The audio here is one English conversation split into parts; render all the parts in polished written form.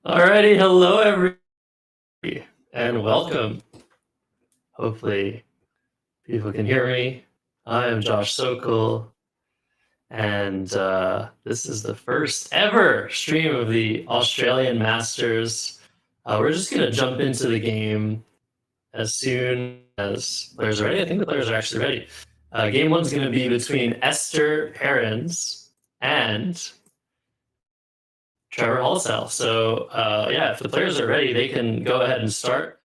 Alrighty, hello everybody, and welcome. Hopefully, people can hear me. I am Josh Sokol, and this is the first ever stream of the Australian Masters. We're just gonna jump into the game as soon as players are ready. I think the players are actually ready. Game one's gonna be between Esther Perrins and Trevor Halsell. So yeah, if the players are ready, they can go ahead and start.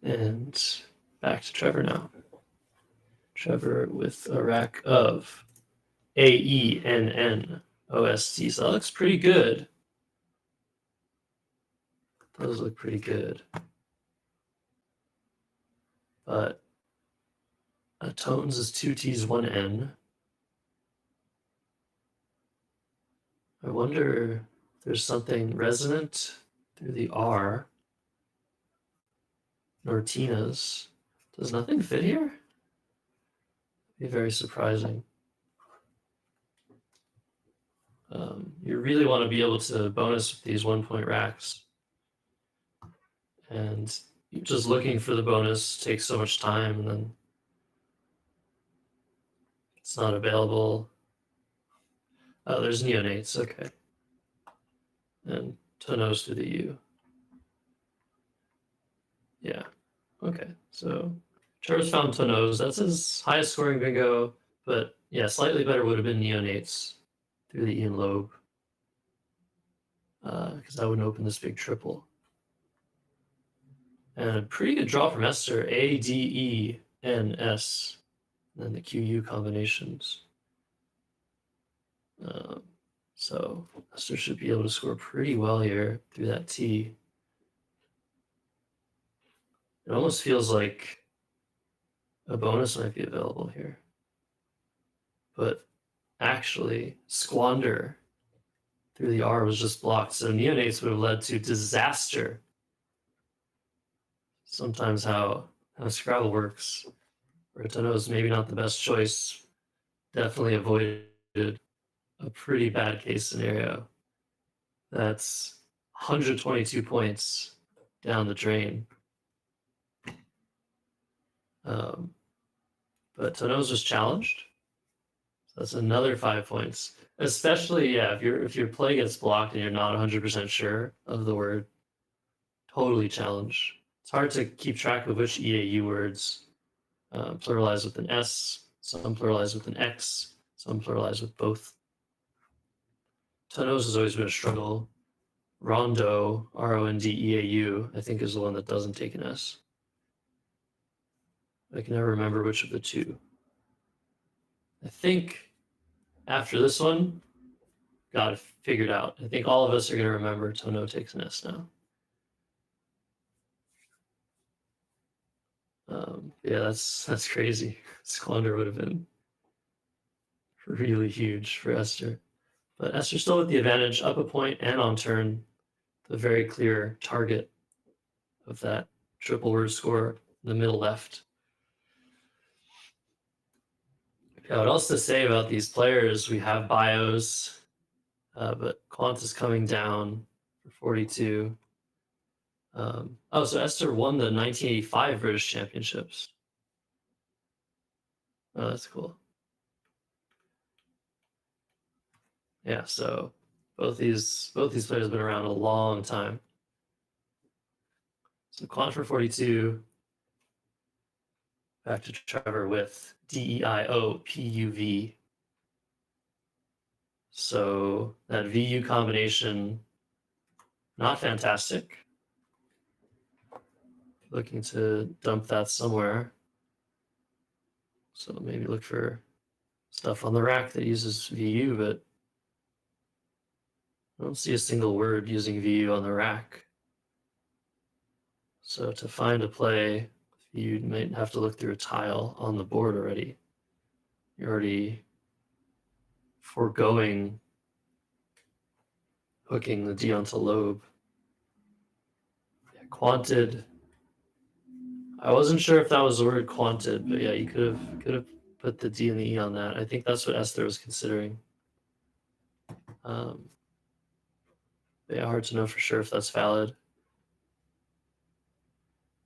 And back to Trevor now. Trevor with a rack of AENNOST. So that looks pretty good. Those look pretty good. But tones is 2 T's, 1 N. I wonder if there's something resonant through the R. Nortinas. Does nothing fit here? Be very surprising. You really want to be able to bonus with these 1-point racks. And just looking for the bonus takes so much time, and then it's not available. Oh, there's neonates, okay. And tonos through the U. Yeah, okay. So Trevor's found tonos. That's his highest scoring bingo, but yeah, slightly better would have been neonates through the E and lobe. Because that wouldn't open this big triple. And a pretty good draw from Esther, ADENS, and then the QU combinations. So Esther should be able to score pretty well here through that T. It almost feels like a bonus might be available here. But actually, squander through the R was just blocked. So neonates would have led to disaster. Sometimes how Scrabble works. Rotano is maybe not the best choice. Definitely avoided a pretty bad case scenario. That's 122 points down the drain. But Tono's was challenged. So that's another 5 points. Especially, yeah, if your play gets blocked and you're not 100% sure of the word, totally challenge. It's hard to keep track of which EAU words pluralize with an S, some pluralize with an X, some pluralize with both. Tonos has always been a struggle. Rondo, RONDEAU, I think is the one that doesn't take an S. I can never remember which of the two. I think after this one, got it figured out. I think all of us are going to remember Tono takes an S now. Yeah, that's crazy. Squander would have been really huge for Esther. But Esther still with the advantage, up a point and on turn, the very clear target of that triple word score in the middle left. Yeah, what else to say about these players? We have bios, but Quant is coming down for 42. So Esther won the 1985 British Championships. Oh, that's cool. Yeah, so both these players have been around a long time. So Quant for 42. Back to Trevor with DEIOPUV. So that VU combination, not fantastic. Looking to dump that somewhere. So maybe look for stuff on the rack that uses VU, but I don't see a single word using VU on the rack. So to find a play, you might have to look through a tile on the board already. You're already foregoing hooking the D onto lobe. Yeah, quanted. I wasn't sure if that was the word quanted, but yeah, you could have put the D and the E on that. I think that's what Esther was considering. Yeah, hard to know for sure if that's valid.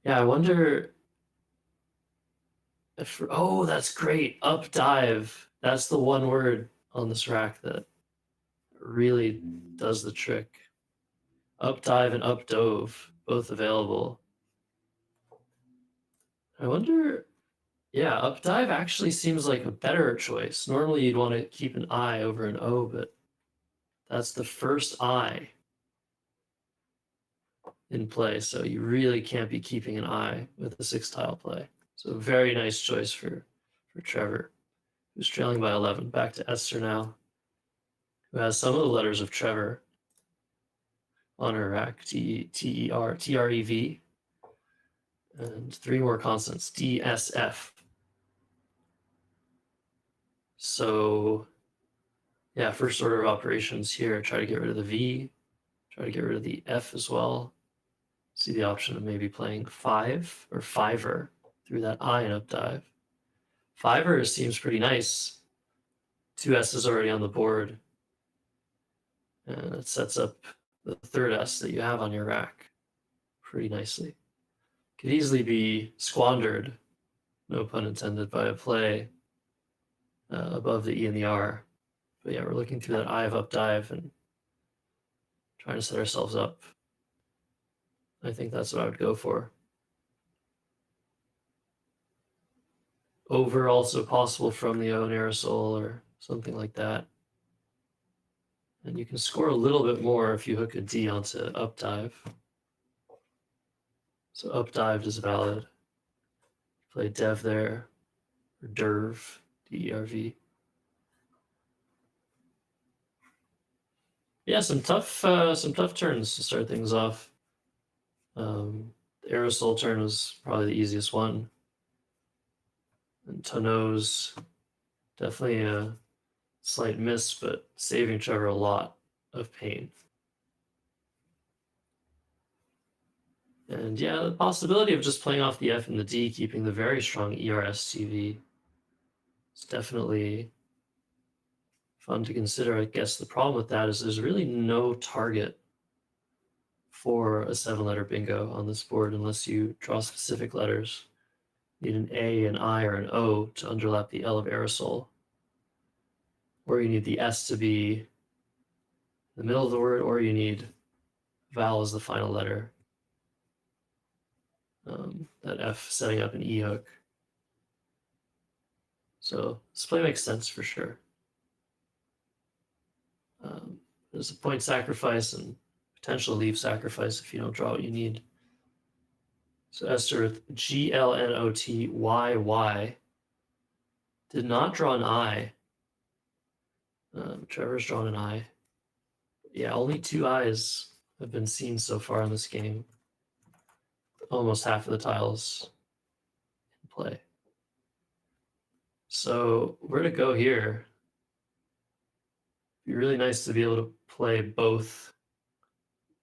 Yeah, I wonder if, oh, that's great. Up dive. That's the one word on this rack that really does the trick. Up dive and up dove, both available. I wonder, yeah, up dive actually seems like a better choice. Normally you'd want to keep an I over an O, but That's the first I in play, so you really can't be keeping an I with a 6-tile play. So very nice choice for Trevor, who's trailing by 11. Back to Esther now, who has some of the letters of Trevor on her rack, T-E-R, T-R-E-V, and 3 more consonants, D-S-F. So yeah, first order of operations here, try to get rid of the V, try to get rid of the F as well. See the option of maybe playing 5 or fiver through that I and up dive. Fiver seems pretty nice. 2 S's already on the board. And it sets up the third S that you have on your rack pretty nicely. Could easily be squandered, no pun intended, by a play above the E and the R. But yeah, we're looking through that I of up dive and trying to set ourselves up. I think that's what I would go for. Over also possible from the O and aerosol or something like that. And you can score a little bit more if you hook a D onto up dive. So up dived is valid. Play dev there, or derv, D-E-R-V. Yeah, some tough turns to start things off. The aerosol turn was probably the easiest one. And Tonneau's definitely a slight miss, but saving Trevor a lot of pain. And yeah, the possibility of just playing off the F and the D, keeping the very strong ERS-TV, is definitely fun to consider. I guess the problem with that is there's really no target for a 7-letter bingo on this board unless you draw specific letters. You need an A, an I, or an O to underlap the L of aerosol. Or you need the S to be in the middle of the word, or you need vowel as the final letter. That F setting up an E hook. So this play makes sense for sure. There's a point sacrifice and potential leave sacrifice if you don't draw what you need. So Esther with G-L-N-O-T-Y-Y did not draw an I. Trevor's drawn an I. Yeah, only 2 I's have been seen so far in this game. Almost half of the tiles in play. So where to go here? It'd be really nice to be able to play both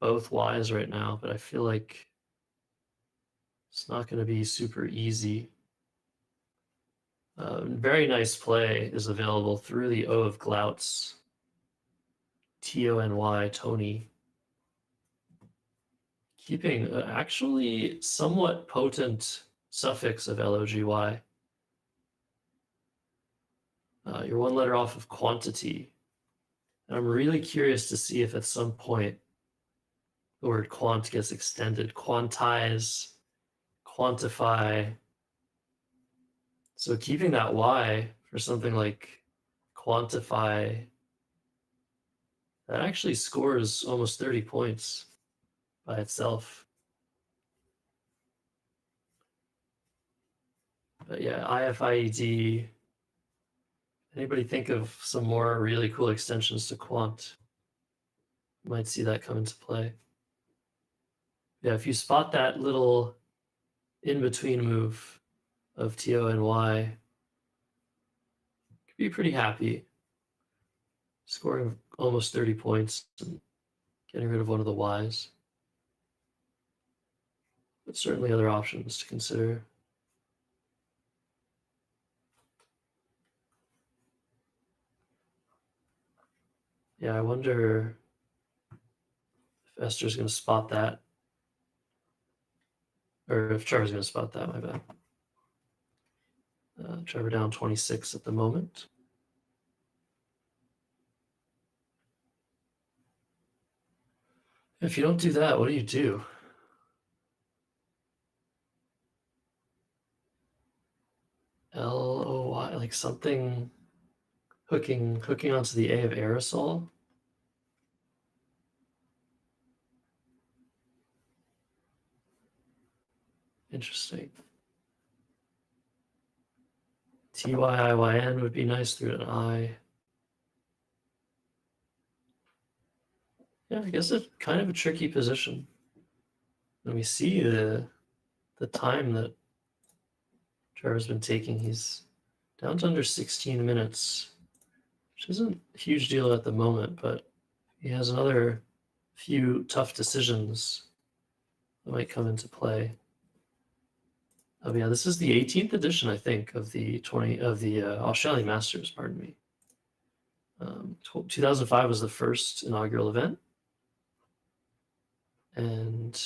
Y's right now, but I feel like it's not going to be super easy. Very nice play is available through the O of Glouts. T-O-N-Y, Tony. Keeping actually somewhat potent suffix of L-O-G-Y. You're 1 letter off of quantity. And I'm really curious to see if at some point the word quant gets extended. Quantize, quantify. So keeping that Y for something like quantify, that actually scores almost 30 points by itself. But yeah, IFIED. Anybody think of some more really cool extensions to quant? You might see that come into play. Yeah, if you spot that little in-between move of T-O-N-Y, you could be pretty happy. Scoring almost 30 points and getting rid of one of the Y's. But certainly other options to consider. Yeah, I wonder if Esther's going to spot that. Or if Trevor's going to spot that, my bad. Trevor down 26 at the moment. If you don't do that, what do you do? L-O-Y, like something hooking onto the A of aerosol. interesting. Tyiyn would be nice through an I. Yeah, I guess it's kind of a tricky position. And we see the time that Trevor's been taking. He's down to under 16 minutes, which isn't a huge deal at the moment, but he has another few tough decisions that might come into play. Oh yeah, this is the 18th edition, I think, of the Australian Masters. Pardon me. 2005 was the first inaugural event, and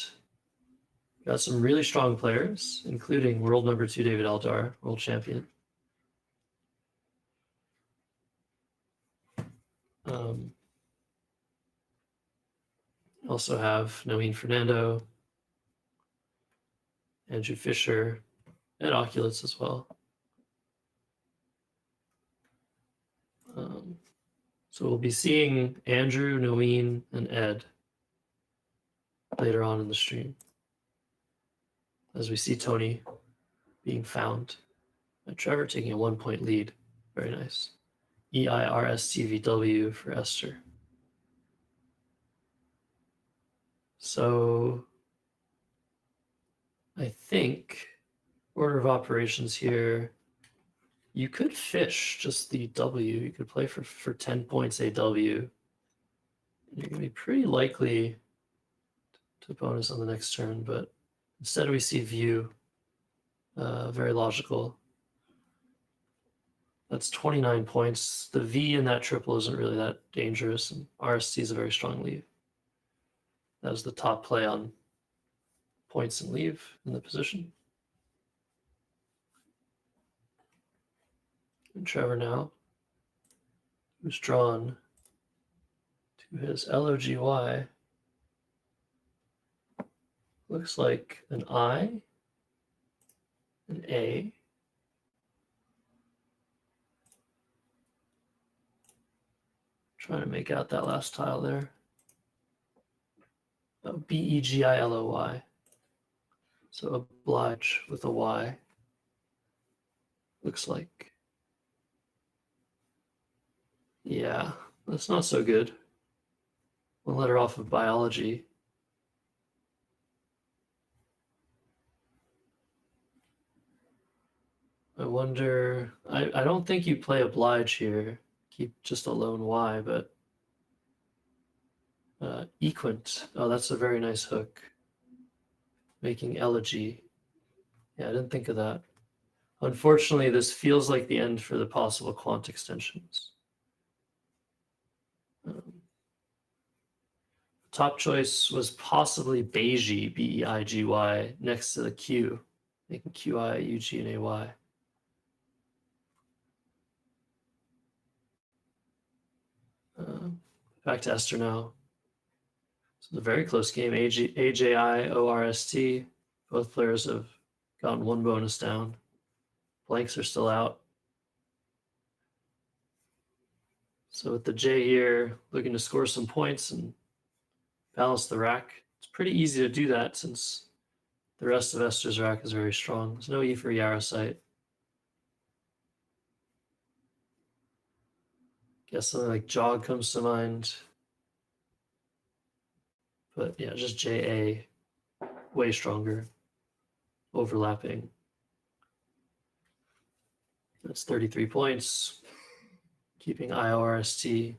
got some really strong players, including world number 2 David Eldar, world champion. Also have Noeen Fernando, Andrew Fisher, and Oculus as well. So we'll be seeing Andrew, Noeen, and Ed later on in the stream, as we see Tony being found, and Trevor taking a 1-point lead. Very nice. EIRSTVW for Esther. So I think order of operations here, you could fish just the W. You could play for 10 points a W. And you're going to be pretty likely to bonus on the next turn, but instead we see view. Very logical. That's 29 points. The V in that triple isn't really that dangerous, and RST is a very strong leave. That was the top play on points and leave in the position. And Trevor now, who's drawn to his LOGY, looks like an I, an A, trying to make out that last tile there. Oh, BEGILOY. So oblige with a Y. Looks like. Yeah, that's not so good. One letter off of biology. I wonder, I don't think you play oblige here. Keep just a lone Y, but equant. Oh, that's a very nice hook. Making elegy. Yeah, I didn't think of that. Unfortunately, this feels like the end for the possible quant extensions. Top choice was possibly Beigey, B-E-I-G-Y, next to the Q, making Q-I-U-G and A-Y. Back to Esther now. So it's a very close game. AJI-ORST. Both players have gotten one bonus down. Blanks are still out. So with the J here, looking to score some points and balance the rack. It's pretty easy to do that since the rest of Esther's rack is very strong. There's no E for Yarosite. Guess something like Jog comes to mind. But yeah, just JA, way stronger. Overlapping. That's 33 points. Keeping IORST.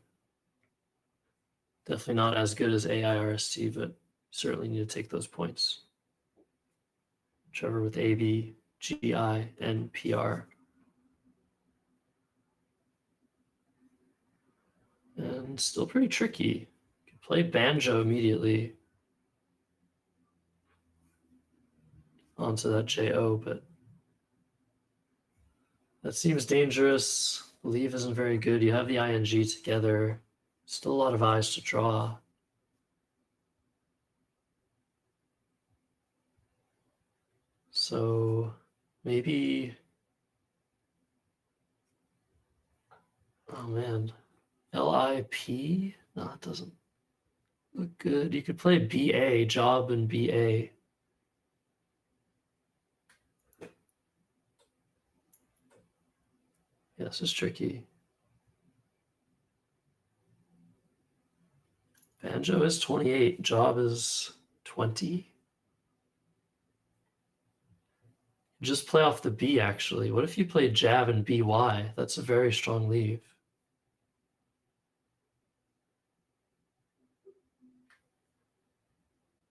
Definitely not as good as AIRST, but certainly need to take those points. Trevor with AB, GI, and PR. And still pretty tricky. Could play banjo immediately onto that JO, but that seems dangerous. Leave isn't very good. You have the ING together. Still a lot of eyes to draw. So maybe, oh man, LIP? No, it doesn't look good. You could play BA, job and BA. Yeah, this is tricky. Banjo is 28. Job is 20. Just play off the B, actually. What if you play Jav and BY? That's a very strong leave.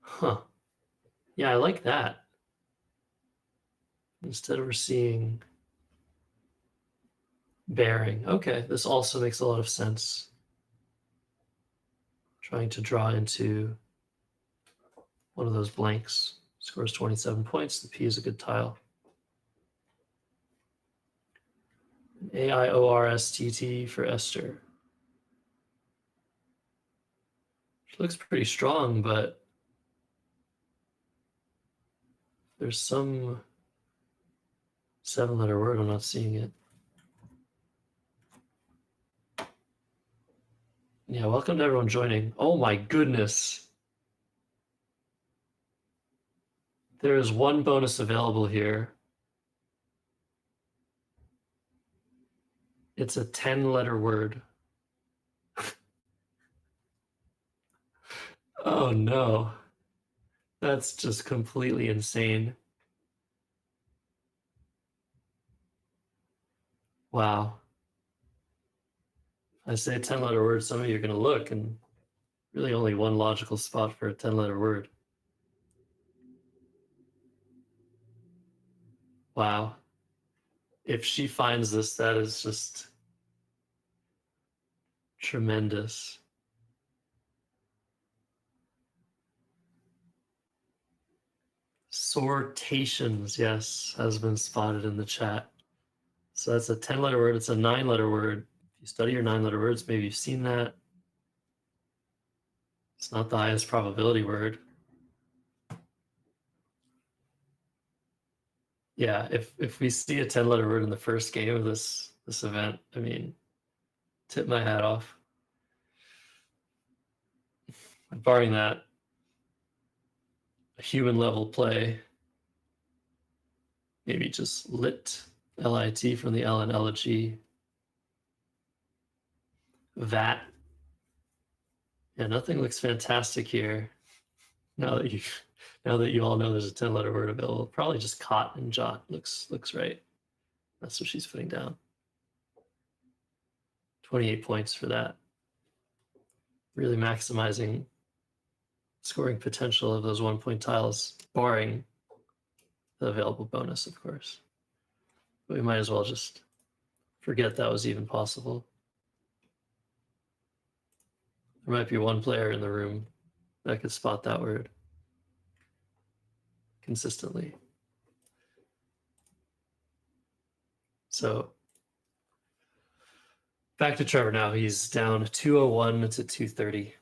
Huh. Yeah, I like that. Instead we're seeing bearing. Okay, this also makes a lot of sense. Trying to draw into one of those blanks. Scores 27 points. The P is a good tile. AIORSTT for Esther. She looks pretty strong, but there's some 7-letter word. I'm not seeing it. Yeah, welcome to everyone joining. Oh my goodness. There is one bonus available here. It's a 10-letter word. Oh no. That's just completely insane. Wow. I say 10-letter word, some of you are going to look, and really only one logical spot for a 10-letter word. Wow. If she finds this, that is just tremendous. Sortations, yes, has been spotted in the chat. So that's a 10-letter word. It's a 9-letter word. If you study your 9-letter words, maybe you've seen that. It's not the highest probability word. Yeah, if we see a 10-letter word in the first game of this event, I mean, tip my hat off. Barring that, a human level play, maybe just lit, L-I-T from the L and elegy. That. Yeah, nothing looks fantastic here. Now that you all know there's a 10-letter word available, probably just cot and jot looks right. That's what she's putting down. 28 points for that. Really maximizing scoring potential of those 1-point tiles, barring the available bonus, of course. But we might as well just forget that was even possible. There might be one player in the room that could spot that word consistently. So back to Trevor now. He's down 201 to 230.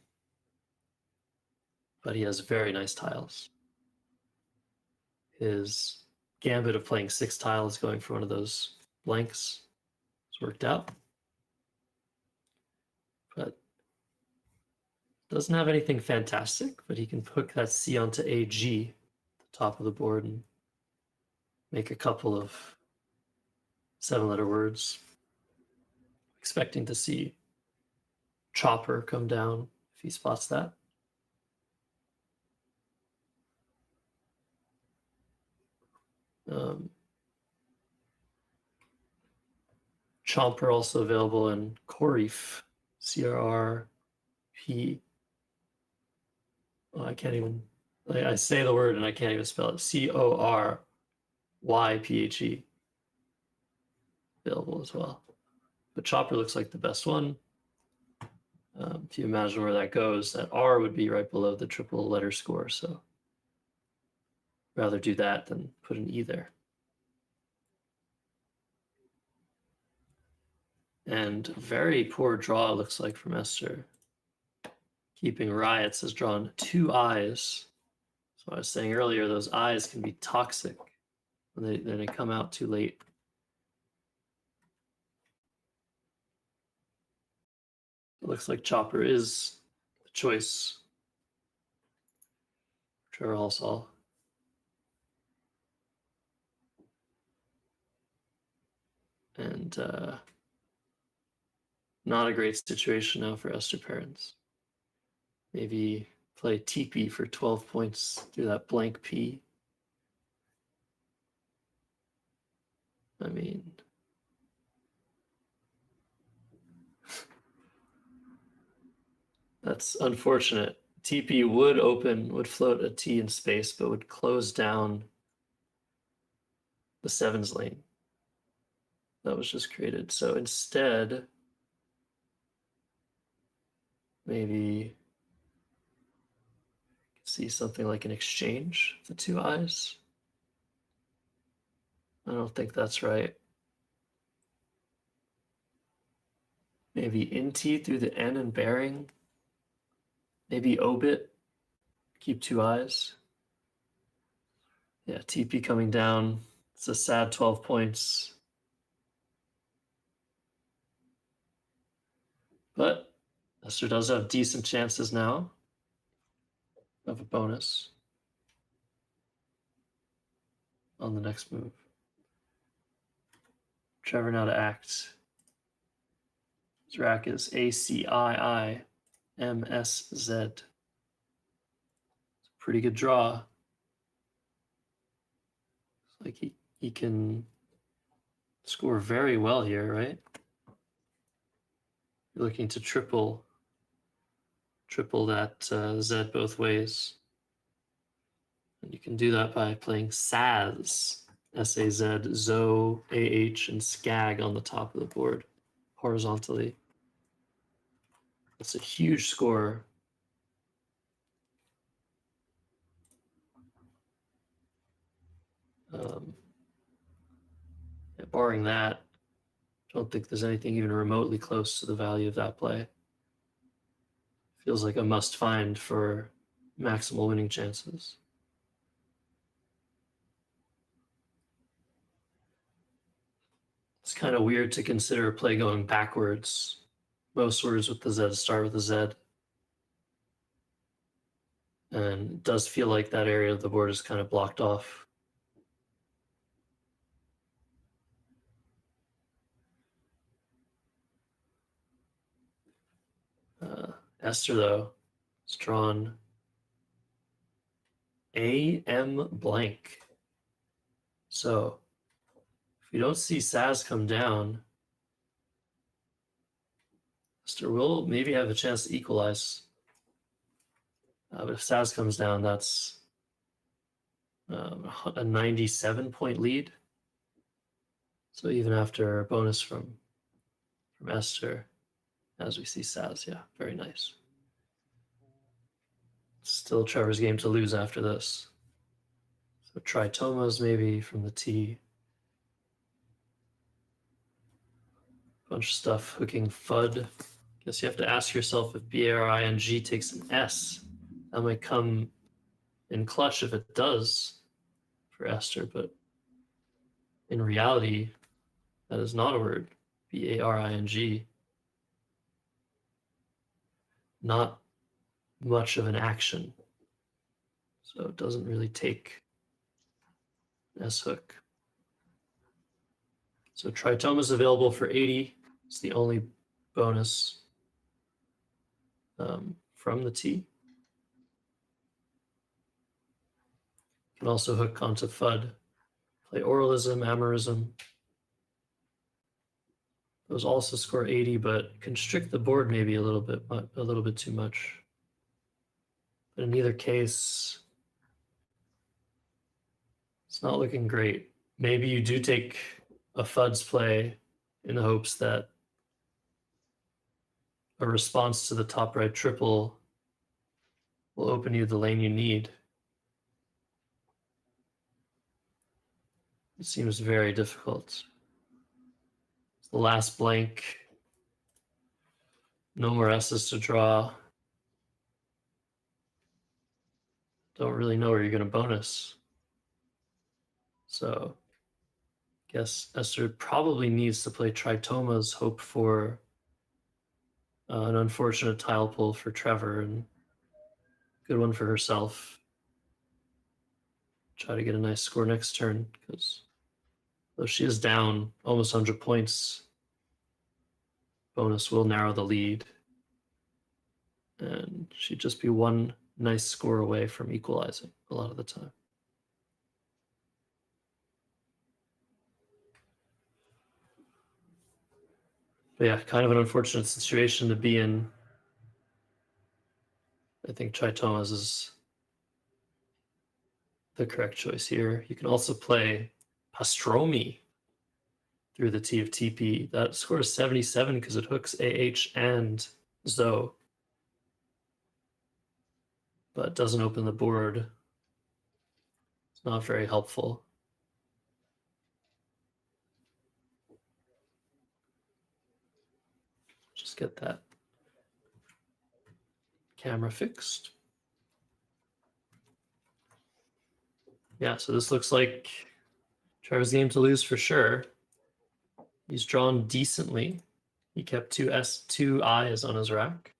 But he has very nice tiles. His gambit of playing 6 tiles going for one of those blanks has worked out. But doesn't have anything fantastic, but he can hook that C onto AG at the top of the board and make a couple of 7-letter words. Expecting to see Chopper come down if he spots that. Chomper also available in Corif, C-R-R-P. Oh, I can't even, I say the word and I can't even spell it. C-O-R-Y-P-H-E. Available as well. But Chopper looks like the best one. If you imagine where that goes, that R would be right below the triple letter score. So rather do that than put an E there. And very poor draw, it looks like, from Esther. Keeping Riots has drawn 2 eyes. So I was saying earlier, those eyes can be toxic when they come out too late. It looks like Chopper is the choice. Trevor Halsall. And Not a great situation now for Esther parents. Maybe play TP for 12 points through that blank P. I mean, that's unfortunate. TP would float a T in space, but would close down the sevens lane that was just created. So instead, maybe see something like an exchange of the two eyes. I don't think that's right. Maybe int through the N and bearing. Maybe obit, keep two eyes. Yeah, TP coming down. It's a sad 12 points. But Esther does have decent chances now of a bonus on the next move. Trevor now to act. His rack is ACIIMSZ. It's a pretty good draw. It's like he can score very well here, right? You're looking to triple that Z both ways. And you can do that by playing Saz, S-A-Z, Zo, A-H, and Skag on the top of the board, horizontally. That's a huge score. Barring that, I don't think there's anything even remotely close to the value of that play. Feels like a must-find for maximal winning chances. It's kind of weird to consider a play going backwards. Most words with the Z start with a Z. And it does feel like that area of the board is kind of blocked off. Esther, though, has drawn AM blank. So if we don't see Saz come down, Esther will maybe have a chance to equalize. But if Saz comes down, that's a 97-point lead. So even after a bonus from Esther, as we see Saz, yeah, very nice. Still Trevor's game to lose after this. So try Tomas maybe from the T. Bunch of stuff hooking FUD. Guess you have to ask yourself if BARING takes an S. That might come in clutch if it does for Esther, but in reality, that is not a word. BARING. Not much of an action. So it doesn't really take an S hook. So Tritoma is available for 80. It's the only bonus from the T. You can also hook onto FUD, play Oralism, Amorism. Those also score 80, but constrict the board maybe a little bit too much. But in either case, it's not looking great. Maybe you do take a FUD's play in the hopes that a response to the top right triple will open you the lane you need. It seems very difficult. It's the last blank. No more S's to draw. Don't really know where you're going to bonus. So I guess Esther probably needs to play Tritomas, hope for an unfortunate tile pull for Trevor and good one for herself. Try to get a nice score next turn, because though she is down almost 100 points, bonus will narrow the lead. And she'd just be one nice score away from equalizing a lot of the time. But yeah, kind of an unfortunate situation to be in. I think Tritoma is the correct choice here. You can also play Pastromi through the T of TP. That scores 77 because it hooks AH and Zoe, but doesn't open the board. It's not very helpful. Just get that camera fixed. Yeah, so this looks like Trevor's game to lose for sure. He's drawn decently. He kept two I's on his rack.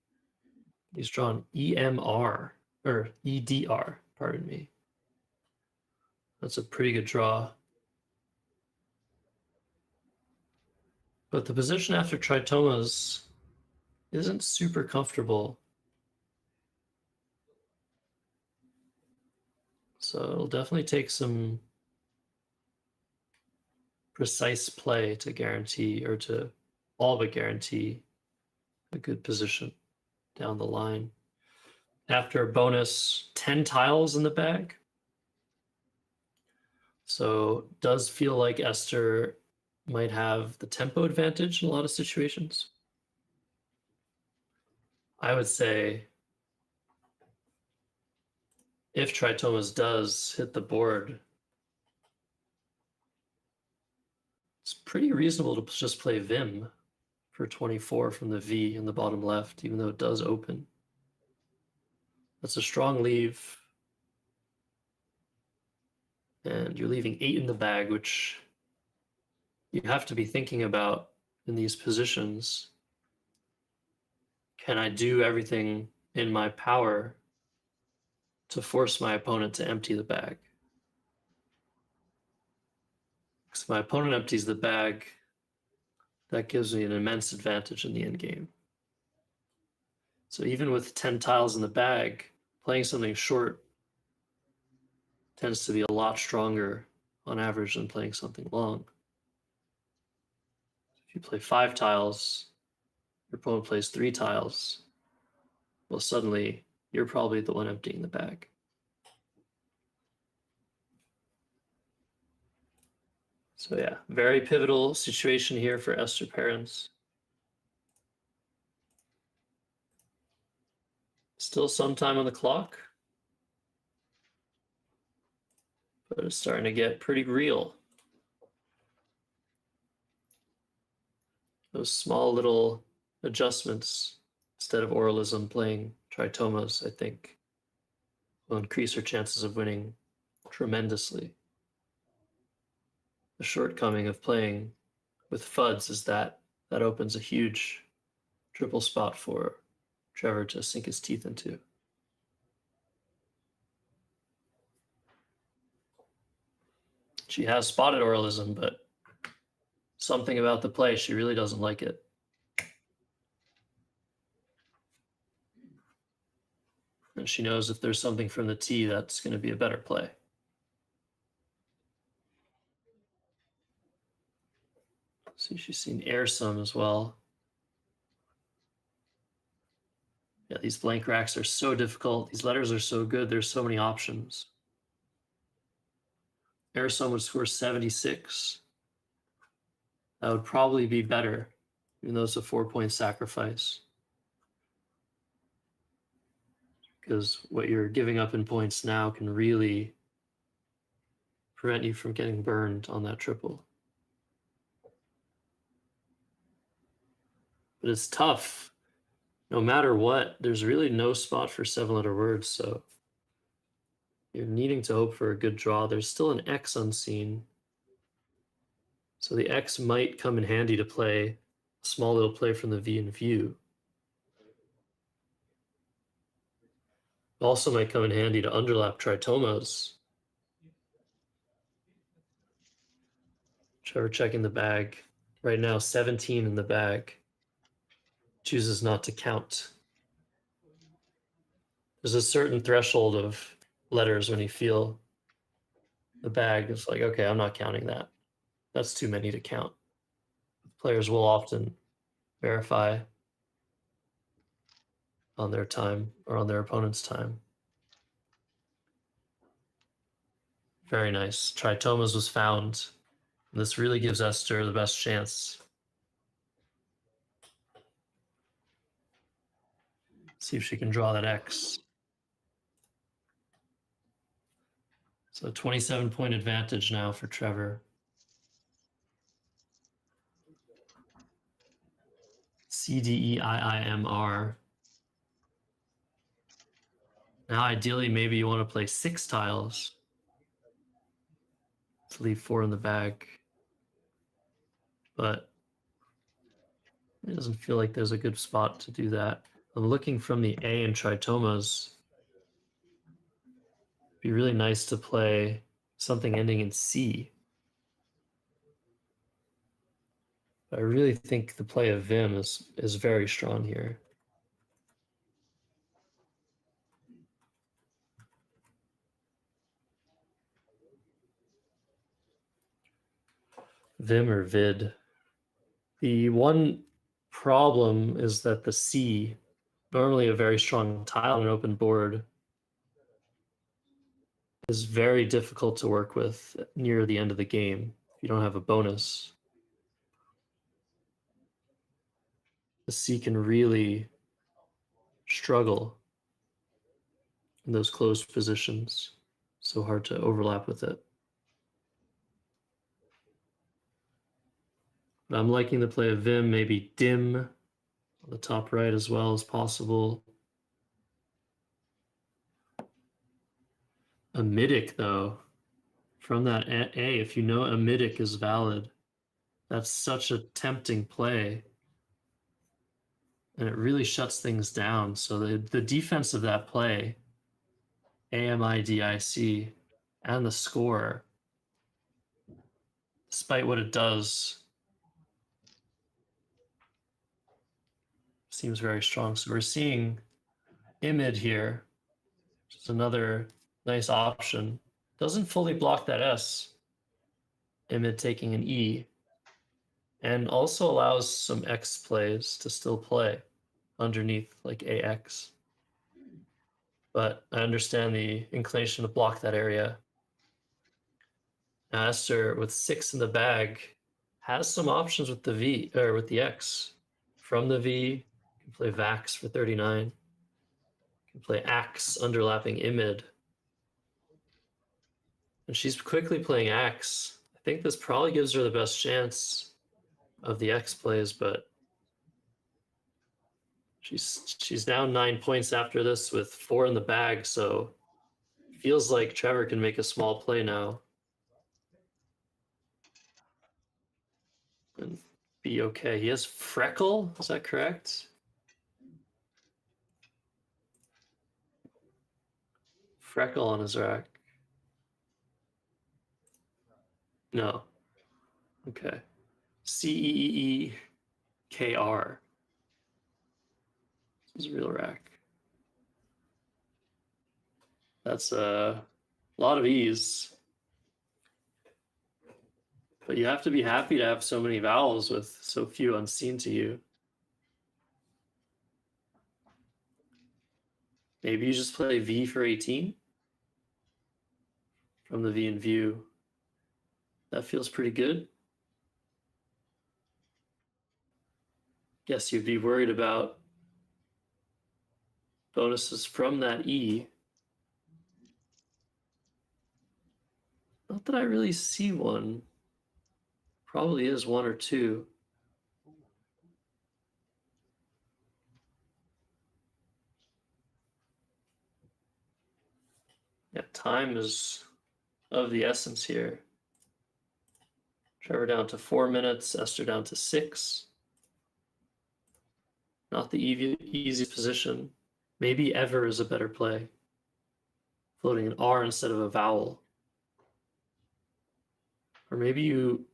He's drawn EMR, or EDR, pardon me. That's a pretty good draw. But the position after Tritomas isn't super comfortable. So it'll definitely take some precise play to guarantee, or to all but guarantee, a good position down the line. After a bonus, 10 tiles in the bag. So does feel like Esther might have the tempo advantage in a lot of situations. I would say if Tritomas does hit the board, it's pretty reasonable to just play Vim for 24 from the V in the bottom left, even though it does open. That's a strong leave. And you're leaving 8 in the bag, which you have to be thinking about in these positions. Can I do everything in my power to force my opponent to empty the bag? Because my opponent empties the bag, that gives me an immense advantage in the end game. So even with 10 tiles in the bag, playing something short tends to be a lot stronger on average than playing something long. If you play 5 tiles, your opponent plays 3 tiles, well, suddenly you're probably the one emptying the bag. So yeah, very pivotal situation here for Esther Perens. Still some time on the clock, but it's starting to get pretty real. Those small little adjustments, instead of oralism playing Tritomas, I think will increase her chances of winning tremendously. The shortcoming of playing with FUDs is that opens a huge triple spot for Trevor to sink his teeth into. She has spotted oralism, but something about the play, she really doesn't like it. And she knows if there's something from the tee, that's going to be a better play. See, she's seen air some as well. Yeah, these blank racks are so difficult. These letters are so good. There's so many options. Air some would score 76. That would probably be better, even though it's a 4-point sacrifice. Because what you're giving up in points now can really prevent you from getting burned on that triple. But it's tough. No matter what, there's really no spot for 7-letter words, so you're needing to hope for a good draw. There's still an X unseen. So the X might come in handy to play a small little play from the V in view. Also might come in handy to underlap Tritomas. Trevor checking the bag. Right now, 17 in the bag. chooses not to count. There's a certain threshold of letters when you feel the bag. It's like, okay, I'm not counting that. That's too many to count. Players will often verify on their time or on their opponent's time. Very nice. Tritomas was found. This really gives Esther the best chance. See if she can draw that X. So 27-point advantage now for Trevor. CDEIIMR. Now, ideally, maybe you want to play 6 tiles to leave 4 in the bag. But it doesn't feel like there's a good spot to do that. I'm looking from the A in Tritomas. It'd be really nice to play something ending in C. But I really think the play of Vim is very strong here. Vim or Vid. The one problem is that the C, normally a very strong tile on an open board, is very difficult to work with near the end of the game if you don't have a bonus. The C can really struggle in those closed positions. So hard to overlap with it. But I'm liking the play of Vim, maybe Dim on the top right as well as possible. Amidic, though, from that A, if you know Amidic is valid, that's such a tempting play. And it really shuts things down. So the defense of that play, AMIDIC, and the score, despite what it does, seems very strong. So we're seeing Imid here, which is another nice option. Doesn't fully block that S. Imid taking an E. And also allows some X plays to still play underneath, like AX. But I understand the inclination to block that area. Now Esther, with 6 in the bag, has some options with the V, or with the X. From the V, you can play Vax for 39. You can play Axe, underlapping Imid. And she's quickly playing Axe. I think this probably gives her the best chance of the X plays, but she's down 9 points after this with 4 in the bag, so feels like Trevor can make a small play now and be okay. He has Freckle, is that correct? Freckle on his rack. No. Okay. CEEKR. This is a real rack. That's a lot of E's. But you have to be happy to have so many vowels with so few unseen to you. Maybe you just play V for 18 from the V in view. That feels pretty good. Guess you'd be worried about bonuses from that E. Not that I really see one. Probably is 1 or 2. Yeah, time is of the essence here. Trevor down to 4 minutes, Esther down to 6. Not the easy position. Maybe ever is a better play. Floating an R instead of a vowel. Or maybe you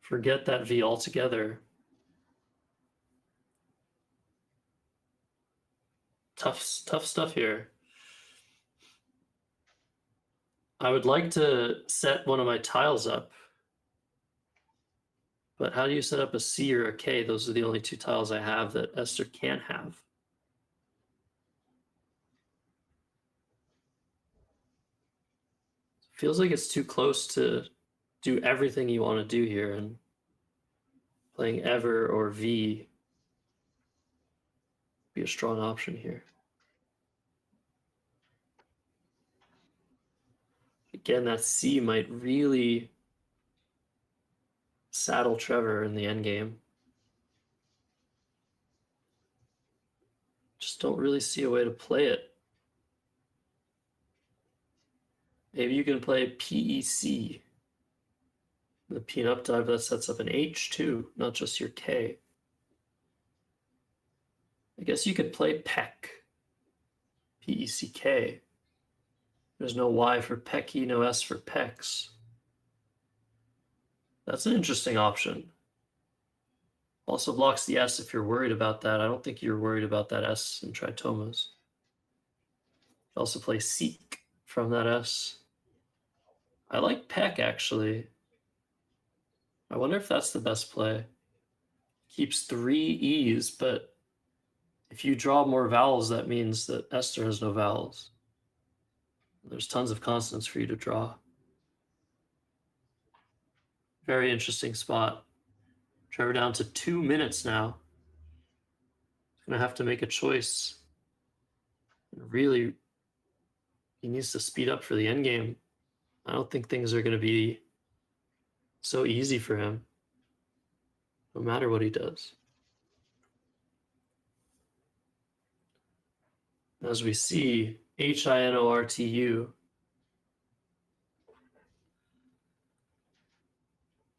forget that V altogether Tough stuff here. I would like to set one of my tiles up, but how do you set up a C or a K? Those are the only two tiles I have that Esther can have. Feels like it's too close to do everything you want to do here, and playing Ever or V be a strong option here. Again, that C might really saddle Trevor in the endgame. Just don't really see a way to play it. Maybe you can play PEC. The peanut dive that sets up an H too, not just your K. I guess you could play PEC. P-E-C-K. There's no Y for Pecky, no S for Pecs. That's an interesting option. Also blocks the S if you're worried about that. I don't think you're worried about that S in tritomas. Also play Seek from that S. I like Peck actually. I wonder if that's the best play. Keeps 3 E's, but if you draw more vowels, that means that Esther has no vowels. There's tons of consonants for you to draw. Very interesting spot. Trevor down to 2 minutes now. He's gonna have to make a choice. Really, he needs to speed up for the end game. I don't think things are gonna be so easy for him, no matter what he does. As we see, Hinortu.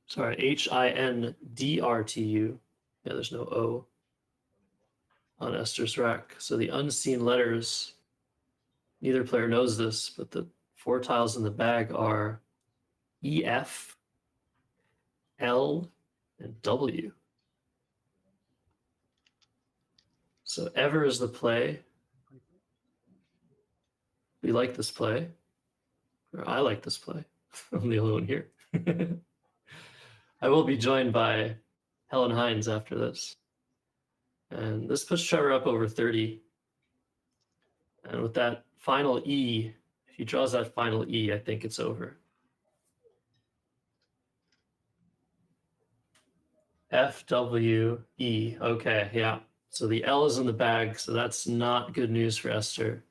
Sorry, Hindrtu. Yeah, there's no O on Esther's rack. So the unseen letters, neither player knows this, but the 4 tiles in the bag are EF, L, and W. So Ever is the play. We like this play. Or I like this play. I'm the only one here. I will be joined by Helen Hines after this. And this puts Trevor up over 30. And with that final E, if he draws that final E, I think it's over. FWE. Okay, yeah. So the L is in the bag, so that's not good news for Esther.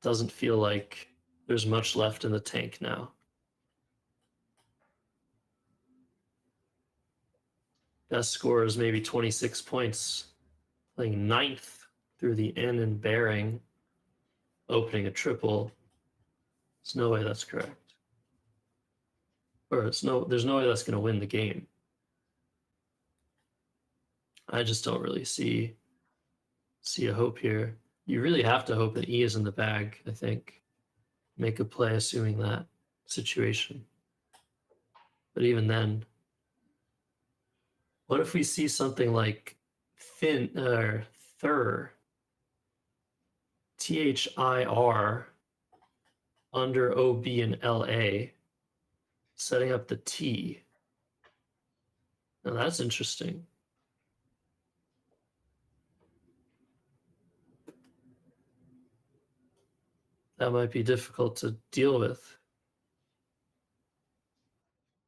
Doesn't feel like there's much left in the tank now. Best score is maybe 26 points, playing 9th through the N and bearing, opening a triple. There's no way that's correct. Or there's no way that's going to win the game. I just don't really see a hope here. You really have to hope that E is in the bag, I think. Make a play assuming that situation. But even then, what if we see something like Thir, THIR under OB and LA, setting up the T. Now that's interesting. That might be difficult to deal with.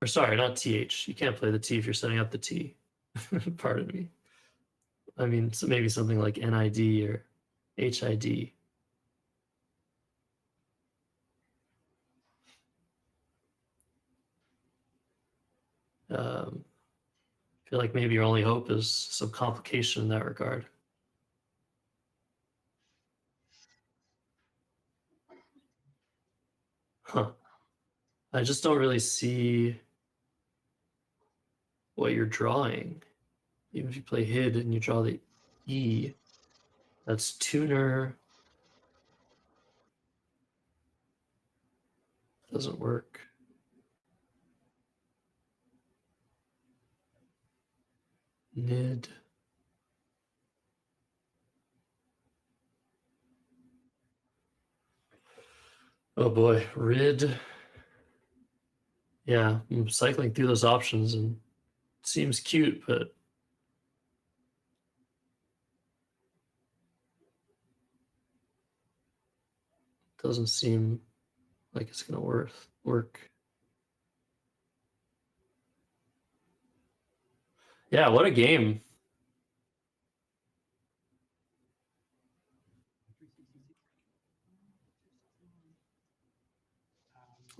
Or sorry, not TH. You can't play the T if you're setting up the T. Pardon me. I mean, so maybe something like NID or HID. I feel like maybe your only hope is some complication in that regard. Huh. I just don't really see what you're drawing. Even if you play HID and you draw the E, that's tuner. Doesn't work. NID. Oh boy, rid. Yeah, I'm cycling through those options and it seems cute, but doesn't seem like it's gonna work. Yeah, what a game.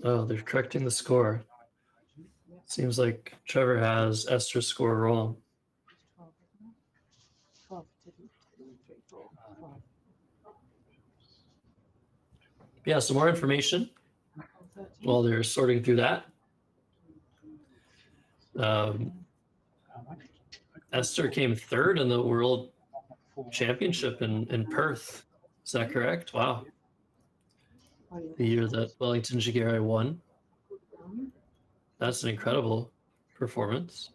Oh, they're correcting the score. Seems like Trevor has Esther's score wrong. Yeah, some more information while they're sorting through that. Esther came third in the World Championship in Perth. Is that correct? Wow. The year that Wellington Jigari won. That's an incredible performance.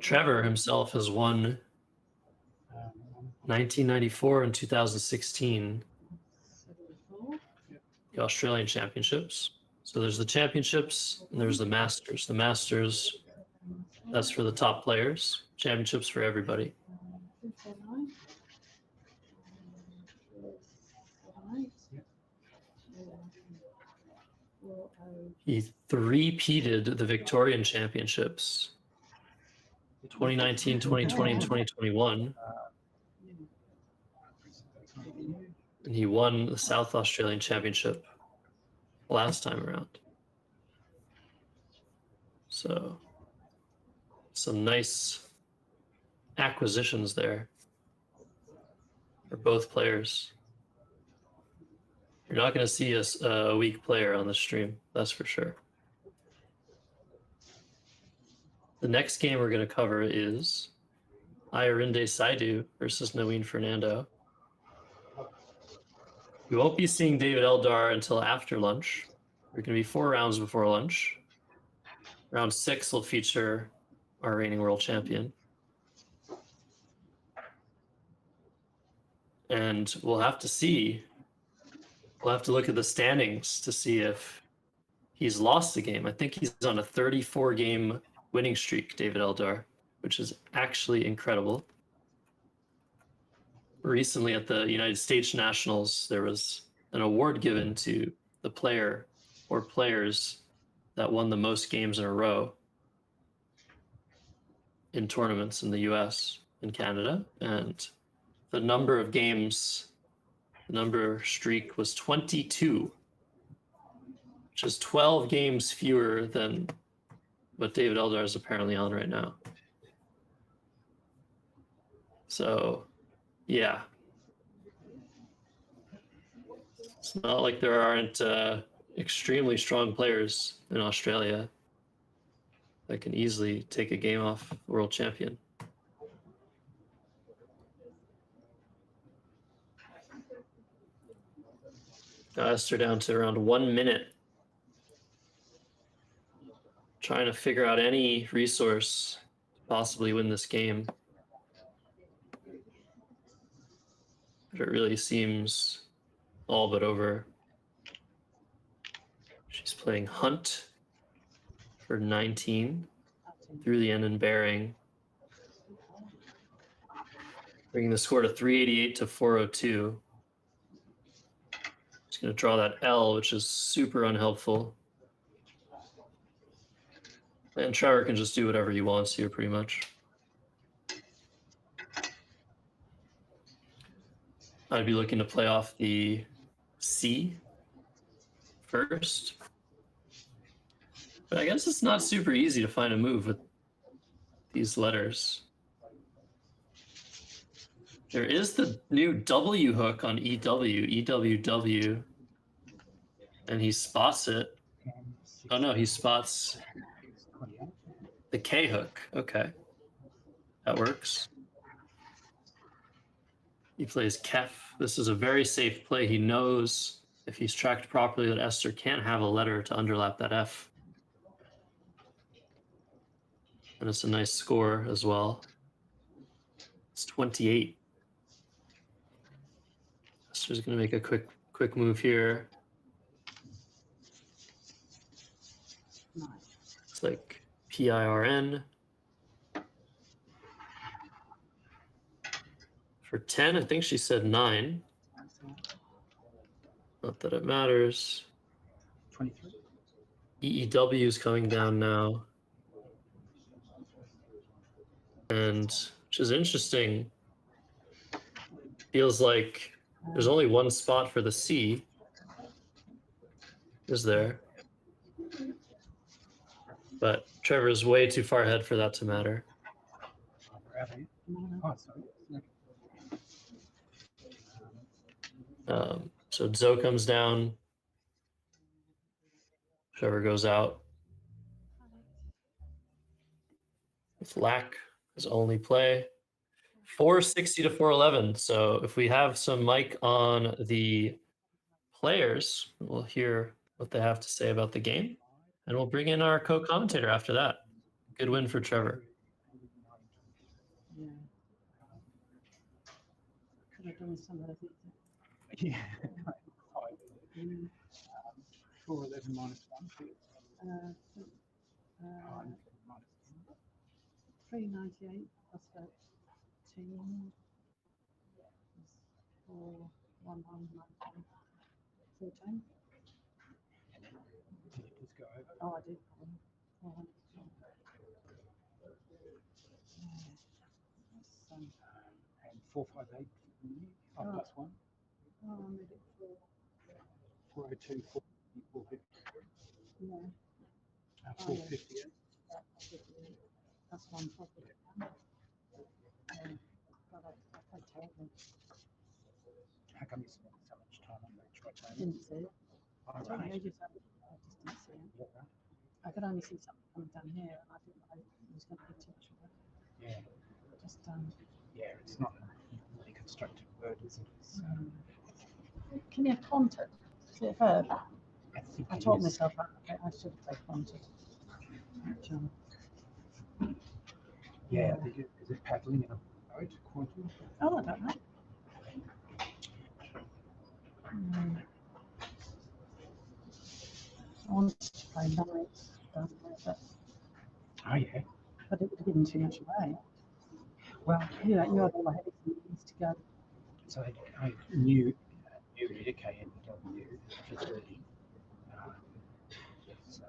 Trevor himself has won 1994 and 2016 the Australian Championships. So there's the championships and there's the Masters. The Masters, that's for the top players. Championships for everybody. He three-peated the Victorian Championships 2019, 2020, and 2021. And he won the South Australian Championship last time around. So some nice acquisitions there for both players. You're not going to see a weak player on the stream, that's for sure. The next game we're going to cover is Ayarinde Saidu versus Naween Fernando. We won't be seeing David Eldar until after lunch. There are going to be 4 rounds before lunch. Round 6 will feature our reigning world champion. And we'll have to see. We'll have to look at the standings to see if he's lost a game. I think he's on a 34-game winning streak, David Eldar, which is actually incredible. Recently at the United States Nationals, there was an award given to the player or players that won the most games in a row in tournaments in the US and Canada. And the number of games, the number streak was 22, which is 12 games fewer than what David Eldar is apparently on right now. So, yeah. It's not like there aren't extremely strong players in Australia that can easily take a game off the world champion. Esther down to around 1 minute. Trying to figure out any resource to possibly win this game. But it really seems all but over. She's playing Hunt for 19 through the end and bearing, bringing the score to 388 to 402. She's going to draw that L, which is super unhelpful. And Trevor can just do whatever he wants here, pretty much. I'd be looking to play off the C first. But I guess it's not super easy to find a move with these letters. There is the new W hook on EW, EWW, and he spots it. Oh no, he spots the K hook. Okay, that works. He plays Kef. This is a very safe play. He knows if he's tracked properly that Esther can't have a letter to underlap that F. And it's a nice score as well. It's 28. So just gonna make a quick move here. Nice. It's like PIRN. For 10, I think she said 9. That's all. Not that it matters. 23. EEW is coming down now. And which is interesting. Feels like there's only one spot for the C. Is there? But Trevor's way too far ahead for that to matter. Oh, sorry. So Zoe comes down. Trevor goes out. With Lack as only play. 460 to 411. So if we have some mic on the players, we'll hear what they have to say about the game. And we'll bring in our co-commentator after that. Good win for Trevor. Yeah. Could have done some of it. Yeah. 411 minus 1. 398 plus 13 is 411 14. Did you just go over? Oh, I did. 400. And 458 plus 1. Oh, I made it 402, 450. yeah. 450. That's one problem. God, I terrible. How come you spent so much time on that try training? Didn't see it. Oh, I told you, right. I just didn't see it. Yeah, right. I could only see something coming down here, and I didn't know it was going to be too much of it. Yeah. Just Yeah, it's not a really constructed word, is it? It's, can you have content? Is it a verb? I think I it taught is. myself that. I should have played content. Yeah, I think is it paddling in a boat? Quantum? Oh, I don't know. I wanted to play knights down there, Oh, yeah. but it would have given too much away. Well, You had all the heavy things to go. so I knew KNW for 30. So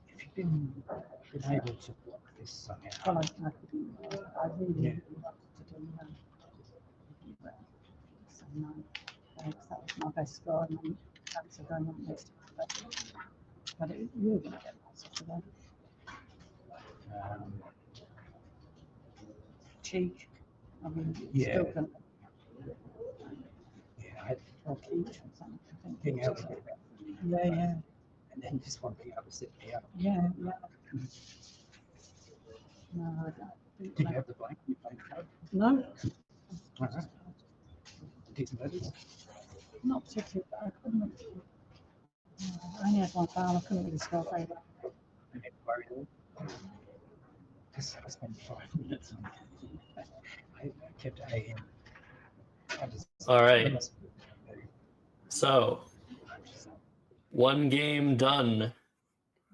if you've been able to block this somehow. Well, I couldn't. I really wanted to do that. So no, that was my best score, and then that's going on next to it. But you were going to get lots of them. Cheek. I mean, Yeah. still going to. Yeah, Or Keach or something. I think. being able to get about 30. Yeah. And then you just want to be able to sit me up. Yeah. No, I don't. Did you have the blank? You played card? No. Alright. Decent letters? Not particularly, but I couldn't. I only had one foul, I couldn't really score very well. And then worry them. Because I spent 5 minutes on it. I kept A in. All right. So, one game done.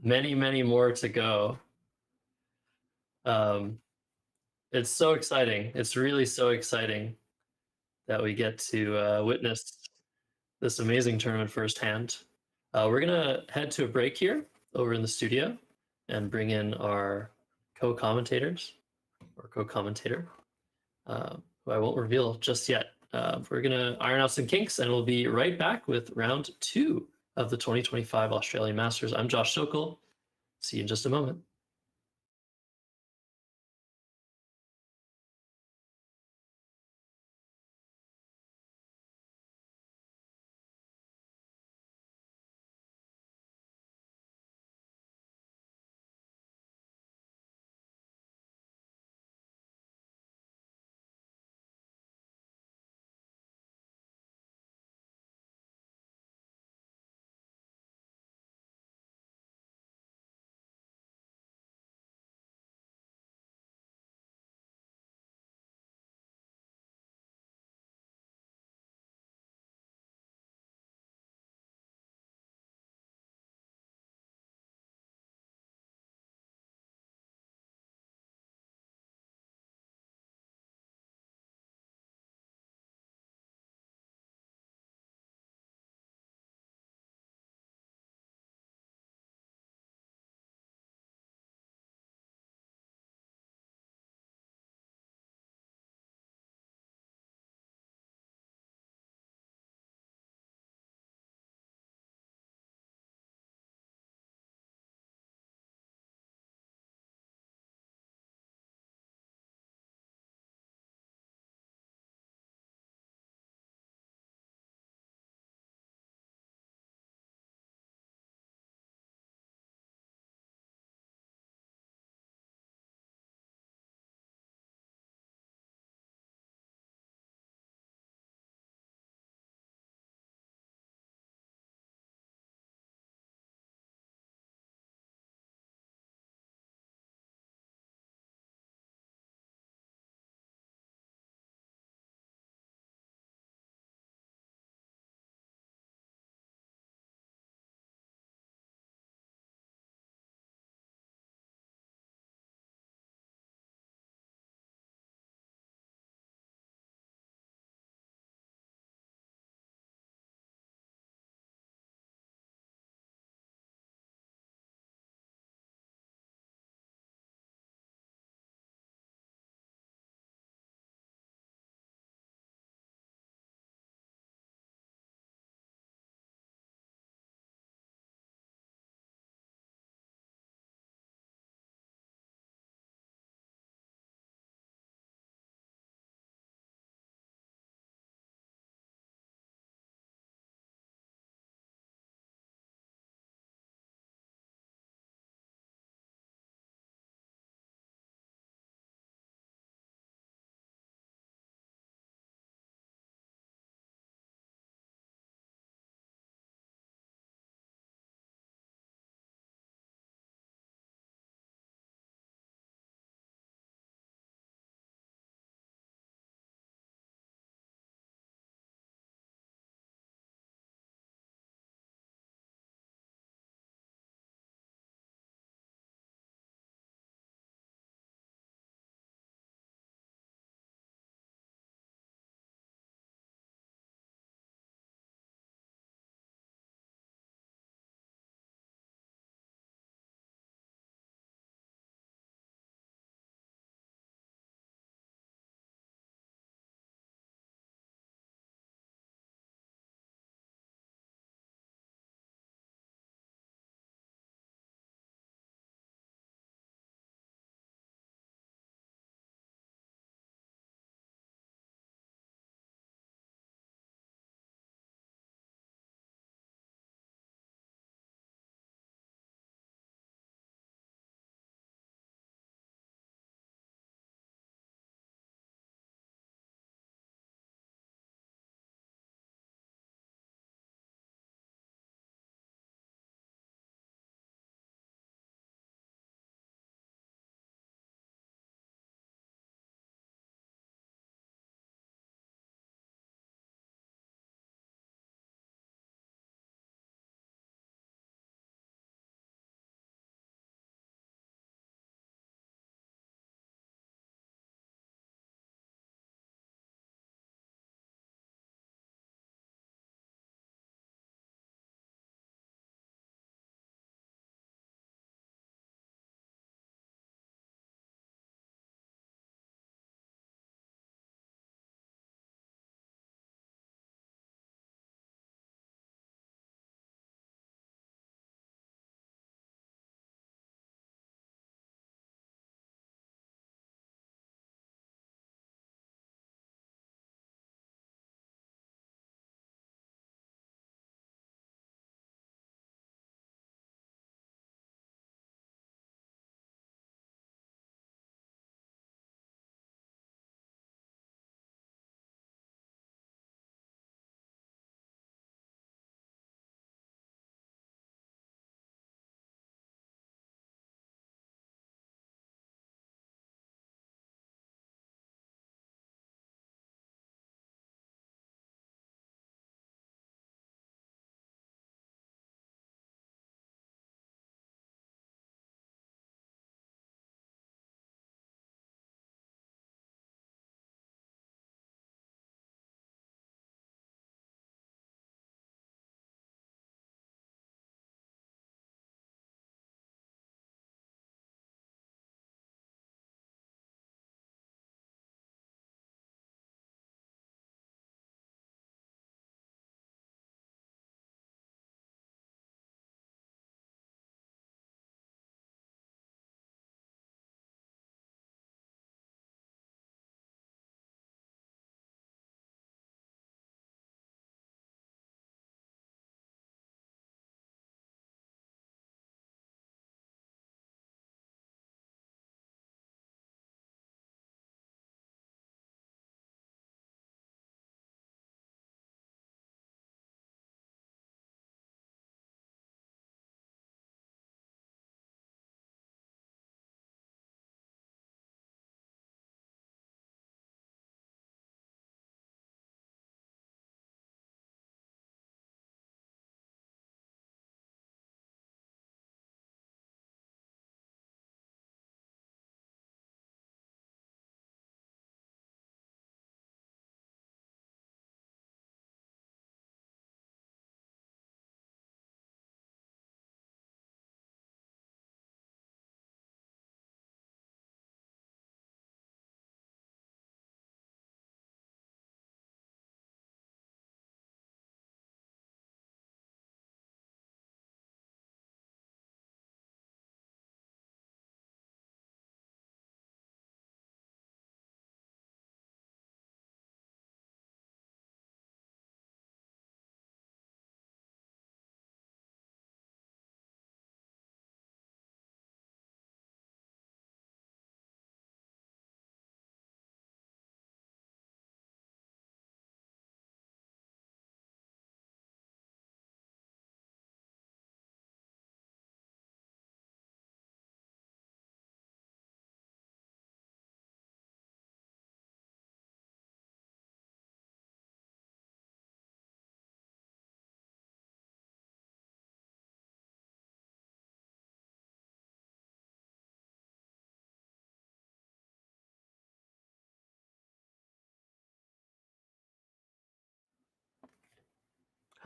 Many more to go. It's so exciting. It's really so exciting that we get to witness this amazing tournament firsthand. We're gonna head to a break here over in the studio and bring in our co-commentators or co-commentator, who I won't reveal just yet. We're gonna iron out some kinks, and we'll be right back with round 2 of the 2025 Australian Masters. I'm Josh Sokol. See you in just a moment.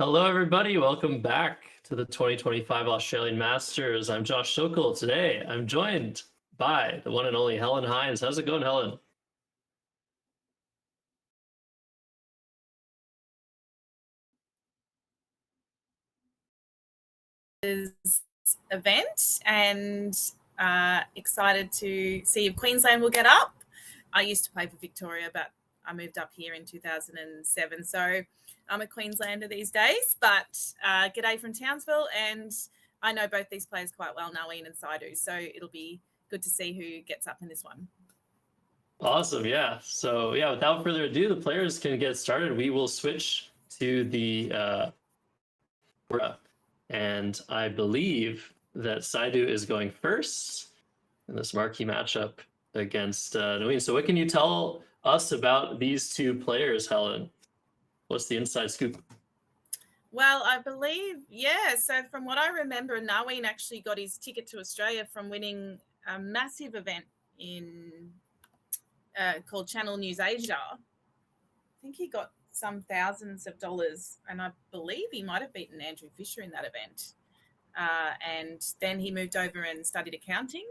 Hello, everybody. Welcome back to the 2025 Australian Masters. I'm Josh Sokol. Today, I'm joined by the one and only Helen Hines. How's it going, Helen? Event and excited to see if Queensland will get up. I used to play for Victoria, but I moved up here in 2007, so I'm a Queenslander these days. But g'day from Townsville, and I know both these players quite well, Naween and Saidu, so it'll be good to see who gets up in this one. Awesome, yeah. So, yeah, without further ado, the players can get started. We will switch to the and I believe that Saidu is going first in this marquee matchup against Naween. So what can you tell us about these two players, Helen? What's the inside scoop? Well, I believe, yeah. So from what I remember, Naween actually got his ticket to Australia from winning a massive event in called Channel News Asia. I think he got some thousands of dollars, and I believe he might have beaten Andrew Fisher in that event. And then he moved over and studied accounting,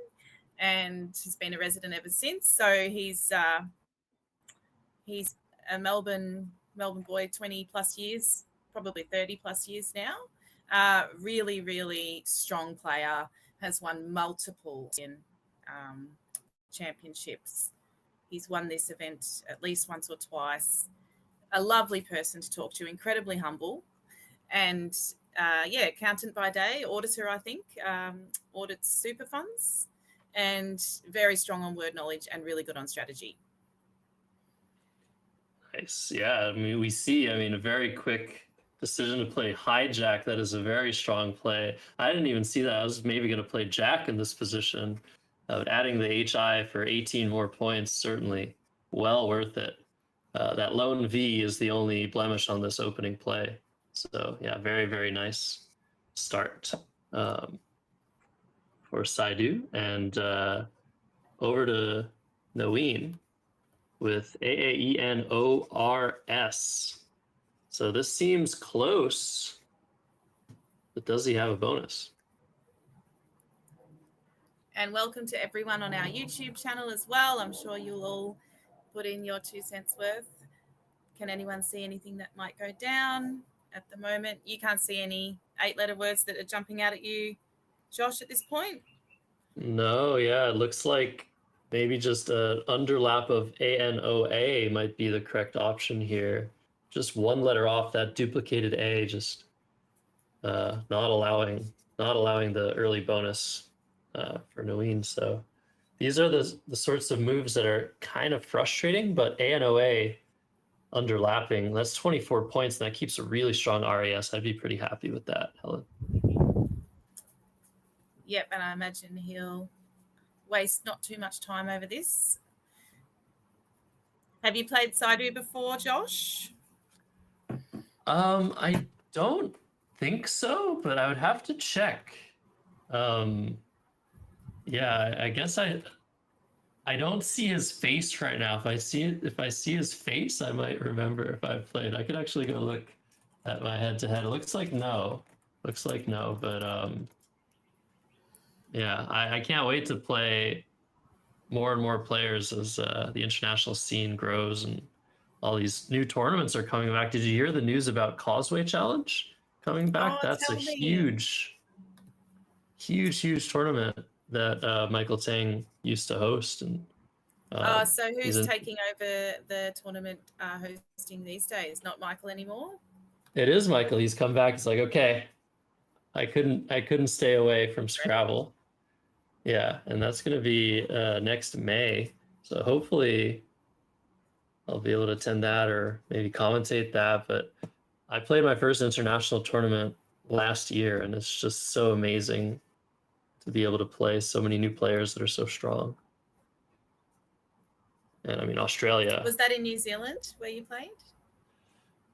and he's been a resident ever since. So he's a Melbourne boy, 20 plus years, probably 30 plus years now. Really, really strong player. Has won multiple championships. He's won this event at least once or twice. A lovely person to talk to, incredibly humble, and accountant by day, auditor, I think, audits super funds, and very strong on word knowledge and really good on strategy. Nice. Yeah, I mean, we see, a very quick decision to play hijack. That is a very strong play. I didn't even see that. I was maybe going to play jack in this position. Adding the HI for 18 more points, certainly well worth it. That lone V is the only blemish on this opening play. So yeah, very, very nice start for Saidu. And over to Naween with AAENORS. So this seems close, but does he have a bonus? And welcome to everyone on our YouTube channel as well. I'm sure you'll all put in your 2 cents worth. Can anyone see anything that might go down at the moment? You can't see any 8-letter words that are jumping out at you, Josh, at this point? No, yeah, it looks like maybe just an underlap of ANOA might be the correct option here. Just one letter off that duplicated A, just not allowing the early bonus for Naween. So these are the sorts of moves that are kind of frustrating, but ANOA underlapping, that's 24 points, and that keeps a really strong RAS. I'd be pretty happy with that, Helen. Yep, and I imagine he'll waste not too much time over this. Have you played Saidu before, Josh? I don't think so, but I would have to check. Yeah, I guess I don't see his face right now. If I see his face, I might remember if I've played. I could actually go look at my head-to-head. It looks like no. But yeah, I can't wait to play more and more players as the international scene grows and all these new tournaments are coming back. Did you hear the news about Causeway Challenge coming back? Oh, That's a tell me. huge tournament that Michael Tang used to host. And so who's taking over the tournament hosting these days? Not Michael anymore? It is Michael. He's come back. He's like, okay, I couldn't stay away from Scrabble. Yeah, and that's going to be next May. So hopefully I'll be able to attend that or maybe commentate that. But I played my first international tournament last year, and it's just so amazing to be able to play so many new players that are so strong. And I mean, Australia. Was that in New Zealand where you played?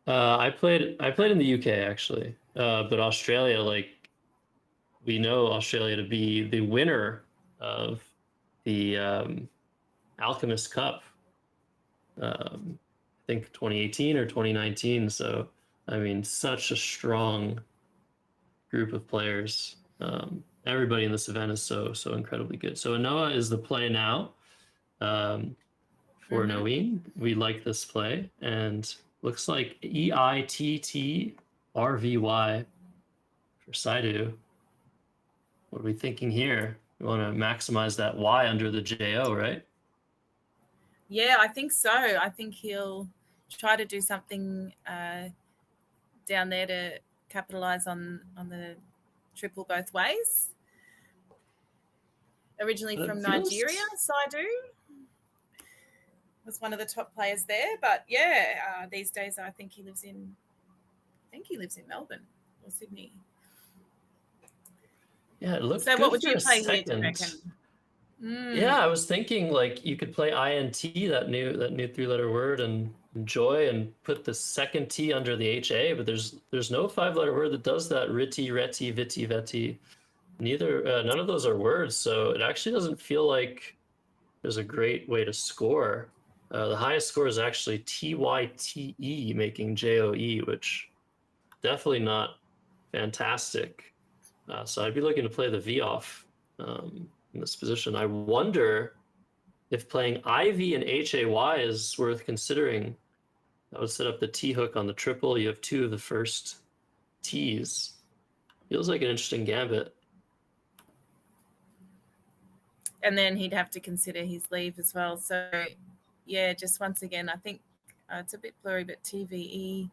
I played in the UK actually, but Australia, like, we know Australia to be the winner of the Alchemist Cup. I think 2018 or 2019. So I mean, such a strong group of players. Everybody in this event is so incredibly good. So Anoa is the play now for Noeen. We like this play, and looks like EITTRVY for Saidu. What are we thinking here? We want to maximize that Y under the JO, right? Yeah, I think so. I think he'll try to do something down there to capitalize on the triple both ways. Originally from Nigeria, Saidu was one of the top players there. But yeah, these days I think he lives in Melbourne or Sydney. Yeah, it looked so good what would for you a play here, do second. you reckon? Yeah, I was thinking like you could play INT, that new 3-letter word, and enjoy, and put the second T under the HA, but there's no 5-letter word that does that. Riti, reti, viti, veti. None of those are words, so it actually doesn't feel like there's a great way to score. The highest score is actually TYTE, making JOE, which definitely not fantastic. So I'd be looking to play the V off in this position. I wonder if playing IV and HAY is worth considering. That would set up the T hook on the triple. You have 2 of the first T's. Feels like an interesting gambit. And then he'd have to consider his leave as well. So yeah, just once again, I think it's a bit blurry, but TVEAIT.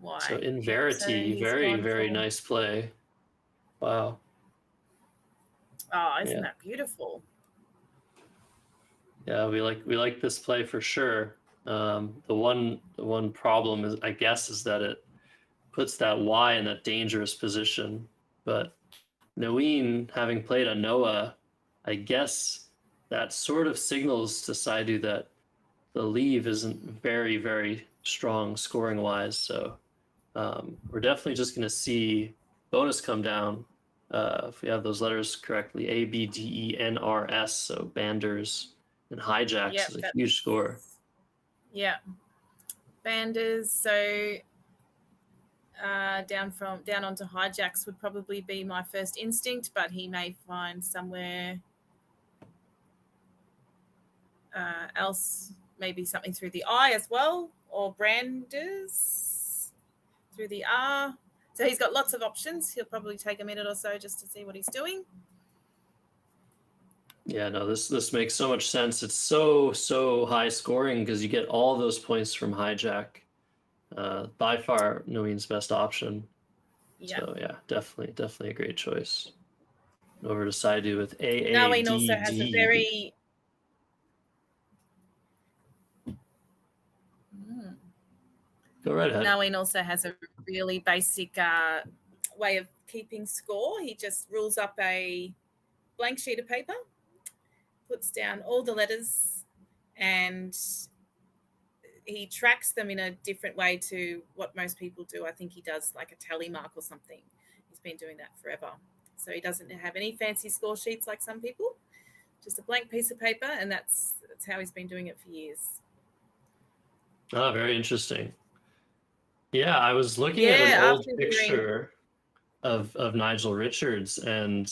Why? So in Verity, very nice play. Wow. Oh, isn't that beautiful? Yeah, we like this play for sure. The one problem is, I guess, is that it puts that Y in that dangerous position. But Noeen, having played a Noah, I guess that sort of signals to Saidu that the leave isn't very strong scoring wise. So we're definitely just going to see bonus come down if we have those letters correctly. A, B, D, E, N, R, S. So banders and hijacks is a huge score. Yeah. Banders. So down onto hijacks would probably be my first instinct, but he may find somewhere else, maybe something through the I as well, or branders through the R. So he's got lots of options. He'll probably take a minute or so just to see what he's doing. Yeah, no, this makes so much sense. It's so high scoring because you get all those points from hijack. By far Noeen's best option. Yeah. So yeah, definitely a great choice. Over to Saidu with A. Noeen also has a very Go right ahead. Noeen also has a really basic way of keeping score. He just rules up a blank sheet of paper, puts down all the letters, and he tracks them in a different way to what most people do. I think he does like a tally mark or something. He's been doing that forever. So he doesn't have any fancy score sheets like some people, just a blank piece of paper, and that's how he's been doing it for years. Oh, very interesting. Yeah, I was looking at an old picture of Nigel Richards, and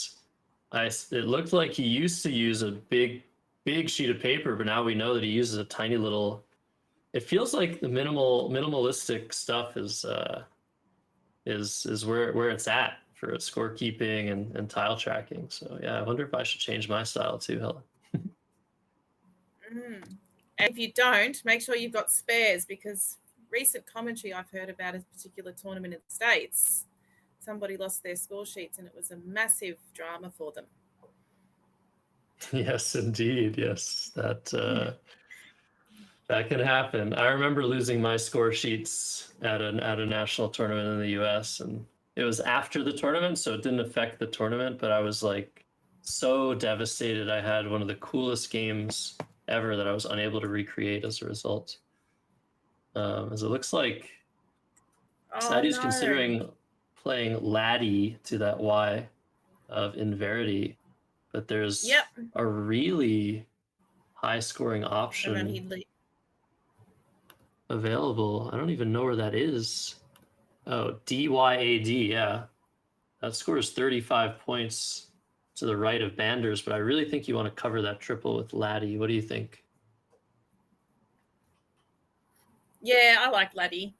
it looked like he used to use a big sheet of paper, but now we know that he uses a tiny little. It feels like the minimalistic stuff is where it's at for scorekeeping and tile tracking. So yeah, I wonder if I should change my style too, Helen. And if you don't, make sure you've got spares, because recent commentary I've heard about a particular tournament in the States, somebody lost their score sheets and it was a massive drama for them. Yes, indeed. Yes, that can happen. I remember losing my score sheets at a national tournament in the US, and it was after the tournament, so it didn't affect the tournament, but I was like so devastated. I had one of the coolest games ever that I was unable to recreate as a result. As it looks like Saidu's considering playing Laddie to that Y of Inverity, but there's a really high scoring option available. I don't even know where that is. Oh, DYAD, yeah. That scores 35 points to the right of Banders, but I really think you want to cover that triple with Laddie. What do you think? Yeah, I like Laddie.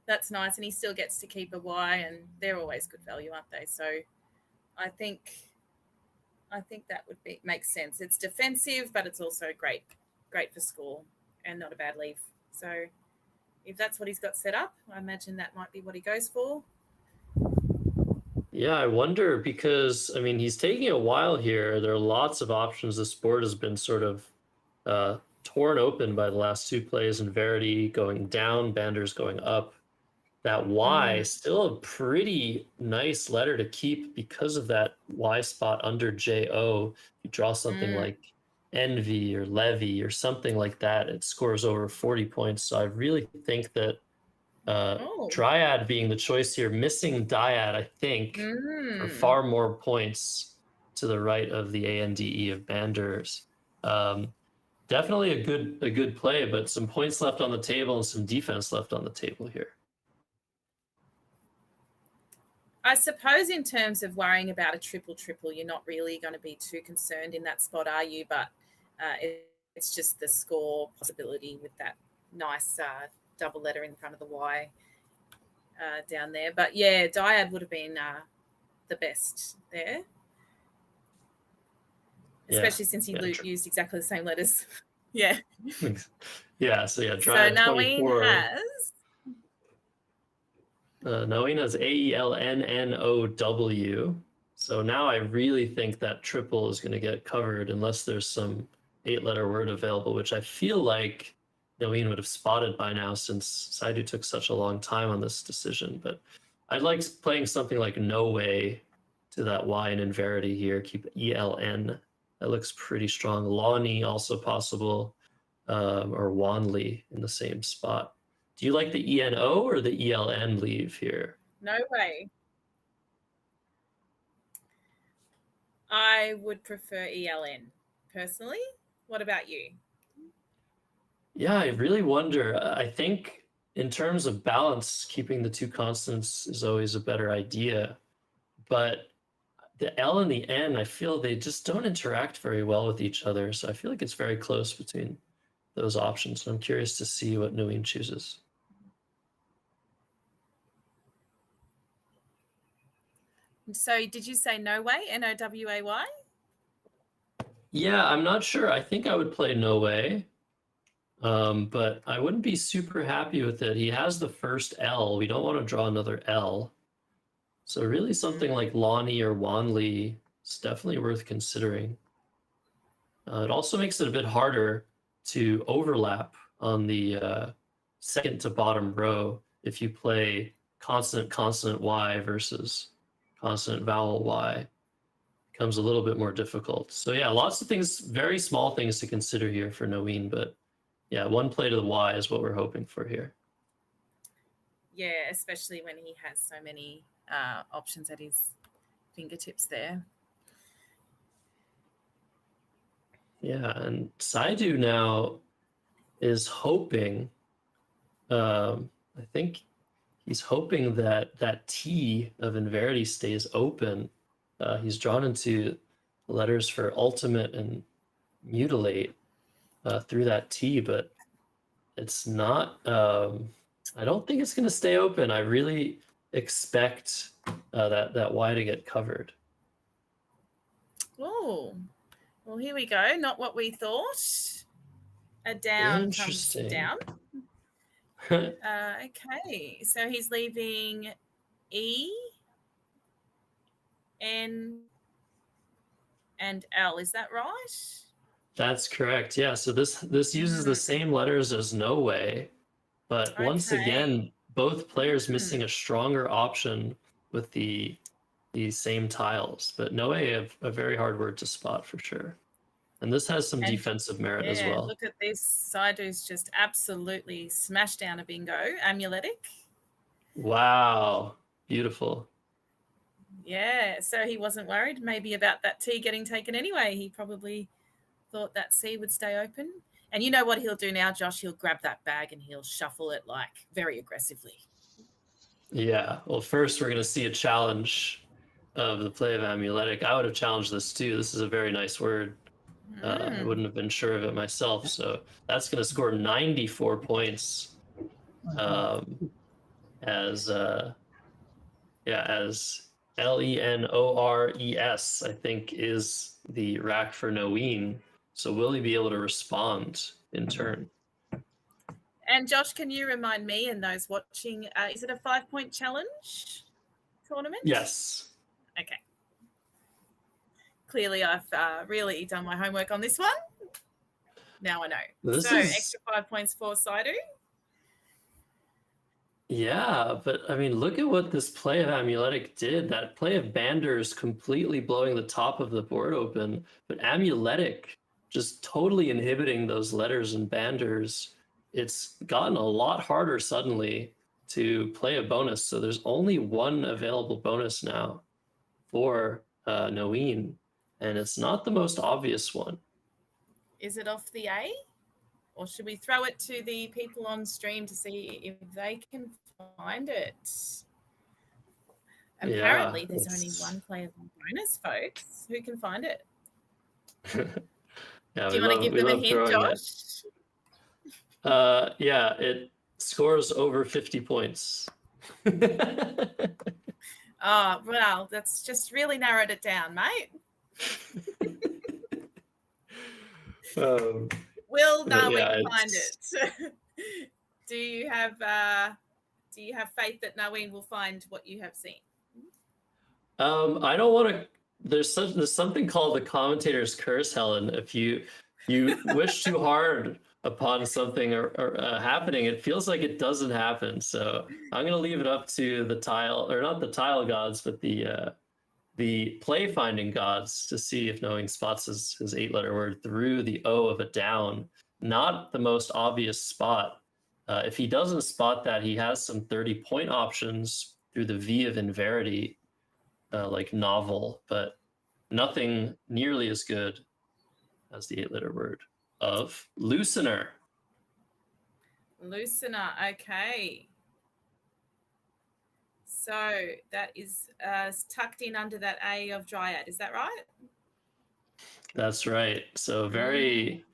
That's nice, and he still gets to keep a Y, and they're always good value, aren't they? So I think that would make sense. It's defensive, but it's also great for score and not a bad leave. So if that's what he's got set up, I imagine that might be what he goes for. Yeah, I wonder because, I mean, he's taking a while here. There are lots of options. This board has been sort of torn open by the last two plays, and Verity going down, Banders going up. That Y is still a pretty nice letter to keep because of that Y spot under JO. You draw something like Envy or Levy or something like that, it scores over 40 points. So I really think that Dryad being the choice here, missing Dyad, I think, for far more points to the right of the ANDE of Banders. Definitely a good play, but some points left on the table and some defense left on the table here. I suppose in terms of worrying about a triple, you're not really going to be too concerned in that spot, are you? But it's just the score possibility with that nice double letter in front of the Y down there. But yeah, Dyad would have been the best there, especially since he used exactly the same letters. Yeah. Yeah, so yeah, Dryad so 24. Naween has AELNNOW. So now I really think that triple is going to get covered unless there's some 8-letter word available, which I feel like Naween would have spotted by now since Saidu took such a long time on this decision. But I'd like playing something like No Way to that Y and in Verity here. Keep ELN. That looks pretty strong. Lawny also possible, or Wanley in the same spot. Do you like the ENO or the ELN leave here? No Way. I would prefer ELN personally. What about you? Yeah, I really wonder. I think in terms of balance, keeping the two constants is always a better idea. But the L and the N, I feel they just don't interact very well with each other. So I feel like it's very close between those options. I'm curious to see what Naween chooses. So did you say No Way, NOWAY? Yeah, I'm not sure. I think I would play No Way. But I wouldn't be super happy with it. He has the first L. We don't want to draw another L. So really something like Lawny or Wanley is definitely worth considering. It also makes it a bit harder to overlap on the second to bottom row if you play consonant Y versus consonant vowel Y. It becomes a little bit more difficult. So yeah, lots of things, very small things to consider here for Naween, but yeah, one play to the Y is what we're hoping for here. Yeah, especially when he has so many options at his fingertips there. Yeah, and Saidu now is hoping, I think he's hoping that that T of Inverity stays open. He's drawn into letters for ultimate and mutilate through that T, but it's not, I don't think it's going to stay open. I really expect that Y to get covered. Oh, well, here we go. Not what we thought. A down comes down. Okay, so he's leaving E, N, and L. Is that right? That's correct. Yeah. So this uses the same letters as No Way, but once again, both players missing a stronger option with the same tiles. But No Way have a very hard word to spot for sure. And this has some defensive merit as well. Look at this. Saidu's just absolutely smashed down a bingo. Amuletic. Wow. Beautiful. Yeah. So he wasn't worried maybe about that T getting taken anyway. He probably thought that C would stay open. And you know what he'll do now, Josh? He'll grab that bag and he'll shuffle it like very aggressively. Yeah. Well, first we're gonna see a challenge of the play of amuletic. I would have challenged this too. This is a very nice word. I wouldn't have been sure of it myself. So that's gonna score 94 points. As Lenores, I think, is the rack for Noeen. So will he be able to respond in turn? And Josh, can you remind me and those watching, is it a 5-point challenge tournament? Yes. Okay. Clearly, I've really done my homework on this one. Now I know. Extra 5 points for Saidu. Yeah, but I mean, look at what this play of amuletic did. That play of banders completely blowing the top of the board open, but amuletic just totally inhibiting those letters and banders. It's gotten a lot harder suddenly to play a bonus. So there's only one available bonus now for Noeen, and it's not the most obvious one. Is it off the A? Or should we throw it to the people on stream to see if they can find it? Apparently, there's only one player bonus, folks. Who can find it? Yeah, do you want to give them a hint, Josh? Yeah, it scores over 50 points. Oh, well, that's just really narrowed it down, mate. Will Narween find it? Do you have faith that Narween will find what you have seen? I don't want to. There's something called the commentator's curse, Helen. If you wish too hard upon something or happening, it feels like it doesn't happen. So I'm gonna leave it up to the tile, or not the tile gods, but the play finding gods to see if Knowing spots his 8-letter word through the O of a down. Not the most obvious spot. If he doesn't spot that, he has some 30-point options through the V of inverity, like novel, but nothing nearly as good as the 8-letter word of loosener. Loosener, okay. So that is tucked in under that A of Dryad. Is that right? That's right. So very,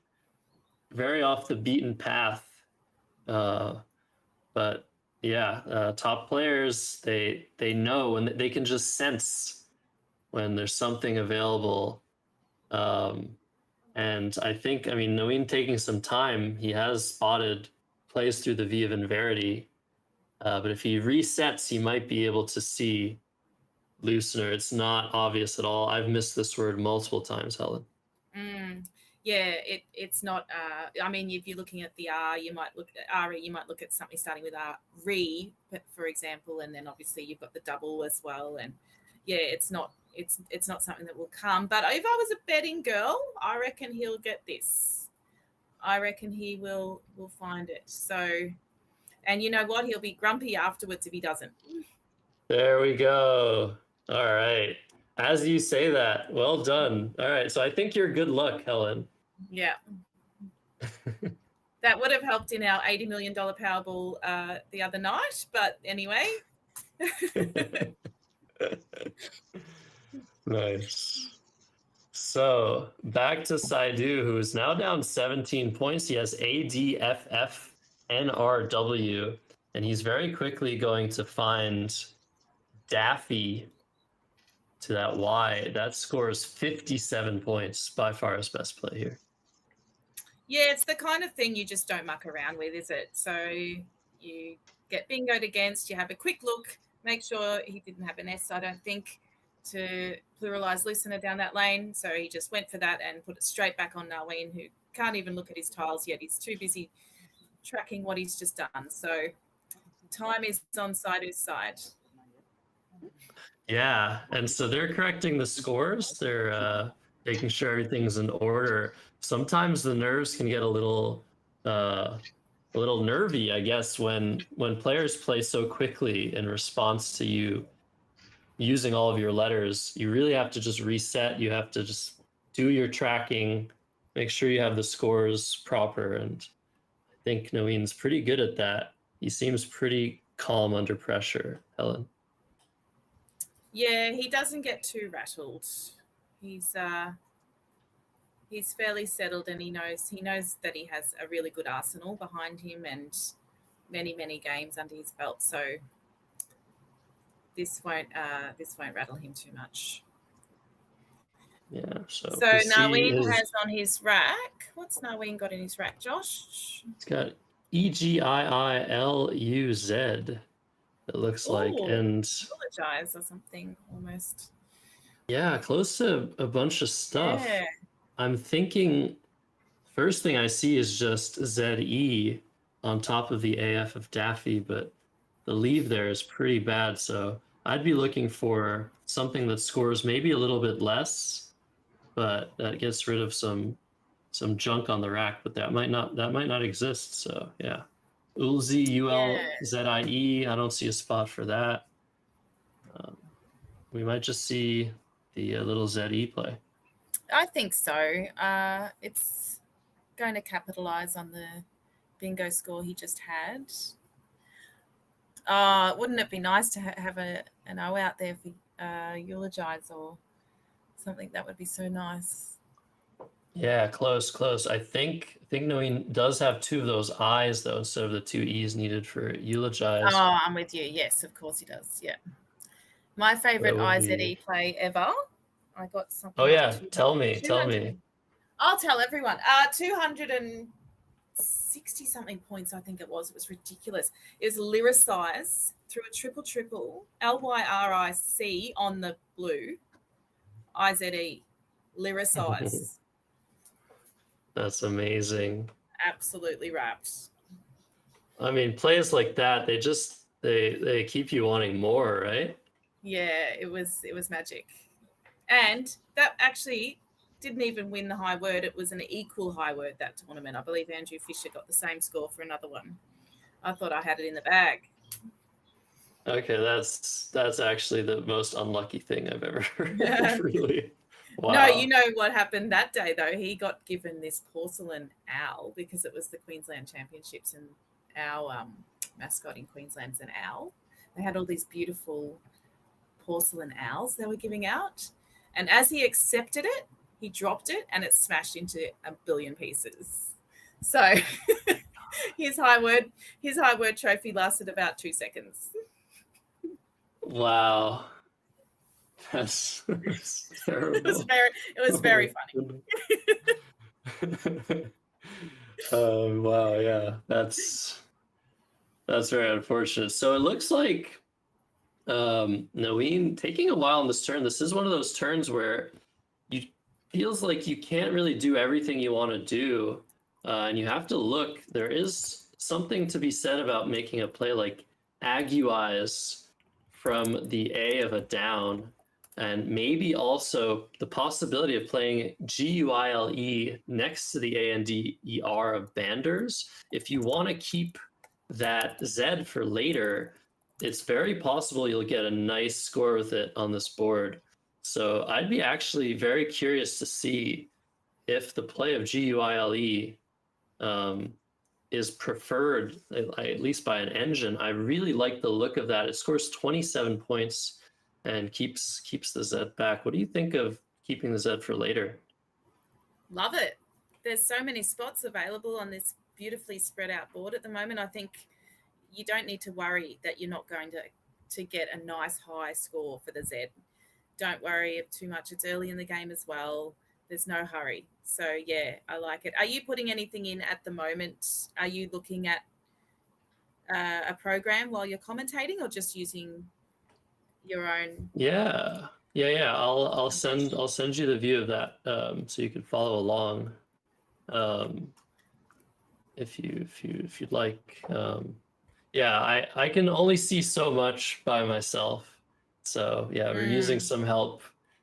very off the beaten path. But yeah, top players, they know, and they can just sense when there's something available. And I think, Noeen taking some time, he has spotted plays through the V of inverity. But if he resets, he might be able to see loosener. It's not obvious at all. I've missed this word multiple times, Helen. Yeah, it's not. If you're looking at the R, you might look at RE. You might look at something starting with re, for example, and then obviously you've got the double as well. And yeah, it's not something that will come. But if I was a betting girl, I reckon he'll get this. I reckon he will find it. So. And you know what? He'll be grumpy afterwards if he doesn't. There we go. All right. As you say that, well done. All right. So I think you're good luck, Helen. Yeah. That would have helped in our $80 million Powerball the other night. But anyway. Nice. So back to Saidu, who is now down 17 points. He has ADFF. NRW, and he's very quickly going to find Daffy to that Y. That scores 57 points, by far his best play here. Yeah, it's the kind of thing you just don't muck around with, is it? So you get bingoed against, you have a quick look, make sure he didn't have an S, I don't think, to pluralize listener down that lane. So he just went for that and put it straight back on Narween, who can't even look at his tiles yet. He's too busy tracking what he's just done. So time is on Saidu's side. Yeah, and so they're correcting the scores. They're making sure everything's in order. Sometimes the nerves can get a little nervy, I guess, when players play so quickly in response to you using all of your letters. You really have to just reset. You have to just do your tracking, make sure you have the scores proper, and I think Noeen's pretty good at that. He seems pretty calm under pressure, Helen. Yeah, he doesn't get too rattled. He's fairly settled, and he knows that he has a really good arsenal behind him and many games under his belt. So this won't rattle him too much. Yeah. So Naween has on his rack. What's Naween got in his rack, Josh? It's got EGIILUZ. It looks like, and apologize or something almost. Yeah, close to a bunch of stuff. Yeah. I'm thinking first thing I see is just ZE on top of the AF of Daffy, but the leave there is pretty bad. So I'd be looking for something that scores maybe a little bit less, but that gets rid of some junk on the rack. But that might not exist. So yeah, Ulzi ULZIE. I don't see a spot for that. We might just see the little ZE play. I think so. It's going to capitalize on the bingo score he just had. Wouldn't it be nice to have an O out there for eulogize or something? That would be so nice. Yeah, close. I think Noeen does have two of those I's though, instead of the two E's needed for eulogize. Oh, I'm with you. Yes, of course he does. Yeah. My favorite IZE play ever. I got something. Oh yeah, tell me. I'll tell everyone. 260 something points, I think it was. It was ridiculous. It was Lyricize through a triple LYRIC on the blue. IZE. Lyricize. That's amazing. Absolutely wrapped. I mean, plays like that, they keep you wanting more, right? Yeah, it was magic. And that actually didn't even win the high word. It was an equal high word that tournament. I believe Andrew Fisher got the same score for another one. I thought I had it in the bag. Okay, that's actually the most unlucky thing I've ever heard. Really. Wow. No, you know what happened that day though? He got given this porcelain owl because it was the Queensland Championships, and our mascot in Queensland's an owl. They had all these beautiful porcelain owls they were giving out. And as he accepted it, he dropped it and it smashed into a billion pieces. So his high word trophy lasted about 2 seconds. Wow. That's terrible. It was very funny. Wow, yeah. That's very unfortunate. So it looks like Noeen taking a while on this turn. This is one of those turns where you feels like you can't really do everything you want to do, and you have to look. There is something to be said about making a play like Aguize from the A of a down, and maybe also the possibility of playing GUILE next to the A and D ER of Banders. If you want to keep that Z for later, it's very possible you'll get a nice score with it on this board. So I'd be actually very curious to see if the play of GUILE is preferred, at least by an engine. I really like the look of that. It scores 27 points and keeps the Z back. What do you think of keeping the Z for later? Love it. There's so many spots available on this beautifully spread out board at the moment. I think you don't need to worry that you're not going to get a nice high score for the Z. Don't worry too much. It's early in the game as well. There's no hurry. So yeah, I like it. Are you putting anything in at the moment? Are you looking at a program while you're commentating, or just using your own? Yeah. I'll send you the view of that so you can follow along if you'd like. Yeah, I can only see so much by myself. So yeah, we're using some help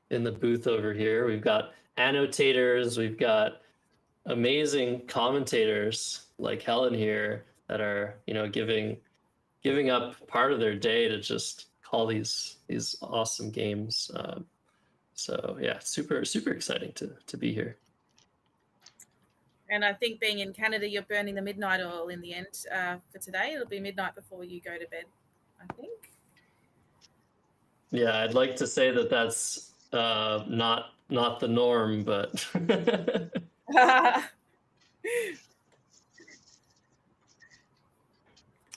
in the booth over here. We've got annotators, we've got amazing commentators like Helen here that are, giving up part of their day to just call these awesome games. So yeah, super exciting to be here. And I think being in Canada, you're burning the midnight oil in the end for today. It'll be midnight before you go to bed, I think. Yeah, I'd like to say that that's not the norm, but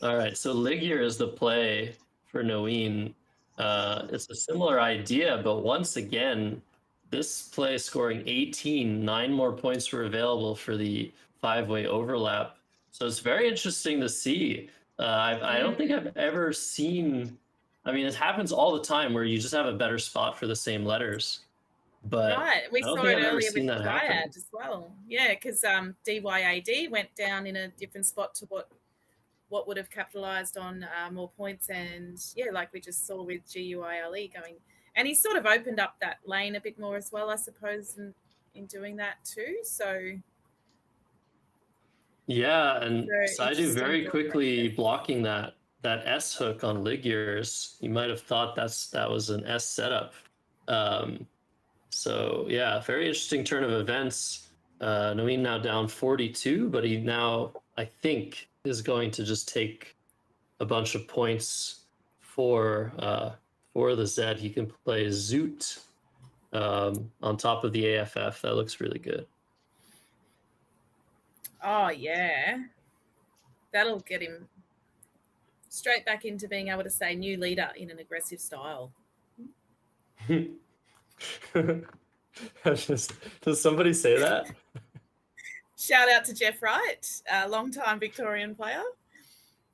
all right. So Ligier is the play for Noeen. It's a similar idea, but once again, this play scoring 18, 9 more points were available for the 5-way overlap. So it's very interesting to see. I don't think I've ever seen. I mean, it happens all the time where you just have a better spot for the same letters. But right, we I don't saw think it I've ever earlier seen with that happen. Triad as well. Yeah, because DYAD went down in a different spot to what would have capitalized on more points, and yeah, like we just saw with GUILE going, and he sort of opened up that lane a bit more as well, I suppose, in doing that too. So yeah, and very Saidu interesting very thought quickly process. blocking that S hook on Ligier's. You might have thought that was an S setup. So yeah, very interesting turn of events. Noeen now down 42, but he now, I think, is going to just take a bunch of points for the Z. He can play Zoot on top of the AFF. That looks really good. Oh yeah, that'll get him straight back into being able to say new leader in an aggressive style. Does somebody say that? Shout out to Jeff Wright, a long-time Victorian player.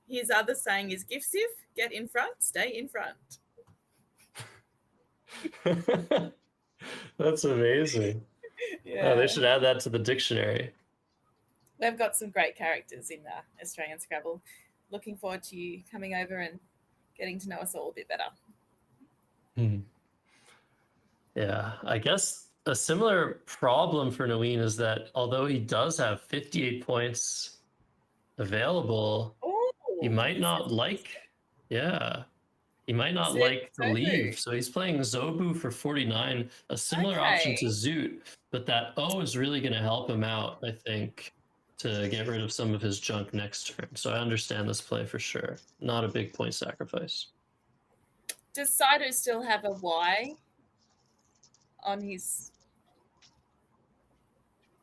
His other saying is "Gifsiv, get in front, stay in front." That's amazing. Yeah, Oh, they should add that to the dictionary. they've got some great characters in Australian Scrabble. Looking forward to you coming over and getting to know us all a bit better. Yeah, I guess a similar problem for Noeen is that although he does have 58 points available, he might not like, he might not like to leave. So he's playing Zobu for 49, a similar option to Zoot, but that O is really going to help him out, I think, to get rid of some of his junk next turn. So I understand this play for sure. Not a big point sacrifice. Does Saidu still have a Y on his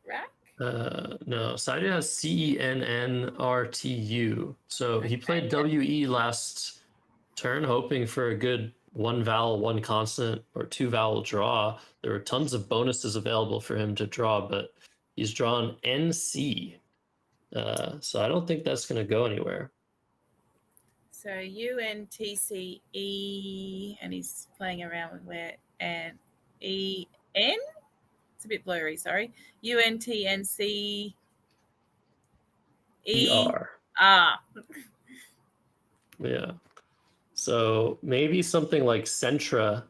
rack? No, Saidu has CENNRTU. So he played WE last turn, hoping for a good 1 vowel, 1 consonant, or 2 vowel draw. There were tons of bonuses available for him to draw, but he's drawn NC. So I don't think that's going to go anywhere. So UNTCE, and he's playing around with where and EN. It's a bit blurry. Sorry, UNTNC ER. Yeah. So maybe something like Centra,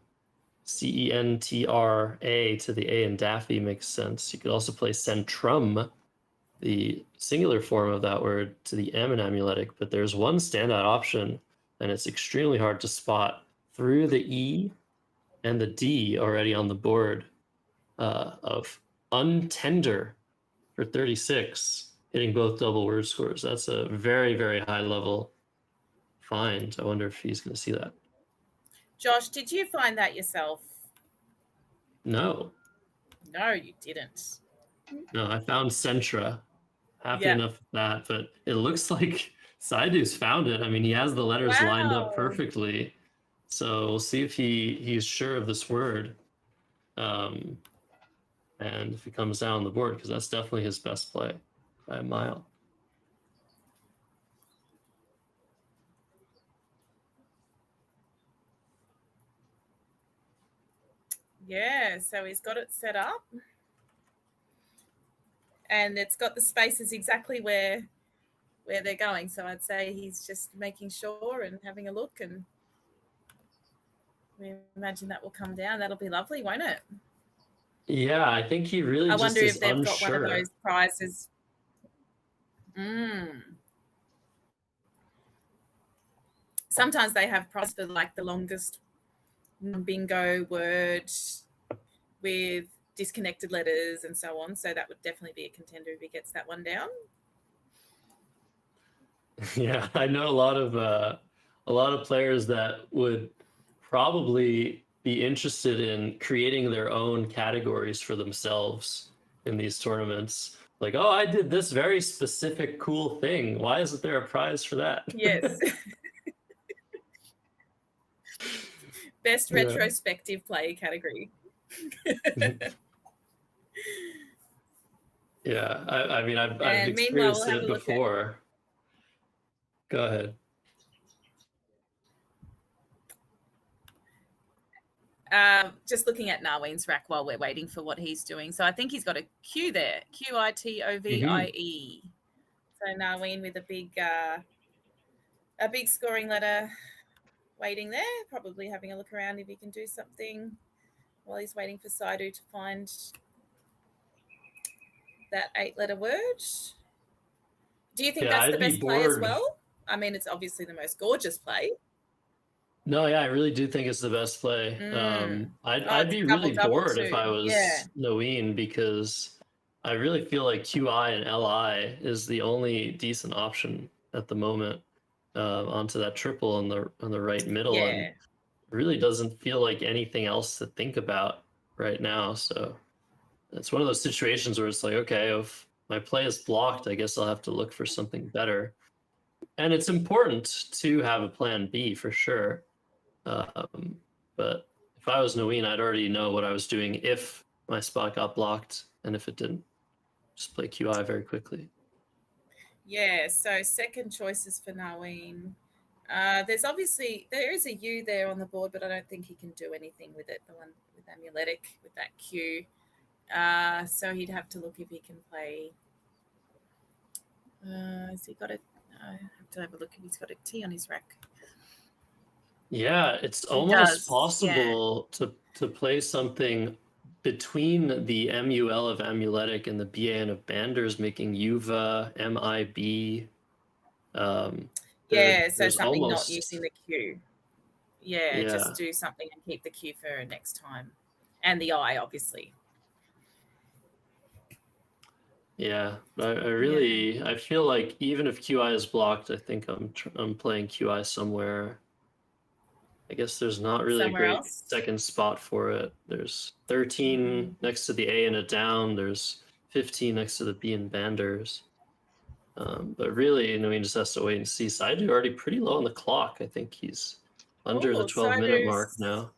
CENTRA to the A in Daffy makes sense. You could also play Centrum, the singular form of that word, to the M in amuletic, but there's one standout option, and it's extremely hard to spot through the E and the D already on the board of Untender for 36, hitting both double word scores. That's a very, very high level find. I wonder if he's going to see that. Josh, did you find that yourself? No. No, you didn't. No, I found Centra. Happy enough with that, but it looks like Saidu's found it. I mean, he has the letters lined up perfectly. So we'll see if he's sure of this word. And if he comes down on the board, because that's definitely his best play by a mile. Yeah, so he's got it set up. And it's got the spaces exactly where they're going. So I'd say he's just making sure and having a look, and we imagine that will come down. That'll be lovely, won't it? Yeah, I think he really I just wonder is if they've unsure. got one of those prizes. Sometimes they have prizes for like the longest bingo word with disconnected letters and so on. So that would definitely be a contender if he gets that one down. Yeah, I know a lot of players that would probably be interested in creating their own categories for themselves in these tournaments. Like, oh, I did this very specific cool thing. Why isn't there a prize for that? Yes. Best Yeah. retrospective play category. Yeah, I mean, I've And meanwhile, experienced we'll have it a look at- before. Go ahead. Just looking at Narween's rack while we're waiting for what he's doing. So I think he's got a Q there, Qitovie. So Narween with a big scoring letter waiting there, probably having a look around if he can do something while he's waiting for Saidu to find that 8-letter word. Do you think Yeah, that's the I'd be best play as bored. well? I mean, it's obviously the most gorgeous play. No, yeah, I really do think it's the best play. I'd it's be a really double-double bored if too. I was Yeah. Noeen, because I really feel like QI and LI is the only decent option at the moment onto that triple on the right middle, Yeah. and really doesn't feel like anything else to think about right now. So it's one of those situations where it's like, okay, if my play is blocked, I guess I'll have to look for something better. And it's important to have a plan B for sure. But if I was Noeen, I'd already know what I was doing if my spot got blocked, and if it didn't, just play QI very quickly. Yeah, so second choices for Narween. There is a U there on the board, but I don't think he can do anything with it, the one with Amuletic, with that Q. So he'd have to look if he can play. Has he got a? I have to have a look if he's got a T on his rack. Yeah, it's He almost does, possible to play something between the MUL of Amuletic and the BAN of Banders, making Yuva, MIB. Yeah, so there's something almost not using the Q. Yeah, Yeah. just do something and keep the Q for next time. And the I, obviously. Yeah, I feel like even if QI is blocked, I think I'm playing QI somewhere. I guess there's not really Somewhere a great else? second spot for it. There's 13 next to the A and a down. There's 15 next to the B and Banders. But really, he just has to wait and see. Saidu already pretty low on the clock. I think he's under the 12-minute mark now.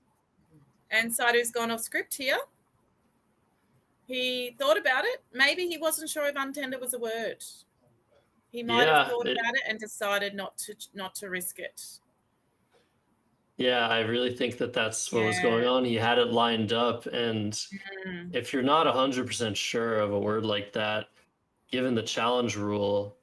And Saidu's gone off script here. He thought about it. Maybe he wasn't sure if untender was a word. He might have thought about it and decided not to risk it. Yeah, I really think that's what was going on. He had it lined up, and if you're not 100% sure of a word like that, given the challenge rule,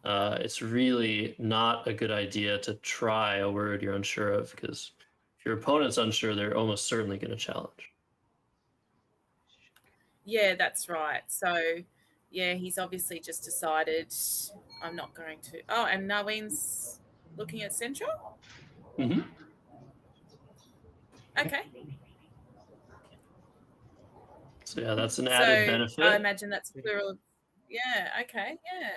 it's really not a good idea to try a word you're unsure of, because if your opponent's unsure, they're almost certainly going to challenge. Yeah, that's right. So, yeah, he's obviously just decided I'm not going to. Oh, and Narween's looking at Central? Mm-hmm. Okay. So, yeah, that's an added benefit. I imagine that's plural. Yeah, okay, yeah.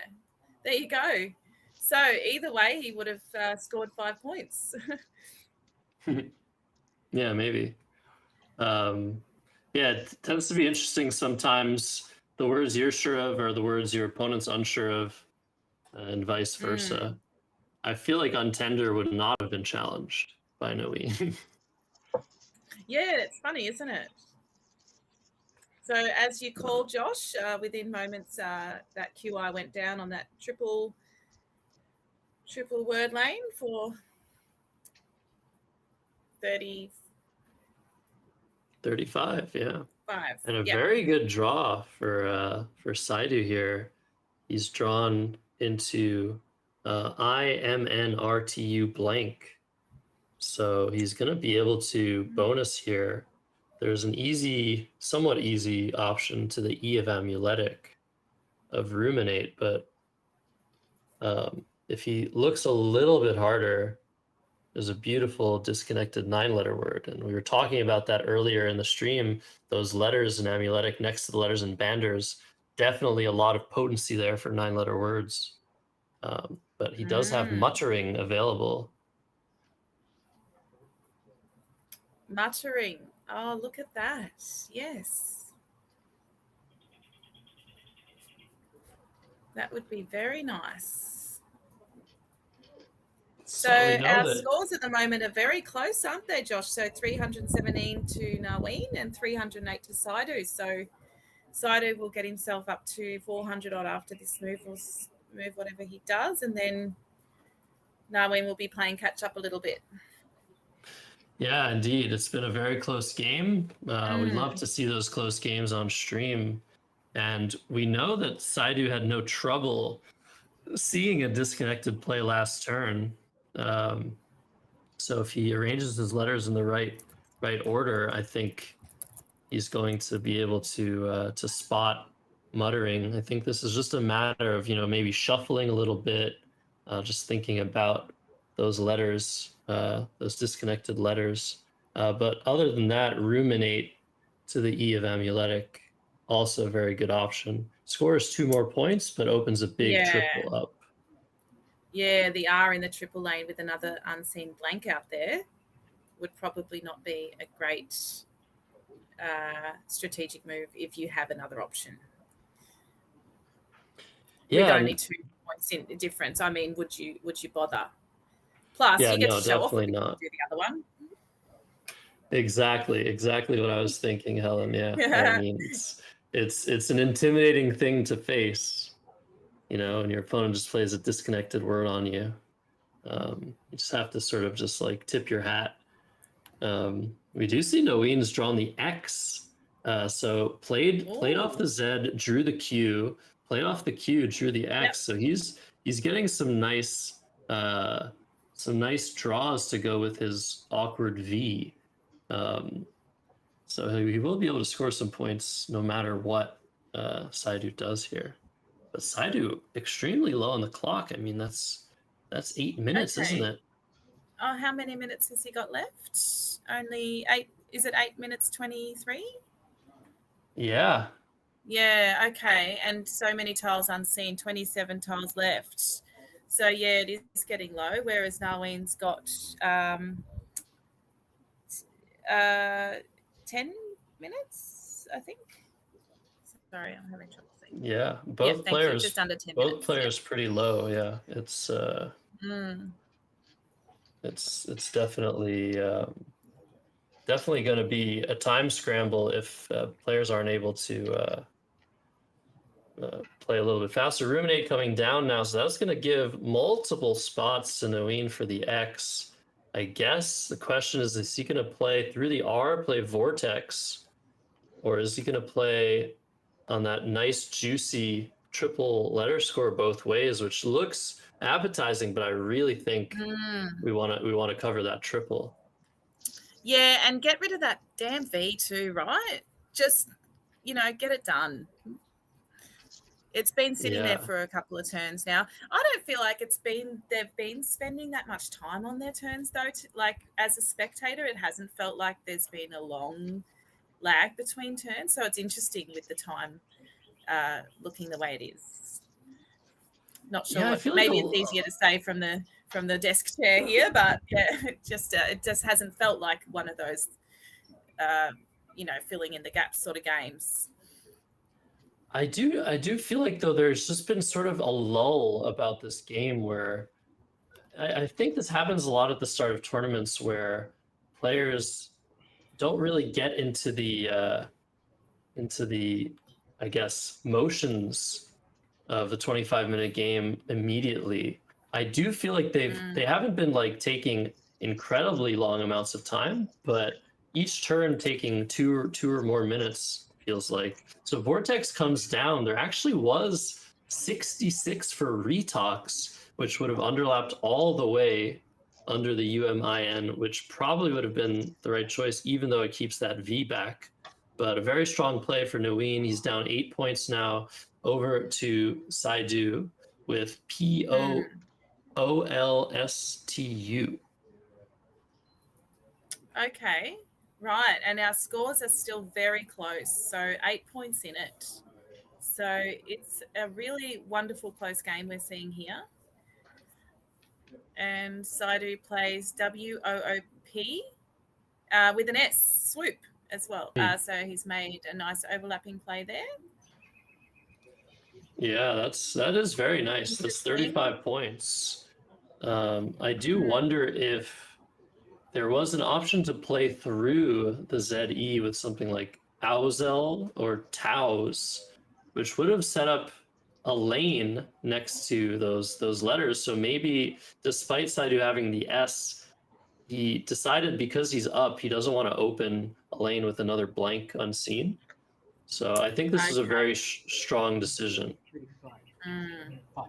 There you go. So, either way, he would have scored 5 points. Yeah, maybe. Yeah, it tends to be interesting sometimes. The words you're sure of are the words your opponent's unsure of, and vice versa. I feel like untender would not have been challenged by Noeen. Yeah, it's funny, isn't it? So as you called, Josh, within moments that QI went down on that triple word lane for 35, yeah. 5. And a very good draw for Saidu here. He's drawn into IMNRTU blank. So he's going to be able to bonus here. There's an somewhat easy option to the E of Amuletic of Ruminate, but if he looks a little bit harder, there's a beautiful disconnected 9-letter word, and we were talking about that earlier in the stream. Those letters in Amuletic next to the letters in Banders, definitely a lot of potency there for 9-letter words. But he does have muttering available. Muttering. Oh, look at that. Yes. That would be very nice. So we know our that scores at the moment are very close, aren't they, Josh? So 317 to Naween and 308 to Saidu. So Saidu will get himself up to 400 odd after this move, whatever he does, and then Naween will be playing catch up a little bit. Yeah, indeed. It's been a very close game. We love to see those close games on stream. And we know that Saidu had no trouble seeing a disconnected play last turn. So if he arranges his letters in the right order, I think he's going to be able to spot muttering. I think this is just a matter of, maybe shuffling a little bit, just thinking about those letters, those disconnected letters. But other than that, ruminate to the E of Amuletic, also a very good option. Scores 2 more points, but opens a big triple up. Yeah, the R in the triple lane with another unseen blank out there would probably not be a great strategic move if you have another option. Yeah, with only 2 points in difference. I mean, would you bother? Plus, you get to show off a bit not. Do the other one. Exactly what I was thinking, Helen. Yeah, I mean, it's an intimidating thing to face, and your opponent just plays a disconnected word on you. You just have to sort of just like tip your hat. We do see Naween's drawn the X, so played off the Z, drew the Q, played off the Q, drew the X. So he's getting some nice draws to go with his awkward V. So he will be able to score some points no matter what Saidu does here. But Saidu extremely low on the clock. I mean, that's 8 minutes, isn't it? Oh, how many minutes has he got left? Only 8. Is it 8 minutes 23? Yeah. Yeah, okay. And so many tiles unseen, 27 tiles left. So, yeah, it is getting low, whereas Naween's got 10 minutes, I think. Sorry, I'm having trouble seeing. Yeah, both players. Just under 10 both minutes. players pretty low. Yeah, it's it's definitely going to be a time scramble if players aren't able to play a little bit faster. Ruminate coming down now, so that's going to give multiple spots to Naween for the X. I guess the question is he going to play through the R, play Vortex, or is he going to play on that nice juicy triple letter score both ways, which looks appetizing, but I really think we want to cover that triple. Yeah, and get rid of that damn V too, right? Just get it done. It's been sitting there for a couple of turns now. I don't feel like they've been spending that much time on their turns though. Like as a spectator, it hasn't felt like there's been a long lag between turns. So it's interesting with the time looking the way it is. Not sure. Yeah, maybe it's easier to say from the desk chair here, but yeah, it just hasn't felt like one of those filling in the gaps sort of games. I do feel like though there's just been sort of a lull about this game where I think this happens a lot at the start of tournaments where players don't really get into the I guess motions of the 25-minute game immediately. I do feel like they haven't been like taking incredibly long amounts of time, but each turn taking two or more minutes feels like. So Vortex comes down. There actually was 66 for Retox, which would have underlapped all the way under the UMIN, which probably would have been the right choice, even though it keeps that V back. But a very strong play for Naween. He's down 8 points now over to Saidu with POOLSTU. Okay. Right. And our scores are still very close. So 8 points in it. So it's a really wonderful close game we're seeing here. And Saidu plays WOOP with an S, swoop as well. So he's made a nice overlapping play there. Yeah, that is very nice. That's 35 points. I do wonder if there was an option to play through the ZE with something like Auzel or Taus, which would have set up a lane next to those letters. So maybe despite Saidu having the S, he decided because he's up, he doesn't want to open a lane with another blank unseen. So I think this is a very strong decision. 5.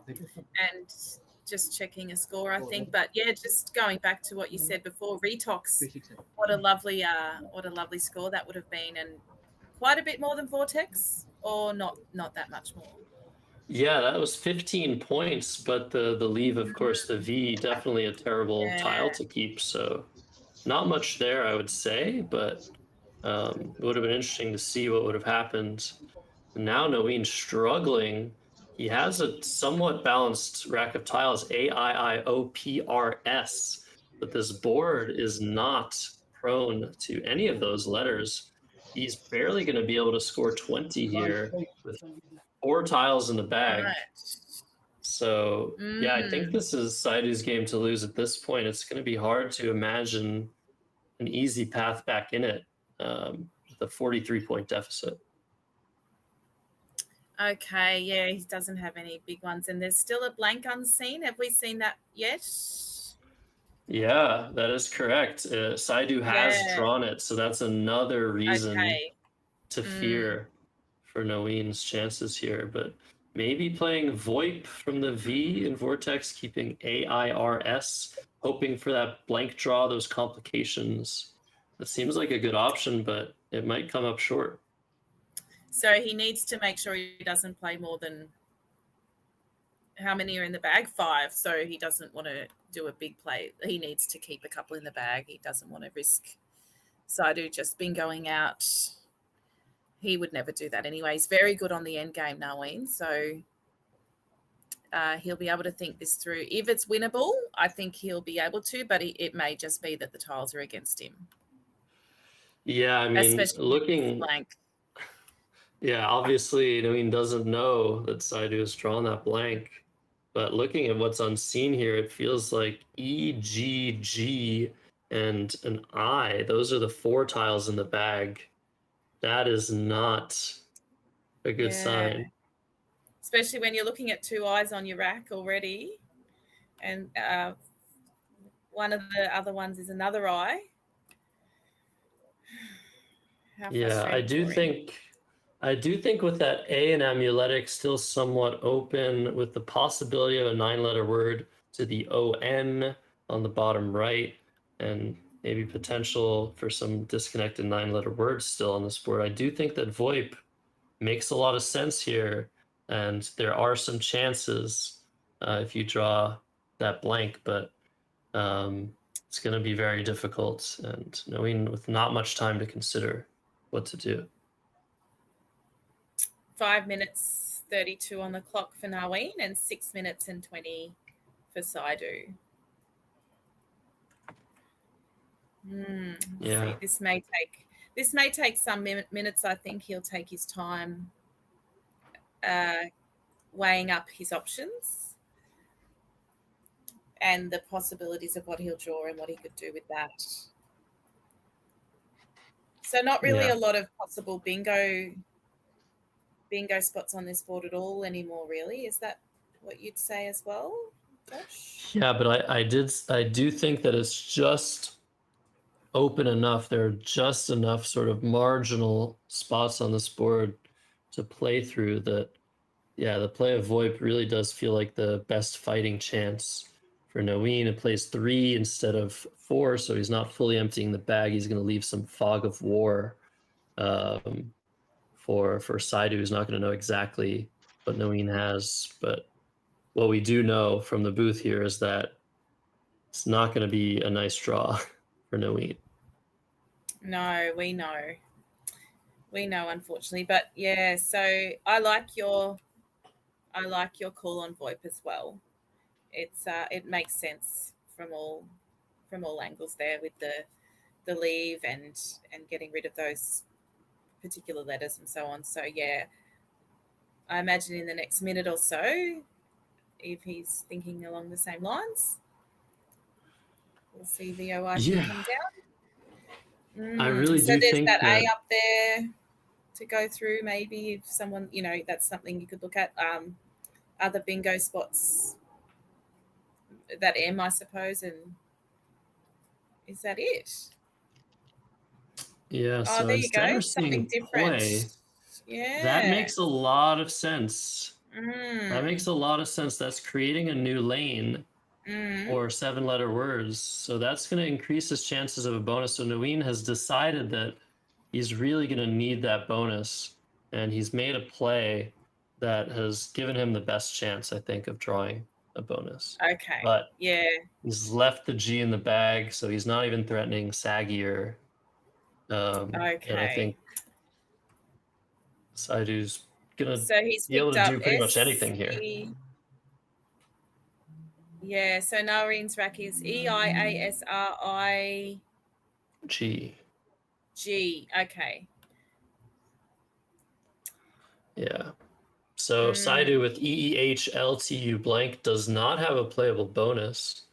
And just checking a score, I think. But yeah, just going back to what you said before, Retox, what a lovely score that would have been, and quite a bit more than Vortex, or not that much more. Yeah, that was 15 points, but the leave, of course, the V, definitely a terrible tile to keep. So not much there, I would say, but it would have been interesting to see what would have happened. Now Noeen's struggling. He has a somewhat balanced rack of tiles, AIIOPRS, but this board is not prone to any of those letters. He's barely going to be able to score 20 here with 4 tiles in the bag. Right. So, yeah, I think this is Saidu's game to lose at this point. It's going to be hard to imagine an easy path back in it with a 43-point deficit. Okay, yeah, he doesn't have any big ones, and there's still a blank unseen. Have we seen that yet? Yeah, that is correct. Saidu has drawn it, so that's another reason to fear for Noeen's chances here. But maybe playing VoIP from the V in Vortex, keeping AIRS, hoping for that blank draw, those complications. That seems like a good option, but it might come up short. So he needs to make sure he doesn't play more than, how many are in the bag? 5. So he doesn't want to do a big play. He needs to keep a couple in the bag. He doesn't want to risk Saidu just going out. He would never do that anyway. He's very good on the end game, Noeen. So he'll be able to think this through. If it's winnable, I think he'll be able to, but it may just be that the tiles are against him. Yeah, I mean, especially looking blank. Yeah, obviously, Noeen doesn't know that Saidu has drawn that blank. But looking at what's unseen here, it feels like E, G, G, and an I. Those are the 4 tiles in the bag. That is not a good sign. Especially when you're looking at 2 eyes on your rack already. And one of the other ones is another eye. Yeah, I do think with that A and amuletic still somewhat open, with the possibility of a 9-letter word to the ON on the bottom right, and maybe potential for some disconnected 9-letter words still on this board. I do think that VoIP makes a lot of sense here, and there are some chances if you draw that blank, but it's going to be very difficult, and Noeen with not much time to consider what to do. 5 minutes 32 on the clock for Noeen and 6 minutes and 20 for Saidu. See, this may take some minutes. I think he'll take his time weighing up his options and the possibilities of what he'll draw and what he could do with that. So not really a lot of possible bingo spots on this board at all anymore, really. Is that what you'd say as well, Josh? Yeah, but I do think that it's just open enough. There are just enough sort of marginal spots on this board to play through that. Yeah, the play of VoIP really does feel like the best fighting chance for Noeen. It plays 3 instead of 4, so he's not fully emptying the bag. He's going to leave some fog of war for Saidu, who's not going to know exactly what Noeen has. But what we do know from the booth here is that it's not going to be a nice draw for Noeen. No, we know. We know, unfortunately. But yeah, so I like your call on VoIP as well. It makes sense from all angles there with the leave and getting rid of those particular letters and so on. So yeah, I imagine in the next minute or so, if he's thinking along the same lines, we'll see the OIP Yeah. come down. I really so do there's think that that A up there to go through. Maybe if someone, that's something you could look at. Other bingo spots, that M, I suppose, and is that it? Yeah, Oh, so there you instead go. we're Something seeing different. poi. Yeah. That makes a lot of sense. That Mm. makes a lot of sense. That's creating a new lane Mm. for 7-letter words. So that's going to increase his chances of a bonus. So Naveen has decided that he's really going to need that bonus. And he's made a play that has given him the best chance, I think, of drawing a bonus. Okay. But Yeah. he's left the G in the bag, so he's not even threatening saggier. And I Okay. think Saidu's gonna So he's be able picked to up do pretty much S, anything here. E. Yeah. So Nareen's rack is EIASRIG. G. Okay. Yeah. So Saidu with EEHLTU blank does not have a playable bonus.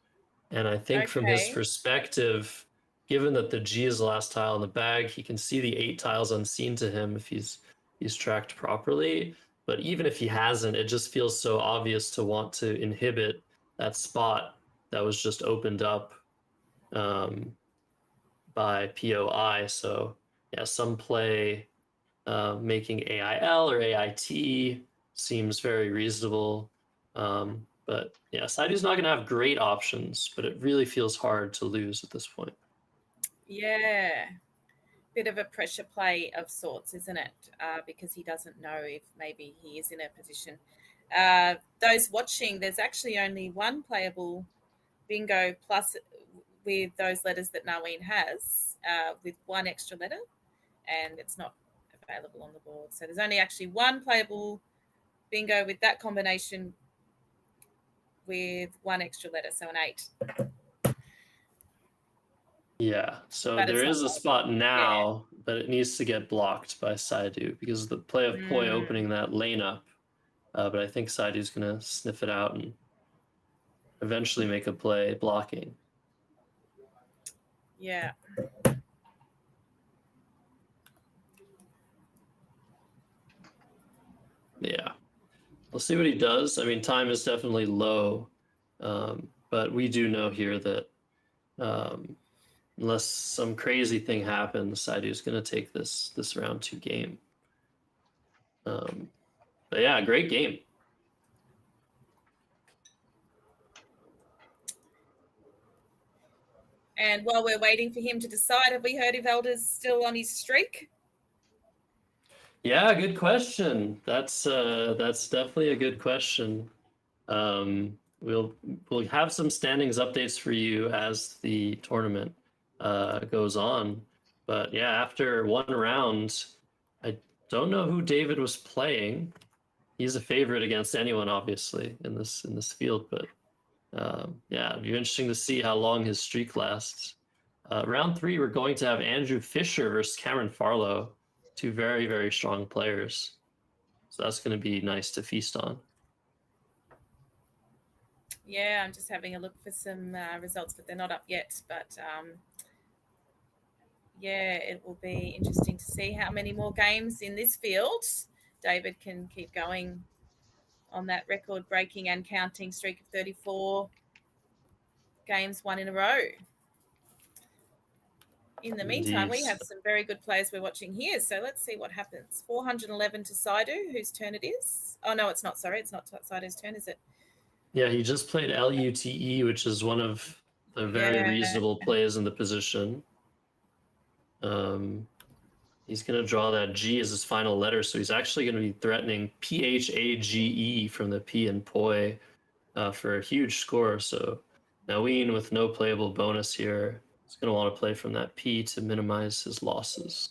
And I think from his Okay. perspective, given that the G is the last tile in the bag, he can see the 8 tiles unseen to him if he's tracked properly. But even if he hasn't, it just feels so obvious to want to inhibit that spot that was just opened up by POI. So yeah, some play making AIL or AIT seems very reasonable. But yeah, Saidu's not going to have great options, but it really feels hard to lose at this point. Yeah. Bit of a pressure play of sorts, isn't it? Because he doesn't know if maybe he is in a position. Those watching, there's actually only one playable bingo plus with those letters that Naween has, with one extra letter, and it's not available on the board. So there's only actually one playable bingo with that combination with one extra letter, so an 8. Yeah, so But there it's is not a spot now, but it needs to get blocked by Saidu because of the play of Poi opening that lane up. But I think Saidu's going to sniff it out and eventually make a play blocking. Yeah. Yeah. We'll see what he does. I mean, time is definitely low, but we do know here that unless some crazy thing happens, Saidu's going to take this round 2 game. But yeah, great game. And while we're waiting for him to decide, have we heard if Eldar's still on his streak? Yeah, good question. That's definitely a good question. We'll have some standings updates for you as the tournament goes on. But yeah, after one round, I don't know who David was playing. He's a favorite against anyone, obviously, in this field. But yeah, it'd be interesting to see how long his streak lasts. Round 3, we're going to have Andrew Fisher versus Cameron Farlow, 2 very, very strong players. So that's going to be nice to feast on. Yeah, I'm just having a look for some results, but they're not up yet. But yeah, it will be interesting to see how many more games in this field David can keep going on that record-breaking and counting streak of 34 games won in a row. In the meantime, we have some very good players we're watching here. So let's see what happens. 411 to Saidu, whose turn it is. Oh, no, it's not. Sorry, it's not Saidu's turn, is it? Yeah, he just played LUTE, which is one of the very reasonable plays in the position. He's going to draw that G as his final letter, so he's actually going to be threatening PHAGE from the P in Poi for a huge score. So Naween with no playable bonus here He's going to want to play from that P to minimize his losses.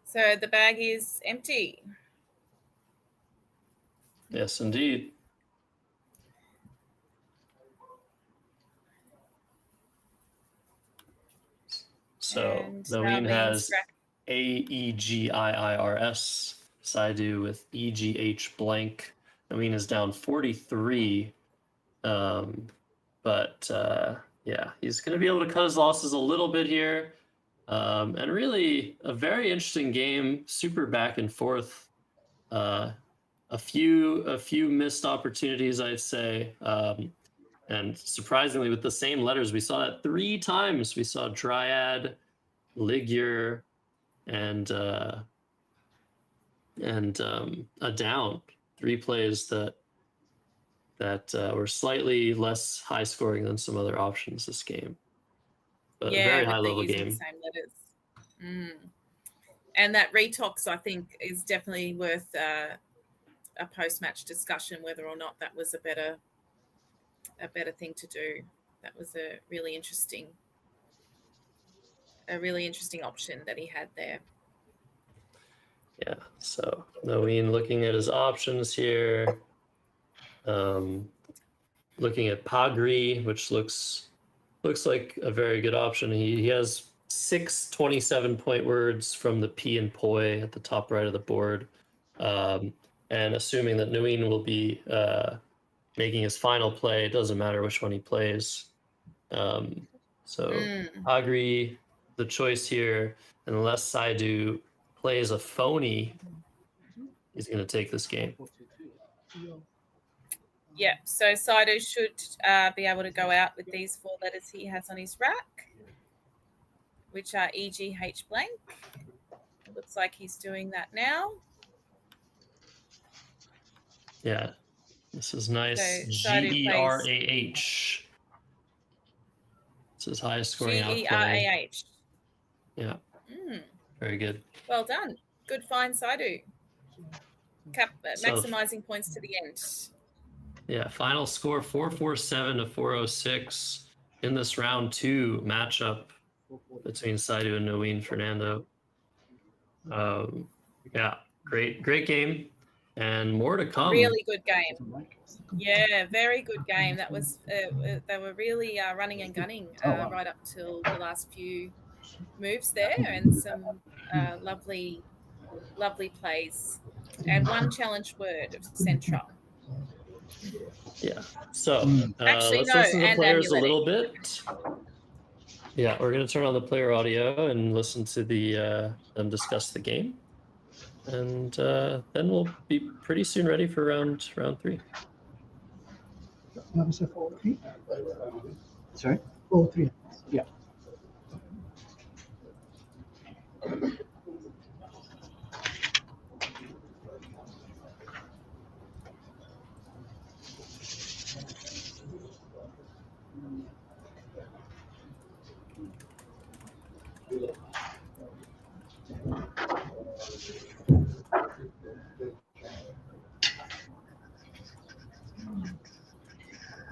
So the bag is empty. Yes, indeed. So And Naveen Naveen's has crack- AEGIIRS. Saidu with EGH blank. Naveen is down 43. But yeah, he's going to be able to cut his losses a little bit here. And really a very interesting game, super back and forth. A few missed opportunities, I'd say. And surprisingly, with the same letters, we saw that 3 times. We saw Dryad, Ligyr, and a down. 3 plays that were slightly less high scoring than some other options this game. But a very high level using game. the same letters. And that retox, I think, is definitely worth a post-match discussion whether or not that was a better thing to do. That was a really interesting option that he had there. Yeah, so Naveen looking at his options here. Looking at Pagri, which looks like a very good option. He has 6 27-point words from the P and Poi at the top right of the board. And assuming that Naveen will be making his final play, it doesn't matter which one he plays. Pagri, the choice here, unless Saidu plays a phony, he's going to take this game. Yeah, so Saidu should be able to go out with these 4 letters he has on his rack, which are EGH blank. Looks like he's doing that now. Yeah, this is nice. So Saidu GERAH. It's his highest scoring outplay. GERAH. Yeah, very good. Well done. Good find, Saidu. Maximizing points to the end. Yeah, final score 447 to 406 in this round 2 matchup between Saidu and Naveen Fernando. Yeah, great game, and more to come. Really good game. Yeah, very good game. That was they were really running and gunning right up till the last few moves there, and some lovely plays, and one challenge word of Central. Yeah. So Actually, let's listen to the players a Amuletic. little bit. Yeah, we're going to turn on the player audio and listen to them discuss the game, and then we'll be pretty soon ready for round 3. Number 4-3. Sorry. 4-3. Yeah.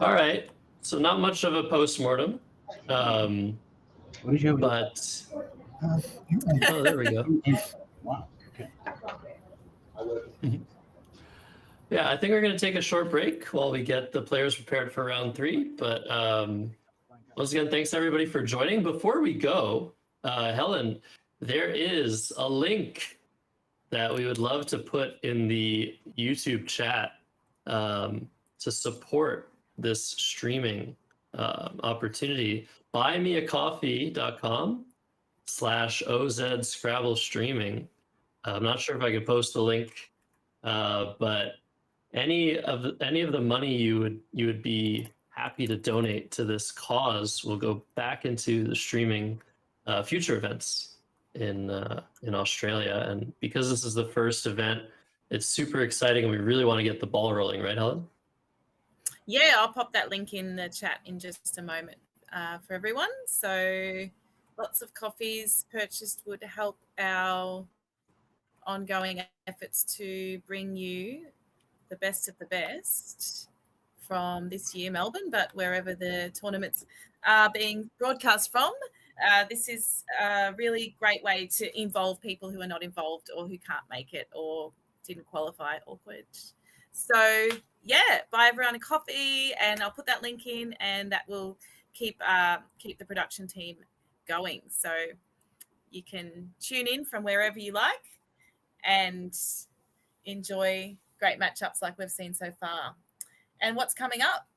All right. So not much of a postmortem. What did you have? But oh, there we go. Wow. Okay. Yeah, I think we're going to take a short break while we get the players prepared for round 3. But once again, thanks everybody for joining. Before we go, Helen, there is a link that we would love to put in the YouTube chat to support this streaming opportunity. buymeacoffee.com/OZ Scrabble streaming. I'm not sure if I could post the link, but any of the money you would be happy to donate to this cause will go back into the streaming future events in Australia. And because this is the first event, it's super exciting, and we really want to get the ball rolling, right, Helen? Yeah, I'll pop that link in the chat in just a moment for everyone. So lots of coffees purchased would help our ongoing efforts to bring you the best of the best from this year, Melbourne, but wherever the tournaments are being broadcast from. This is a really great way to involve people who are not involved or who can't make it or didn't qualify. Awkward. So yeah, buy everyone a coffee, and I'll put that link in, and that will keep the production team going. So you can tune in from wherever you like and enjoy great matchups like we've seen so far. And what's coming up?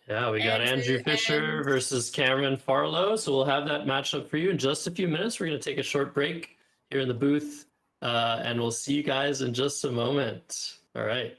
Yeah, we got Andrew Fisher versus Cameron Farlow. So we'll have that matchup for you in just a few minutes. We're going to take a short break here in the booth, and we'll see you guys in just a moment. All right.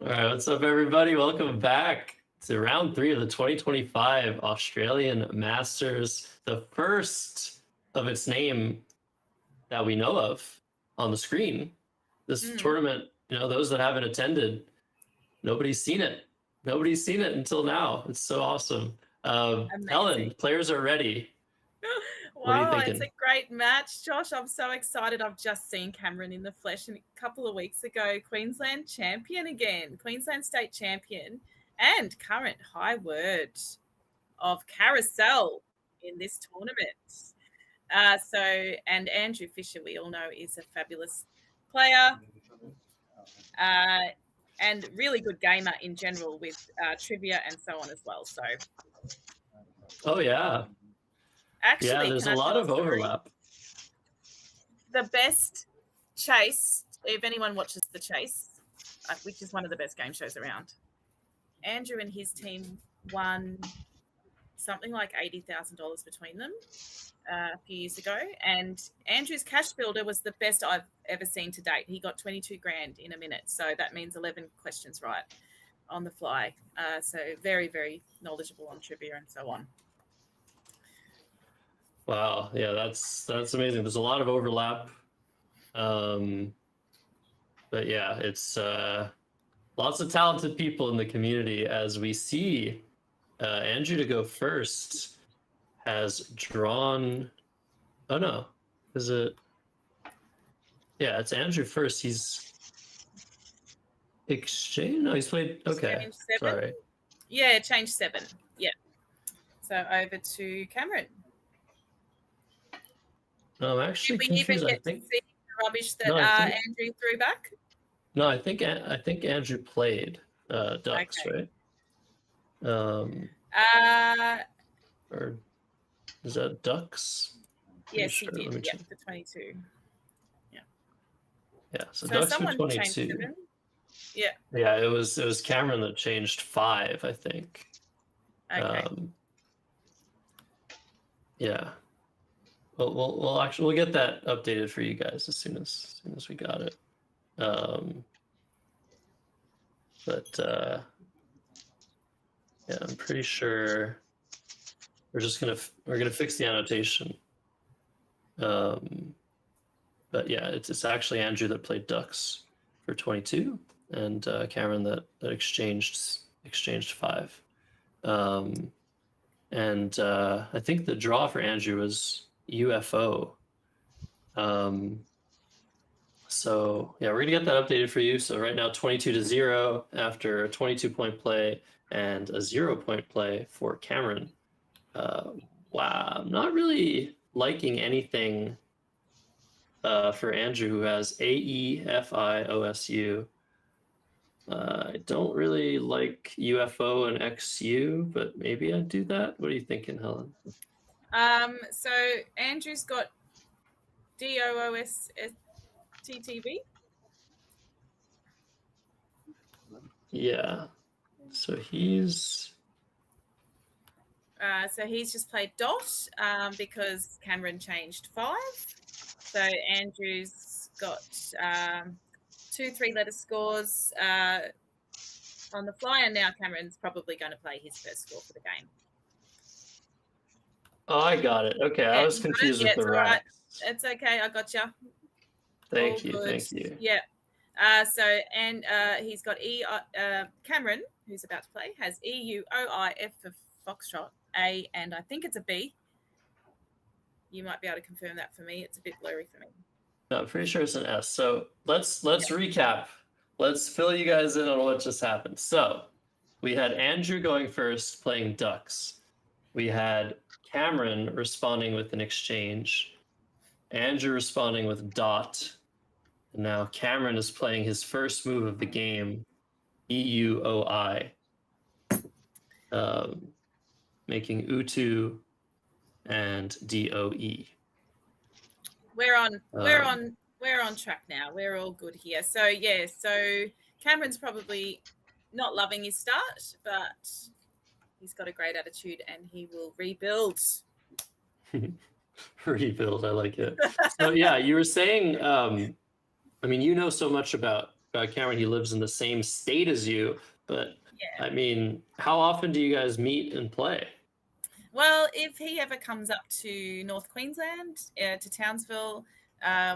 All right, what's up, everybody? Welcome back to round 3 of the 2025 Australian Masters, the first of its name that we know of on the screen. This tournament, those that haven't attended, nobody's seen it. Nobody's seen it until now. It's so awesome. Helen, players are ready. What are you Wow, it's thinking? a great match, Josh. I'm so excited. I've just seen Cameron in the flesh a couple of weeks ago. Queensland champion again, Queensland state champion, and current high word of carousel in this tournament. And Andrew Fisher, we all know, is a fabulous player and really good gamer in general with trivia and so on as well. So, Oh, yeah. actually, there's can a I lot tell of a story? overlap. The best chase, if anyone watches The Chase, which is one of the best game shows around, Andrew and his team won something like $80,000 between them a few years ago. And Andrew's cash builder was the best I've ever seen to date. He got 22 grand in a minute. So that means 11 questions right on the fly. So very, very knowledgeable on trivia and so on. Wow, yeah, that's amazing. There's a lot of overlap, but yeah, it's lots of talented people in the community. As we see, Andrew to go first has drawn. Oh no, is it? Yeah, it's Andrew first. He's exchange. No, he's played. Okay, Change 7. sorry. Yeah, change 7. Yeah. So over to Cameron. No, I'm actually Did we even confused. I get think to see the rubbish that No, I think- Andrew threw back? no, I think Andrew played Ducks, Okay. right? Or is that Ducks? Yes, sure. he Let me did. Yeah, check. for 22. Yeah, so So Ducks for someone changed 22. 7. Yeah. Yeah, it was Cameron that changed 5, I think. Okay. Yeah. We'll get that updated for you guys as soon as we got it. Yeah, I'm pretty sure we're gonna fix the annotation. But yeah, it's actually Andrew that played Ducks for 22, and Cameron that exchanged 5. And I think the draw for Andrew was UFO. So yeah, we're gonna get that updated for you. So right now 22-0 after a 22-point play and a 0-point play for Cameron. Wow, I'm not really liking anything for Andrew, who has AEFIOSU. I don't really like UFO and XU, but maybe I'd do that. What are you thinking, Helen? So Andrew's got DOOSTTV. Yeah. So he's just played dot because Cameron changed 5. So Andrew's got 2 3-letter scores on the fly, and now Cameron's probably going to play his first score for the game. Oh, I got it. Okay, I was confused with the racks. Right. It's okay. I got you. Thank you. Yeah. He's got Cameron, who's about to play, has EUOIF for Foxtrot, A, and I think it's a B. You might be able to confirm that for me. It's a bit blurry for me. No, I'm pretty sure it's an S. So let's recap. Let's fill you guys in on what just happened. So we had Andrew going first, playing Ducks. We had Cameron responding with an exchange. Andrew responding with dot. And now Cameron is playing his first move of the game, EUOI, making U2 and DOE. We're on track now. We're all good here. So yeah, so Cameron's probably not loving his start, but he's got a great attitude and he will rebuild. Rebuild, I like it. So yeah, you were saying, I mean, you know so much about Cameron, he lives in the same state as you, but Yeah. I mean, how often do you guys meet and play? Well, if he ever comes up to North Queensland, to Townsville,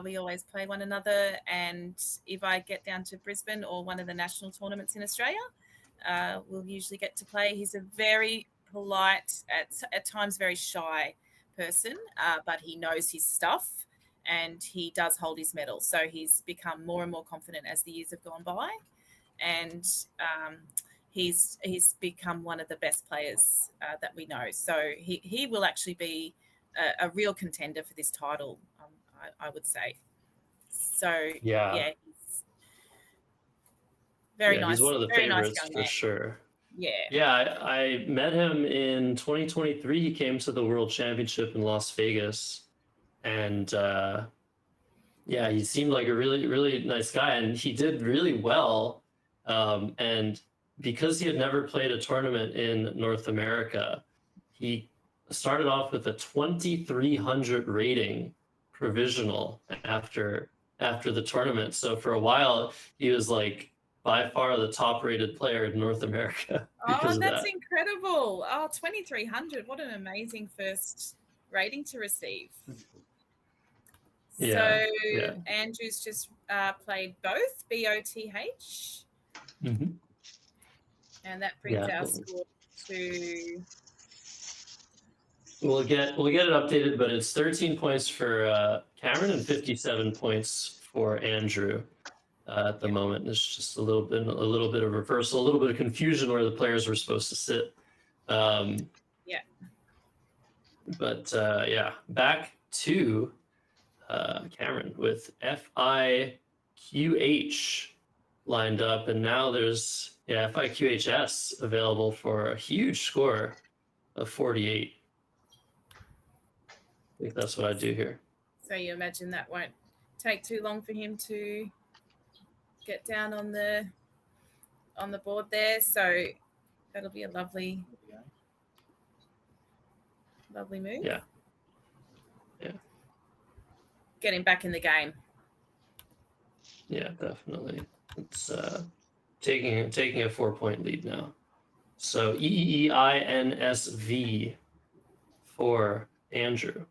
we always play one another. And if I get down to Brisbane or one of the national tournaments in Australia, we'll usually get to play. He's a very polite, at times very shy person, but he knows his stuff and he does hold his medal. So he's become more and more confident as the years have gone by. And he's become one of the best players that we know. So he will actually be a real contender for this title, I would say. So yeah, he's very nice. He's one of the very favorites nice young for man. sure. Yeah. I met him in 2023. He came to the World Championship in Las Vegas, and he seemed like a really, really nice guy, and he did really well. And because he had never played a tournament in North America, he started off with a 2,300 rating provisional after the tournament. So for a while, he was like by far the top rated player in North America. Oh, that's incredible. Oh, 2,300. What an amazing first rating to receive. Yeah, so Andrew's just played both, BOTH. Mm-hmm. And that brings our score to... We'll get it updated, but it's 13 points for Cameron and 57 points for Andrew at the moment. It's just a little bit of reversal, a little bit of confusion where the players were supposed to sit. But back to Cameron with FIQH lined up, and now there's FIQHS available for a huge score of 48. I think that's what I do here. So you imagine that won't take too long for him to get down on the board there. So that'll be a lovely move. Yeah. Get him back in the game. Yeah, definitely. It's taking a 4-point lead now. So EEINSV for Andrew.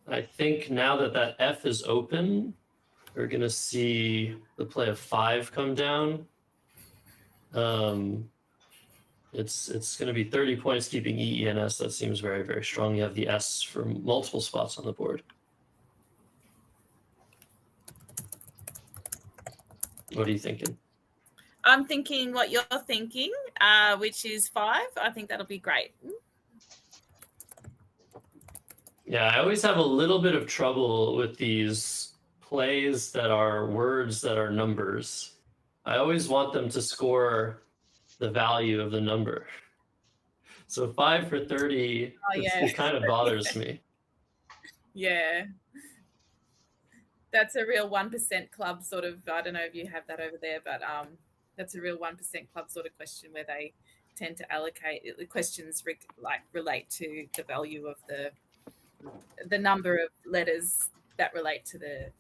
I think now that F is open, we're going to see the play of 5 come down. It's going to be 30 points keeping EENS. That seems very, very strong. You have the S for multiple spots on the board. What are you thinking? I'm thinking what you're thinking, which is 5. I think that'll be great. Yeah, I always have a little bit of trouble with these plays that are words that are numbers. I always want them to score the value of the number. So 5 for 30, it kind of bothers me. Yeah. That's a real 1% club sort of, I don't know if you have that over there, but that's a real 1% club sort of question where they tend to allocate the questions relate to the value of the number of letters that relate to the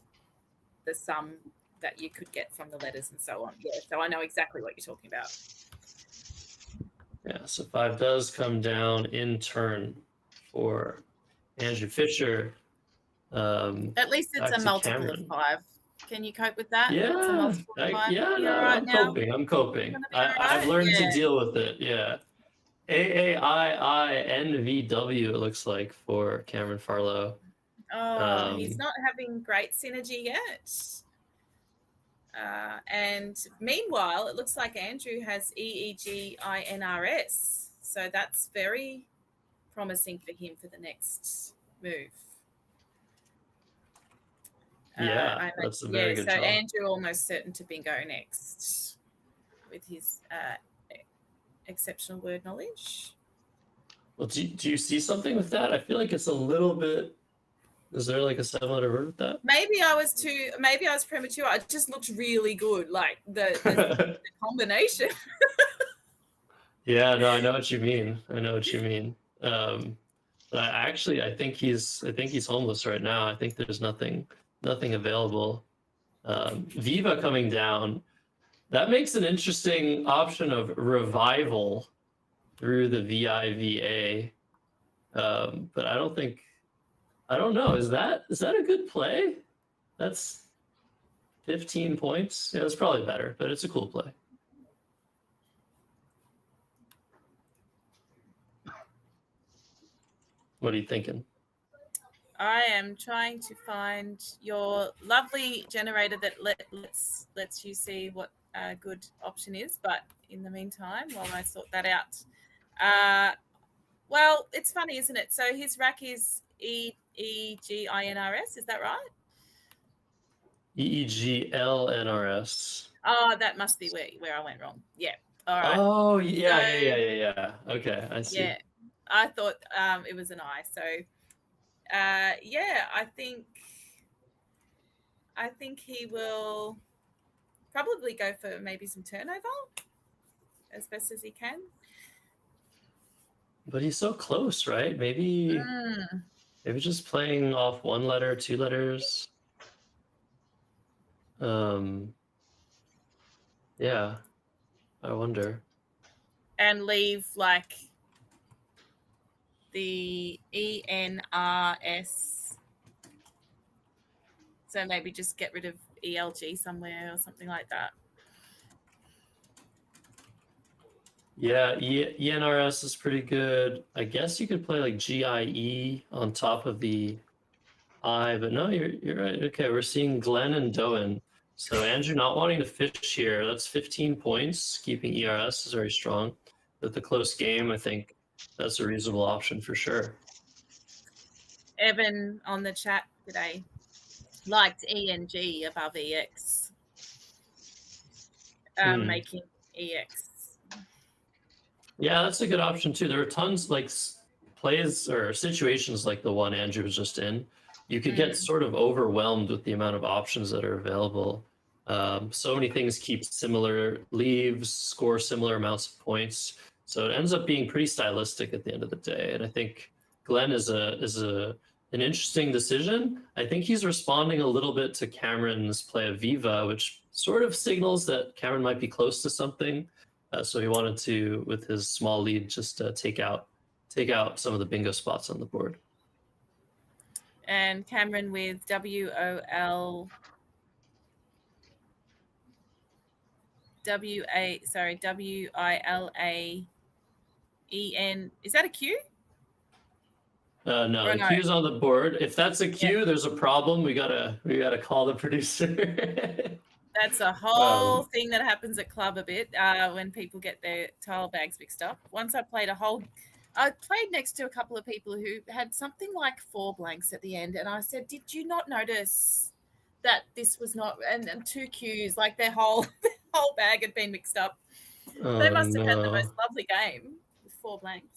sum that you could get from the letters and so on. Yeah, so I know exactly what you're talking about. Yeah, so 5 does come down in turn for Andrew Fisher. At least it's a multiple of 5. Can you cope with that? Yeah, I'm coping. I've learned to deal with it. Yeah. AAIINVW, it looks like, for Cameron Farlow. Oh, he's not having great synergy yet. And meanwhile, it looks like Andrew has EEGINRS. So that's very promising for him for the next move. That's a very good job. So Andrew almost certain to bingo next with his exceptional word knowledge. Well, do you see something with that? I feel like it's a little bit. Is there like a 7-letter word with that? Maybe I was premature. It just looked really good, like the combination. Yeah, no, I know what you mean. But I think he's homeless right now. I think there's nothing available Viva coming down, that makes an interesting option of revival through the VIVA. But I don't know. Is that a good play? That's 15 points. Yeah, it's probably better, but it's a cool play. What are you thinking? I am trying to find your lovely generator that lets you see what a good option is. But in the meantime, while I sort that out, well, it's funny, isn't it? So his rack is EEGINRS. Is that right? EEGLNRS. Oh, that must be where I went wrong. Yeah. All right. Oh, yeah. Okay, I see. Yeah, I thought it was an I. So, yeah, I think he will probably go for maybe some turnover as best as he can. But he's so close, right? Maybe just playing off one letter, two letters. Yeah, I wonder. And leave like the ENRS. So maybe just get rid of ELG somewhere or something like that. Yeah, ENRS is pretty good. I guess you could play like GIE on top of the I, but no, you're right. Okay, we're seeing Glenn and Doen. So Andrew not wanting to fish here. That's 15 points. Keeping ERS is very strong. With the close game, I think that's a reasonable option for sure. Evan on the chat today liked ENG above EX, making EX. Yeah, that's a good option too. There are tons like plays or situations like the one Andrew was just in. You could get sort of overwhelmed with the amount of options that are available. So many things keep similar leaves, score similar amounts of points. So it ends up being pretty stylistic at the end of the day. And I think Glenn is an interesting decision. I think he's responding a little bit to Cameron's play of Viva, which sort of signals that Cameron might be close to something. So he wanted to, with his small lead, just take out some of the bingo spots on the board. And Cameron with WILAEN. Is that a Q? No, the Q's on the board. If that's a Q, there's a problem. We gotta call the producer. That's a whole thing that happens at club a bit when people get their tile bags mixed up. Once I played next to a couple of people who had something like 4 blanks at the end, and I said, "Did you not notice that this was not?" And 2 Qs, like their whole bag had been mixed up. They must have had the most lovely game with 4 blanks.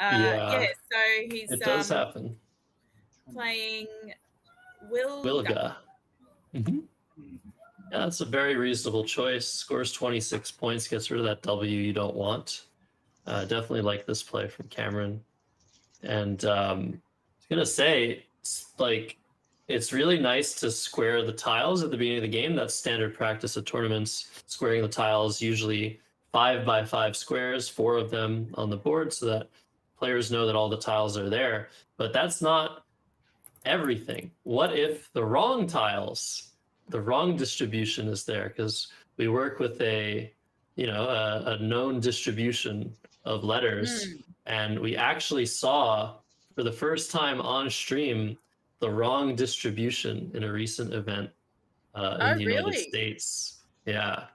Yeah, so it does happen. Playing Wilga. Mm-hmm. Yeah, that's a very reasonable choice. Scores 26 points, gets rid of that W you don't want. Definitely like this play from Cameron. And I was gonna say, it's really nice to square the tiles at the beginning of the game. That's standard practice at tournaments. Squaring the tiles, usually 5 by 5 squares, 4 of them on the board, so that players know that all the tiles are there. But that's not everything. What if the wrong tiles, the wrong distribution is there? Because we work with a known distribution of letters, and we actually saw for the first time on stream the wrong distribution in a recent event in the United States. Yeah.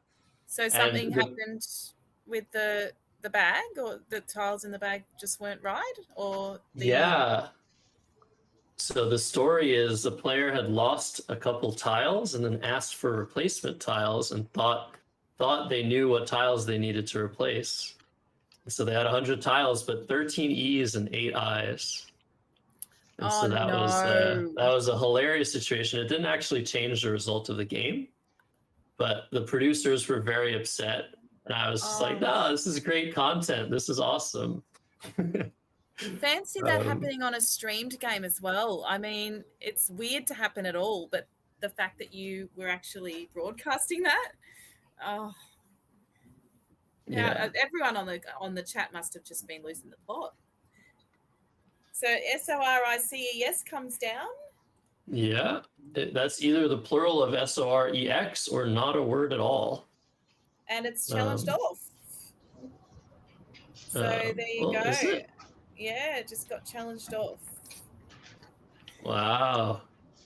So something happened with the bag, or the tiles in the bag just weren't right, or Yeah. So the story is the player had lost a couple tiles and then asked for replacement tiles and thought they knew what tiles they needed to replace. So they had 100 tiles, but 13 E's and 8 I's. And so that was a hilarious situation. It didn't actually change the result of the game, but the producers were very upset. And I was just like, no, this is great content. This is awesome. Fancy that happening on a streamed game as well. I mean, it's weird to happen at all, but the fact that you were actually broadcasting that. Oh, Yeah. everyone on the chat must have just been losing the plot. So SORICES comes down. Yeah. That's either the plural of SOREX or not a word at all. And it's challenged off. So there you go. Is it? Yeah, it just got challenged off. Wow.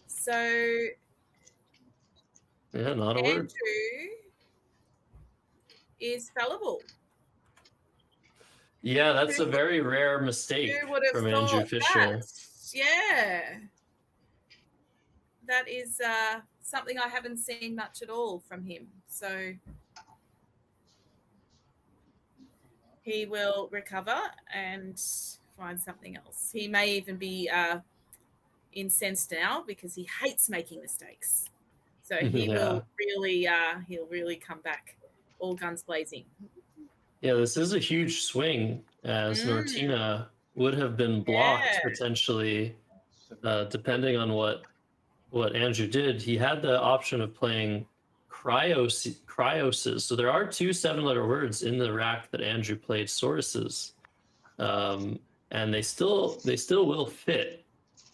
So Yeah, not a Andrew word. is fallible. Yeah, that's a very rare mistake Who would have from Andrew thought Fisher. that? Yeah. That is something I haven't seen much at all from him. So he will recover and find something else. He may even be incensed now because he hates making mistakes. So he will really, he'll really come back all guns blazing. Yeah, this is a huge swing, as Nortina would have been blocked potentially, depending on what Andrew did. He had the option of playing cryoses. So there are 2 7-letter words in the rack that Andrew played sources, and they still will fit.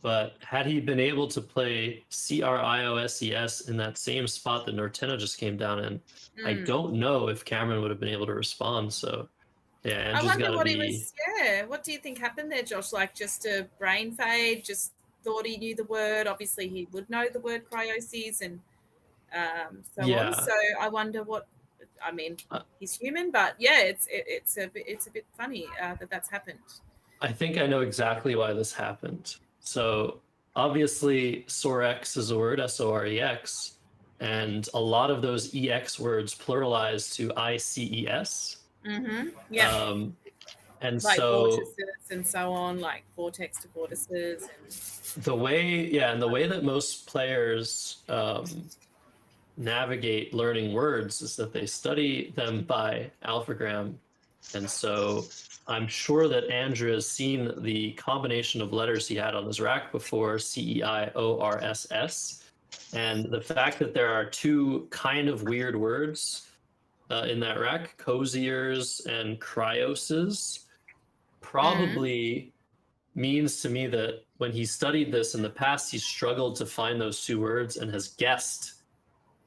But had he been able to play CRIOSES in that same spot that Nortina just came down in, I don't know if Cameron would have been able to respond. So, yeah, Andrew's got to be. He was. Yeah, what do you think happened there, Josh? Like just a brain fade? Just thought he knew the word. Obviously, he would know the word cryoses and on. So I wonder what. I mean, he's human, but yeah, it's a bit funny that's happened. I think I know exactly why this happened. So obviously, Sorex is a word, SOREX, and a lot of those EX words pluralize to ICES. Yeah. And like so vortices and so on, like vortex to vortices. And the way that most players navigate learning words is that they study them by alphagram. And so I'm sure that Andrew has seen the combination of letters he had on his rack before, CEIORSS. And the fact that there are 2 kind of weird words in that rack, coziers and cryoses, probably means to me that when he studied this in the past, he struggled to find those 2 words and has guessed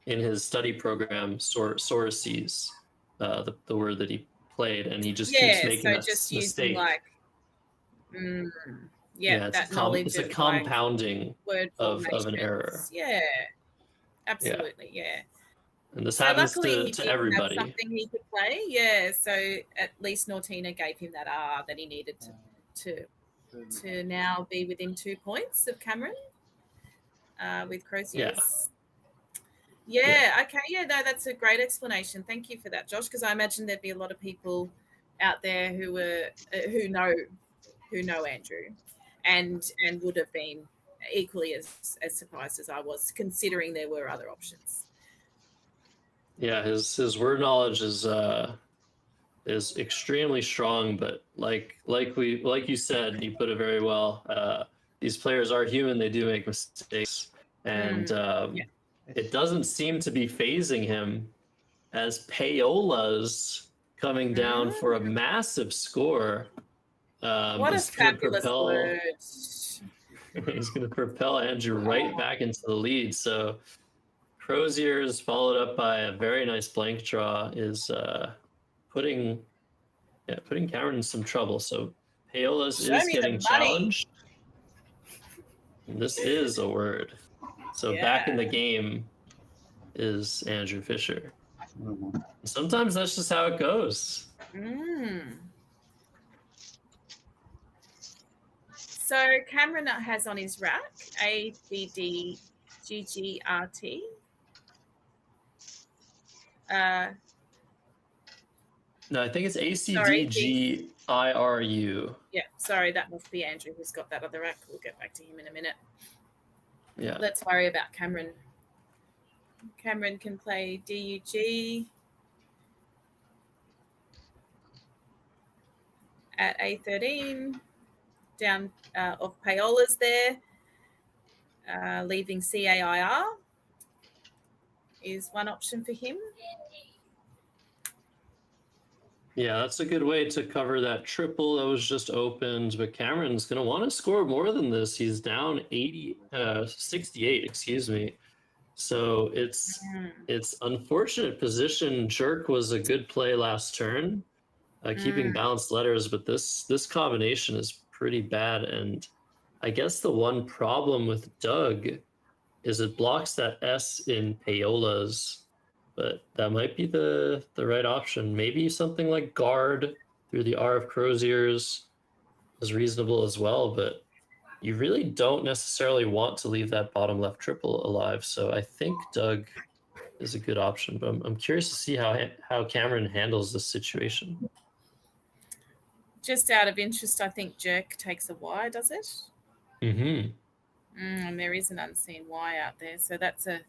in his study program sources, the word that he played, and he just keeps making that mistake. That knowledge. It's a compounding of an error. Yeah, absolutely. Yeah. And this happens to everybody. Something he could play. Yeah. So at least Nortina gave him that that he needed to now be within 2 points of Cameron with Croziers. Okay. Yeah, no, that's a great explanation. Thank you for that, Josh, because I imagine there'd be a lot of people out there who know Andrew and would have been equally as surprised as I was, considering there were other options. Yeah, his word knowledge is extremely strong, but like you said, you put it very well. These players are human; they do make mistakes, and it doesn't seem to be phasing him, as Paola's coming down for a massive score. What a fabulous word! He's going to propel Andrew right back into the lead. So Croziers, followed up by a very nice blank draw, is putting Cameron in some trouble. So Paola's is getting challenged. And this is a word. So back in the game is Andrew Fisher. Sometimes that's just how it goes. So Cameron has on his rack ABDGGRT. No, I think it's ACDGIRU. Yeah, sorry, that must be Andrew who's got that other rack. We'll get back to him in a minute. Yeah. Let's worry about Cameron. Cameron can play DUG at A13, down of Paola's there, leaving CAIR. is one option for him. Yeah, that's a good way to cover that triple that was just opened. But Cameron's going to want to score more than this. He's down 68, excuse me. So it's unfortunate position. Jerk was a good play last turn, keeping balanced letters, but this combination is pretty bad. And I guess the one problem with Doug is it blocks that S in payolas, but that might be the right option. Maybe something like guard through the R of Crozier's is reasonable as well, but you really don't necessarily want to leave that bottom left triple alive. So I think Doug is a good option, but I'm curious to see how Cameron handles this situation. Just out of interest, I think Jerk takes a Y, does it? Mm-hmm. And there is an unseen Y out there, so that's a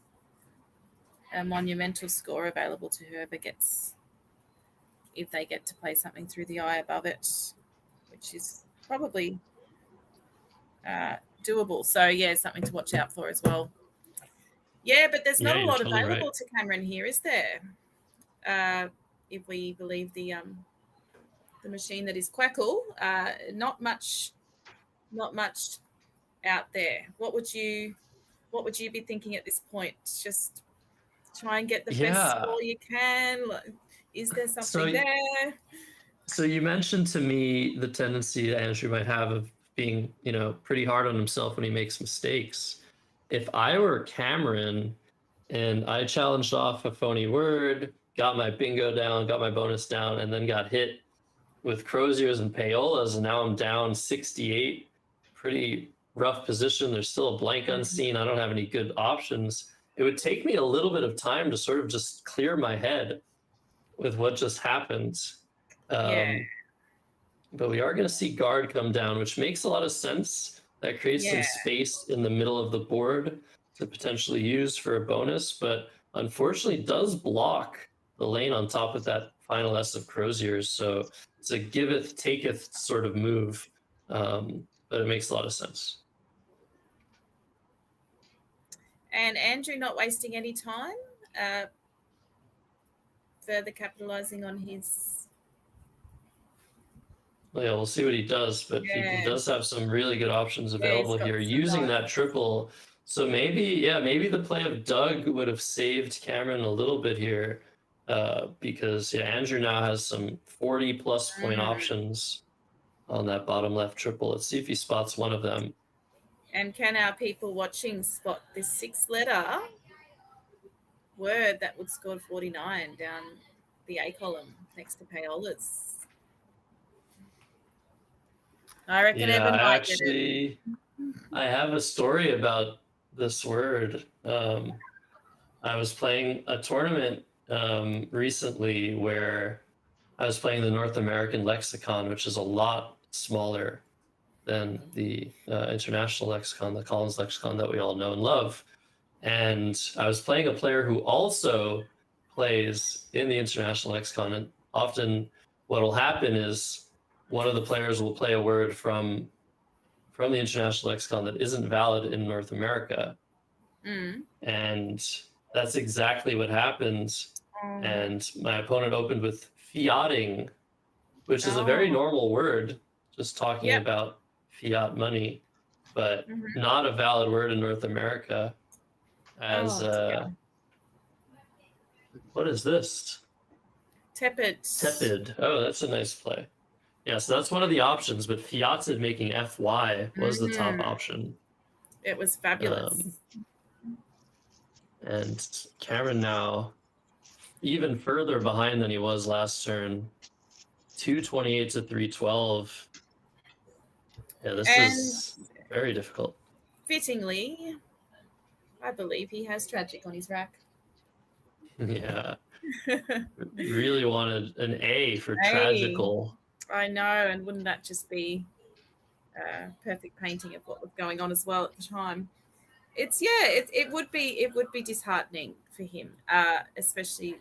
monumental score available to whoever gets, if they get to play something through the I above it, which is probably doable. So yeah, something to watch out for as well. Yeah, but there's not a lot totally available to Cameron here, is there? If we believe the machine that is Quackle, not much out there. What would you be thinking at this point? Just try and get the best score you can. Is there something there? So you mentioned to me the tendency that Andrew might have of being, pretty hard on himself when he makes mistakes. If I were Cameron and I challenged off a phony word, got my bingo down, got my bonus down, and then got hit with Croziers and payolas, and now I'm down 68, pretty rough position. There's still a blank unseen. I don't have any good options. It would take me a little bit of time to sort of just clear my head with what just happened. But we are going to see guard come down, which makes a lot of sense. That creates some space in the middle of the board to potentially use for a bonus, but unfortunately does block the lane on top of that final S of Croziers. So it's a giveth, taketh sort of move, but it makes a lot of sense. And Andrew not wasting any time, further capitalizing on his... Well, yeah, we'll see what he does, but he does have some really good options available here using that triple. So maybe the play of Doug would have saved Cameron a little bit here, because Andrew now has some 40-plus point options on that bottom left triple. Let's see if he spots one of them. And can our people watching spot this 6-letter word that would score 49 down the A column next to payolas? I reckon Evan might get it. I have a story about this word. I was playing a tournament recently where I was playing the North American lexicon, which is a lot smaller than the international lexicon, the Collins lexicon that we all know and love. And I was playing a player who also plays in the international lexicon. And often what will happen is one of the players will play a word from the international lexicon that isn't valid in North America. And that's exactly what happened. And my opponent opened with fiating, which is a very normal word, just talking about fiat money, but not a valid word in North America. As what is this? Tepid. Oh, that's a nice play. Yeah, so that's one of the options, but fiated making FY was the top option. It was fabulous. And Cameron now even further behind than he was last turn. 228 to 312. Yeah, this is very difficult. Fittingly, I believe he has tragic on his rack. Yeah. Really wanted an A for tragical. I know, and wouldn't that just be a perfect painting of what was going on as well at the time? It would be disheartening for him, especially,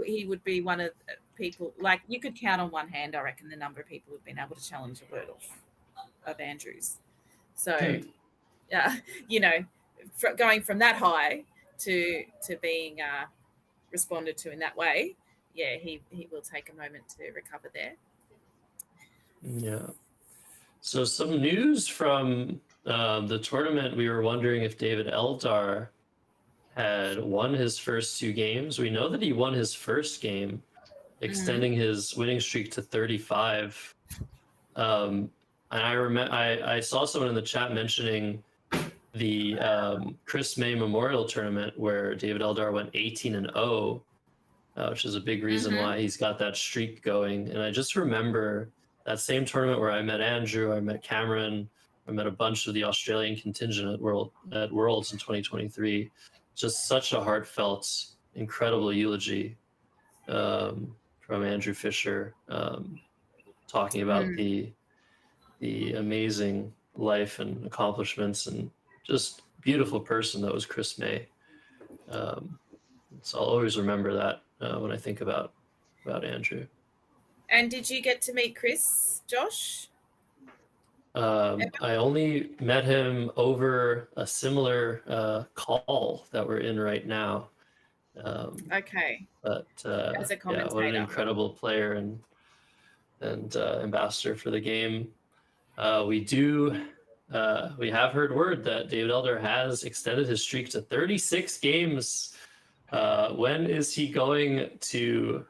he would be one of the people, like, you could count on one hand, I reckon, the number of people who've been able to challenge a word of Andrew's. So, going from that high to being responded to in that way, yeah, he will take a moment to recover there. Yeah. So some news from the tournament. We were wondering if David Eldar had won his first 2 games. We know that he won his first game, extending his winning streak to 35. And I remember I saw someone in the chat mentioning the Chris May Memorial Tournament where David Eldar went 18-0, which is a big reason why he's got that streak going. And I just remember that same tournament where I met Andrew, I met Cameron, I met a bunch of the Australian contingent at Worlds in 2023. Just such a heartfelt, incredible eulogy from Andrew Fisher, talking about the amazing life and accomplishments and just beautiful person that was Chris May. So I'll always remember that when I think about Andrew. And did you get to meet Chris, Josh? I only met him over a similar call that we're in right now. Okay. But As a commentator. what an incredible player and ambassador for the game. We have heard word that David Eldar has extended his streak to 36 games. When is he going to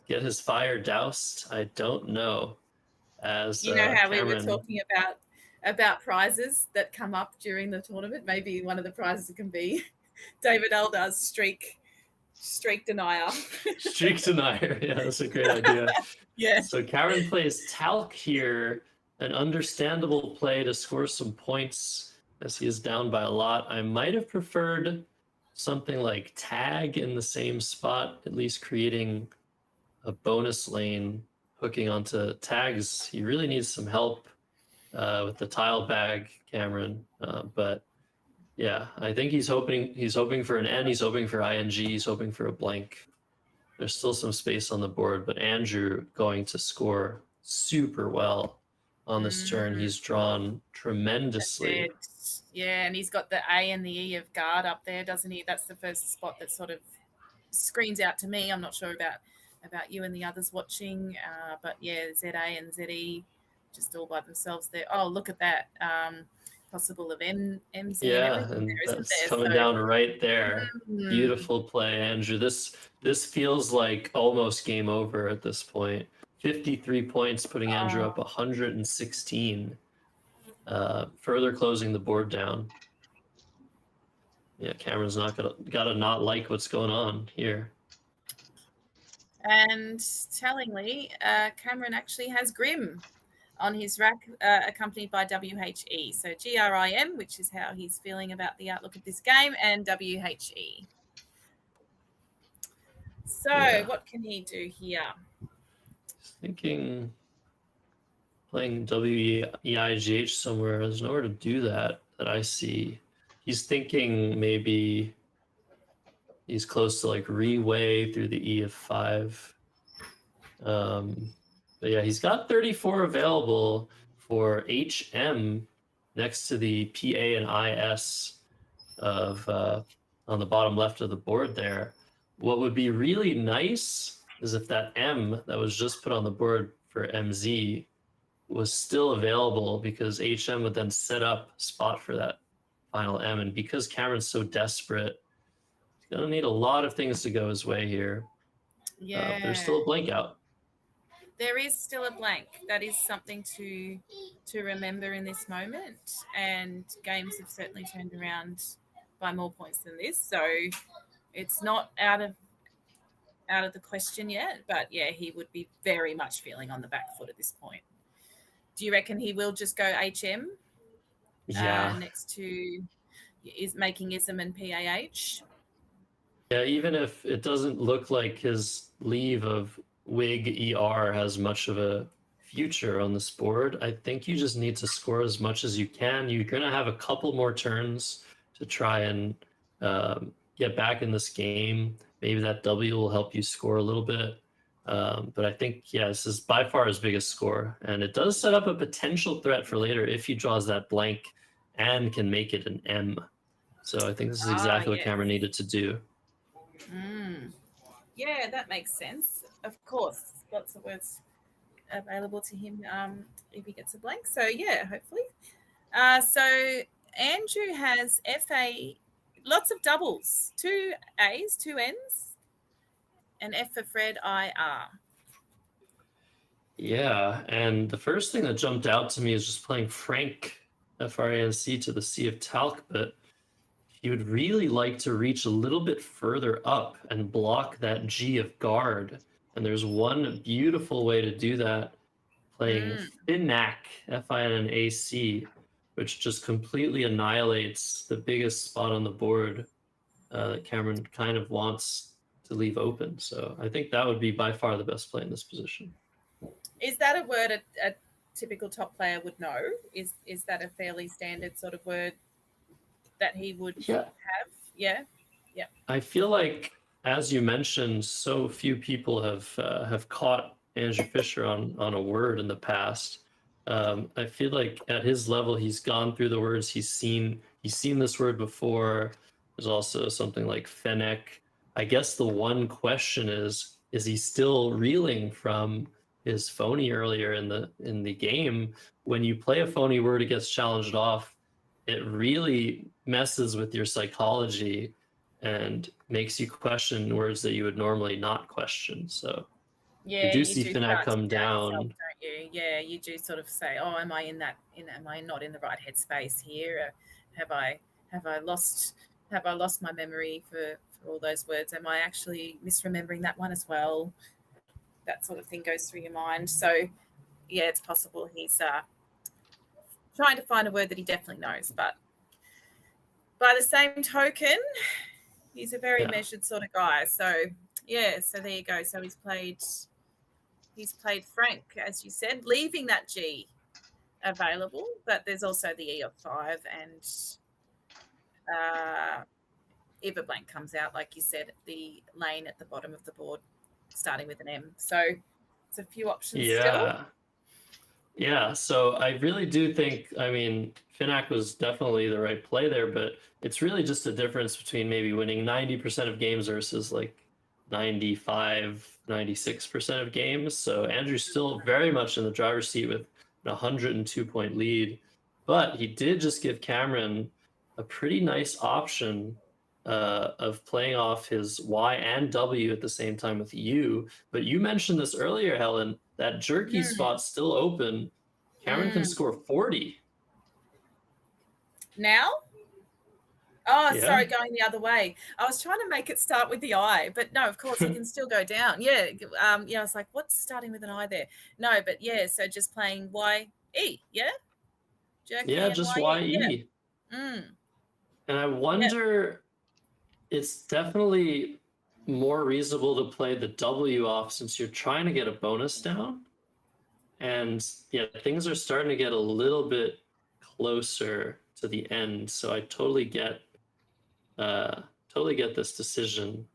get his fire doused? I don't know. As you know how Cameron, we were talking about prizes that come up during the tournament. Maybe one of the prizes can be David Eldar's streak denier. Streak denier. Yeah, that's a great idea. Yeah. So Cameron plays Talc here, an understandable play to score some points as he is down by a lot. I might have preferred something like Tag in the same spot, at least creating a bonus lane hooking onto Tags. He really needs some help with the tile bag, Cameron. But yeah, I think he's hoping for an N, he's hoping for ING, he's hoping for a blank. There's still some space on the board, but Andrew going to score super well on this turn. He's drawn tremendously. Yeah, and he's got the A and the E of guard up there, doesn't he? That's the first spot that sort of screens out to me. I'm not sure about you and the others watching, but yeah, ZA and ZE just all by themselves there. Oh, look at that. Possible of MZ. Yeah, and that's coming down right there. Beautiful play, Andrew. This feels like almost game over at this point. 53 points, putting Andrew up 116. Further closing the board down. Yeah, Cameron's gotta not like what's going on here. And tellingly, Cameron actually has Grim on his rack, accompanied by WHE. So GRIM, which is how he's feeling about the outlook of this game, and WHE. So what can he do here? He's thinking playing WEIGH somewhere. There's nowhere to do that I see. He's thinking maybe he's close to like Reway through the E of 5. But yeah, he's got 34 available for HM next to the PA and IS of on the bottom left of the board there. What would be really nice is if that M that was just put on the board for MZ was still available, because HM would then set up spot for that final M. And because Cameron's so desperate, he's gonna need a lot of things to go his way here. Yeah, there's still a blank out. There is still a blank. That is something to remember in this moment. And games have certainly turned around by more points than this, so it's not out of the question yet. But yeah, he would be very much feeling on the back foot at this point. Do you reckon he will just go HM? Yeah. Next to is making ISM and PAH. Yeah, even if it doesn't look like his leave of WIG ER has much of a future on this board, I think you just need to score as much as you can. You're going to have a couple more turns to try and get back in this game. Maybe that W will help you score a little bit. But I think, yeah, this is by far his biggest score. And it does set up a potential threat for later if he draws that blank and can make it an M. So I think this is exactly what yes. Cameron needed to do. Yeah, that makes sense. Of course, lots of words available to him if he gets a blank. So yeah, hopefully. So Andrew has FA, lots of doubles, 2 A's, 2 N's, and F for Fred, IR. Yeah, and the first thing that jumped out to me is just playing Frank, FRANC, to the C of Talc, but he would really like to reach a little bit further up and block that G of guard. And there's one beautiful way to do that, playing Finac, Finac, which just completely annihilates the biggest spot on the board that Cameron kind of wants to leave open. So I think that would be by far the best play in this position. Is that a word a typical top player would know? Is that a fairly standard sort of word that he would have? Yeah. I feel like, as you mentioned, so few people have caught Andrew Fisher on a word in the past. I feel like at his level, he's gone through the words. He's seen this word before. There's also something like Fennec. I guess the one question is he still reeling from his phony earlier in the game? When you play a phony word, it gets challenged off. It really messes with your psychology and makes you question words that you would normally not question. So yeah, you do see Finac come yourself, down. don't you? Yeah, you do sort of say, "Oh, am I not in the right headspace here? Have I lost my memory for all those words? Am I actually misremembering that one as well?" That sort of thing goes through your mind. So yeah, it's possible he's trying to find a word that he definitely knows, but by the same token, he's a very measured sort of guy. So yeah, so there you go. So he's played Frank, as you said, leaving that G available, but there's also the E of 5, and if a blank comes out, like you said, the lane at the bottom of the board starting with an M. So it's a few options still. Yeah, so I really do think, I mean, Finac was definitely the right play there, but it's really just a difference between maybe winning 90% of games versus like 95, 96% of games. So Andrew's still very much in the driver's seat with a 102-point lead, but he did just give Cameron a pretty nice option of playing off his Y and W at the same time with U. But you mentioned this earlier, Helen, that jerky spot's still open. Cameron can score 40. Now? Oh, Yeah. sorry, going the other way. I was trying to make it start with the I, but no, of course, it can still go down. Yeah. Yeah, I was like, what's starting with an I there? No, but yeah, so just playing Y-E, yeah? Jerky Yeah, and just Y-E. YE. And I wonder, it's definitely more reasonable to play the W off since you're trying to get a bonus down. And yeah, things are starting to get a little bit closer to the end. So I totally get this decision.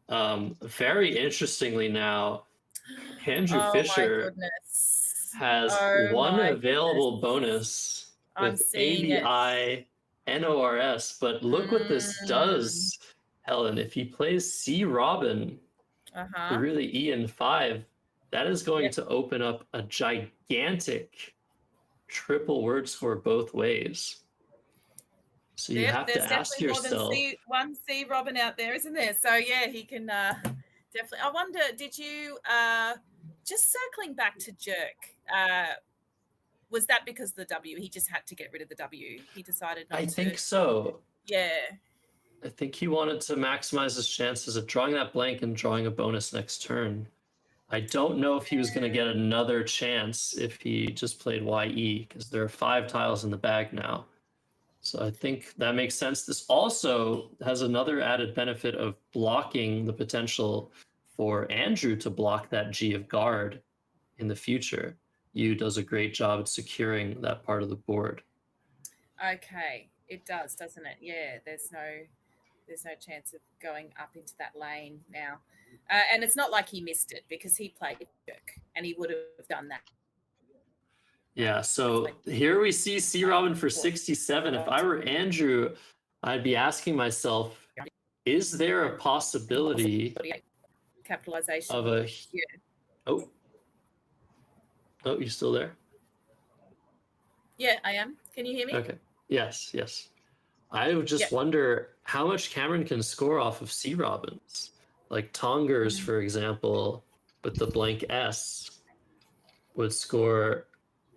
Very interestingly now, Andrew Fisher has one available bonus with ABI NORS, but look what this does, Helen. If he plays C Robin, really E in 5, that is going to open up a gigantic triple word score both ways. So you have to ask yourself. There's one C Robin out there, isn't there? So yeah, he can definitely. I wonder, did you just circling back to jerk? Was that because of the W? He just had to get rid of the W. He decided not to. I think so. Yeah. I think he wanted to maximize his chances of drawing that blank and drawing a bonus next turn. I don't know if he was going to get another chance if he just played YE, because there are 5 tiles in the bag now. So I think that makes sense. This also has another added benefit of blocking the potential for Andrew to block that G of guard in the future. U does a great job at securing that part of the board. Okay, it does, doesn't it? Yeah, there's no chance of going up into that lane now. And it's not like he missed it because he played jerk and he would have done that. Yeah, so here we see C Robin for 67. If I were Andrew, I'd be asking myself, is there a possibility capitalization of a... Yeah. Oh, you still there? Yeah, I am. Can you hear me? Okay. Yes. I would just wonder how much Cameron can score off of sea robins. Like Tongers, for example, with the blank S, would score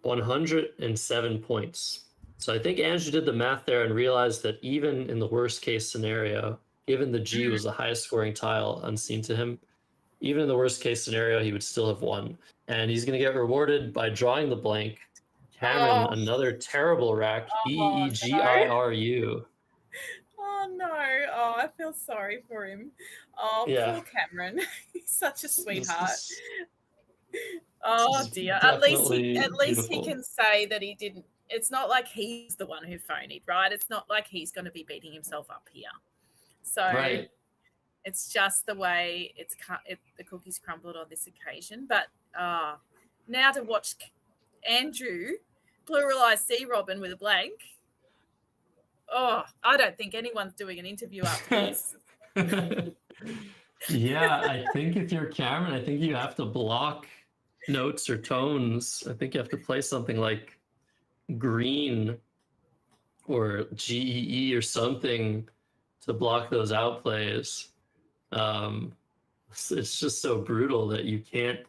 107 points. So I think Andrew did the math there and realized that even in the worst case scenario, given the G was the highest scoring tile unseen to him, even in the worst case scenario, he would still have won. And he's going to get rewarded by drawing the blank. Cameron, another terrible rack, Beegiru. Oh no! Oh, I feel sorry for him. Oh, poor Cameron. He's such a sweetheart. Oh dear. At least he can say that he didn't. It's not like he's the one who phoned, right? It's not like he's going to be beating himself up here. So it's just the way the cookies crumbled on this occasion. But now to watch Andrew pluralize sea robin with a blank. Oh, I don't think anyone's doing an interview after this. Yeah, I think if you're Cameron, I think you have to block notes or tones. I think you have to play something like green or GEE or something to block those outplays. It's just so brutal that you can't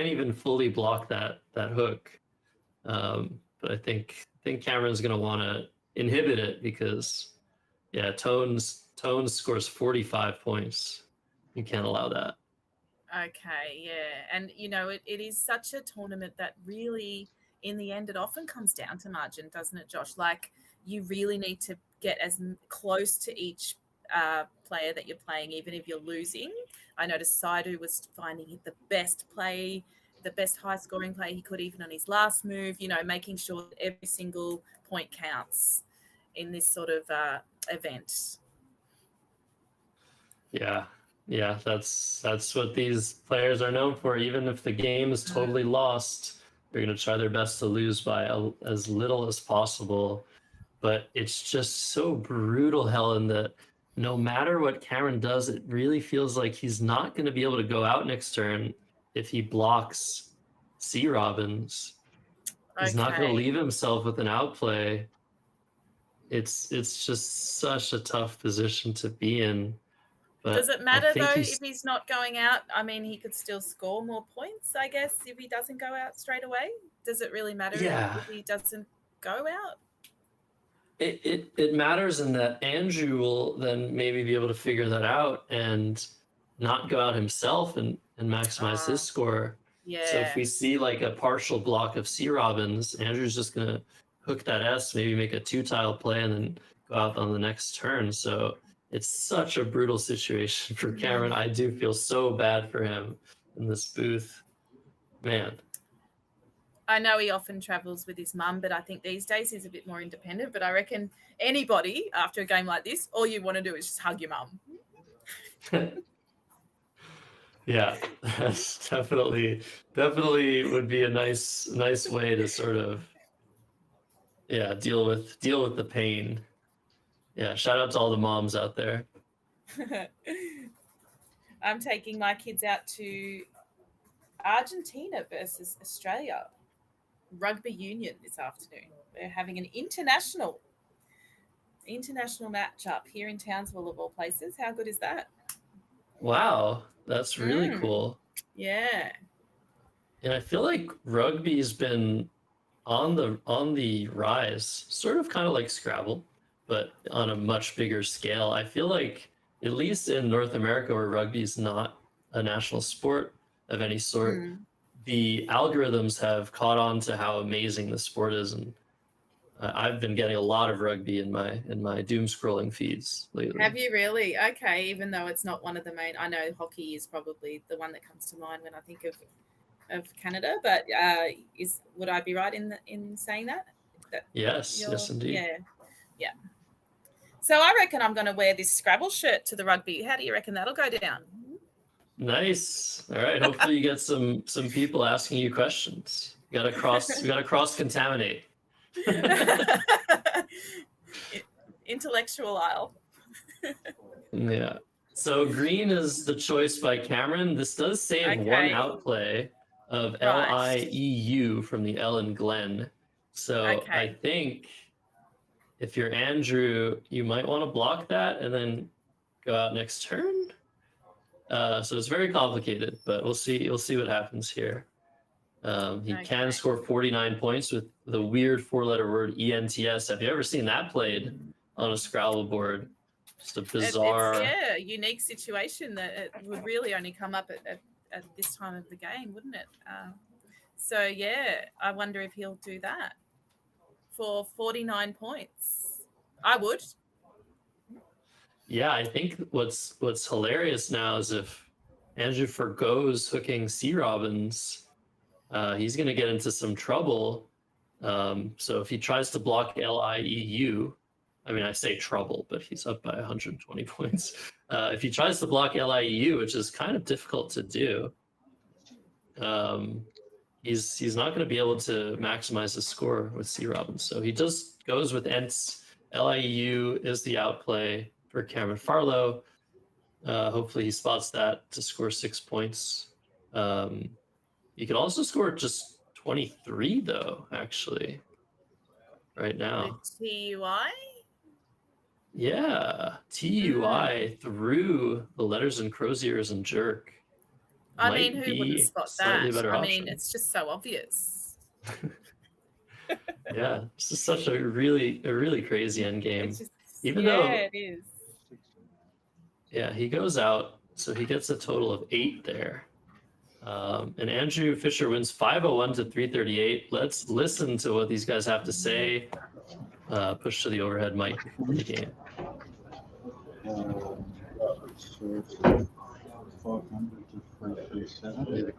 even fully block that hook. But I think Cameron's going to want to inhibit it because tones scores 45 points. You can't allow that. Okay, yeah. And it is such a tournament that really in the end it often comes down to margin, doesn't it, Josh? Like you really need to get as close to each player that you're playing, even if you're losing. I noticed Saidu was finding the best play, the best high scoring play he could, even on his last move, making sure that every single point counts in this sort of event. Yeah, that's what these players are known for. Even if the game is totally lost, they're going to try their best to lose by as little as possible. But it's just so brutal, Helen, that no matter what Cameron does, it really feels like he's not going to be able to go out next turn if he blocks sea robins. He's not going to leave himself with an outplay. It's just such a tough position to be in. But does it matter though if he's not going out? I mean, he could still score more points, I guess, if he doesn't go out straight away. Does it really matter if he doesn't go out? It matters in that Andrew will then maybe be able to figure that out and not go out himself and maximize his score. Yeah. So if we see like a partial block of sea robins, Andrew's just gonna hook that S, maybe make a 2-tile play and then go out on the next turn. So it's such a brutal situation for Cameron. I do feel so bad for him in this booth. Man. I know he often travels with his mum, but I think these days he's a bit more independent. But I reckon anybody, after a game like this, all you want to do is just hug your mum. Yeah, that's definitely would be a nice way to sort of deal with the pain. Yeah, shout out to all the moms out there. I'm taking my kids out to Argentina versus Australia rugby union this afternoon. They're having an international matchup here in Townsville of all places. How good is that? Wow, that's really cool. Yeah. And I feel like rugby's been on the rise, sort of kind of like Scrabble, but on a much bigger scale. I feel like, at least in North America, where rugby is not a national sport of any sort, the algorithms have caught on to how amazing the sport is, and I've been getting a lot of rugby in my doom scrolling feeds lately. Have you really? Okay, even though it's not one of the main. I know hockey is probably the one that comes to mind when I think of Canada, but would I be right in saying that? Yes, indeed. Yeah. So I reckon I'm going to wear this Scrabble shirt to the rugby. How do you reckon that'll go down? Nice. All right. Hopefully you get some people asking you questions. We gotta cross contaminate. intellectual aisle. Yeah. So green is the choice by Cameron. This does save one Okay. outplay of Right. LIEU from the L and Glen. So I Okay. think if you're Andrew, you might want to block that and then go out next turn. So it's very complicated, but we'll see. You'll see what happens here. He can Okay. score 49 points with the weird four-letter word ENTS. Have you ever seen that played on a Scrabble board? Just a bizarre. It's a unique situation that it would really only come up at this time of the game, wouldn't it? So yeah, I wonder if he'll do that for 49 points. I would. Yeah, I think what's hilarious now is if Andrew forgoes hooking C Robins, he's going to get into some trouble. So if he tries to block LIEU, I mean, I say trouble, but he's up by 120 points. If he tries to block LIEU, which is kind of difficult to do, he's not going to be able to maximize his score with C Robins. So he just goes with ENTS. LIEU is the outplay for Cameron Farlow. Hopefully he spots that to score 6 points. He could also score just 23 though, actually, right now. The TUI? Yeah, TUI through the letters and crow's ears and jerk. I might mean, who be wouldn't spot slightly that? better I mean, option. it's just so obvious. Yeah, this is such a really crazy end game. It's just, Even yeah, though it is. yeah, he goes out, so he gets a total of 8 there. And Andrew Fisher wins 501 to 338. Let's listen to what these guys have to say. Push to the overhead mic for the game. 500 to 337.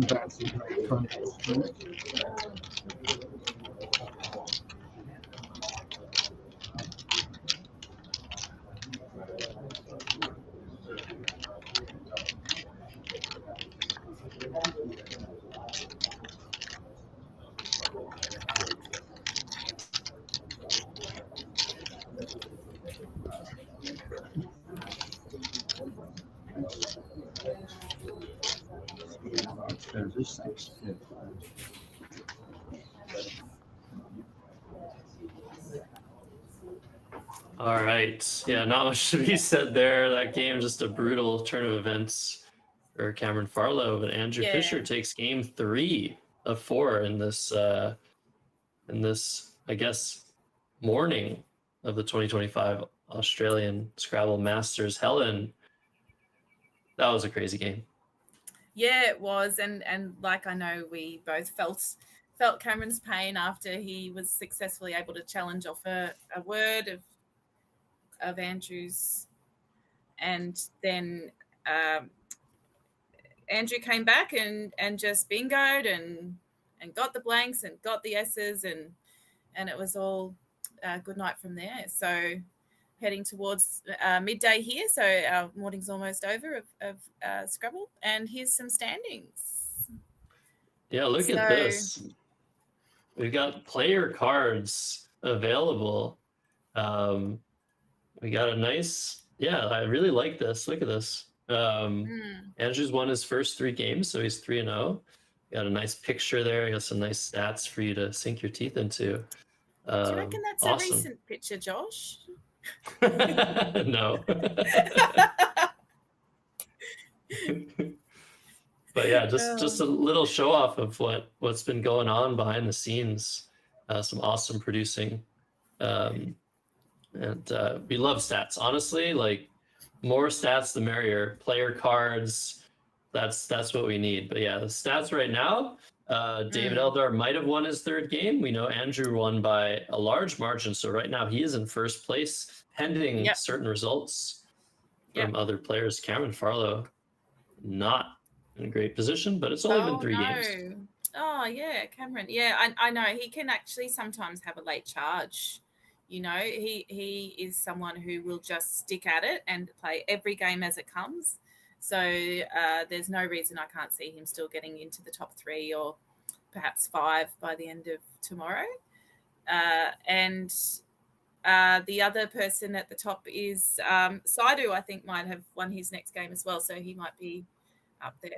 That's the front. All right. Yeah, not much to be said there. That game just a brutal turn of events for Cameron Farlow, but Andrew Yeah. Fisher takes game 3 of 4 in this I guess morning of the 2025 Australian Scrabble Masters. Helen, that was a crazy game. Yeah, it was, and like I know we both felt Cameron's pain after he was successfully able to challenge off a word of Andrew's, and then Andrew came back and just bingoed and got the blanks and got the S's, and it was all good night from there. So heading towards midday here, so our morning's almost over of Scrabble, and here's some standings. Yeah, look at this. We've got player cards available. We got a nice, yeah, I really like this. Look at this. Andrew's won his first 3 games, so he's 3-0. Got a nice picture there. Got some nice stats for you to sink your teeth into. Do you reckon that's awesome. a recent picture, Josh? No. But yeah, just a little show off of what's been going on behind the scenes. Some awesome producing. And we love stats. Honestly, like more stats the merrier. Player cards, that's what we need. But yeah, the stats right now, David Eldar might have won his 3rd game. We know Andrew won by a large margin, so right now he is in first place pending certain results. from other players. Cameron Farlow, not in a great position, but it's only been 3 games. Oh yeah, Cameron. Yeah, I know he can actually sometimes have a late charge. You know, he is someone who will just stick at it and play every game as it comes. So there's no reason I can't see him still getting into the top 3 or perhaps 5 by the end of tomorrow. And the other person at the top is Saidu. I think might have won his next game as well, so he might be up there.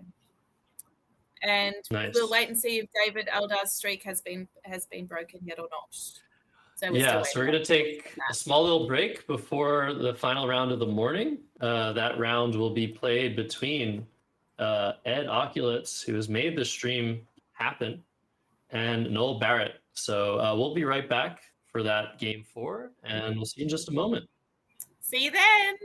And Nice. we'll wait and see if David Eldar's streak has been broken yet or not. So we're going to take a small little break before the final round of the morning. That round will be played between Ed Oculus, who has made the stream happen, and Noel Barrett. So we'll be right back for that game 4, and we'll see you in just a moment. See you then.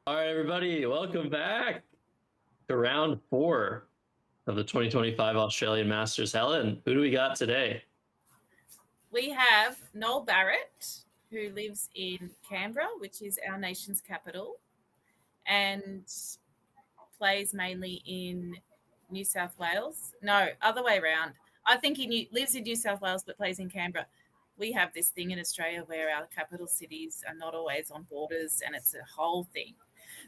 All right, everybody, welcome back to round 4 of the 2025 Australian Masters. Helen, who do we got today? We have Noel Barrett, who lives in Canberra, which is our nation's capital, and plays mainly in New South Wales. No, other way around. I think he lives in New South Wales but plays in Canberra. We have this thing in Australia where our capital cities are not always on borders, and it's a whole thing.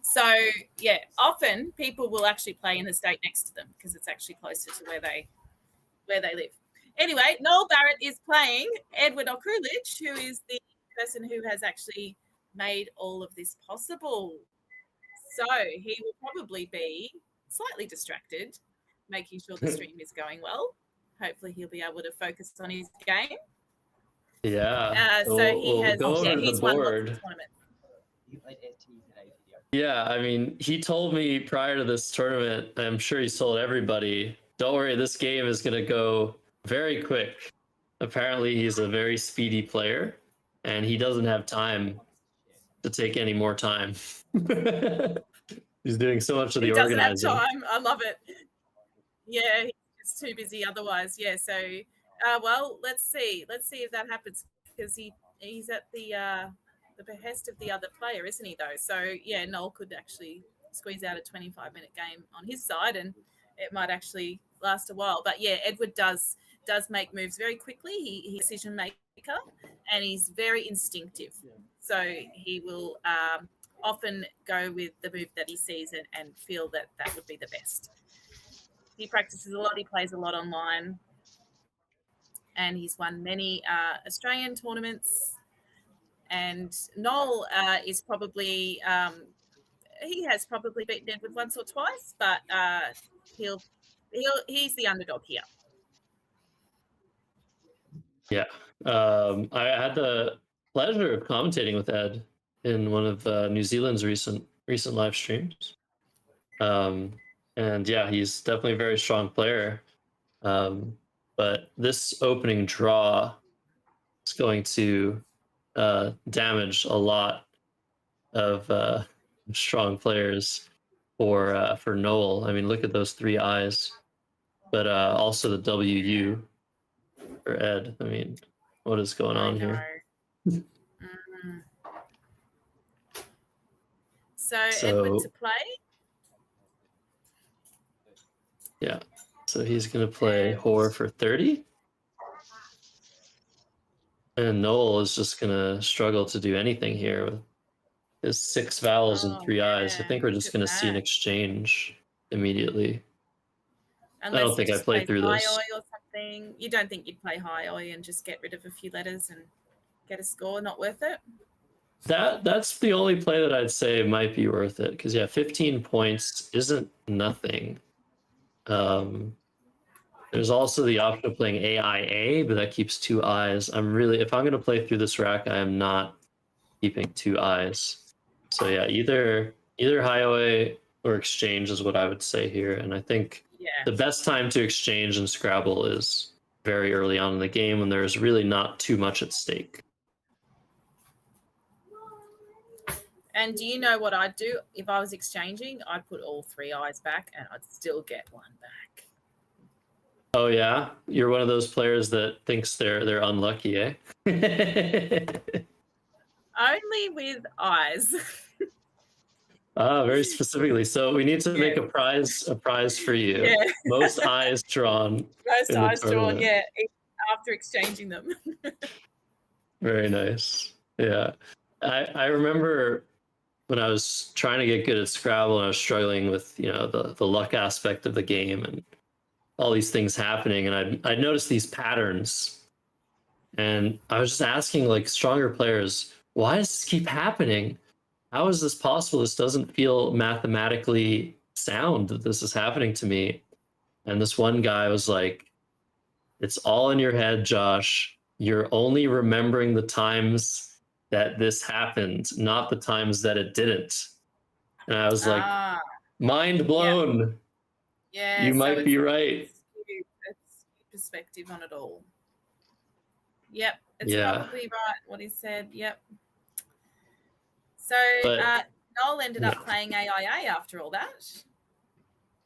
So, yeah, often people will actually play in the state next to them because it's actually closer to where they live. Anyway, Noel Barrett is playing Edward Okulich, who is the person who has actually made all of this possible. So he will probably be slightly distracted, making sure the stream is going well. Hopefully he'll be able to focus on his game. Yeah. So he has, go over he's the won lots board. of tournaments. You played ST today. Yeah, I mean, he told me prior to this tournament, I'm sure he's told everybody, don't worry, this game is going to go very quick. Apparently, he's a very speedy player, and he doesn't have time to take any more time. He's doing so much of the He doesn't have organizing. time. I love it. Yeah, he's too busy otherwise. Yeah, so, well, let's see. Let's see if that happens because he's at the behest of the other player, isn't he, though? So, yeah, Noel could actually squeeze out a 25-minute game on his side, and it might actually last a while. But, yeah, Edward does make moves very quickly. He's a decision maker, and he's very instinctive. So he will often go with the move that he sees and feel that would be the best. He practices a lot. He plays a lot online, and he's won many Australian tournaments. And Noel is probably he has probably beaten Edward once or twice, but he's the underdog here. Yeah. I had the pleasure of commentating with Ed in one of New Zealand's recent live streams. And yeah, he's definitely a very strong player. But this opening draw is going to damage a lot of strong players for Noel. I mean, look at those 3 eyes, but also the WU for Ed. I mean, what is going on here? So Edward to play. Yeah. So he's going to play Whore for 30. And Noel is just going to struggle to do anything here with his 6 vowels and 3 eyes. I think we're just going to see an exchange immediately. Unless I don't think I played through this. High Oi or something. You don't think you'd play High Oi and just get rid of a few letters and get a score? Not worth it? That's the only play that I'd say might be worth it. Because, yeah, 15 points isn't nothing. There's also the option of playing AIA, but that keeps 2 eyes. If I'm going to play through this rack, I am not keeping 2 eyes. So yeah, either Highway or exchange is what I would say here. And I think the best time to exchange in Scrabble is very early on in the game when there's really not too much at stake. And do you know what I'd do if I was exchanging? I'd put all 3 eyes back and I'd still get 1 back. Oh yeah, you're one of those players that thinks they're unlucky, eh? Only with eyes. Very specifically. So we need to make a prize for you. Yeah. Most eyes drawn. Most eyes drawn, yeah, after exchanging them. Very nice. Yeah. I remember when I was trying to get good at Scrabble and I was struggling with, the luck aspect of the game and all these things happening, and I'd noticed these patterns, and I was just asking like stronger players, why does this keep happening? How is this possible? This doesn't feel mathematically sound that this is happening to me. And this one guy was like, it's all in your head, Josh. You're only remembering the times that this happened, not the times that it didn't. And I was like, mind blown. Yeah, you might be right. It's perspective on it all. Yep, it's probably right what he said. Yep. So Noel ended No. up playing AIA after all that.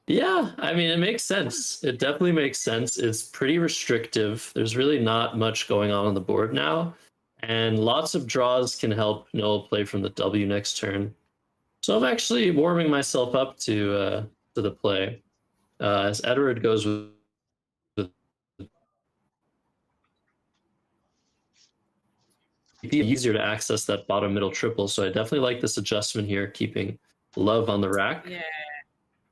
Yeah, I mean, it makes sense. It definitely makes sense. It's pretty restrictive. There's really not much going on the board now, and lots of draws can help Noel play from the W next turn. So I'm actually warming myself up to the play as Edward goes with it'd be easier to access that bottom middle triple. So I definitely like this adjustment here, keeping love on the rack. Yeah.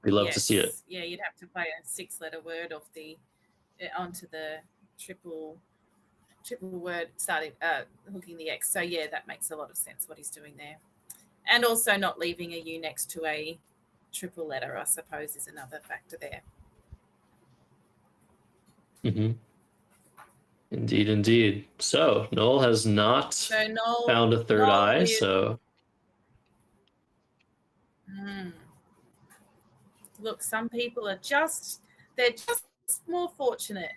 We love to see it. Yeah, you'd have to play a 6-letter word off the onto the triple word starting hooking the X. So yeah, that makes a lot of sense what he's doing there. And also not leaving a U next to a triple letter, I suppose, is another factor there. Mm-hmm. Indeed, indeed. So Noel has not found a third eye, so look, some people are they're just more fortunate.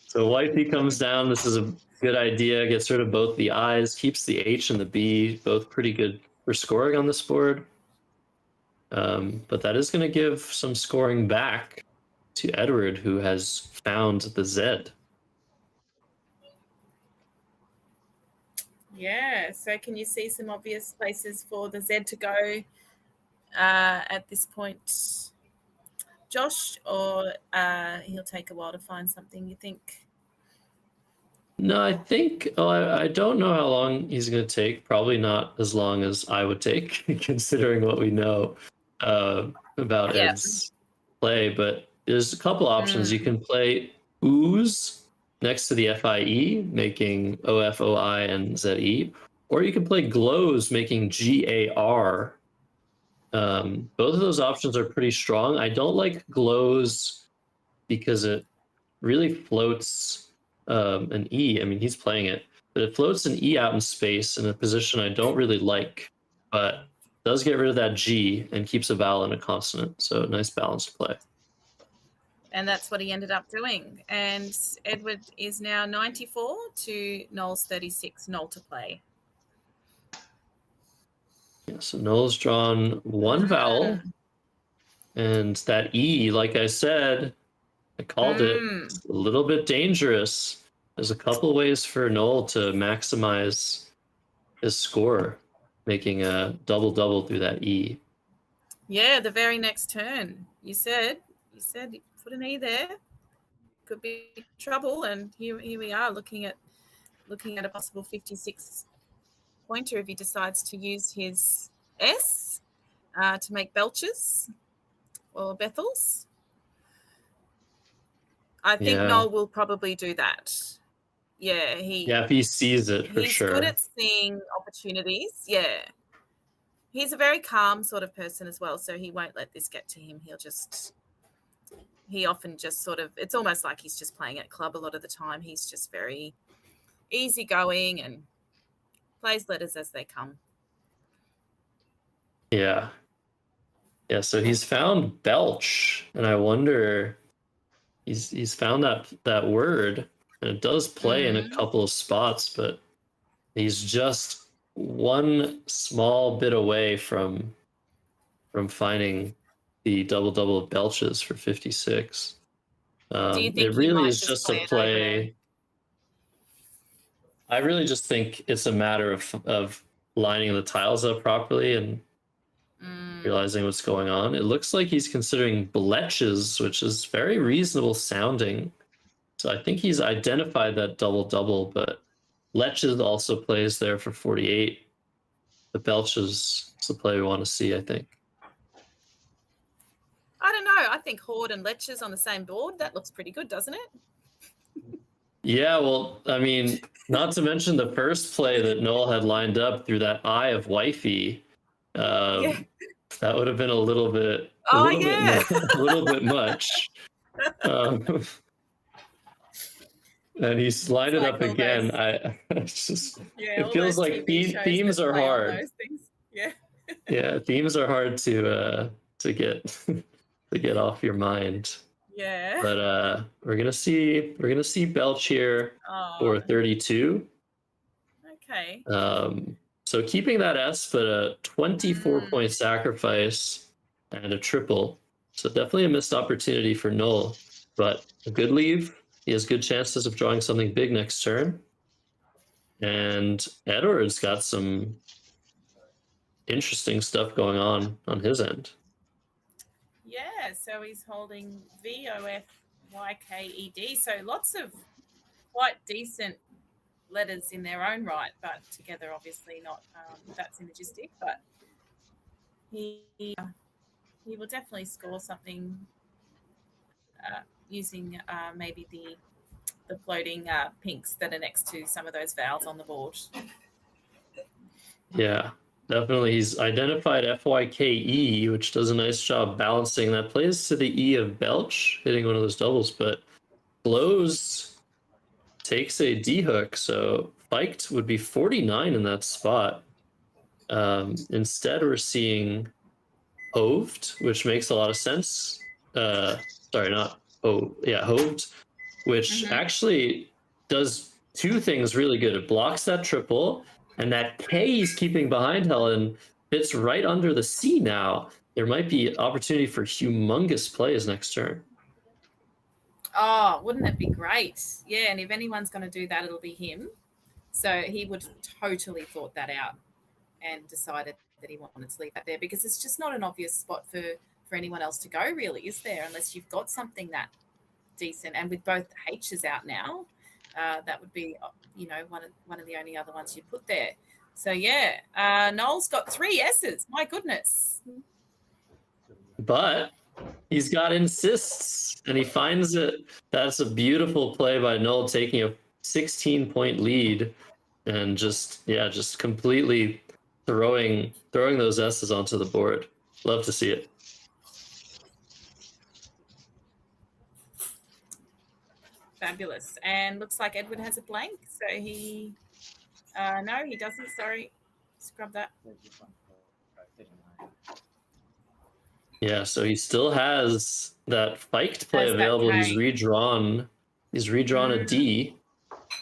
So Wifey comes down. This is a good idea. Gets rid of both the I's, keeps the H and the B, both pretty good for scoring on this board. But that is going to give some scoring back to Edward, who has found the Z. Yeah, so can you see some obvious places for the Z to go at this point, Josh, or he'll take a while to find something, you think? No, I think, I don't know how long he's going to take. Probably not as long as I would take, considering what we know about Ed's play. But there's a couple options. You can play Ooze next to the FIE, making OFOI and ZE, or you can play Glows, making GAR. Both of those options are pretty strong. I don't like Glows because it really floats an E. I mean, he's playing it, but it floats an E out in space in a position I don't really like, but does get rid of that G and keeps a vowel and a consonant. So nice balanced play. And that's what he ended up doing. And Edward is now 94 to Noel's 36. Noel to play. Yeah, so Noel's drawn one vowel, and that E, like I said, I called it a little bit dangerous. There's a couple ways for Noel to maximize his score, making a double-double through that E. Yeah, the very next turn. You said put an E there. Could be trouble, and here we are looking at a possible 56 pointer if he decides to use his S to make belches or Bethels. I think Noel will probably do that. Yeah, if he sees it, for sure. He's good at seeing opportunities. Yeah. He's a very calm sort of person as well, so he won't let this get to him. He often just sort of, it's almost like he's just playing at club a lot of the time. He's just very easygoing and plays letters as they come. Yeah. Yeah, so he's found belch, and I wonder, he's found that word, and it does play in a couple of spots, but he's just one small bit away from finding the double-double of belches for 56. Do you think it really is just a play. I really just think it's a matter of lining the tiles up properly and realizing what's going on. It looks like he's considering bleches, which is very reasonable sounding. So I think he's identified that double-double, but Leches also plays there for 48. The belches is the play we want to see, I think. I don't know. I think Horde and Leches on the same board, that looks pretty good, doesn't it? Yeah, well, I mean, not to mention the first play that Noel had lined up through that eye of Wifey. That would have been a little bit much. And he's lined it up again. It feels like themes are hard. Yeah, themes are hard to get off your mind. Yeah. But we're gonna see belch here for 32. Okay. So keeping that S, but a 24-point sacrifice and a triple. So definitely a missed opportunity for Noel, but a good leave. He has good chances of drawing something big next turn. And Edward's got some interesting stuff going on his end. Yeah, so he's holding VOFYKED. So lots of quite decent letters in their own right, but together obviously not that synergistic. But he will definitely score something using maybe the floating pinks that are next to some of those vowels on the board. Yeah, definitely. He's identified FYKE, which does a nice job balancing. That plays to the E of Belch, hitting one of those doubles, but blows takes a D hook, so Fiked would be 49 in that spot. Instead, we're seeing Hoved, which makes a lot of sense. Sorry, not Hoved, which actually does two things really good. It blocks that triple, and that K he's keeping behind Helen fits right under the C now. There might be opportunity for humongous plays next turn. Oh, wouldn't it be great? Yeah, and if anyone's going to do that, it'll be him. So he would totally thought that out and decided that he wanted to leave that there, because it's just not an obvious spot for anyone else to go, really, is there? Unless you've got something that decent. And with both H's out now, that would be, one of the only other ones you put there. So yeah, Noel's got 3 S's. My goodness. But he's got insists, and he finds it. That's a beautiful play by Noel, taking a 16-point lead and just completely throwing those S's onto the board. Love to see it. Fabulous. And looks like Edward has a blank. So he, no, he doesn't. Sorry. Scrub that. Yeah, so he still has that Fiked play Has that available. K. He's redrawn a D,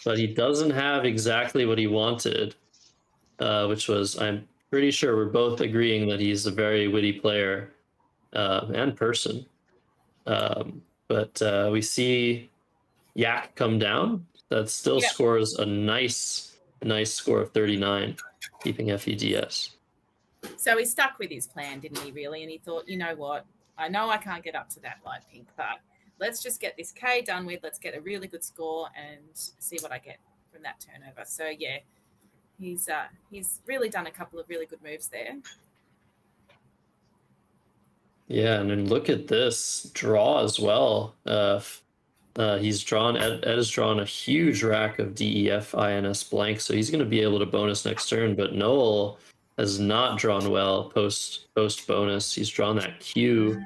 but he doesn't have exactly what he wanted, which was, I'm pretty sure we're both agreeing that he's a very witty player and person. But we see Yak come down. That still scores a nice score of 39, keeping FEDS. So he stuck with his plan, didn't he, really? And he thought, you know what? I know I can't get up to that light pink, but let's just get this K done with. Let's get a really good score and see what I get from that turnover. So, yeah, he's really done a couple of really good moves there. Yeah, and then look at this draw as well. He's drawn, Ed has drawn a huge rack of DEF INS blank, so he's going to be able to bonus next turn. But Noel has not drawn well post bonus. He's drawn that Q,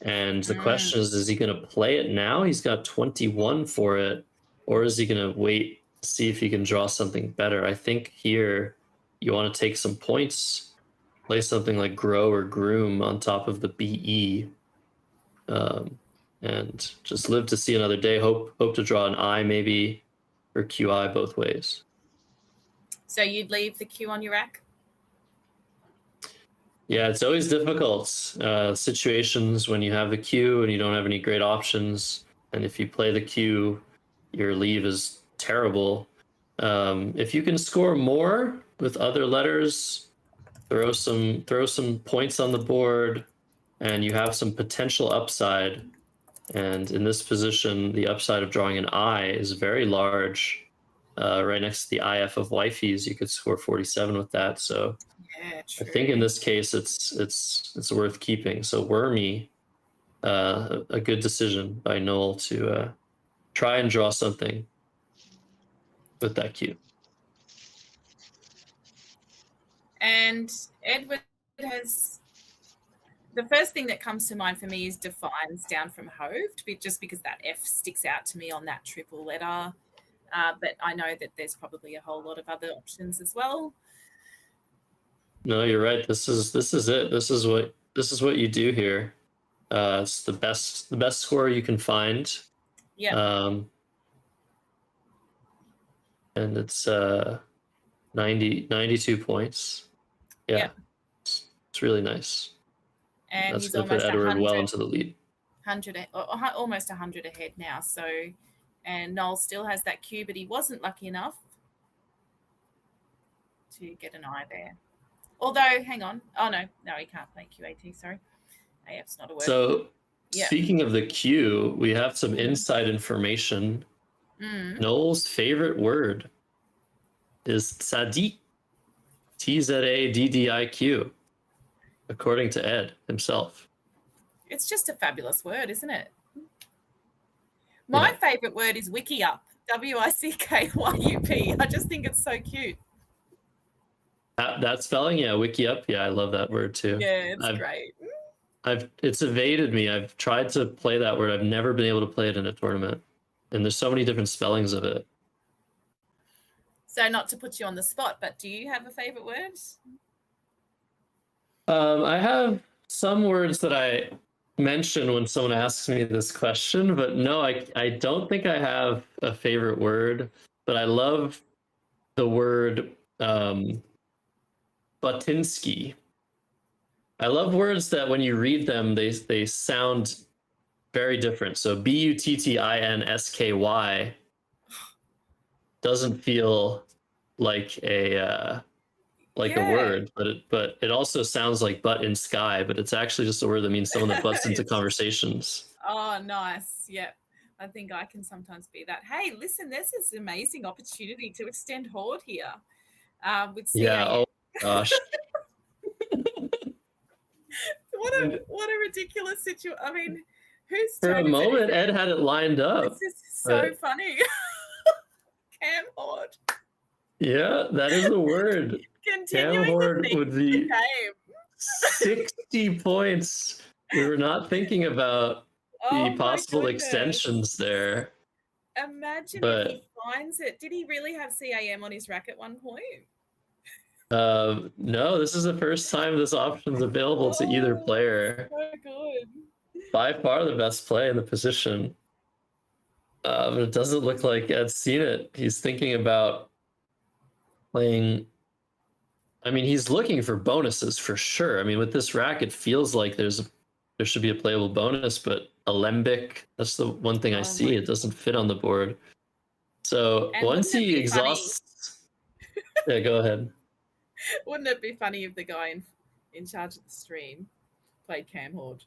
and the question is he going to play it now? He's got 21 for it, or is he going to wait to see if he can draw something better? I think here you want to take some points, play something like Grow or Groom on top of the BE, and just live to see another day. Hope to draw an I maybe, or QI, both ways. So you'd leave the Q on your rack? Yeah, it's always difficult. Situations when you have the Q and you don't have any great options, and if you play the Q, your leave is terrible. If you can score more with other letters, throw some points on the board, and you have some potential upside. And in this position, the upside of drawing an I is very large. Right next to the IF of wifeys, you could score 47 with that. So yeah, I think in this case, it's worth keeping. So Wormy, a good decision by Noel to try and draw something with that Q. And Edward has, the first thing that comes to mind for me is defines down from Hoved, just because that F sticks out to me on that triple letter. But I know that there's probably a whole lot of other options as well. No, you're right. This is it. This is what you do here. It's the best score you can find. Yeah. And it's 92 points. Yeah. Yeah. It's really nice. And That's he's going to put almost Edward 100, well into the lead. 100, almost 100 ahead now. So, and Noel still has that cue, but he wasn't lucky enough to get an eye there. Although, hang on. Oh, no, he can't play QAT, sorry. AF's not a word. So, Yeah. speaking of the Q, we have some inside information. Noel's favorite word is tzaddik. TZADDIQ, according to Ed himself. It's just a fabulous word, isn't it? My favorite word is wikiup. WICKYUP. I just think it's so cute. That spelling, yeah, wikiup. Yeah, I love that word too. Yeah, it's great. It's evaded me. I've tried to play that word. I've never been able to play it in a tournament. And there's so many different spellings of it. So not to put you on the spot, but do you have a favorite word? I have some words that I mention when someone asks me this question, but no, I don't think I have a favorite word, but I love the word Butinsky. I love words that when you read them, they sound very different. So BUTTINSKY doesn't feel like a word, but it also sounds like butt in sky, but it's actually just a word that means someone that butts into conversations. Oh, nice. Yep. I think I can sometimes be that. Hey, listen, there's this amazing opportunity to extend Horde here. With CA. Yeah, oh gosh. What a ridiculous situation. I mean, who's For a moment, Ed had it lined up. This is so funny. Cam Horde. Yeah, that is a word. Cam Horde would be 60 points. We were not thinking about the possible extensions there. Imagine if he finds it. Did he really have CAM on his rack at one point? No, this is the first time this option is available to either player. So good. By far the best play in the position. But it doesn't look like Ed's seen it. He's thinking about playing. I mean, he's looking for bonuses for sure. I mean, with this rack, it feels like there should be a playable bonus, but Alembic, that's the one thing I see. It doesn't fit on the board. So and once he exhausts... Yeah, go ahead. Wouldn't it be funny if the guy in charge of the stream played Cam Horde?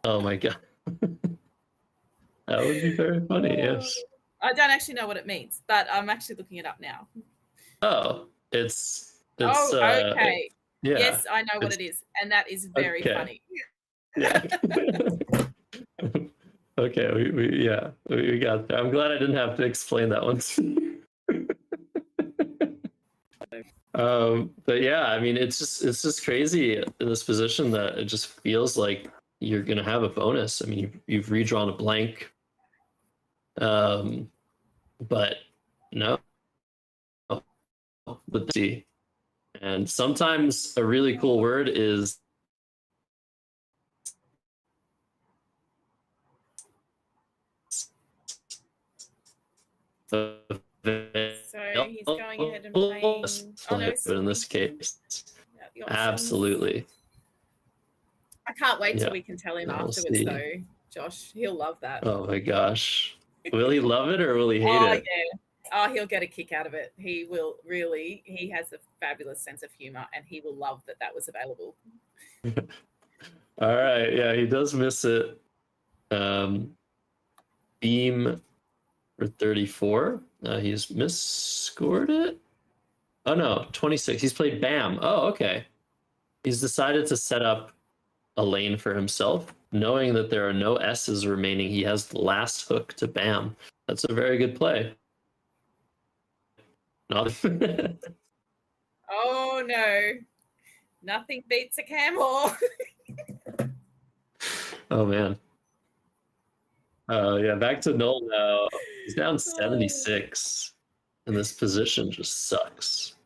Oh my god. That would be very funny, yes. I don't actually know what it means, but I'm actually looking it up now. Oh, it's okay. Yeah, yes, I know what it is, and that is very funny. Yeah. Okay, we got there. I'm glad I didn't have to explain that one to you. But yeah, I mean, it's just crazy in this position that it just feels like you're gonna have a bonus. I mean, you've redrawn a blank, but no, with the and sometimes a really cool word is so he's going ahead and playing. But in this case, absolutely. I can't wait till we can tell him afterwards, though, Josh. He'll love that. Oh my gosh. Will he love it or will he hate it? Yeah. Oh, he'll get a kick out of it. He will really. He has a fabulous sense of humor, and he will love that was available. All right. Yeah, he does miss it. Beam for 34. He's misscored it. Oh no, 26. He's played BAM. Oh, okay. He's decided to set up a lane for himself, knowing that there are no S's remaining. He has the last hook to BAM. That's a very good play. Oh no, nothing beats a camel. Oh man. Yeah, back to Noel now. He's down 76, and this position just sucks.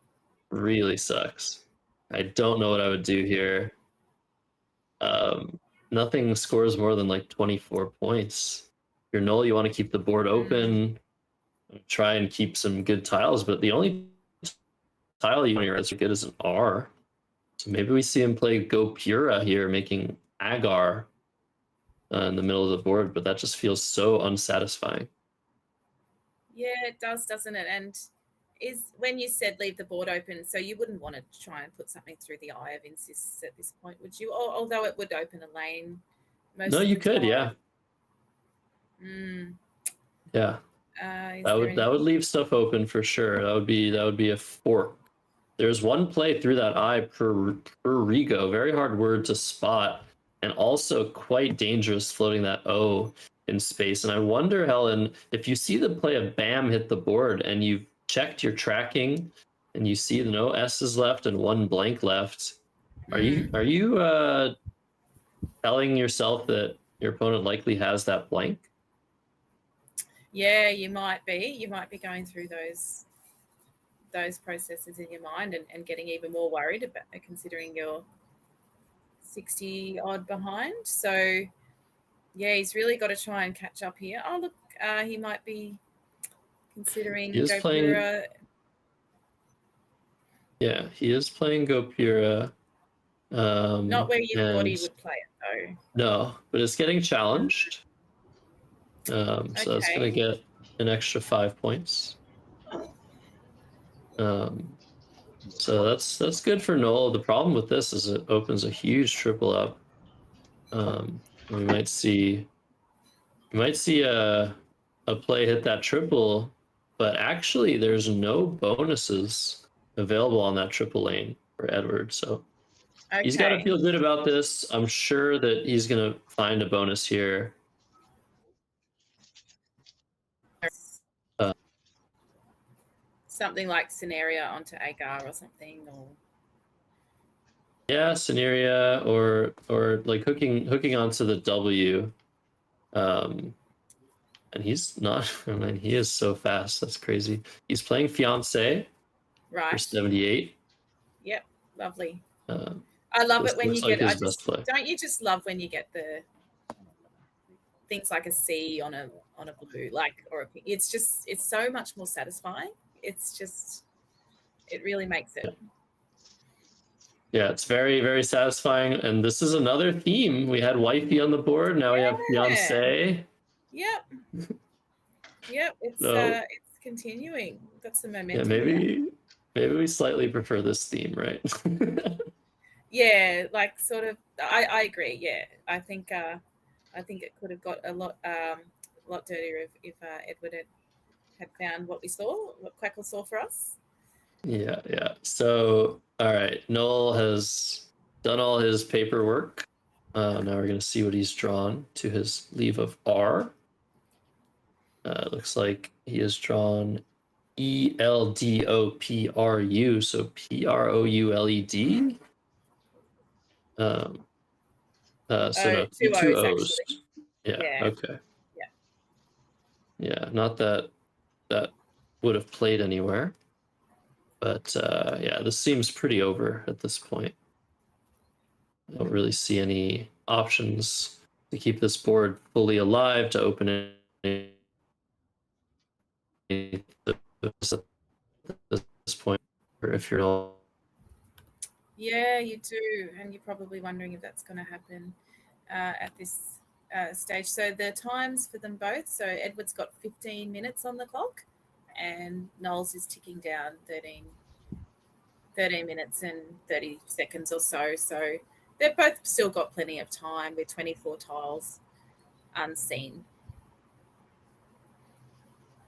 Really sucks. I don't know what I would do here. Nothing scores more than like 24 points. If you're Noel, you want to keep the board open, try and keep some good tiles, but the only tile even here as good as an R. So maybe we see him play Gopura here, making Agar in the middle of the board, but that just feels so unsatisfying. Yeah, it does, doesn't it? And is when you said leave the board open, so you wouldn't want to try and put something through the eye of insists at this point, would you? Although it would open a lane. No, you could, yeah. Yeah. That would leave stuff open for sure. That would be a fork. There's one play through that eye per rego. Very hard word to spot, and also quite dangerous floating that O in space. And I wonder, Helen, if you see the play of Bam hit the board and you've checked your tracking and you see no S's left and one blank left, are you telling yourself that your opponent likely has that blank? Yeah, you might be. You might be going through those processes in your mind and getting even more worried about considering you're 60 odd behind. So yeah, he's really got to try and catch up here. Oh look, he might be considering Gopura. Yeah, he is playing Gopura. Not where you thought he would play it though. No, but it's getting challenged. So it's gonna get an extra 5 points. So that's good for Noel. The problem with this is it opens a huge triple up. We might see a play hit that triple, but actually there's no bonuses available on that triple lane for Edward. So he's got to feel good about this. I'm sure that he's gonna find a bonus here. Something like Scenario onto Agar or something, or yeah, Scenario or like hooking onto the W. And he's not. I mean, he is so fast. That's crazy. He's playing Fiancé for 78. Yep, lovely. I love it when you get. Don't you just love when you get the things like a C on a blue, like, or it's so much more satisfying. It really makes it. Yeah, it's very, very satisfying. And this is another theme. We had wifey on the board. Now we have fiancé. Yep. Yep. It's continuing. Got some momentum. Yeah, maybe we slightly prefer this theme, right? Yeah, like sort of. I agree. Yeah, I think it could have got a lot dirtier if Edward had found what Quackle saw for us. Yeah. So, all right, Noel has done all his paperwork. Now we're going to see what he's drawn to his leave of R. Looks like he has drawn ELDOPRU, so PROULED. So no, two O's. Yeah. Okay. Yeah, not that would have played anywhere. But yeah, this seems pretty over at this point. I don't really see any options to keep this board fully alive, to open it at this point, or if you're not. Yeah, you do, and you're probably wondering if that's going to happen at this stage. So the times for them both. So Edward's got 15 minutes on the clock, and Noel's is ticking down 13 minutes and 30 seconds or so. So they've both still got plenty of time with 24 tiles unseen.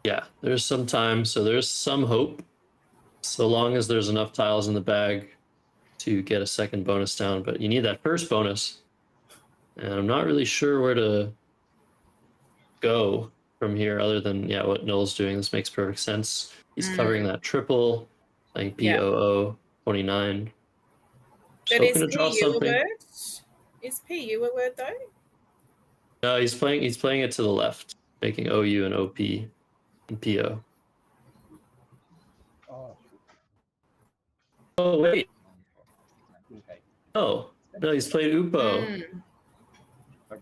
Yeah, there's some time, so there's some hope, so long as there's enough tiles in the bag to get a second bonus down. But you need that first bonus, and I'm not really sure where to go from here other than what Noel's doing. This makes perfect sense. He's covering that triple, playing POO 29. But is PU a word? Is PU a word though? No, he's playing it to the left, making OU and OP and PO. Oh wait. Oh no, he's playing UPO.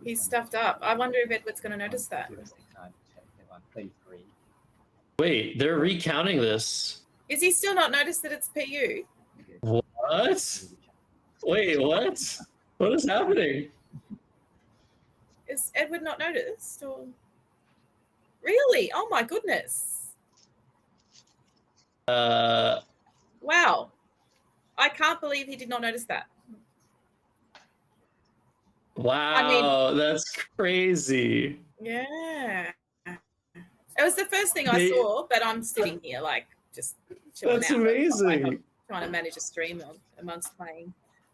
He's stuffed up. I wonder if Edward's going to notice that. Wait, they're recounting this Is he still not noticed that it's PU? What? Wait, what? What is happening? Is Edward not noticed? Or really? Oh my goodness! Wow, I can't believe he did not notice that. Wow, that's crazy. Yeah, it was the first thing I They- saw, but I'm sitting here like just chilling That's out. amazing. Trying to manage a stream amongst playing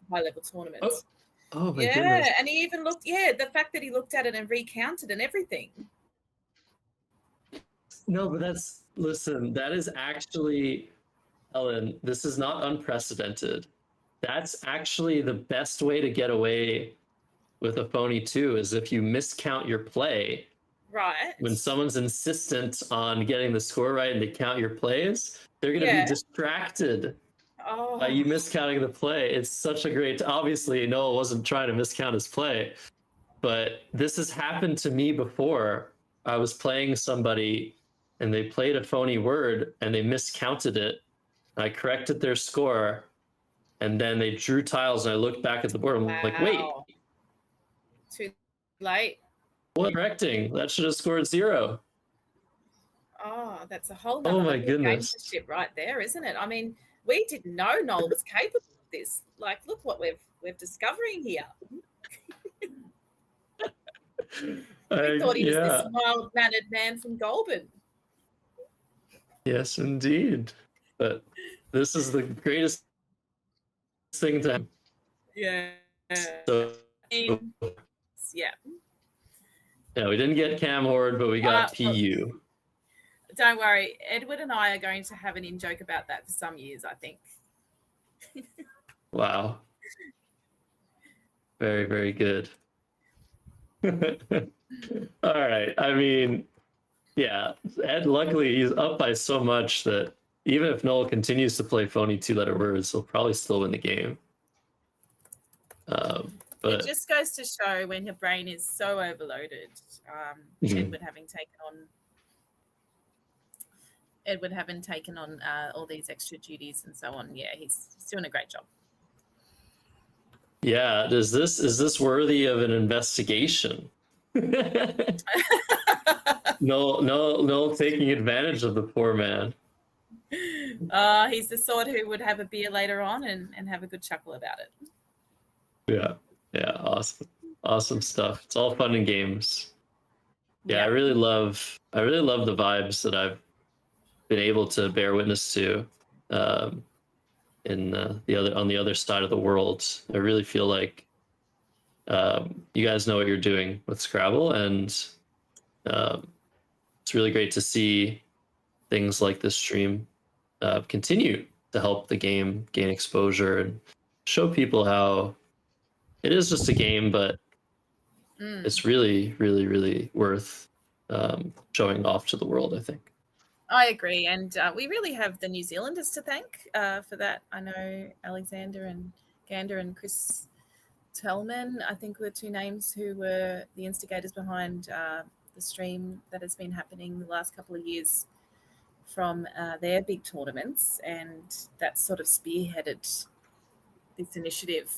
high-level tournaments. Oh my Yeah, goodness. and he even looked. Yeah, the fact that he looked at it and recounted and everything. No, but listen, that is actually, Ellen, this is not unprecedented. That's actually the best way to get away with a phony two is if you miscount your play. Right. When someone's insistent on getting the score right and they count your plays, they're going to Yeah. be distracted Oh. by you miscounting the play. It's such a great, obviously Noah wasn't trying to miscount his play, but this has happened to me before. I was playing somebody and they played a phony word and they miscounted it. I corrected their score and then they drew tiles and I looked back at the board and I'm like, wait, Wow. Too late. what correcting? That should have scored 0. Oh, that's a whole Oh nother my level of goodness. gamesmanship right there, isn't it? I mean, we didn't know Noel was capable of this. Like, look what we're discovering here. We thought he was this mild-mannered man from Goulburn. Yes, indeed. But this is the greatest thing to happen. Yeah. So, Yeah. yeah, we didn't get Cam Horde, but we got Well, PU. don't worry. Edward and I are going to have an in-joke about that for some years, I think. Wow. Very, very good. All right. I mean, yeah, Ed, luckily he's up by so much that even if Noel continues to play phony 2-letter words, he'll probably still win the game. But It just goes to show when your brain is so overloaded. Edward having taken on all these extra duties and so on. Yeah, he's doing a great job. yeah, is this worthy of an investigation? No, taking advantage of the poor man. He's the sort who would have a beer later on and have a good chuckle about it. Yeah, awesome stuff. It's all fun and games. Yeah, Yeah. I really love the vibes that I've been able to bear witness to in on the other side of the world. I really feel like you guys know what you're doing with Scrabble, and it's really great to see things like this stream continue to help the game gain exposure and show people how it is just a game, but it's really, really, really worth showing off to the world, I think. I agree. And we really have the New Zealanders to thank for that. I know Alexander and Gander and Chris Tellman, I think, were 2 names who were the instigators behind the stream that has been happening the last couple of years from their big tournaments. And that sort of spearheaded this initiative.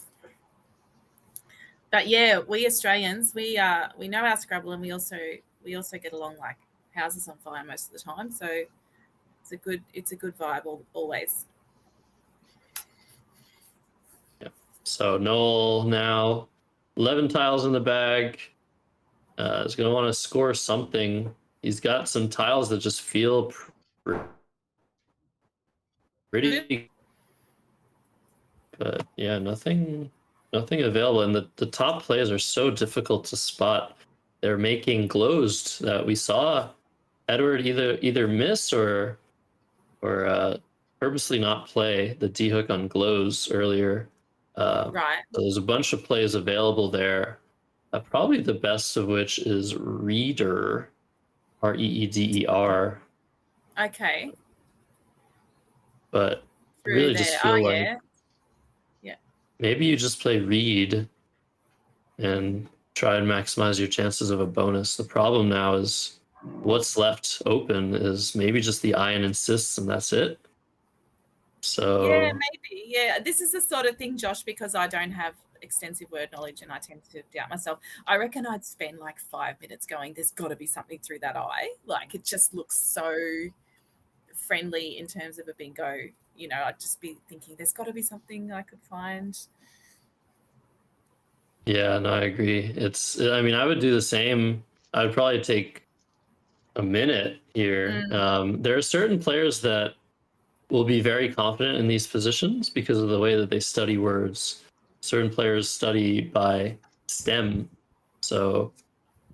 But yeah, we Australians, we know our Scrabble, and we also get along like houses on fire most of the time. So it's a good vibe always. Yeah. So Noel now 11 tiles in the bag. Is going to want to score something. He's got some tiles that just feel pretty, but yeah, nothing available. And the top plays are so difficult to spot. They're making glows that we saw Edward either miss or purposely not play the D hook on glows earlier. Right. So there's a bunch of plays available there. Probably the best of which is Reeder, Reeder. Okay. But I Through really there. just feel like maybe you just play Reed and try and maximize your chances of a bonus. The problem now is what's left open is maybe just the iron insists, and that's it. So Yeah, maybe. Yeah, this is the sort of thing, Josh, because I don't have extensive word knowledge and I tend to doubt myself. I reckon I'd spend like 5 minutes going, there's got to be something through that eye. Like it just looks so friendly in terms of a bingo. You know, I'd just be thinking there's got to be something I could find. yeah, no, I agree. I mean, I would do the same. I would probably take a minute here. There are certain players that will be very confident in these positions because of the way that they study words. Certain players study by stem. So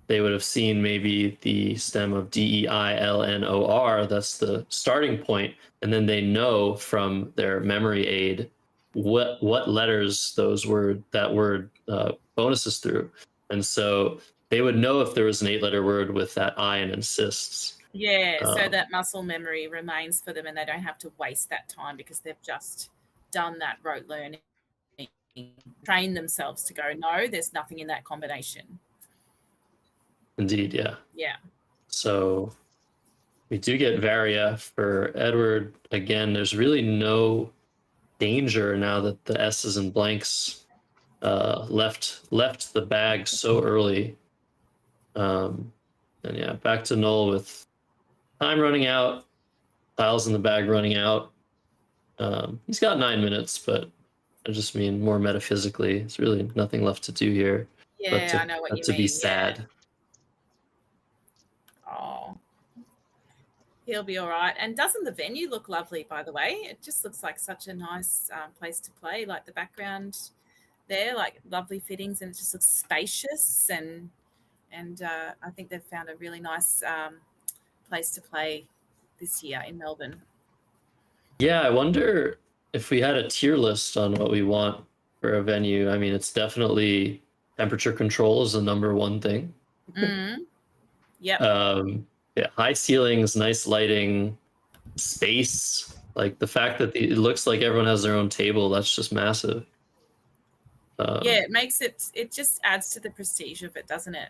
they would have seen maybe the stem of DEILNOR, that's the starting point, and then they know from their memory aid what letters that word bonuses through. And so they would know if there was an 8-letter word with that I and insists. Yeah, so that muscle memory remains for them and they don't have to waste that time because they've just done that rote learning, train themselves to go, no, there's nothing in that combination. Indeed, yeah. Yeah. So we do get Varia for Edward. Again, there's really no danger now that the S's and blanks left the bag so early. And yeah, back to Null with time running out, tiles in the bag running out. He's got 9 minutes, but I just mean more metaphysically. There's really nothing left to do here. Yeah, I know what you mean. To be sad. Oh, he'll be all right. And doesn't the venue look lovely, by the way? It just looks like such a nice place to play. Like the background there, like lovely fittings, and it just looks spacious. And I think they've found a really nice place to play this year in Melbourne. Yeah, I wonder if we had a tier list on what we want for a venue. I mean, it's definitely temperature control is the number one thing. Yep. Yeah, high ceilings, nice lighting, space. Like the fact that it looks like everyone has their own table, that's just massive. Yeah, it makes it just adds to the prestige of it, doesn't it?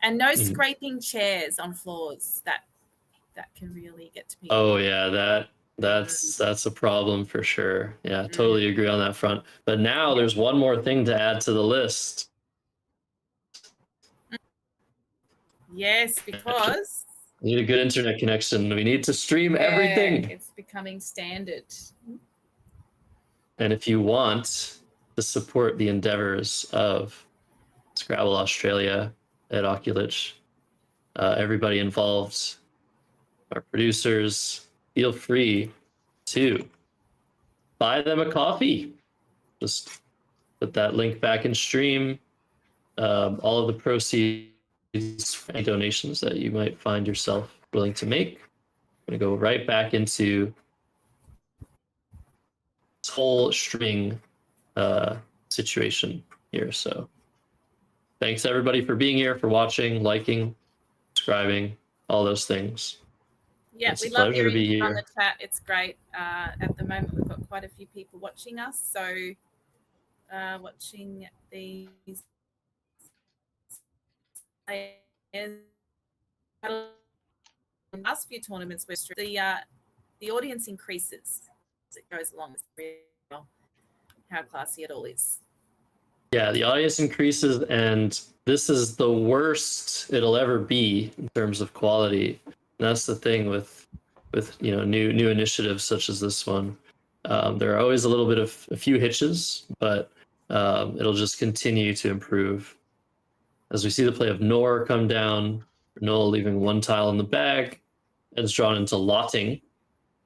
And no scraping chairs on floors. That can really get to people. Oh yeah, that's a problem for sure. Yeah, totally agree on that front. But now there's one more thing to add to the list. Yes, because we need a good internet connection. We need to stream everything. It's becoming standard. And if you want to support the endeavors of Scrabble Australia at Oculich, everybody involved, our producers, feel free to buy them a coffee. Just put that link back in stream. All of the proceeds, any donations that you might find yourself willing to make, I'm going to go right back into this whole streaming situation here. So thanks everybody for being here, for watching, liking, subscribing, all those things. Yeah, we love hearing you on the chat. It's great. At the moment, we've got quite a few people watching us. So watching these last few tournaments, the audience increases as it goes along. It's real how classy it all is. Yeah, the audience increases, and this is the worst it'll ever be in terms of quality. And that's the thing with new initiatives such as this one. There are always a few hitches, but it'll just continue to improve. As we see the play of Nor come down, Noel leaving one tile in the bag, and it's drawn into lotting.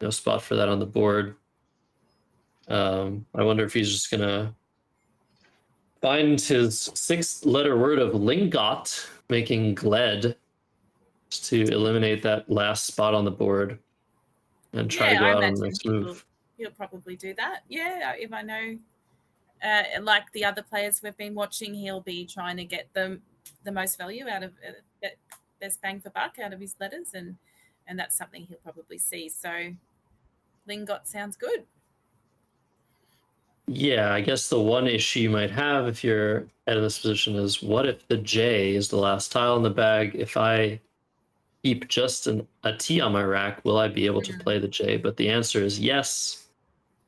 No spot for that on the board. I wonder if he's just gonna find his 6-letter word of lingot, making gled, just to eliminate that last spot on the board and try to go out on the next move. He'll probably do that. Yeah, if I know, like the other players we've been watching, he'll be trying to get the most value out of best bang for buck out of his letters, and that's something he'll probably see. So lingot sounds good. Yeah, I guess the one issue you might have if you're out of this position is, what if the J is the last tile in the bag? If I keep just a T on my rack, will I be able to play the J? But the answer is yes.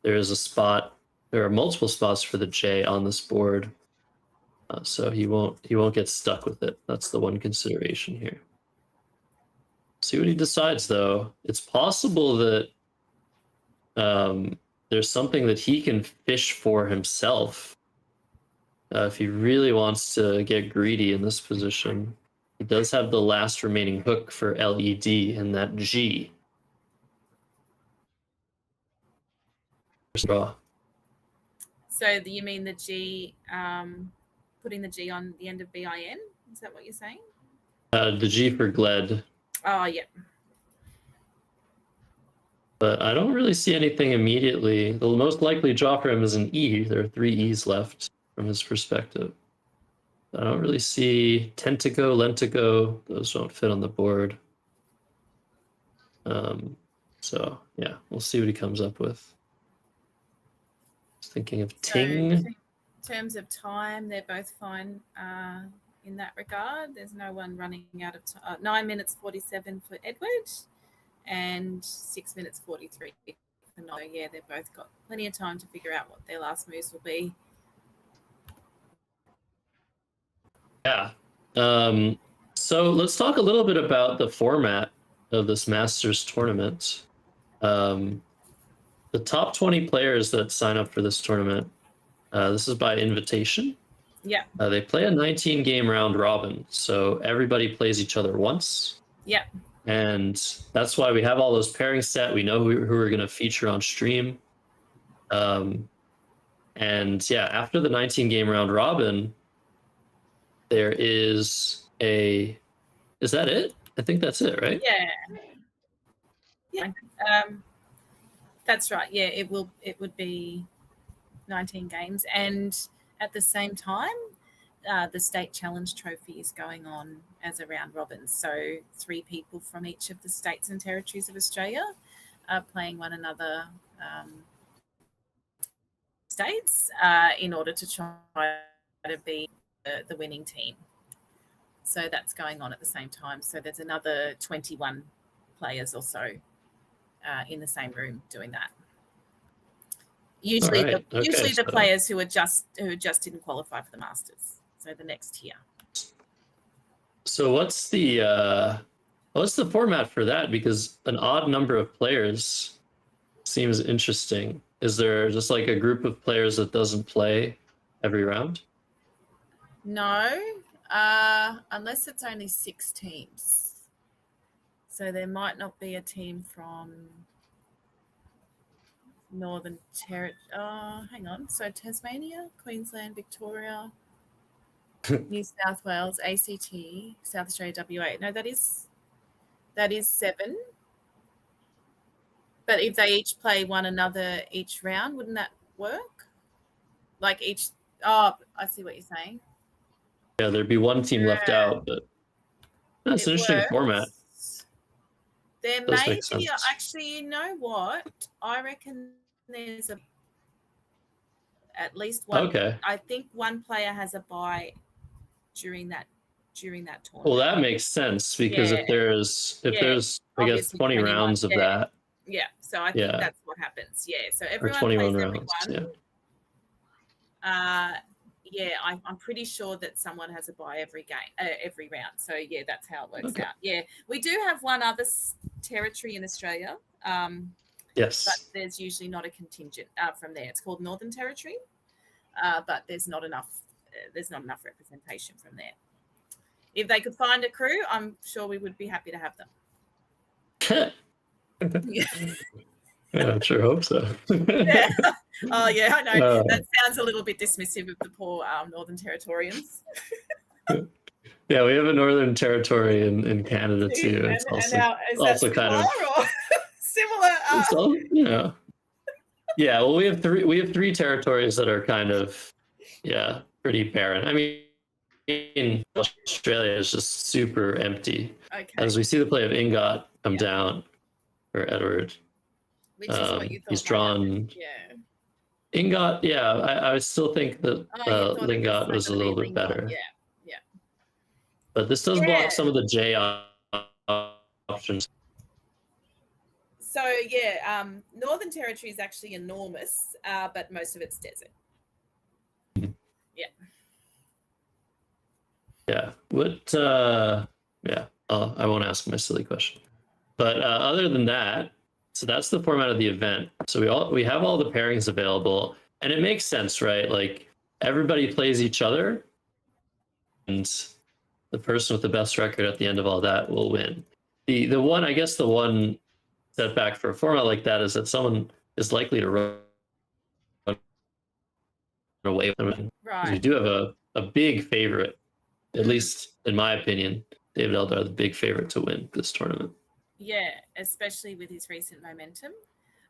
there is a spot. There are multiple spots for the J on this board, so he won't get stuck with it. That's the one consideration here. See what he decides, though. It's possible that there's something that he can fish for himself if he really wants to get greedy in this position. He does have the last remaining hook for LED and that G. Draw. So you mean the G, putting the G on the end of BIN? Is that what you're saying? The G for Gled. Oh, yeah. But I don't really see anything immediately. The most likely draw for him is an E. There are 3 E's left from his perspective. I don't really see Tentago, Lentigo. Those don't fit on the board. So, yeah, we'll see what he comes up with. Thinking of Ting. So, in terms of time, they're both fine in that regard. There's no one running out of time. 9 minutes 47 for Edward and 6 minutes 43 for No. Yeah, they've both got plenty of time to figure out what their last moves will be. Yeah. So let's talk a little bit about the format of this Masters tournament. The top 20 players that sign up for this tournament, this is by invitation. Yeah. They play a 19-game round robin, so everybody plays each other once. Yeah. And that's why we have all those pairings set. We know who we're going to feature on stream. And yeah, after the 19-game round robin, there is a... Is that it? I think that's it, right? Yeah. Yeah. That's right. Yeah, it would be 19 games. And at the same time, the state challenge trophy is going on as a round robin. So 3 people from each of the states and territories of Australia are playing one another states in order to try to be the winning team. So that's going on at the same time. So there's another 21 players or so in the same room doing that. Usually, Right. usually the so- players who just didn't qualify for the Masters. So the next tier. So what's the format for that? Because an odd number of players seems interesting. Is there just like a group of players that doesn't play every round? No, unless it's only 6 teams. So there might not be a team from Northern Territory. Hang on. So Tasmania, Queensland, Victoria, New South Wales, ACT, South Australia, WA. No, that is 7. But if they each play one another each round, wouldn't that work? Like each. Oh, I see what you're saying. Yeah, there'd be one team left Yeah. out, but that's It an interesting works. format. There Does may make sense. be, actually, you know what? I reckon there's at least one. Okay. I think one player has a bye during that tournament. Well, that makes sense because Yeah. if there's I guess Obviously 20 21, rounds of yeah. that Yeah, so I think Yeah. that's what happens. Yeah, so or everyone 21 plays rounds. everyone. Yeah. Yeah, I'm pretty sure that someone has a bye every round. So yeah, that's how it works Okay. out. Yeah, we do have one other territory in Australia, but Yes. there's usually not a contingent from there. It's called Northern Territory, but there's not enough. There's not enough representation from there. If they could find a crew, I'm sure we would be happy to have them. Yeah. Yeah, I sure hope so. Yeah. Oh yeah, I know. Uh, That sounds a little bit dismissive of the poor Northern Territorians. Yeah, we have a Northern Territory in Canada too. And- It's and also, now, is that also kind of similar or similar? it's all, yeah. Well, we have three territories that are kind of pretty barren. I mean, in Australia, it's just super empty. Okay, As we see the play of Ingot come down for Edward, which is what you thought. he's might drawn happen. Yeah. Ingot. Yeah, I still think that You thought it Lingot was a gonna be little bit Lingot. better. Yeah. But this does Yeah. block some of the J options. So yeah, Northern Territory is actually enormous, but most of it's desert. Yeah. What? Yeah. I won't ask my silly question. But other than that, so that's the format of the event. So we have all the pairings available, and it makes sense, right? Like everybody plays each other, and the person with the best record at the end of all that will win. The one setback for a format like that is that someone is likely to run away from it. Right. We do have a big favorite, at least in my opinion. David Eldar, the big favorite to win this tournament. Yeah, especially with his recent momentum.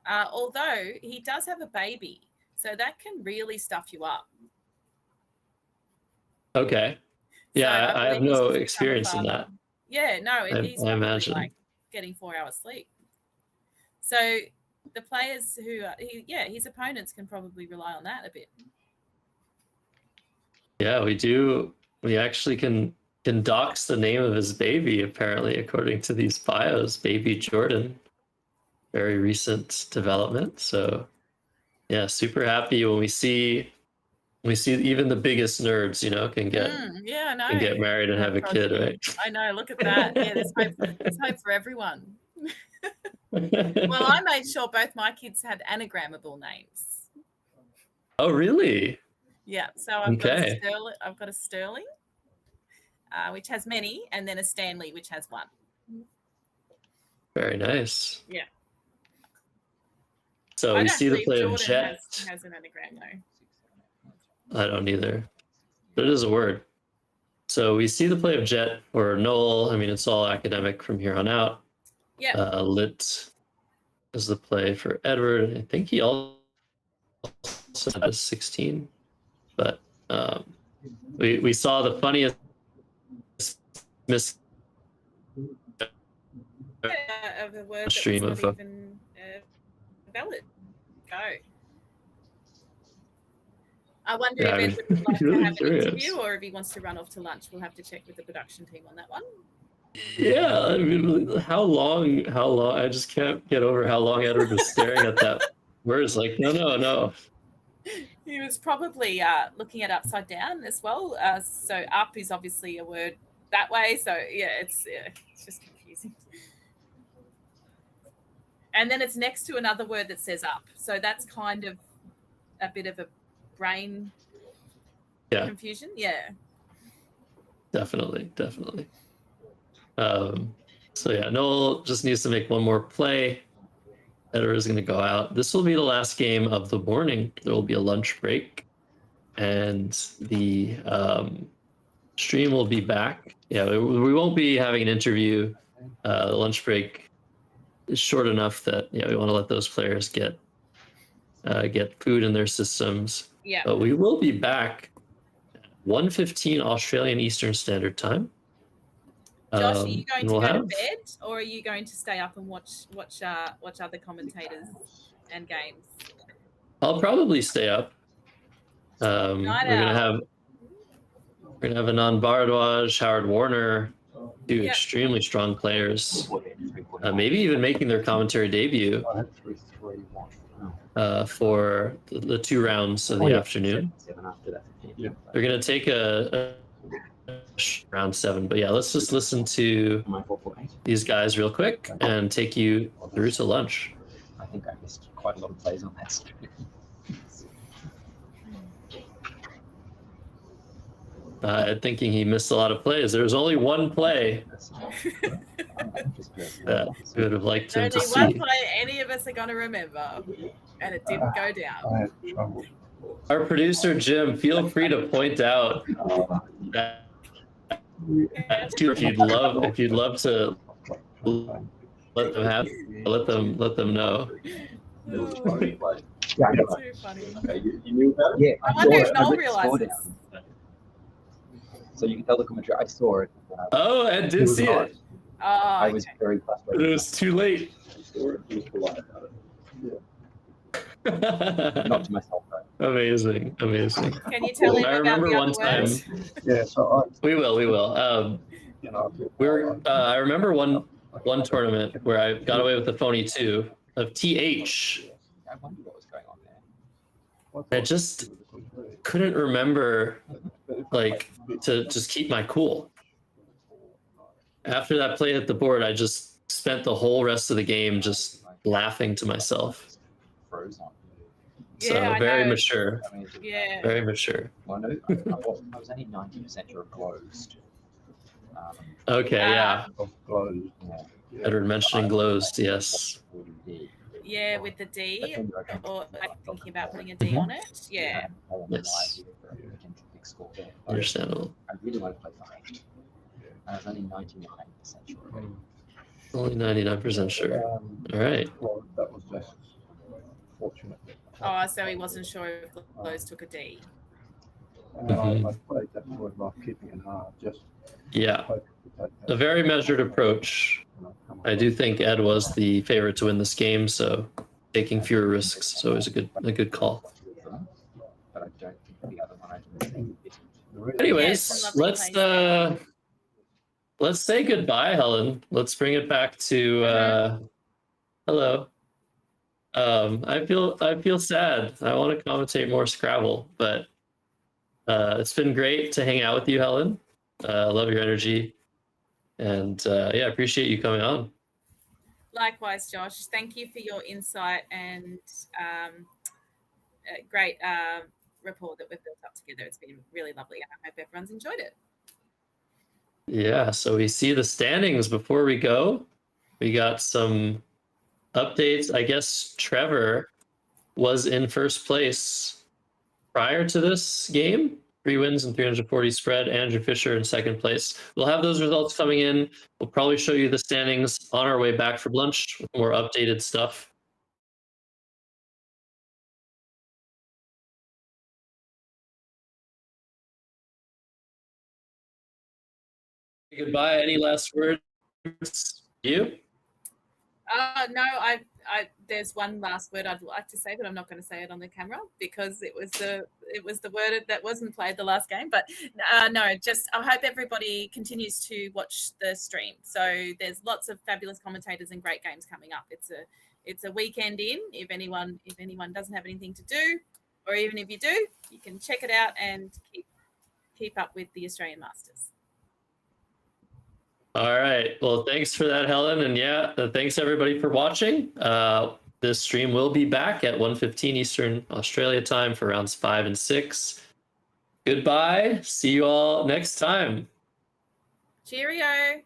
Although he does have a baby, so that can really stuff you up. Okay. Yeah, So I have believe no he's just experience become in a that. father. Yeah, no, he's I probably imagine. like getting 4 hours sleep. So the players who his opponents can probably rely on that a bit. Yeah, we do. We actually can dox the name of his baby, apparently, according to these bios. Baby Jordan. Very recent development. So yeah, super happy when we see even the biggest nerds, can get Yeah, I know. can get married and Oh, have a God, kid, yeah. right? I know. Look at that. Yeah, there's hope for everyone. Well, I made sure both my kids had anagrammable names. Oh, really? Yeah. So I've Okay. got a Sterling, which has many, and then a Stanley, which has one. Very nice. Yeah. So I we don't see the believe play of Jordan Jet. has an anagram though. I don't either, but it is a word. So we see the play of Jet or Noel. I mean, it's all academic from here on out. Yeah. Lit is the play for Edward. I think he also had a 16, but we saw the funniest miss Of a word stream that's of not even valid. Go. I wonder Yeah, if Edward would like really to have an curious. interview or if he wants to run off to lunch. We'll have to check with the production team on that one. Yeah, I mean, how long? I just can't get over how long Edward was staring at that word. It's like, no. He was probably looking at upside down as well. So up is obviously a word that way. So yeah, it's just confusing. And then it's next to another word that says up. So that's kind of a bit of a brain confusion. Yeah. Definitely. So yeah, Noel just needs to make one more play. Edward is going to go out. This will be the last game of the morning. There will be a lunch break, and the stream will be back. Yeah, we won't be having an interview. The lunch break is short enough that we want to let those players get food in their systems. Yeah. But we will be back at 1:15 Australian Eastern Standard Time. Josh, are you going to we'll go to have- bed, or are you going to stay up and watch other commentators and games? I'll probably stay up. We're gonna have Anand Bharadwaj, Howard Warner, two extremely strong players, maybe even making their commentary debut for the 2 rounds of the afternoon. They're gonna take a round 7, but yeah, let's just listen to these guys real quick and take you through to lunch. I think I missed quite a lot of plays on that stream. Thinking he missed a lot of plays. There was only one play that we would have liked him to Only one see. play any of us are going to remember, and it didn't go down. Our producer Jim, feel free to point out that if you'd love to let them know. Yeah, I know. Too funny. You knew about it? Yeah, I wonder if Noel wrote the score realizes. down. So you can tell the commentary. I saw it. Oh, I did see it. Oh, I was very But frustrated. it was too late. Not to myself, though. Amazing. Can you tell him I about remember the one other time. words? Yeah, so We will. you know, I remember one one tournament where I got away with a phony 2 of TH. I wonder what was going on there. I just couldn't remember, like, to just keep my cool. After that play at the board, I just spent the whole rest of the game just laughing to myself. Froze on. So Yeah, I very know. mature, I mean, Yeah. very mature. well, no, I was only 90% sure it closed. Okay, yeah. Closed. Yeah. Edward mentioning glowed, yes. Yeah, with the D, But then you're going or to- like thinking about putting a D Mhm. on it. Yeah. Yes. For a potential big score there. Understandable. I really want to play 5. I was only 99% sure of it. Only 99% sure. All right. Well, that was just fortunate. Oh, so he wasn't sure if those took a D. And then Mhm. I played that sort of keeping it hard, just Yeah. hoping to take that. A very measured approach. I do think Ed was the favorite to win this game, so taking fewer risks is always a good call. But I don't think the other one I didn't think it. Anyways, some lovely let's plays there. let's say goodbye, Helen. Let's bring it back to hello. I feel sad. I want to commentate more Scrabble, but it's been great to hang out with you, Helen. I love your energy, and yeah, appreciate you coming on. Likewise, Josh. Thank you for your insight and a great rapport that we've built up together. It's been really lovely, and I hope everyone's enjoyed it. Yeah, so we see the standings before we go. We got some updates. I guess Trevor was in first place prior to this game. 3 wins and 340 spread. Andrew Fisher in second place. We'll have those results coming in. We'll probably show you the standings on our way back from lunch with more updated stuff. Goodbye. Any last words? You? No, there's one last word I'd like to say, but I'm not going to say it on the camera because it was the word that wasn't played the last game. But no, just I hope everybody continues to watch the stream. So there's lots of fabulous commentators and great games coming up. It's a weekend in. If anyone doesn't have anything to do, or even if you do, you can check it out and keep up with the Australian Masters. All right. Well, thanks for that, Helen. And yeah, thanks everybody for watching. This stream will be back at 1:15 Eastern Australia time for rounds 5 and 6. Goodbye. See you all next time. Cheerio.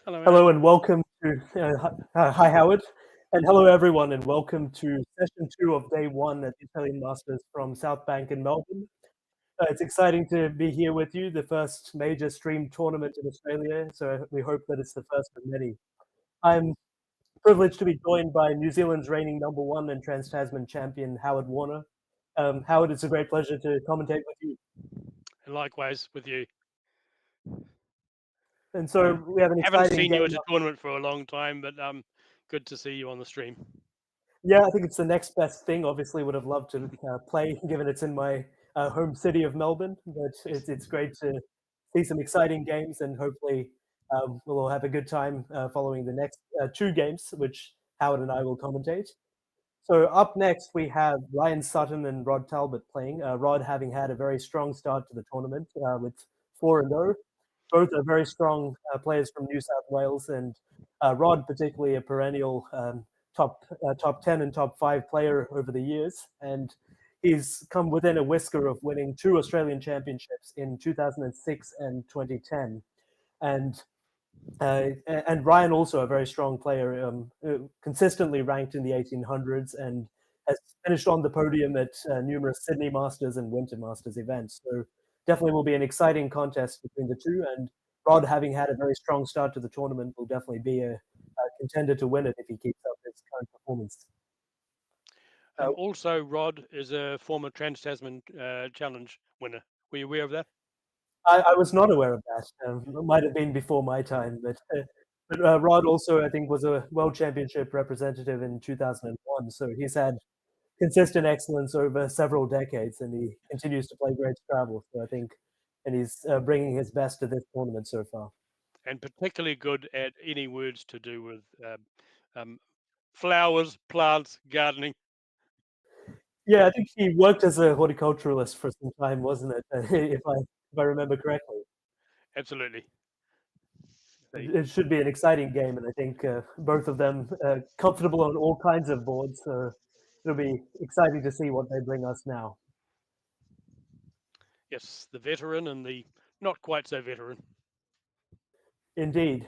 Hello and welcome to, hi Howard, and hello everyone and welcome to session 2 of day 1 at the Italian Masters from South Bank in Melbourne. It's exciting to be here with you, the first major stream tournament in Australia, so we hope that it's the first of many. I'm privileged to be joined by New Zealand's reigning #1 and Trans-Tasman champion, Howard Warner. Howard, it's a great pleasure to commentate with you. And likewise with you. And so we have an Haven't exciting seen you game. at a tournament for a long time, but good to see you on the stream. Yeah, I think it's the next best thing. Obviously, would have loved to play, given it's in my home city of Melbourne. But it's great to see some exciting games, and hopefully we'll all have a good time following the next 2 games, which Howard and I will commentate. So up next, we have Ryan Sutton and Rod Talbot playing. Rod having had a very strong start to the tournament with 4-0. Both are very strong players from New South Wales, and Rod particularly a perennial top 10 and top 5 player over the years, and he's come within a whisker of winning 2 Australian championships in 2006 and 2010. And Ryan also a very strong player, consistently ranked in the 1800s and has finished on the podium at numerous Sydney Masters and Winter Masters events. So definitely will be an exciting contest between the two, and Rod, having had a very strong start to the tournament, will definitely be a contender to win it if he keeps up his current performance. Also, Rod is a former Trans-Tasman Challenge winner. Were you aware of that? I was not aware of that. It might have been before my time, but Rod also, I think, was a World Championship representative in 2001. So he's had consistent excellence over several decades, and he continues to play great Scrabble. So I think, and he's bringing his best to this tournament so far. And particularly good at any words to do with flowers, plants, gardening. Yeah, I think he worked as a horticulturalist for some time, wasn't it? If I remember correctly. Absolutely. It should be an exciting game, and I think both of them comfortable on all kinds of boards. So it'll be exciting to see what they bring us now. Yes, the veteran and the not quite so veteran. Indeed.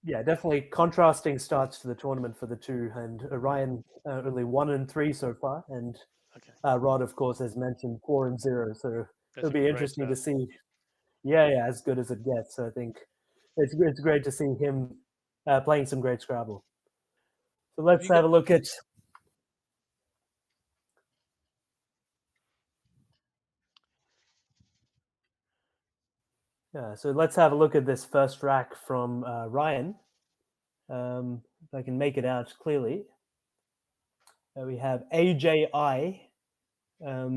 Yeah, definitely contrasting starts to the tournament for the two, and Ryan only 1-3 so far, and Rod, of course, as mentioned, 4-0. So it'll be interesting to see. Yeah, as good as it gets. So I think it's great to see him playing some great Scrabble. So let's have a look at. So let's have a look at this first rack from Ryan. If I can make it out clearly. We have AJI. Are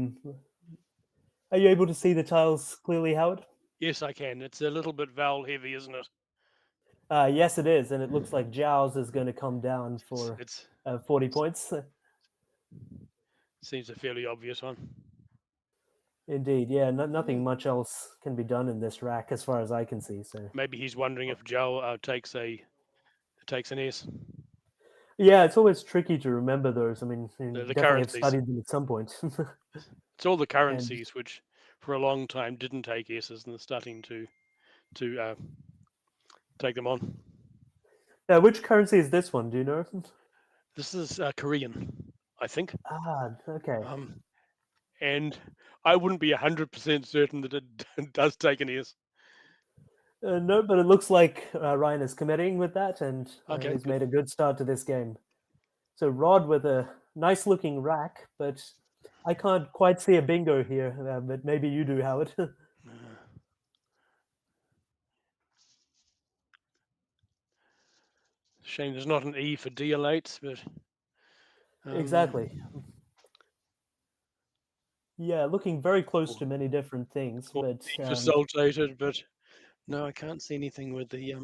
you able to see the tiles clearly, Howard? Yes, I can. It's a little bit vowel heavy, isn't it? Yes, it is, and it looks like Jowls is going to come down for 40 points. Seems a fairly obvious one. Indeed, yeah. Nothing much else can be done in this rack, as far as I can see. So maybe he's wondering if Joe takes an S. Yeah, it's always tricky to remember those. I mean, the definitely have studied them at some point. It's all the currencies which, for a long time, didn't take S's and are starting to take them on. Now, which currency is this one? Do you know? This is Korean, I think. Ah, okay. And I wouldn't be 100% certain that it does take an S. No, but it looks like Ryan is committing with that, and he's good. made a good start to this game. So Rod with a nice-looking rack, but I can't quite see a bingo here, but maybe you do, Howard. Shame there's not an E for DL8, but... Exactly. Yeah, looking very close to many different things, but... facilitated, but no, I can't see anything with the...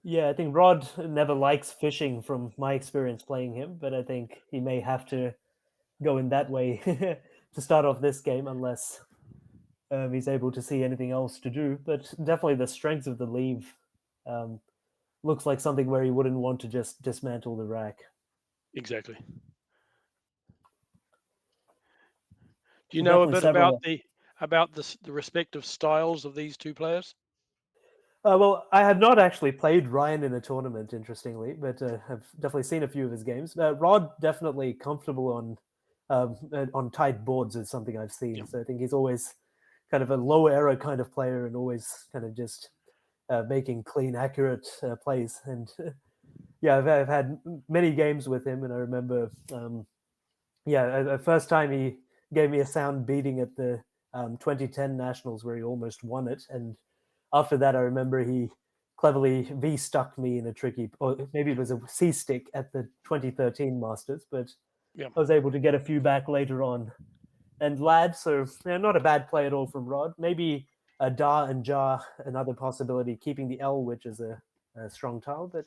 Yeah, I think Rod never likes fishing from my experience playing him, but I think he may have to go in that way to start off this game unless he's able to see anything else to do. But definitely the strength of the leave looks like something where he wouldn't want to just dismantle the rack. Exactly. Do you know a bit about about the respective styles of these two players? Well, I have not actually played Ryan in a tournament, interestingly, but have definitely seen a few of his games. Rod definitely comfortable on tight boards is something I've seen. Yeah. So I think he's always kind of a low error kind of player and always kind of just making clean, accurate plays. And yeah, I've had many games with him, and I remember, the first time he gave me a sound beating at the 2010 Nationals where he almost won it, and after that, I remember he cleverly V-stuck me in a tricky, or maybe it was a C-stick at the 2013 Masters, but Yeah. I was able to get a few back later on. And Lad, so not a bad play at all from Rod. Maybe a Da and Ja, another possibility, keeping the L, which is a strong tile, but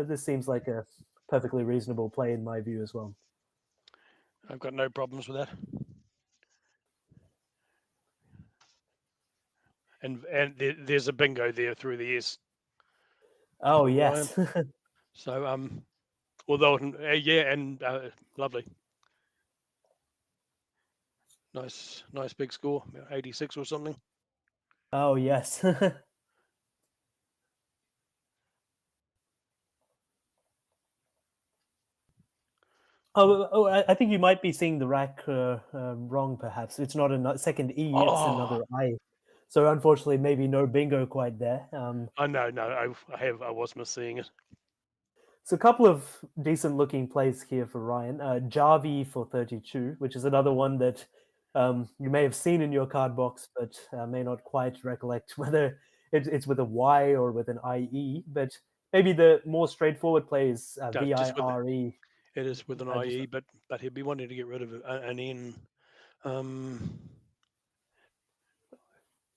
this seems like a perfectly reasonable play in my view as well. I've got no problems with that. And there's a bingo there through the S. Oh, for yes. So although yeah, and lovely, nice big score, 86 or something. Oh, yes. I think you might be seeing the rack wrong, perhaps. It's not a second E, it's another I. So unfortunately, maybe no bingo quite there. No, I was misseeing it. So a couple of decent looking plays here for Ryan. Javi for 32, which is another one that you may have seen in your card box, but may not quite recollect whether it's with a Y or with an IE. But maybe the more straightforward play is No, just with VIRE. it is with an IE, but he'd be wanting to get rid of an N.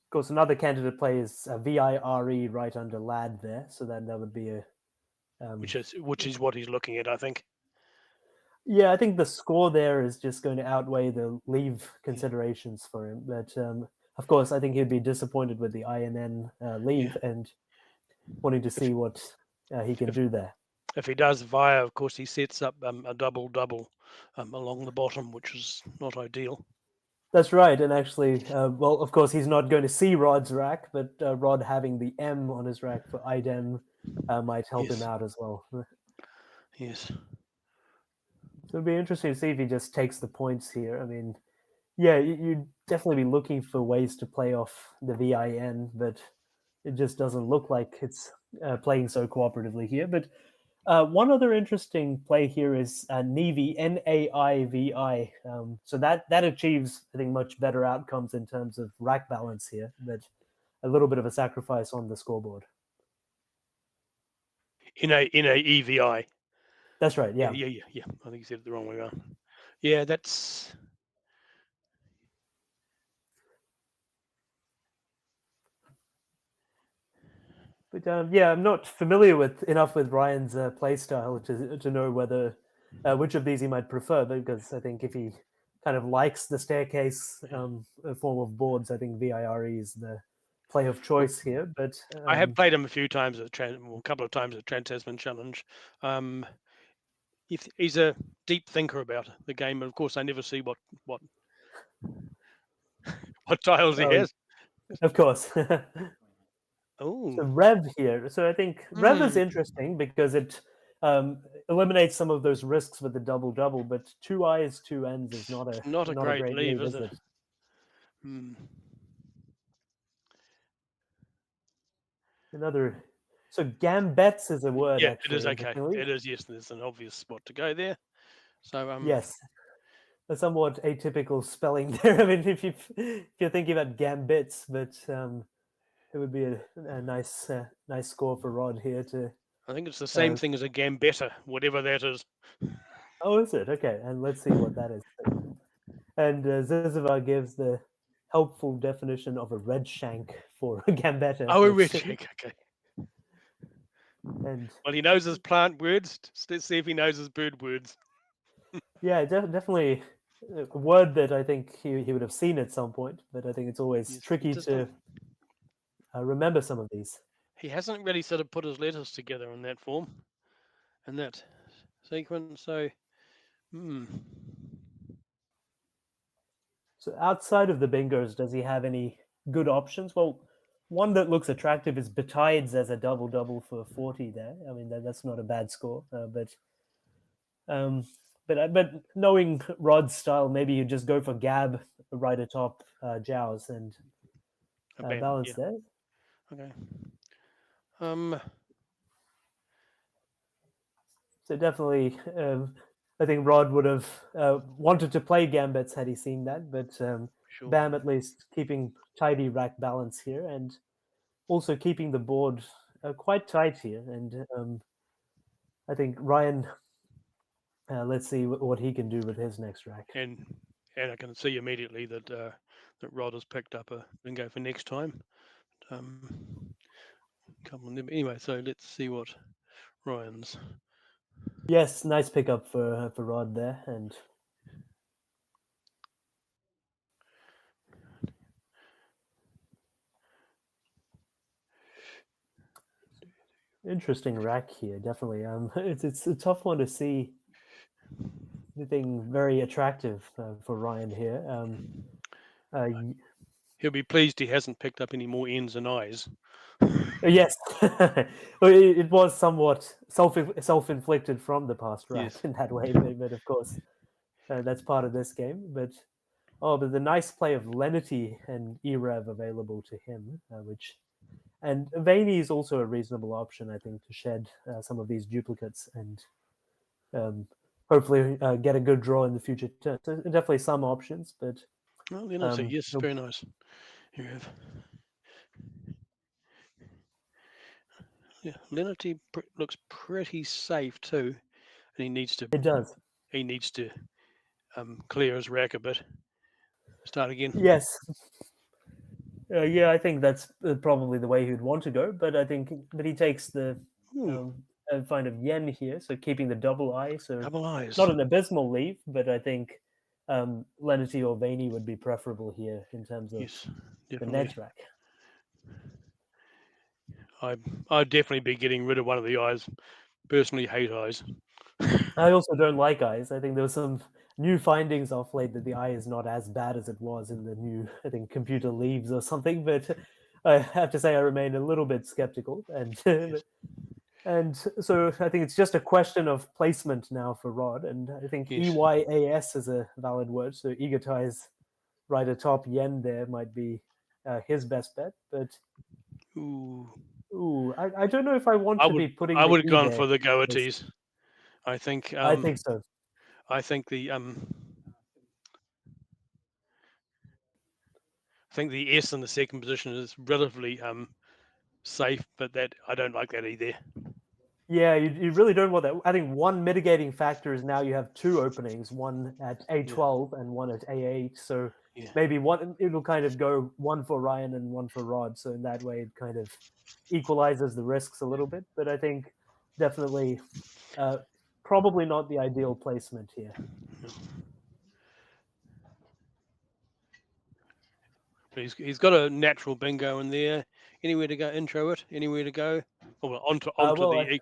Of course, another candidate play is VIRE right under Lad there, so then that would be a which is what he's looking at, I think. Yeah, I think the score there is just going to outweigh the leave considerations for him. But of course, I think he'd be disappointed with the INN leave and wanting to see what he can do there. If he does via, of course, he sets up a double along the bottom, which is not ideal. That's right, and actually, well, of course, he's not going to see Rod's rack, but Rod having the M on his rack for IDEM might help him out as well. Yes. So it'd be interesting to see if he just takes the points here. I mean, yeah, you'd definitely be looking for ways to play off the VIN, but it just doesn't look like it's playing so cooperatively here. But one other interesting play here is Navy, Naivi. So that achieves, I think, much better outcomes in terms of rack balance here, but a little bit of a sacrifice on the scoreboard. In a EVI. That's right. Yeah. Yeah. I think you said it the wrong way around. Yeah, that's. But yeah, I'm not familiar enough with Ryan's play style to know whether which of these he might prefer. Because I think if he kind of likes the staircase form of boards, I think VIRE is the play of choice here. But I have played him a few times a couple of times at Trans-Tasman Challenge. If he's a deep thinker about the game, and of course, I never see what tiles he has. Of course. Oh, So Rev here. So I think Rev is interesting because it eliminates some of those risks with the double, but 2 I's, 2 N's is not a great leave, is it? Another. So gambets is a word. Yeah, actually, it is okay. interestingly. It is, yes. There's an obvious spot to go there. So yes, a somewhat atypical spelling there. I mean, if you're thinking about gambits, but it would be a nice score for Rod here to. I think it's the same thing as a gambetta, whatever that is. Oh, is it? Okay, and let's see what that is. And Zizivar gives the helpful definition of a red shank for a gambetta. Oh, a red shank. Okay. And well, he knows his plant words. Let's see if he knows his bird words. Yeah, definitely a word that I think he would have seen at some point, but I think it's always tricky to remember some of these. He hasn't really sort of put his letters together in that form, in that sequence. So, So outside of the bingos, does he have any good options? Well, one that looks attractive is betides as a double for 40 there. I mean, that's not a bad score, but knowing Rod's style, maybe you just go for gab right atop Jows and Bam, balance yeah. there. Okay. So definitely, I think Rod would have wanted to play gambits had he seen that, but Sure. Bam at least keeping tidy rack balance here and also keeping the board quite tight here. And I think Ryan, let's see what he can do with his next rack. And I can see immediately that that Rod has picked up a bingo for next time. Come on, anyway. So let's see what Ryan's. Yes, nice pickup for Rod there, and interesting rack here. Definitely, it's a tough one to see anything very attractive for Ryan here. He'll be pleased he hasn't picked up any more N's and I's. Yes, it was somewhat self-inflicted from the past rack Yes. in that way, but of course that's part of this game. But the nice play of lenity and Erev available to him, and Vaney is also a reasonable option, I think, to shed some of these duplicates and hopefully get a good draw in the future. So definitely some options, but Well, lenity, yes, very nice. You have. Yeah, lenity looks pretty safe too, and he needs to. It does. He needs to clear his rack a bit. Start again. Yes. Yeah, I think that's probably the way he'd want to go. But I think he takes the find of yen here, so keeping the double eye. So double eyes. Not an abysmal leave, but I think lenity or Vaney would be preferable here in terms of the net rack. I'd definitely be getting rid of one of the eyes. Personally, hate eyes. I also don't like eyes. I think there was some new findings off late that the eye is not as bad as it was in the new, I think, computer leaves or something. But I have to say I remain a little bit skeptical, and so I think it's just a question of placement now for Rod. And I think EYAS is a valid word. So egotize right atop yen there might be his best bet. But I don't know if I want to be putting. I would have gone for the goatees. I think. I think so. I think the S in the second position is relatively safe, but that I don't like that either. Yeah, you really don't want that. I think one mitigating factor is now you have two openings, one at A12 and one at A8. So maybe it'll kind of go one for Ryan and one for Rod. So in that way, it kind of equalizes the risks a little bit. But I think definitely probably not the ideal placement here. He's got a natural bingo in there. Anywhere to go? Intro it. Anywhere to go? Onto the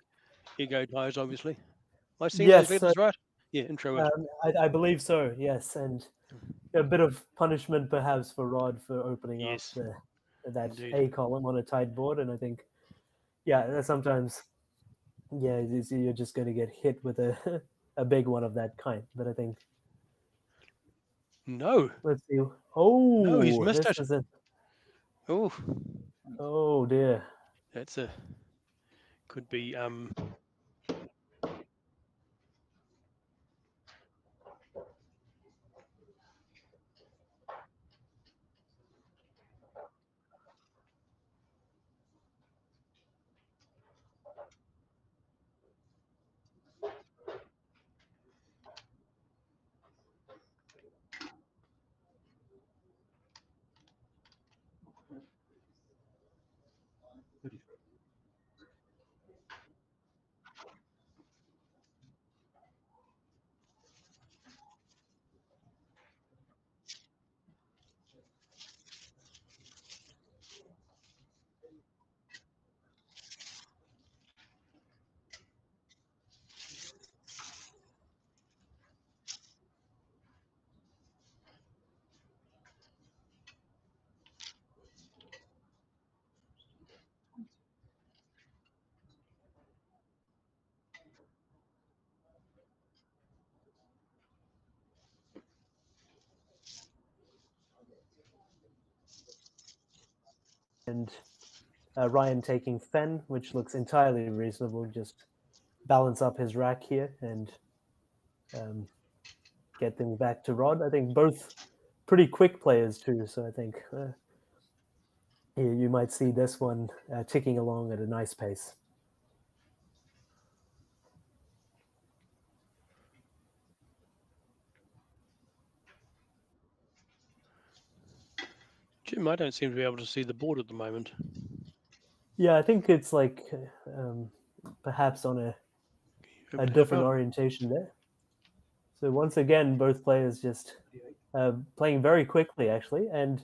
ego ties, obviously. Am I seeing those letters right? Yeah, intro it. I believe so. Yes, and a bit of punishment perhaps for Rod for opening up that A column on a tight board, and I think, sometimes, you're just going to get hit with a big one of that kind. But I think. No. Let's see. Oh, no, he's missed it. Oh. Oh dear. That's could be and Ryan taking Fen, which looks entirely reasonable. Just balance up his rack here and get things back to Rod. I think both pretty quick players too, so I think you might see this one ticking along at a nice pace. Jim, I don't seem to be able to see the board at the moment. Yeah, I think it's like perhaps on a different orientation there. So once again, both players just playing very quickly, actually. And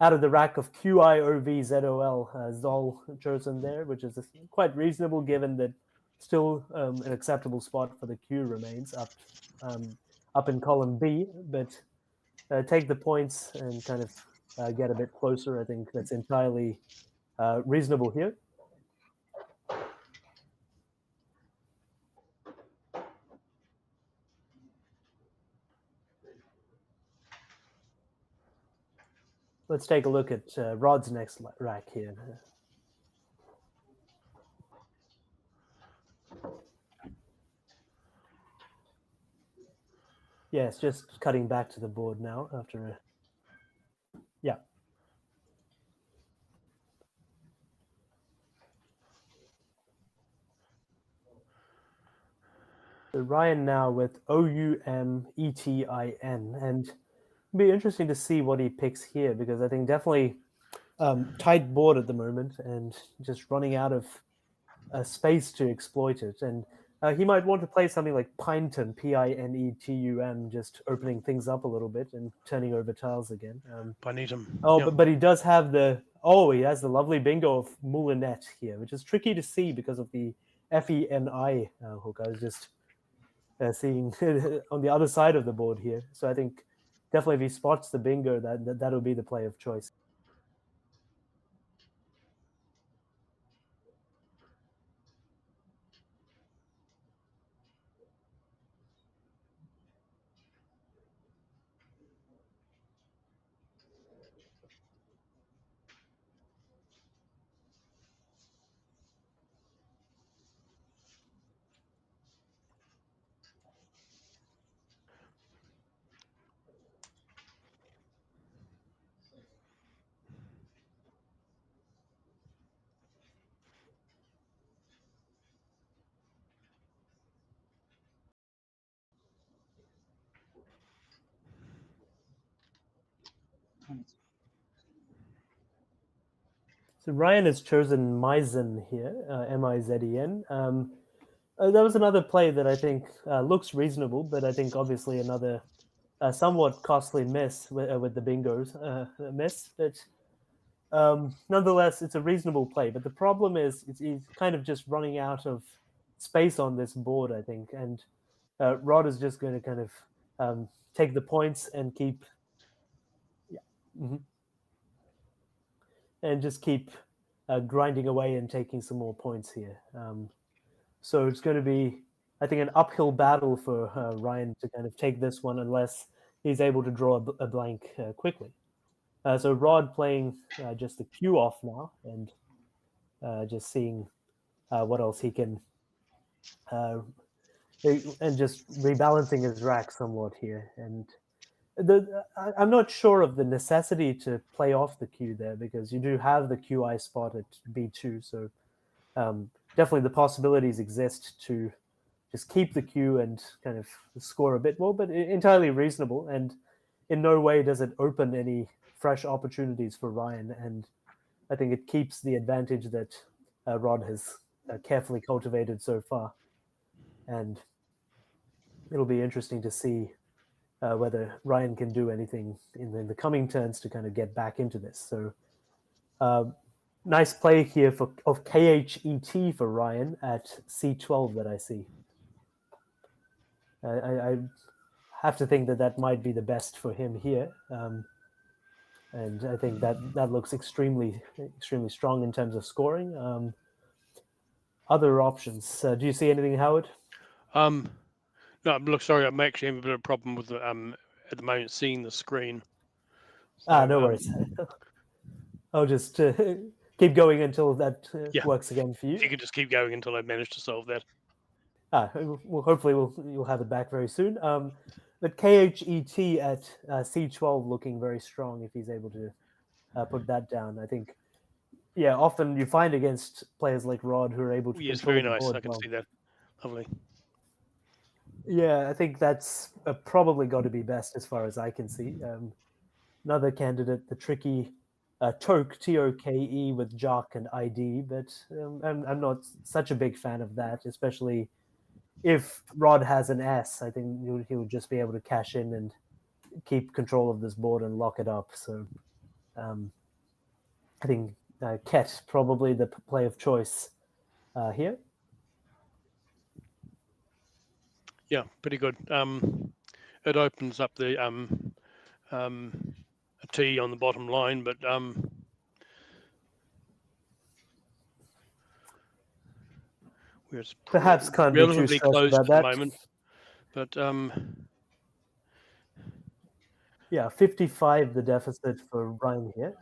out of the rack of QIOVZOL, Zol chosen there, which is quite reasonable given that still an acceptable spot for the Q remains up in column B. But take the points and kind of get a bit closer. I think that's entirely reasonable here. Let's take a look at Rod's next rack here. Yes, just cutting back to the board now after a... Yeah. So Ryan now with OUMETIN, and it'll be interesting to see what he picks here, because I think definitely tight board at the moment and just running out of space to exploit it. And he might want to play something like Pinetum, PINETUM, just opening things up a little bit and turning over tiles again. Pinetum. Oh, yeah. but he does have he has the lovely bingo of Moulinet here, which is tricky to see because of the FENI hook. I was just seeing on the other side of the board here. So I think definitely if he spots the bingo, that'll be the play of choice. So Ryan has chosen Mizen here, M-I-Z-E-N. That was another play that I think looks reasonable, but I think obviously another somewhat costly miss with the bingos miss. But nonetheless, it's a reasonable play. But the problem is he's kind of just running out of space on this board, I think. And Rod is just going to kind of take the points and keep... Yeah. Mm-hmm. And just keep grinding away and taking some more points here. So it's going to be, I think, an uphill battle for Ryan to kind of take this one unless he's able to draw a blank quickly. So Rod playing just the Q off now and just seeing what else he can, and just rebalancing his rack somewhat here. And I'm not sure of the necessity to play off the Q there, because you do have the QI spot at B2, so definitely the possibilities exist to just keep the Q and kind of score a bit more, but entirely reasonable. And in no way does it open any fresh opportunities for Ryan. And I think it keeps the advantage that Rod has carefully cultivated so far. And it'll be interesting to see whether Ryan can do anything in the coming turns to kind of get back into this. So nice play here of KHET for Ryan at C12 that I see. I have to think that might be the best for him here. And I think that looks extremely strong in terms of scoring. Other options. Do you see anything, Howard? No, look, sorry, I'm actually having a bit of a problem with at the moment seeing the screen. So, no worries. I'll just keep going until that works again for you. If you could just keep going until I manage to solve that. Well, hopefully you'll have it back very soon. But KHET at C12 looking very strong if he's able to put that down. I think, often you find against players like Rod who are able to Yes, control very the nice. board I can well. see that. Lovely. Yeah, I think that's probably got to be best as far as I can see. Another candidate, the tricky Toke, T-O-K-E with Jock and ID, but I'm not such a big fan of that, especially if Rod has an S. I think he'll just be able to cash in and keep control of this board and lock it up. So I think Ket probably the play of choice here. Yeah, pretty good. It opens up the a T on the bottom line, but we're Perhaps can't be too relatively stressed close about at the that. moment. But 55 the deficit for Ryan here.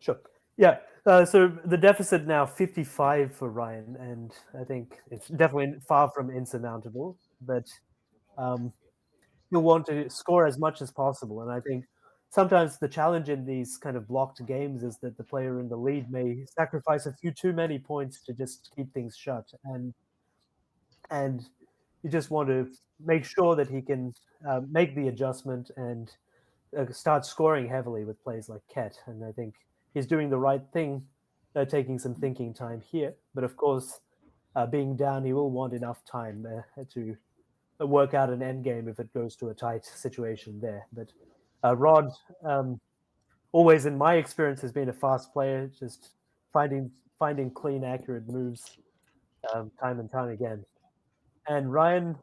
Sure. Yeah. So the deficit now 55 for Ryan, and I think it's definitely far from insurmountable. But you'll want to score as much as possible, and I think sometimes the challenge in these kind of blocked games is that the player in the lead may sacrifice a few too many points to just keep things shut, and you just want to make sure that he can make the adjustment and start scoring heavily with plays like Ket. And I think he's doing the right thing, taking some thinking time here. But of course, being down, he will want enough time to work out an endgame if it goes to a tight situation there. But Rod, always in my experience, has been a fast player, just finding clean, accurate moves time and time again. And Ryan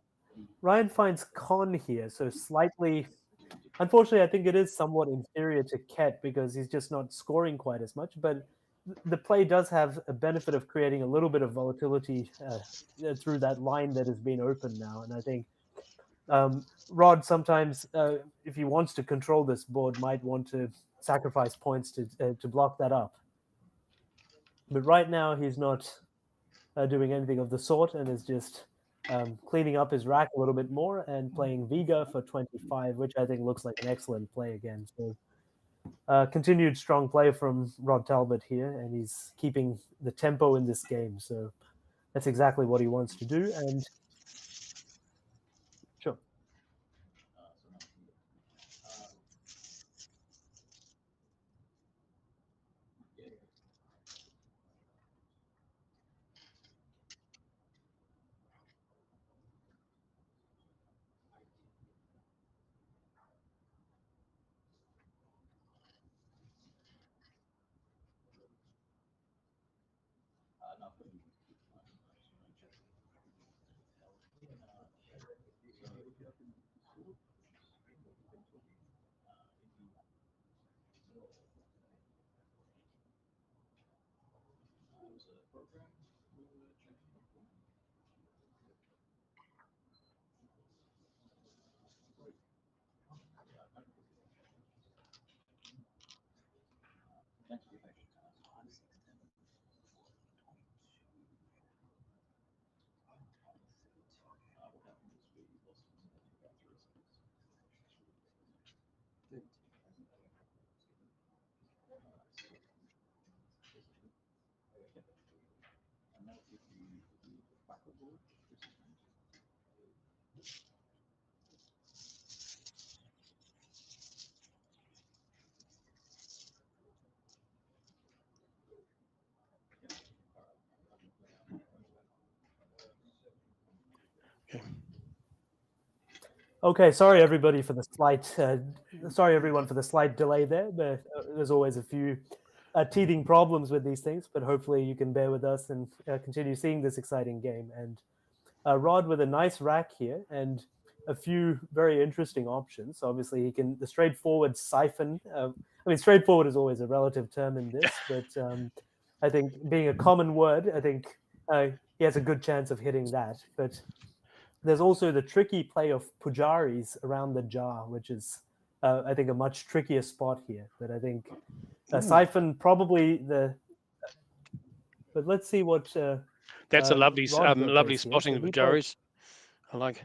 finds con here, so slightly. Unfortunately, I think it is somewhat inferior to Ket because he's just not scoring quite as much. But the play does have a benefit of creating a little bit of volatility through that line that has been open now. And I think Rod sometimes, if he wants to control this board, might want to sacrifice points to block that up. But right now, he's not doing anything of the sort and is just cleaning up his rack a little bit more and playing Vega for 25, which I think looks like an excellent play again. So continued strong play from Rod Talbot here, and he's keeping the tempo in this game. So that's exactly what he wants to do. And sure. Okay, sorry everybody for the slight. Sorry everyone for the slight delay there. But there's always a few teething problems with these things. But hopefully you can bear with us and continue seeing this exciting game. And Rod with a nice rack here and a few very interesting options. So obviously he can the straightforward siphon. I mean, straightforward is always a relative term in this, but I think being a common word, I think he has a good chance of hitting that. But there's also the tricky play of Pujaris around the jar, which is I think, a much trickier spot here. But I think Siphon probably the. But let's see what. That's a lovely, Rod lovely plays here. spotting So of he Joey's. I like.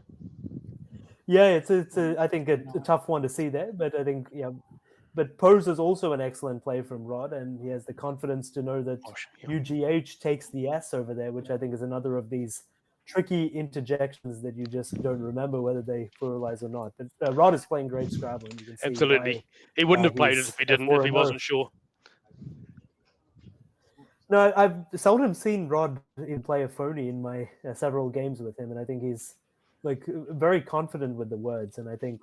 Yeah, it's I think a tough one to see there, but I think but Pose is also an excellent play from Rod, and he has the confidence to know that UGH takes the S over there, which I think is another of these tricky interjections that you just don't remember whether they pluralize or not. But Rod is playing great Scrabble, and you can see Absolutely. why, He wouldn't have played it he's if he didn't, if he wasn't sure. No, I've seldom seen Rod play a phony in my several games with him, and I think he's like very confident with the words, and I think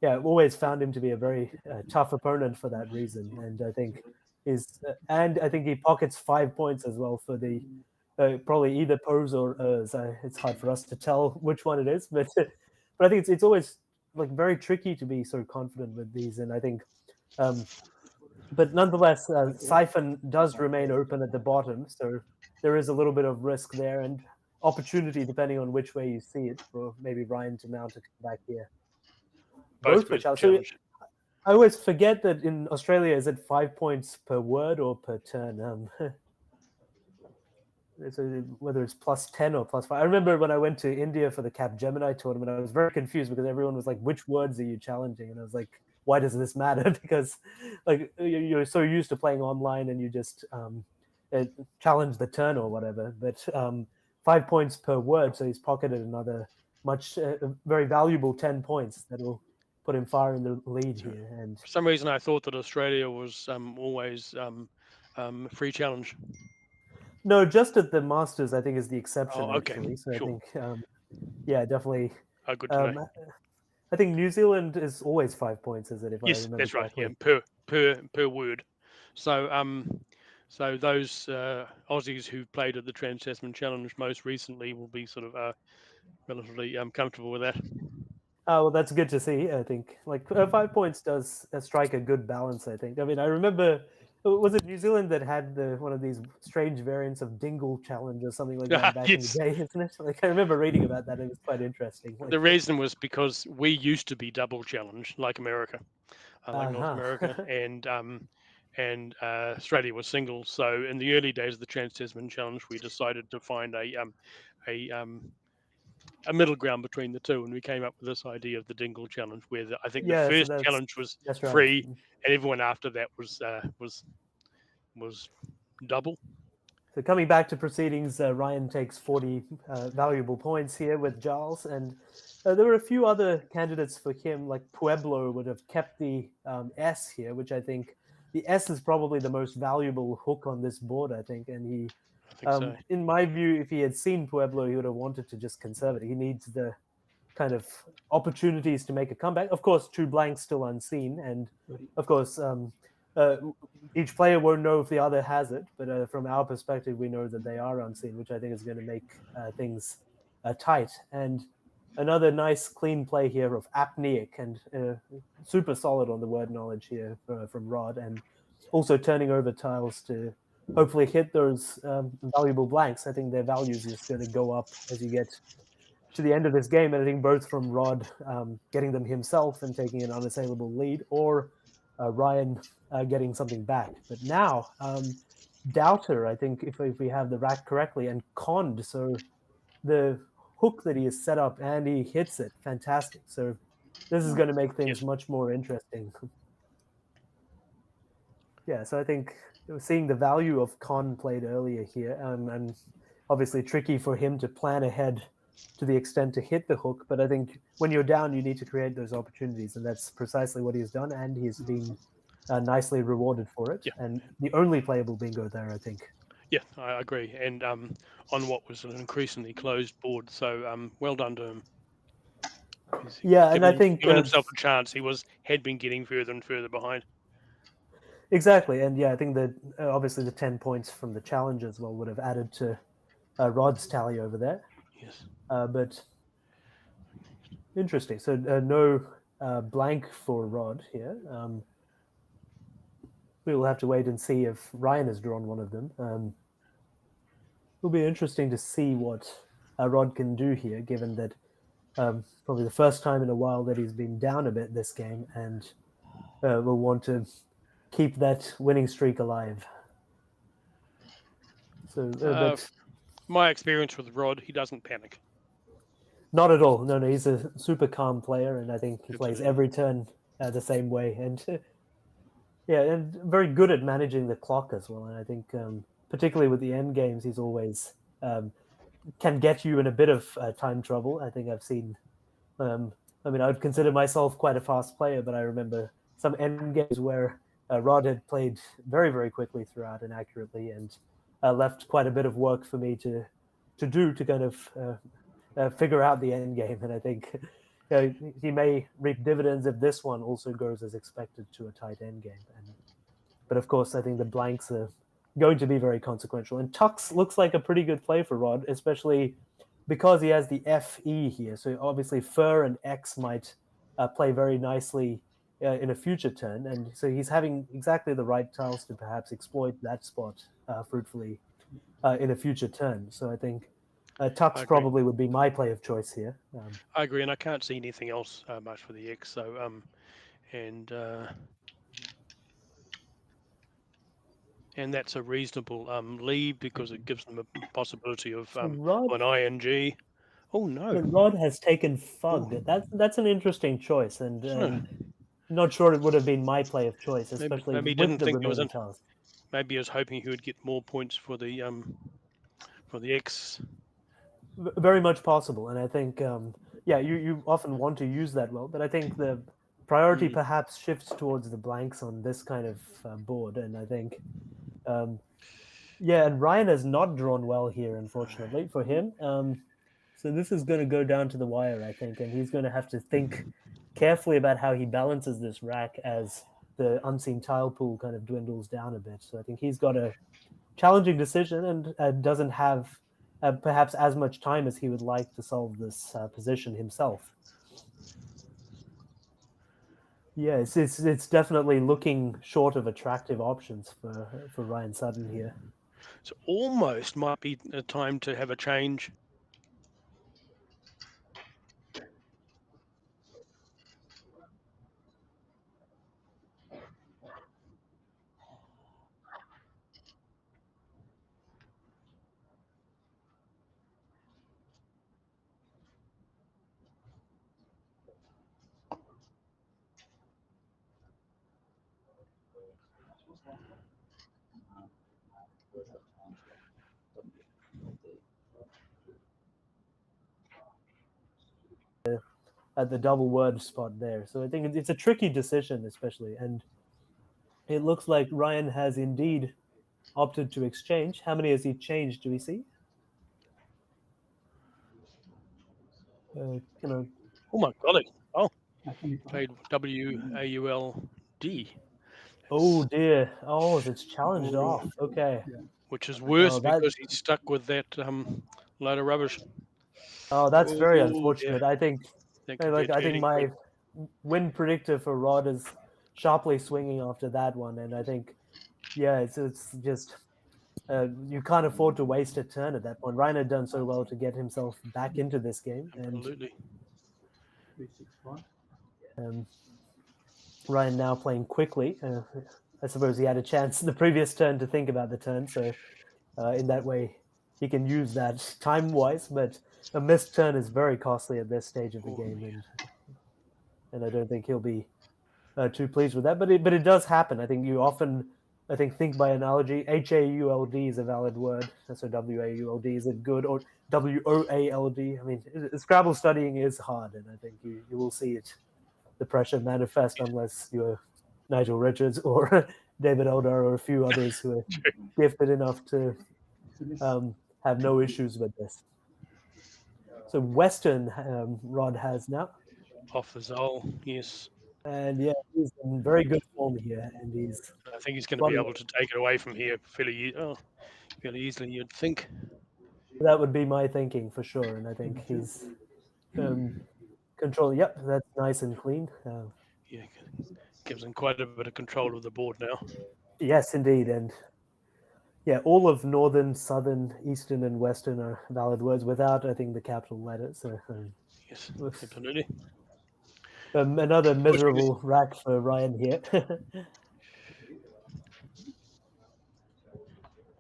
I've always found him to be a very tough opponent for that reason, and I think and I think he pockets 5 points as well for the probably either Pose or it's hard for us to tell which one it is, but I think it's always like very tricky to be so confident with these, and I think. But nonetheless, Siphon does remain open at the bottom, so there is a little bit of risk there and opportunity, depending on which way you see it, for maybe Ryan to mount a comeback here. Both were challenged. So I always forget that in Australia, is it 5 points per word or per turn? So whether it's +10 or +5. I remember when I went to India for the Capgemini tournament, I was very confused because everyone was like, which words are you challenging? And I was like, why does this matter? Because like you're so used to playing online and you just challenge the turn or whatever. But 5 points per word, so he's pocketed another very valuable 10 points that will put him far in the lead here. And for some reason, I thought that Australia was always free challenge. No, just at the Masters, I think, is the exception, okay. actually. So sure. I think, definitely. Good to know. I think New Zealand is always 5 points, is it? If yes, I remember that's correctly. right. Yeah, per word. So so those Aussies who played at the Trans-Tasman Challenge most recently will be sort of relatively comfortable with that. Well, that's good to see. I think 5 points does strike a good balance. I think. I mean, I remember. Was it New Zealand that had one of these strange variants of Dingle Challenge or something like that back in the day, isn't it? Like I remember reading about that. It was quite interesting. The reason was because we used to be double challenged, like America, like North America, and Australia was single. So in the early days of the Trans-Tasman Challenge, we decided to find a middle ground between the two, and we came up with this idea of the Dingle Challenge, where I think the first challenge was free, and everyone after that was double. So coming back to proceedings, Ryan takes 40 valuable points here with Giles, and there were a few other candidates for him, like Pueblo would have kept the S here, which I think the S is probably the most valuable hook on this board, I think, and he. So. In my view, if he had seen Pueblo, he would have wanted to just conserve it. He needs the kind of opportunities to make a comeback. Of course, 2 blanks still unseen, and of course, each player won't know if the other has it. But from our perspective, we know that they are unseen, which I think is going to make things tight. And another nice, clean play here of apneic and super solid on the word knowledge here from Rod, and also turning over tiles to hopefully hit those valuable blanks. I think their values is going to go up as you get to the end of this game. And I think both from Rod getting them himself and taking an unassailable lead, or Ryan getting something back. But now, Doubter, I think, if we have the rack correctly, and conned. So the hook that he has set up, and he hits it. Fantastic. So this is going to make things much more interesting. Yeah, so I think seeing the value of Con played earlier here, and obviously tricky for him to plan ahead to the extent to hit the hook. But I think when you're down, you need to create those opportunities, and that's precisely what he's done, and he's been nicely rewarded for it. And the only playable bingo there, I think. Yeah, I agree. And on what was an increasingly closed board. So well done to him. And I think given himself a chance, he had been getting further and further behind. Exactly, and I think that obviously the 10 points from the challenge as well would have added to Rod's tally over there. Yes. But interesting. So no blank for Rod here. We will have to wait and see if Ryan has drawn one of them. It'll be interesting to see what Rod can do here, given that probably the first time in a while that he's been down a bit this game, and will want to keep that winning streak alive. So, but my experience with Rod, he doesn't panic. Not at all. No, he's a super calm player, and I think he plays Absolutely. every turn the same way. And yeah, and very good at managing the clock as well. And I think, particularly with the end games, he's always can get you in a bit of time trouble. I think I've seen. I mean, I would consider myself quite a fast player, but I remember some end games where Rod had played very, very quickly throughout and accurately, and left quite a bit of work for me to do to kind of figure out the end game. And I think he may reap dividends if this one also goes as expected to a tight end game. But of course, I think the blanks are going to be very consequential. And Tux looks like a pretty good play for Rod, especially because he has the FE here. So obviously Fur and X might play very nicely in a future turn. And so he's having exactly the right tiles to perhaps exploit that spot fruitfully in a future turn. So I think Tux probably would be my play of choice here. I agree, and I can't see anything else much for the X. So and that's a reasonable lead because it gives them a possibility of an ING. Oh no! Rod has taken Fug. That's an interesting choice, and not sure it would have been my play of choice, especially maybe he with didn't the think there was remaining tiles. Maybe he was hoping he would get more points for the X. Very much possible, and I think you often want to use that well, but I think the priority perhaps shifts towards the blanks on this kind of board, and I think and Ryan has not drawn well here, unfortunately for him. So this is going to go down to the wire, I think, and he's going to have to think carefully about how he balances this rack as the unseen tile pool kind of dwindles down a bit. So I think he's got a challenging decision and doesn't have perhaps as much time as he would like to solve this position himself. Yeah, it's definitely looking short of attractive options for Ryan Sutton here. So almost might be a time to have a change. At the double word spot there. So I think it's a tricky decision, especially. And it looks like Ryan has indeed opted to exchange. How many has he changed? Do we see? Oh my golly! Oh, played WAULD. Oh dear! Oh, it's challenged off. Okay. Which is worse because he's stuck with that load of rubbish. Oh, that's very unfortunate. Yeah. I think my win predictor for Rod is sharply swinging after that one, and I think it's just you can't afford to waste a turn at that point. Ryan had done so well to get himself back into this game. Absolutely. And Ryan now playing quickly. I suppose he had a chance the previous turn to think about the turn, so in that way he can use that time-wise, but a missed turn is very costly at this stage of the game, and I don't think he'll be too pleased with that. But it does happen. I think you often think by analogy. HAULD is a valid word. So WAULD is it good, or WOALD? I mean, Scrabble studying is hard, and I think you will see the pressure manifest unless you're Nigel Richards or David Eldar or a few others who are gifted enough to have no issues with this. So Western Rod has now. Off the Zol, yes. And he's in very good form here, and I think he's going to be able to take it away from here fairly easily, you'd think. That would be my thinking for sure, and I think he's control. Yep, that's nice and clean. Gives him quite a bit of control of the board now. Yes, indeed, and Yeah, all of northern, southern, eastern, and western are valid words without, I think, the capital letters. So, Yes, absolutely. another miserable rack for Ryan here.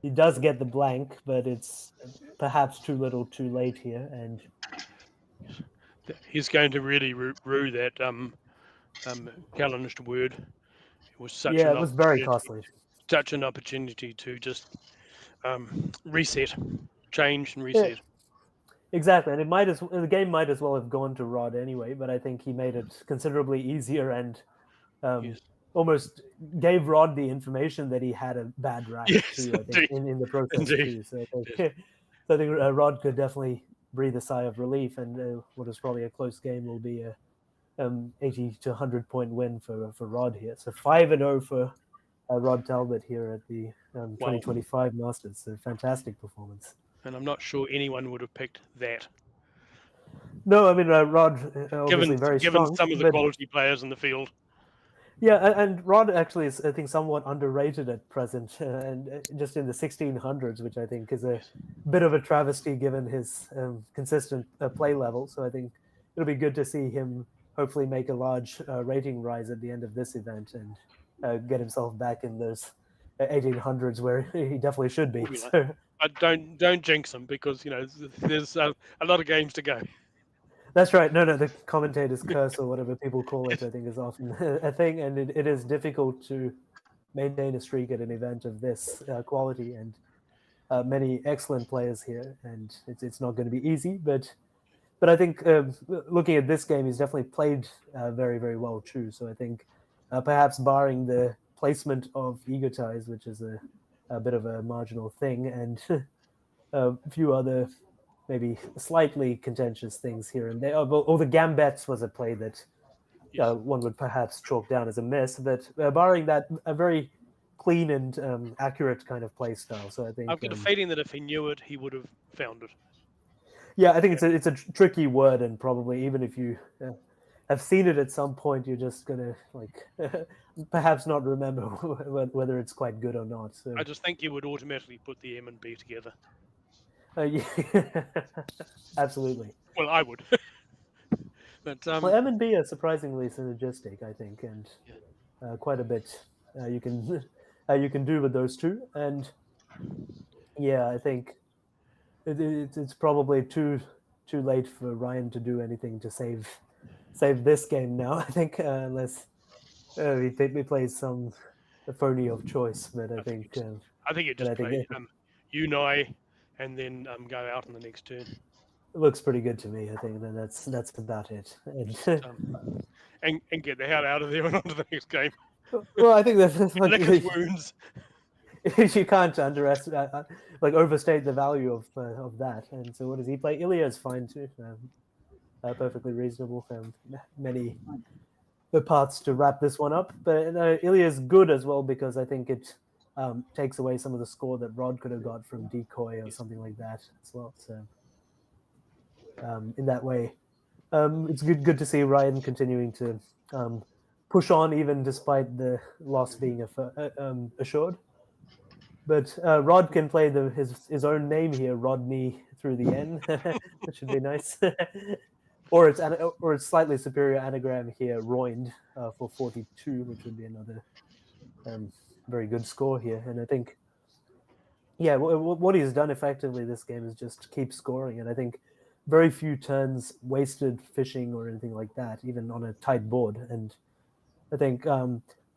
He does get the blank, but it's perhaps too little, too late here. And he's going to really rue that challenged word. It was such yeah, an it was very opportunity, costly. such an opportunity to just reset, change, and Yeah, reset. exactly, and the game might as well have gone to Rod anyway. But I think he made it considerably easier and Yes. almost gave Rod the information that he had a bad rack Yes, too. I think indeed. in the process Indeed. too. So I Yes. think, so I think Rod could definitely breathe a sigh of relief, and what is probably a close game will be a 80 to 100 point win for Rod here. So 5-0 for Rod Talbot here at the 2025 Masters. So fantastic performance. And I'm not sure anyone would have picked that. No, I mean Rod obviously very Given strong, some of the but quality players in the field. yeah, and Rod actually is, I think, somewhat underrated at present, and just in the 1600s, which I think is a bit of a travesty given his consistent play level. So I think it'll be good to see him hopefully make a large rating rise at the end of this event and get himself back in those 1800s where he definitely should be. So, But don't jinx him because there's a lot of games to go. that's right. No, the commentator's curse or whatever people call it, I think, is often a thing, and it is difficult to maintain a streak at an event of this quality, and many excellent players here, and it's not going to be easy. But I think looking at this game, he's definitely played very, very well too. So I think perhaps barring the placement of egotize, which is a bit of a marginal thing, and a few other maybe slightly contentious things here and there. Or the gambets was a play that one would perhaps chalk down as a miss, but barring that, a very clean and accurate kind of play style. So I think I've got a feeling that if he knew it, he would have found it. Yeah, I think it's a tricky word, and probably even if you have seen it at some point, you're just gonna perhaps not remember whether it's quite good or not. So I just think you would automatically put the M and B together. yeah, absolutely. Well, I would. But Well, M and B are surprisingly synergistic, I think, and quite a bit you can do with those two. And yeah, I think it's probably too late for Ryan to do anything to save this game now. I think unless he plays some phony of choice, but I think you just play Unai and then go out in the next turn. It looks pretty good to me. I think then that's about it. And get the hell out of there and on to the next game. Well, I think that's lick his wounds. You can't underestimate, overstate the value of that. And so, what does he play? Ilya is fine too. Perfectly reasonable. Many paths to wrap this one up, but Ilya is good as well because I think it takes away some of the score that Rod could have got from decoy or something like that as well. So, in that way, it's good to see Ryan continuing to push on even despite the loss being assured. But Rod can play his own name here, Rodney through the N, which would be nice. or its slightly superior anagram here, Roind, for 42, which would be another very good score here. And I think, yeah, what he's done effectively this game is just keep scoring. And I think very few turns wasted fishing or anything like that, even on a tight board. And I think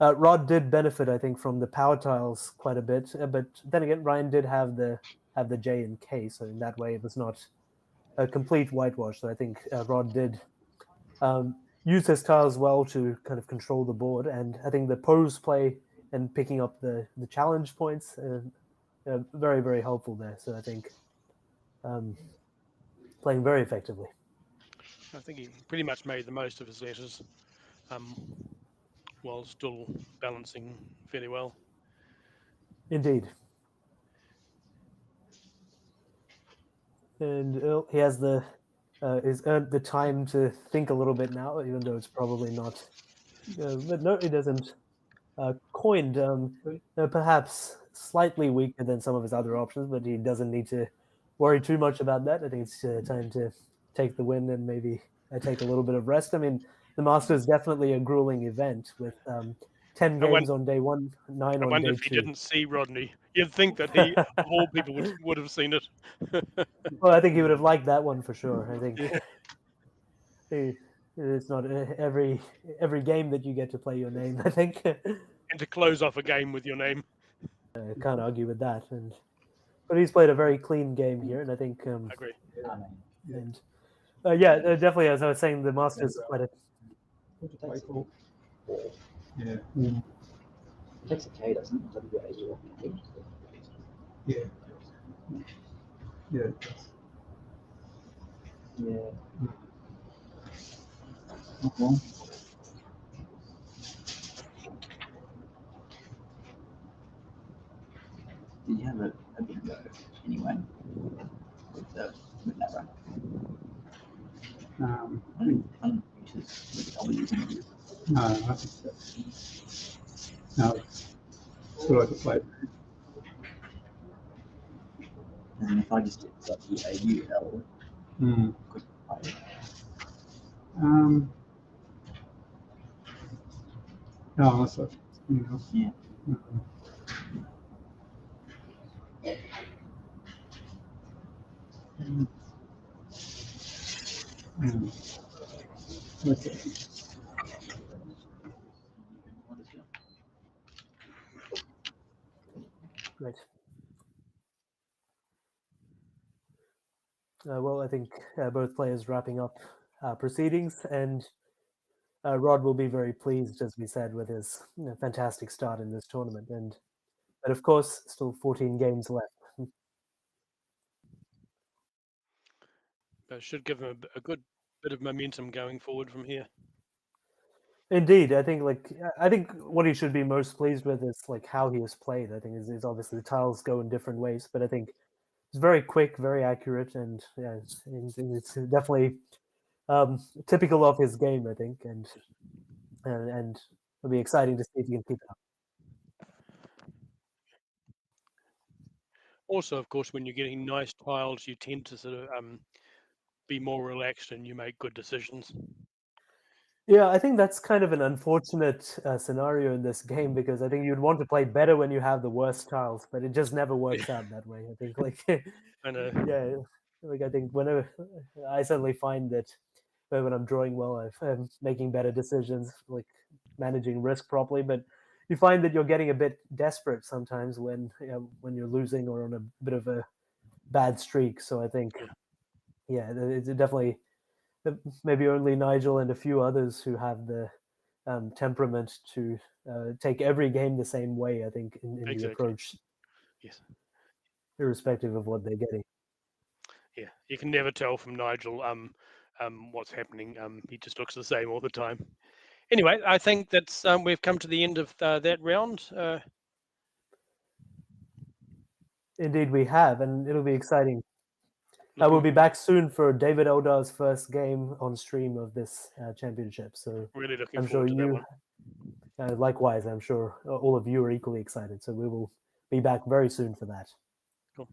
Rod did benefit, I think, from the power tiles quite a bit. But then again, Ryan did have the J and K, so in that way, it was not a complete whitewash. So I think Rod did use his tiles well to kind of control the board. And I think the pose play and picking up the challenge points very, very helpful there. So I think playing very effectively. I think he pretty much made the most of his letters while still balancing fairly well. Indeed. And he has he's earned the time to think a little bit now, even though it's probably not. But no, he doesn't. Coined perhaps slightly weaker than some of his other options, but he doesn't need to worry too much about that. I think it's time to take the win and maybe take a little bit of rest. I mean, the Masters is definitely a grueling event with 10 games on day 1, 9 on day 2. I wonder if he didn't see Rodney. You'd think that he, of all people, would have seen it. Well, I think he would have liked that one for sure. I think it's not every game that you get to play your name, I think. And to close off a game with your name. I can't argue with that. But he's played a very clean game here, and I think. I agree. And definitely, as I was saying, the Masters quite a. Yeah. It takes a K, doesn't it? W-A-U. Yeah. Yeah. Yeah. Not wrong. Did you have a bingo anyway with that run? I don't think with W's in it. No, I think so. No, it's what I could play. And if I just did W-A-U-L, could play it. No, unless that's something else. Yeah. Okay. Great. Well, I think both players wrapping up proceedings, and Rod will be very pleased, as we said, with his fantastic start in this tournament. But of course, still 14 games left. But should give him a good bit of momentum going forward from here. Indeed, I think what he should be most pleased with is how he has played. I think is obviously the tiles go in different ways, but I think it's very quick, very accurate, and it's definitely typical of his game. I think, and it'll be exciting to see if he can keep it up. Also, of course, when you're getting nice tiles, you tend to sort of be more relaxed and you make good decisions. Yeah, I think that's kind of an unfortunate scenario in this game, because I think you'd want to play better when you have the worst tiles, but it just never works out that way. I think I know. Yeah, I think whenever I certainly find that when I'm drawing well, I'm making better decisions, like managing risk properly. But you find that you're getting a bit desperate sometimes when you're losing or on a bit of a bad streak. So I think, it's definitely maybe only Nigel and a few others who have the temperament to take every game the same way. I think in the approach, yes, irrespective of what they're getting. Yeah, you can never tell from Nigel what's happening. He just looks the same all the time. Anyway, I think that's we've come to the end of that round. Indeed, we have, and it'll be exciting. We'll be back soon for David Eldar's first game on stream of this championship. So really looking I'm forward sure to you, that one. Likewise, I'm sure all of you are equally excited. So we will be back very soon for that. Cool.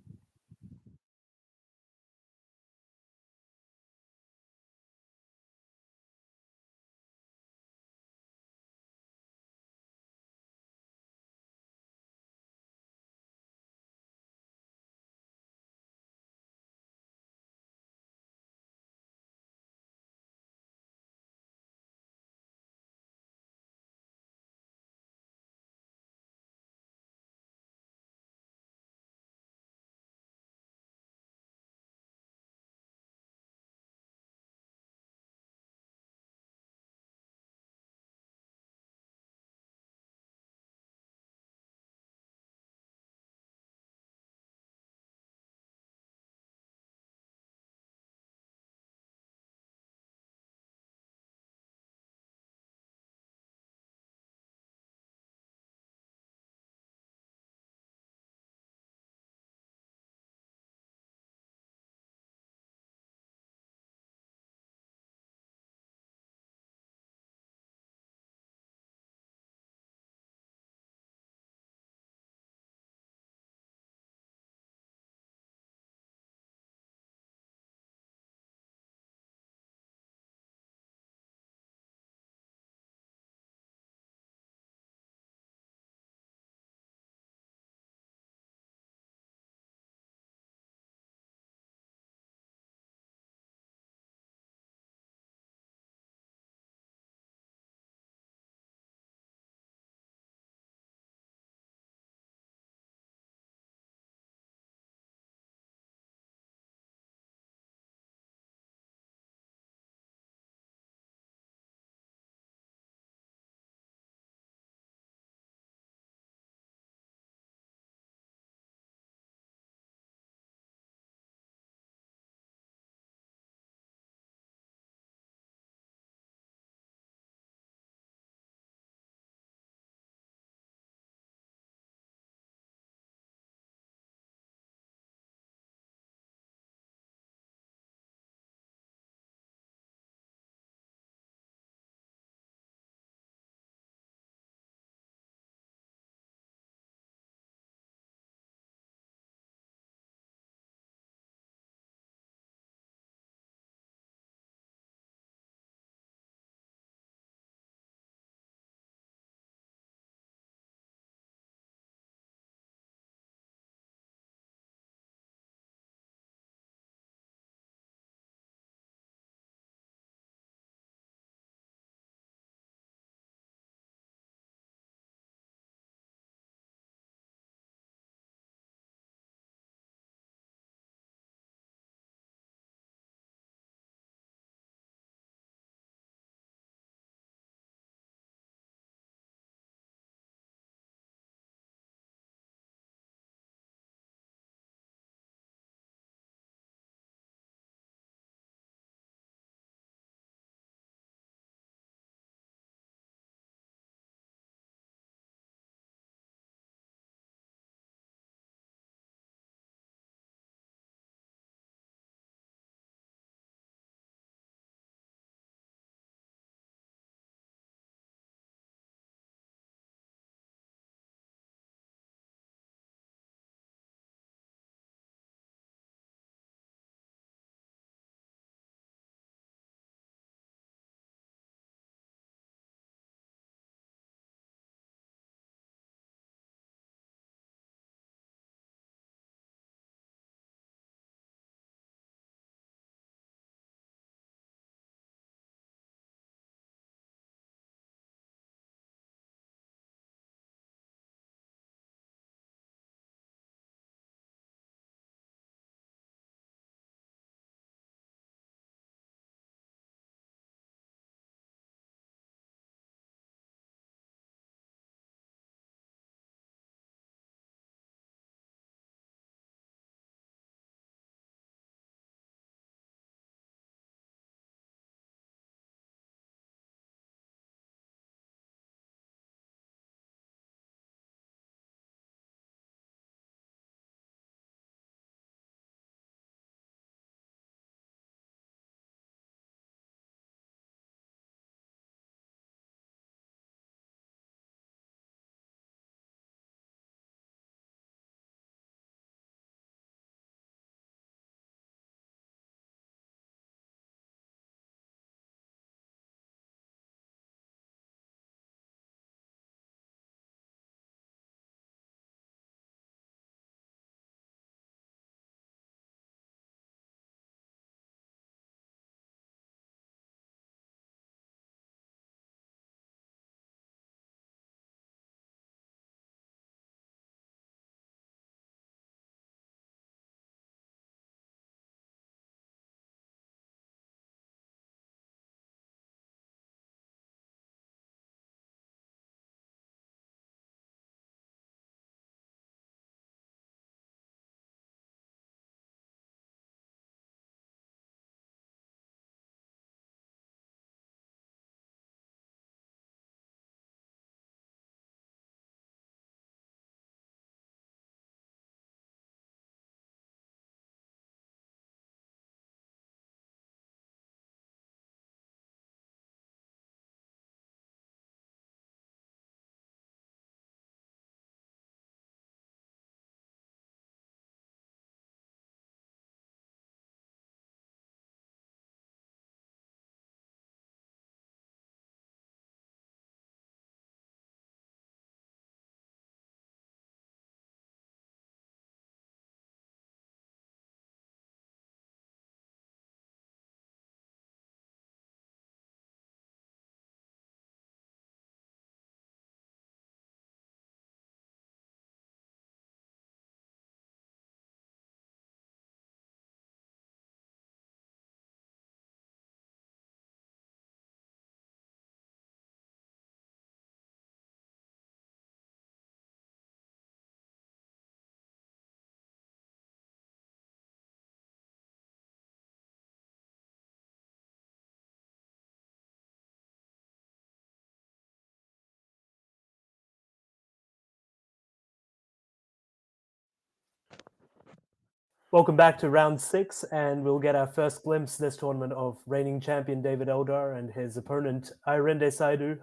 Welcome back to round 6, and we'll get our first glimpse this tournament of reigning champion David Eldar and his opponent Irende Saidu,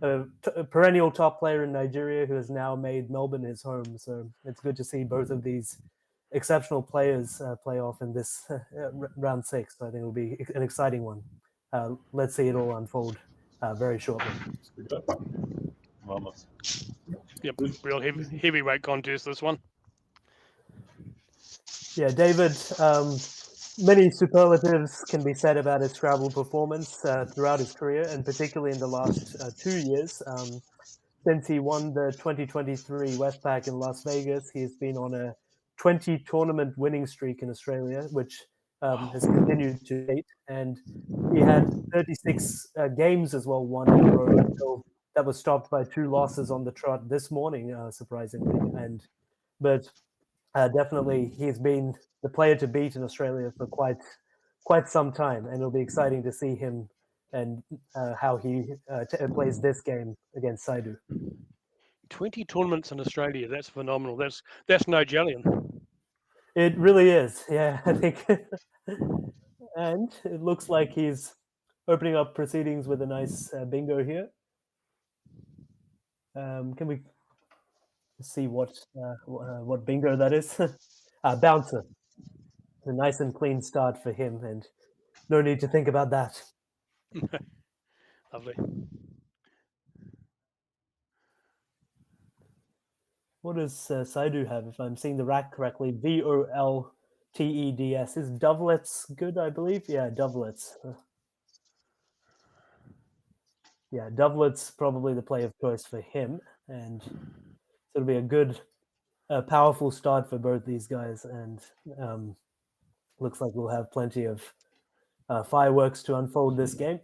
a perennial top player in Nigeria who has now made Melbourne his home. So it's good to see both of these exceptional players play off in this round 6. I think it'll be an exciting one. Let's see it all unfold very shortly. Vamos. Yep, real heavyweight contest, this one. Yeah, David, many superlatives can be said about his Scrabble performance throughout his career, and particularly in the last 2 years. Since he won the 2023 Westpac in Las Vegas, he's been on a 20 tournament winning streak in Australia, which has continued to date. And he had 36 games as well won in a row until that was stopped by 2 losses on the trot this morning, surprisingly. But definitely, he's been the player to beat in Australia for quite some time, and it'll be exciting to see him and how he plays this game against Saidu. 20 tournaments in Australia. That's phenomenal. That's Nigerian. It really is. Yeah, I think. And it looks like he's opening up proceedings with a nice bingo here. Can we see what bingo that is? Bouncer. A nice and clean start for him, and no need to think about that. Lovely. What does Saidu have, if I'm seeing the rack correctly? VOLTEDS. Is Dovelets good, I believe? Yeah, Dovelets. Yeah, Dovelets probably the play of choice for him. And so it'll be a good, powerful start for both these guys. And looks like we'll have plenty of fireworks to unfold this game.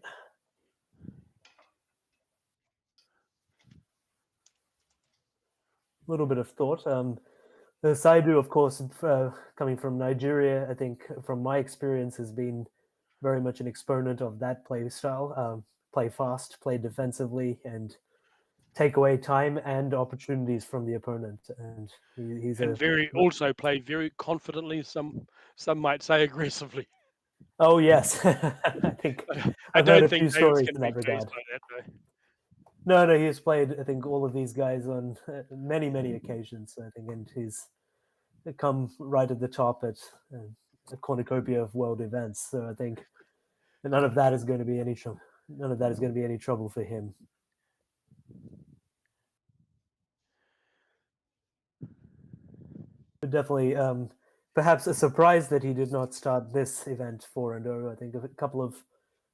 A little bit of thought. Saidu, of course, coming from Nigeria, I think from my experience has been very much an exponent of that play style. Play fast, play defensively, and take away time and opportunities from the opponent. And he's also played very confidently. Some might say aggressively. Oh yes, I think I've heard a few stories in that regard. No, he has played, I think, all of these guys on many occasions. I think, and he's come right at the top at a cornucopia of world events. So I think none of that is going to be any trouble. None of that is going to be any trouble for him. But definitely, perhaps a surprise that he did not start this event 4-0. I think a couple of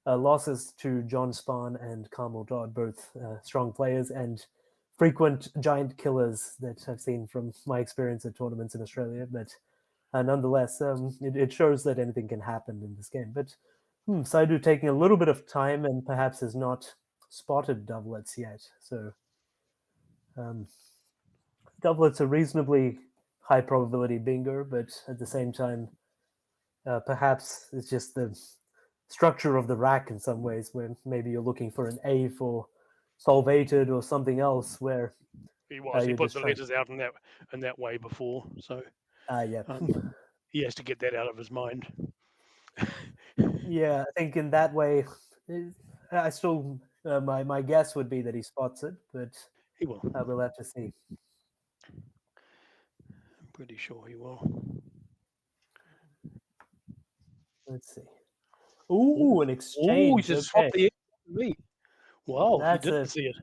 losses to John Spahn and Carmel Dodd, both strong players and frequent giant killers that I've seen from my experience at tournaments in Australia. But nonetheless, it shows that anything can happen in this game. But Saidu taking a little bit of time and perhaps has not spotted Dovelets yet. So Dovelets are reasonably high probability bingo, but at the same time, perhaps it's just the structure of the rack in some ways, where maybe you're looking for an A for solvated or something else. Where he put the letters out in that way before, so yeah, he has to get that out of his mind. Yeah, I think in that way, I still my guess would be that he spots it, but he will. We'll have to see. I'm pretty sure he will. Let's see. Ooh, an exchange. Oh, he just swapped the me. Wow, he didn't see it.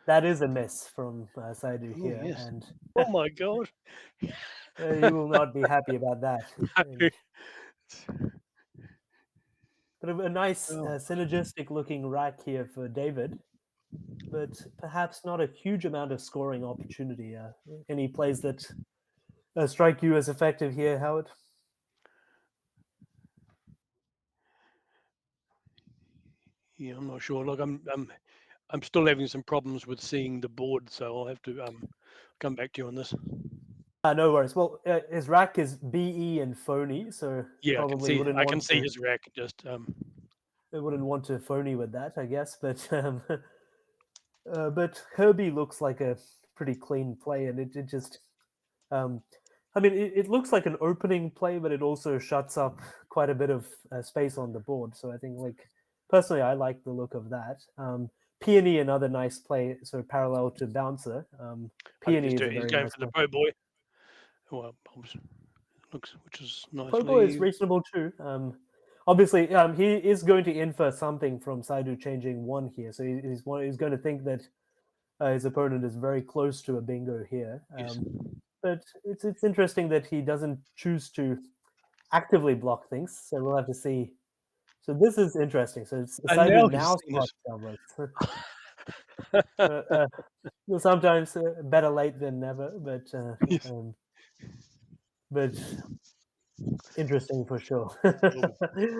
That is a miss from Saidu here, yes. And oh my god, you will not be happy about that. But a nice synergistic-looking rack here for David, but perhaps not a huge amount of scoring opportunity. Any plays that strike you as effective here, Howard? Yeah, I'm not sure. Look, I'm still having some problems with seeing the board, so I'll have to come back to you on this. No worries. Well, his rack is BE and phony, so yeah, probably I can see his rack. Just they wouldn't want to phony with that, I guess. But Herbie looks like a pretty clean play, and it just I mean, it looks like an opening play, but it also shuts up quite a bit of space on the board. So I think, like, personally, I like the look of that. Peony, another nice play, so parallel to Bouncer. Peony is a He's very going nice for the play. pro boy. Well, looks, which is Pogo is nicely. reasonable too. Obviously, he is going to infer something from Saidu changing one here. So he's going to think that his opponent is very close to a bingo here. Yes. But it's interesting that he doesn't choose to actively block things. So we'll have to see. So this is interesting. So And Saidu now he's now seen it. spots Scrabblers. Sometimes better late than never, Yes. but interesting for sure.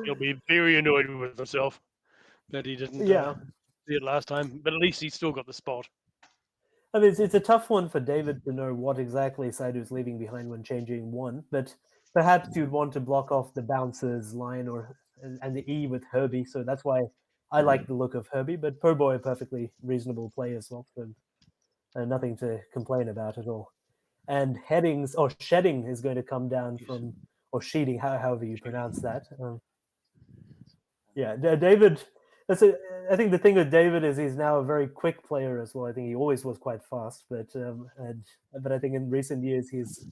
He'll be very annoyed with himself that he didn't Yeah. see it last time, but at least he's still got the spot. I mean, it's a tough one for David to know what exactly Saidu's leaving behind when changing one, but perhaps you'd want to block off the bouncer's line and the E with Herbie, so that's why I like the look of Herbie, but Po Boy a perfectly reasonable play as well, so nothing to complain about at all. And headings, or shedding is going to come down from, or sheeting, however you pronounce that. Yeah, David. I think the thing with David is he's now a very quick player as well. I think he always was quite fast, but I think in recent years he's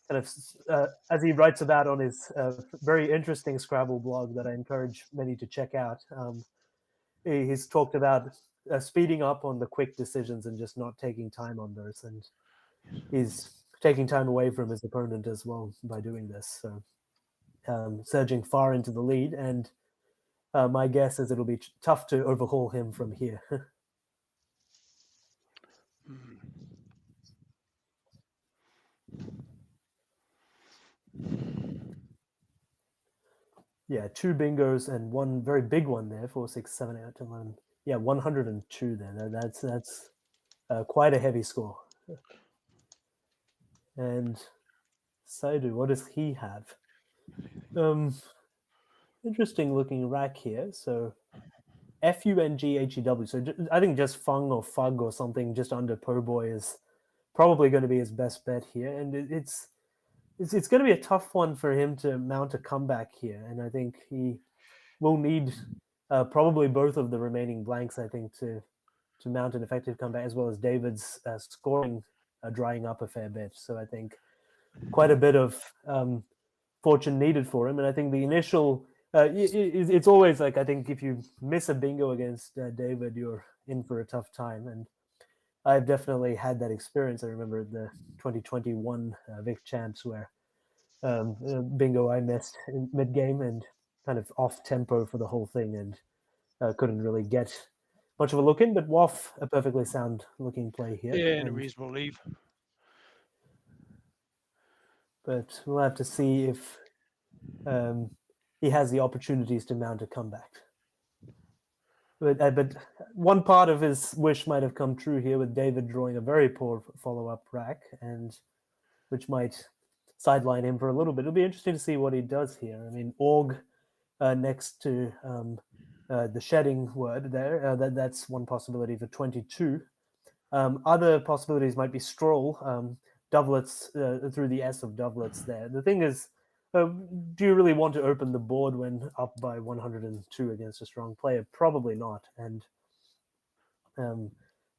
kind of, as he writes about on his very interesting Scrabble blog that I encourage many to check out. He's talked about speeding up on the quick decisions and just not taking time on those, and he's taking time away from his opponent as well by doing this. So surging far into the lead, and my guess is it'll be tough to overhaul him from here. Yeah, 2 bingos and one very big one there, 4, 6, 7, 8, 10, 11. Yeah, 102 there. That's quite a heavy score. And Saidu, what does he have? Interesting looking rack here. So FUNGHEW. So I think just Fung or Fug or something just under Po Boy is probably going to be his best bet here. And it's going to be a tough one for him to mount a comeback here. And I think he will need probably both of the remaining blanks, I think, to mount an effective comeback, as well as David's scoring drying up a fair bit. So I think quite a bit of fortune needed for him. And I think the initial, it's always like, I think if you miss a bingo against David, you're in for a tough time. And I've definitely had that experience. I remember the 2021 Vic Champs where bingo I missed in mid-game and kind of off tempo for the whole thing and couldn't really get much of a look in, but Waff, a perfectly sound looking play here. Yeah, and a reasonable leave. But we'll have to see if he has the opportunities to mount a comeback. But one part of his wish might have come true here with David drawing a very poor follow-up rack, and which might sideline him for a little bit. It'll be interesting to see what he does here. I mean, Org next to the shedding word there, that's one possibility for 22. Other possibilities might be Stroll, doublets through the S of doublets there. The thing is, do you really want to open the board when up by 102 against a strong player? Probably not. And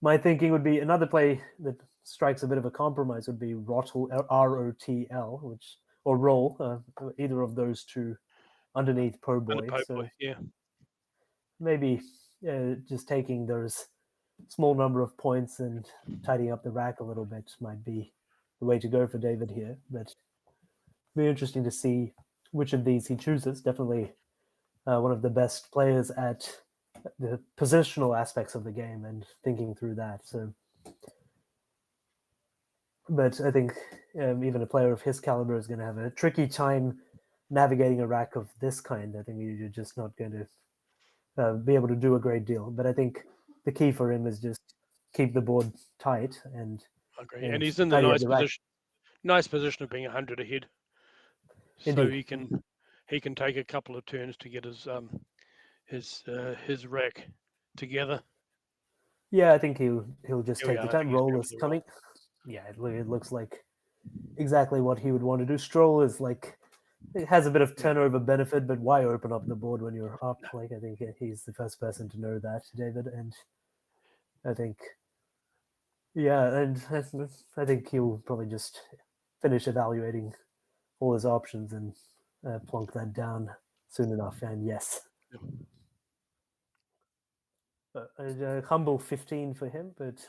my thinking would be another play that strikes a bit of a compromise would be Rotl, ROTL, or Roll, either of those two underneath Po Boy. So yeah. Maybe just taking those small number of points and tidying up the rack a little bit might be the way to go for David here. But it'll be interesting to see which of these he chooses. Definitely one of the best players at the positional aspects of the game and thinking through that. So, but I think even a player of his caliber is going to have a tricky time navigating a rack of this kind. I think you're just not going to be able to do a great deal. But I think the key for him is just keep the board tight and. I agree. And he's in the nice position of being 100 ahead. So Indeed. he can take a couple of turns to get his rack together. Yeah, I think he'll just take the time. Roll is coming. Yeah, it looks like exactly what he would want to do. Stroll is like, it has a bit of turnover benefit, but why open up the board when you're up? Like, I think he's the first person to know that, David, and I think, yeah, and I think he'll probably just finish evaluating all his options and plonk that down soon enough. And yes, a humble 15 for him, but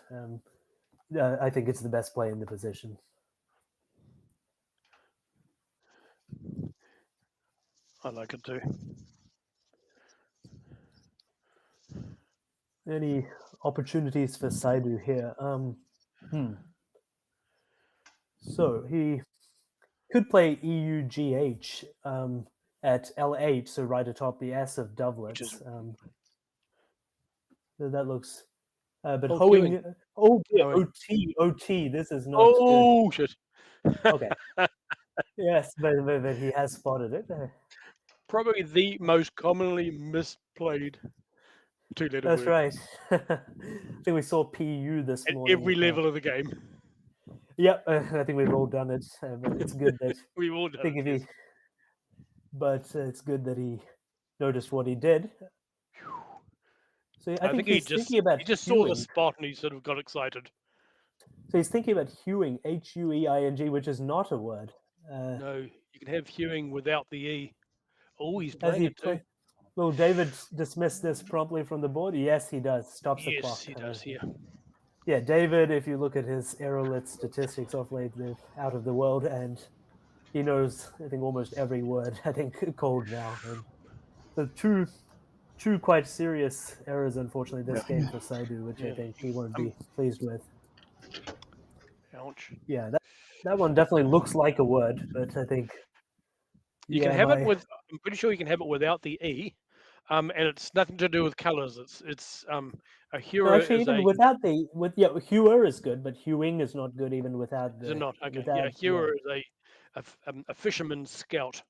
I think it's the best play in the position. I like it too. Any opportunities for Saidu here? So he could play EUGH at L8, so right atop the S of doublets. So that looks, but Oh, hoeing. queuing. Oh dear, Hoeing. OT. This is not Oh shit. good. Okay. Yes, but he has spotted it. Probably the most commonly misplayed two-letter That's word right. I think we saw PU this at morning. every level of the game. Yep, I think we've all done it, but it's good that We've all I done think it. if Yes. he, but it's good that he noticed what he did. So I think he he's thinking about he just saw the hewing. spot and he sort of got excited. So he's thinking about hewing, Hueing, which is not a word. No, you can have hewing without the E. Oh, he's As playing he it too. will David dismiss this promptly from the board? Yes, he does. Stops the Yes, clock. he does. Yeah. Yeah, David, if you look at his errorlet statistics off late, they're out of the world, and he knows, I think, almost every word, I think, called now. And so two quite serious errors, unfortunately, this game for Saidu, which I Yeah. think he won't be pleased with. Ouch. Yeah, that one definitely looks like a word, but I think, You can yeah, have it with. I'm pretty sure you can have it without the E, and it's nothing to do with colors. It's a no, hewer actually, is even a. without hewer is good, but hewing is not good even without Is it the not? Okay. Yeah, without hewer is a fisherman's scout.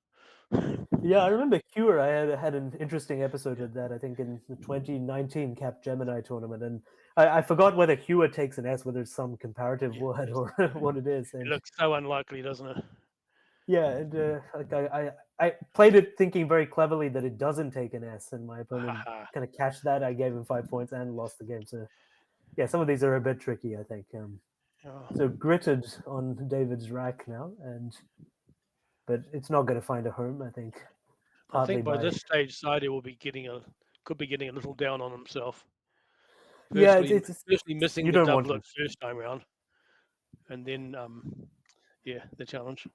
Yeah, I remember Cure. I had an interesting episode with that. I think in the 2019 Cap Gemini tournament, and I forgot whether Hewer takes an S, whether it's some comparative Yeah. word or what it is. It And looks so unlikely, doesn't it? yeah, and like I played it thinking very cleverly that it doesn't take an S, and my opponent Haha. kind of catched that. I gave him 5 points and lost the game. So yeah, some of these are a bit tricky, I think. Oh. So gritted on David's rack now, but it's not going to find a home, I think. I think Partly by this stage, Saidi will be could be getting a little down on himself. yeah, Firstly missing you the don't want to. doublet first time round, and then yeah, the challenge.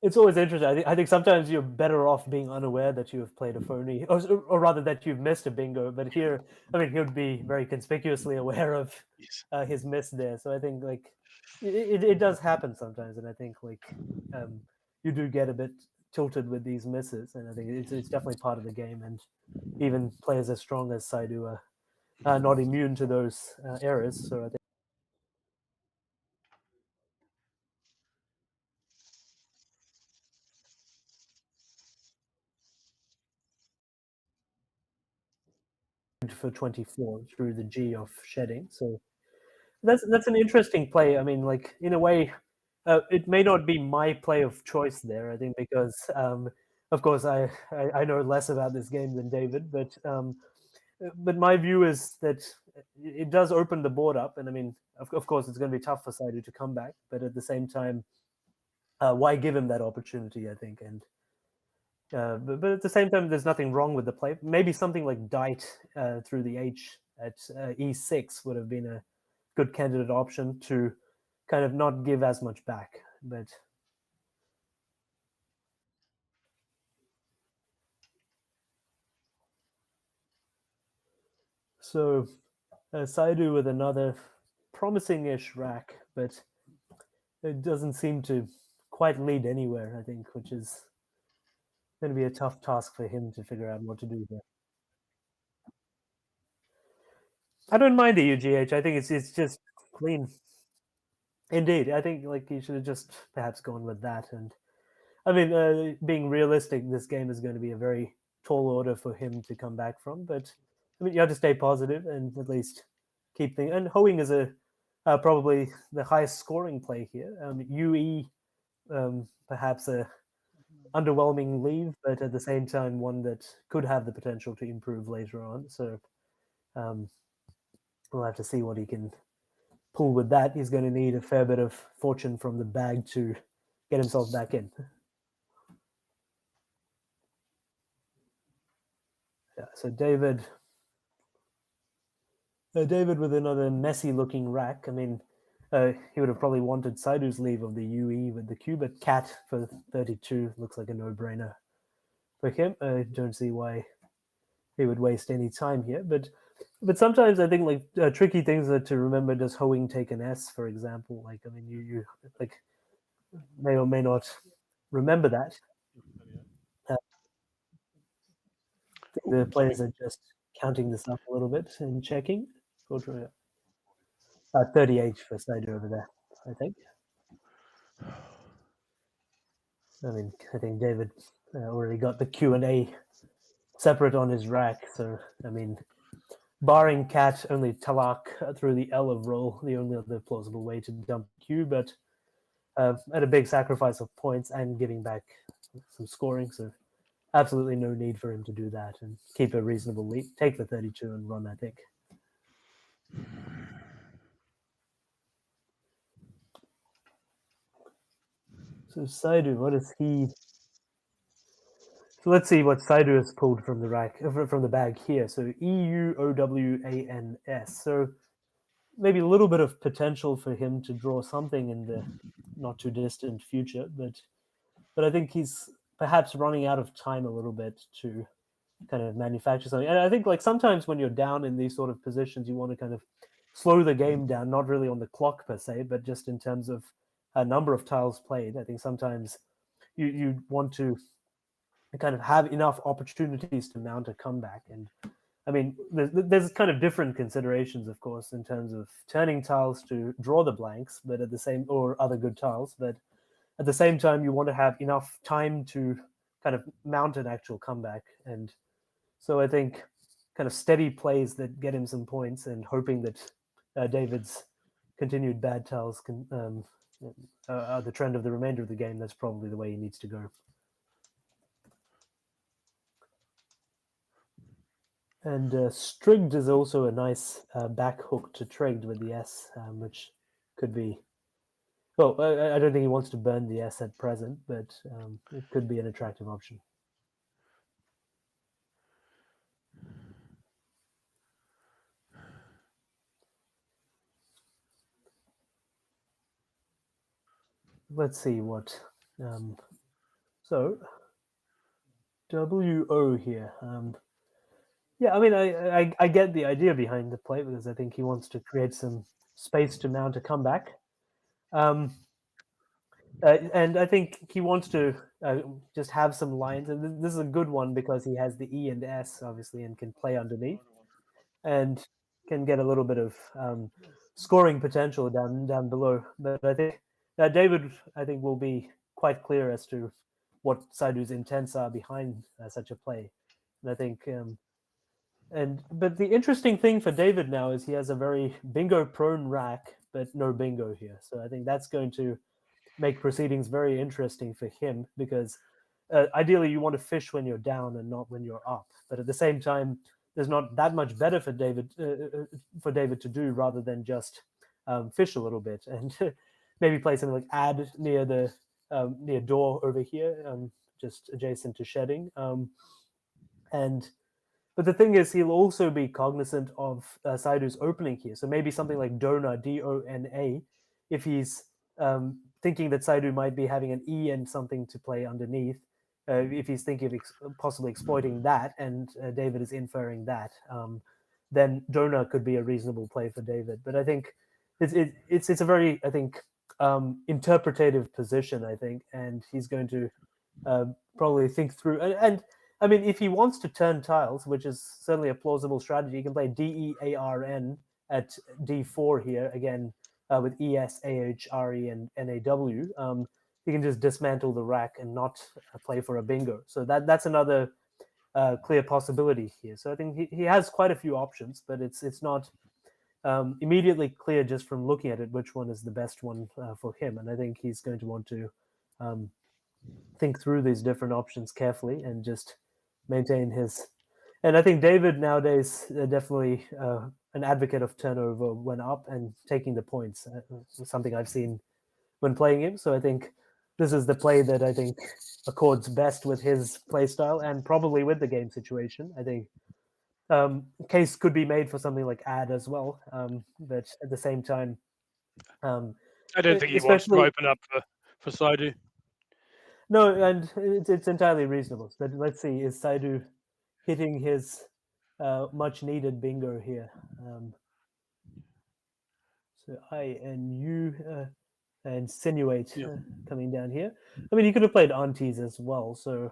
It's always interesting. I think sometimes you're better off being unaware that you have played a phony, or rather that you've missed a bingo. But here, I mean, he would be very conspicuously aware of Yes. his miss there. So I think like it does happen sometimes, and I think like you do get a bit tilted with these misses, and I think it's definitely part of the game. And even players as strong as Saidu are not immune to those errors. So I think. For 24 through the G of shedding. So that's an interesting play. I mean, like in a way, it may not be my play of choice there. I think because, of course, I know less about this game than David, but my view is that it does open the board up, and I mean, of course, it's going to be tough for Saidu to come back, but at the same time, why give him that opportunity? I think, and but at the same time, there's nothing wrong with the play. Maybe something like Dite through the H at E6 would have been a good candidate option to kind of not give as much back. But so Saidu with another promising-ish rack, but it doesn't seem to quite lead anywhere, I think, which is going to be a tough task for him to figure out what to do here. I don't mind the UGH. I think it's just clean. Indeed, I think like he should have just perhaps gone with that. And I mean, being realistic, this game is going to be a very tall order for him to come back from. But I mean, you have to stay positive and at least keep things. And hoeing is probably the highest scoring play here. UE perhaps a underwhelming leave, but at the same time one that could have the potential to improve later on. So we'll have to see what he can pull with that. He's going to need a fair bit of fortune from the bag to get himself back in. Yeah, so David with another messy-looking rack. I mean, he would have probably wanted Saidu's leave of the UE with the Q, but Cat for 32 looks like a no-brainer for him. I don't see why he would waste any time here. But sometimes I think like tricky things are to remember. Does hoeing take an S, for example? Like, I mean, you like may or may not remember that. The players are just counting this up a little bit and checking. 38 for Saidu over there, I think. I mean, I think David already got the Q&A separate on his rack. So, I mean, barring Cat, only Talak through the L of roll, the only other plausible way to dump Q, but at a big sacrifice of points and giving back some scoring. So absolutely no need for him to do that and keep a reasonable lead. Take the 32 and run, I think. So Saidu, what is he? So let's see what Saidu has pulled from the rack, from the bag here. So EUOWANS. So maybe a little bit of potential for him to draw something in the not too distant future, but I think he's perhaps running out of time a little bit to kind of manufacture something. And I think like sometimes when you're down in these sort of positions, you want to kind of slow the game down, not really on the clock per se, but just in terms of a number of tiles played. I think sometimes you want to kind of have enough opportunities to mount a comeback. And I mean, there's kind of different considerations, of course, in terms of turning tiles to draw the blanks, but at the same, or other good tiles, but at the same time, you want to have enough time to kind of mount an actual comeback. And so I think kind of steady plays that get him some points and hoping that David's continued bad tiles can the trend of the remainder of the game. That's probably the way he needs to go. And Strigged is also a nice back hook to Trigged with the S, which could be... Well, I don't think he wants to burn the S at present, but it could be an attractive option. Let's see what... so, WO here. Yeah, I mean, I get the idea behind the play because I think he wants to create some space to mount a comeback. And I think he wants to just have some lines. And this is a good one because he has the E and S, obviously, and can play underneath. And can get a little bit of scoring potential down below. But I think David, will be quite clear as to what Saidu's intents are behind such a play. And I think... but the interesting thing for David now is he has a very bingo-prone rack, but no bingo here. So I think that's going to make proceedings very interesting for him because ideally you want to fish when you're down and not when you're up. But at the same time, there's not that much better for David to do rather than just fish a little bit and maybe play something like add near the near door over here, just adjacent to shedding. But the thing is, he'll also be cognizant of Saidu's opening here. So maybe something like Dona, D-O-N-A, if he's thinking that Saidu might be having an E and something to play underneath, if he's thinking of possibly exploiting that, and David is inferring that, then Dona could be a reasonable play for David. But I think it's a very, interpretative position, I think, and he's going to probably think through. And I mean, if he wants to turn tiles, which is certainly a plausible strategy, he can play D-E-A-R-N at D4 here, again, with E-S, A-H-R-E, and N-A-W. He can just dismantle the rack and not play for a bingo. So that's another clear possibility here. So I think he has quite a few options, but it's not immediately clear just from looking at it which one is the best one for him. And I think he's going to want to think through these different options carefully and just maintain his. And I think David nowadays definitely an advocate of turnover when up and taking the points. Something I've seen when playing him. So I think this is the play that I think accords best with his play style and probably with the game situation. I think case could be made for something like ad as well, but at the same time, I don't think he wants to especially open up for Saidu. no, and it's entirely reasonable. But let's see, is Saidu hitting his much needed bingo here? So I and you insinuate Yeah. coming down here. I mean, he could have played aunties as well. So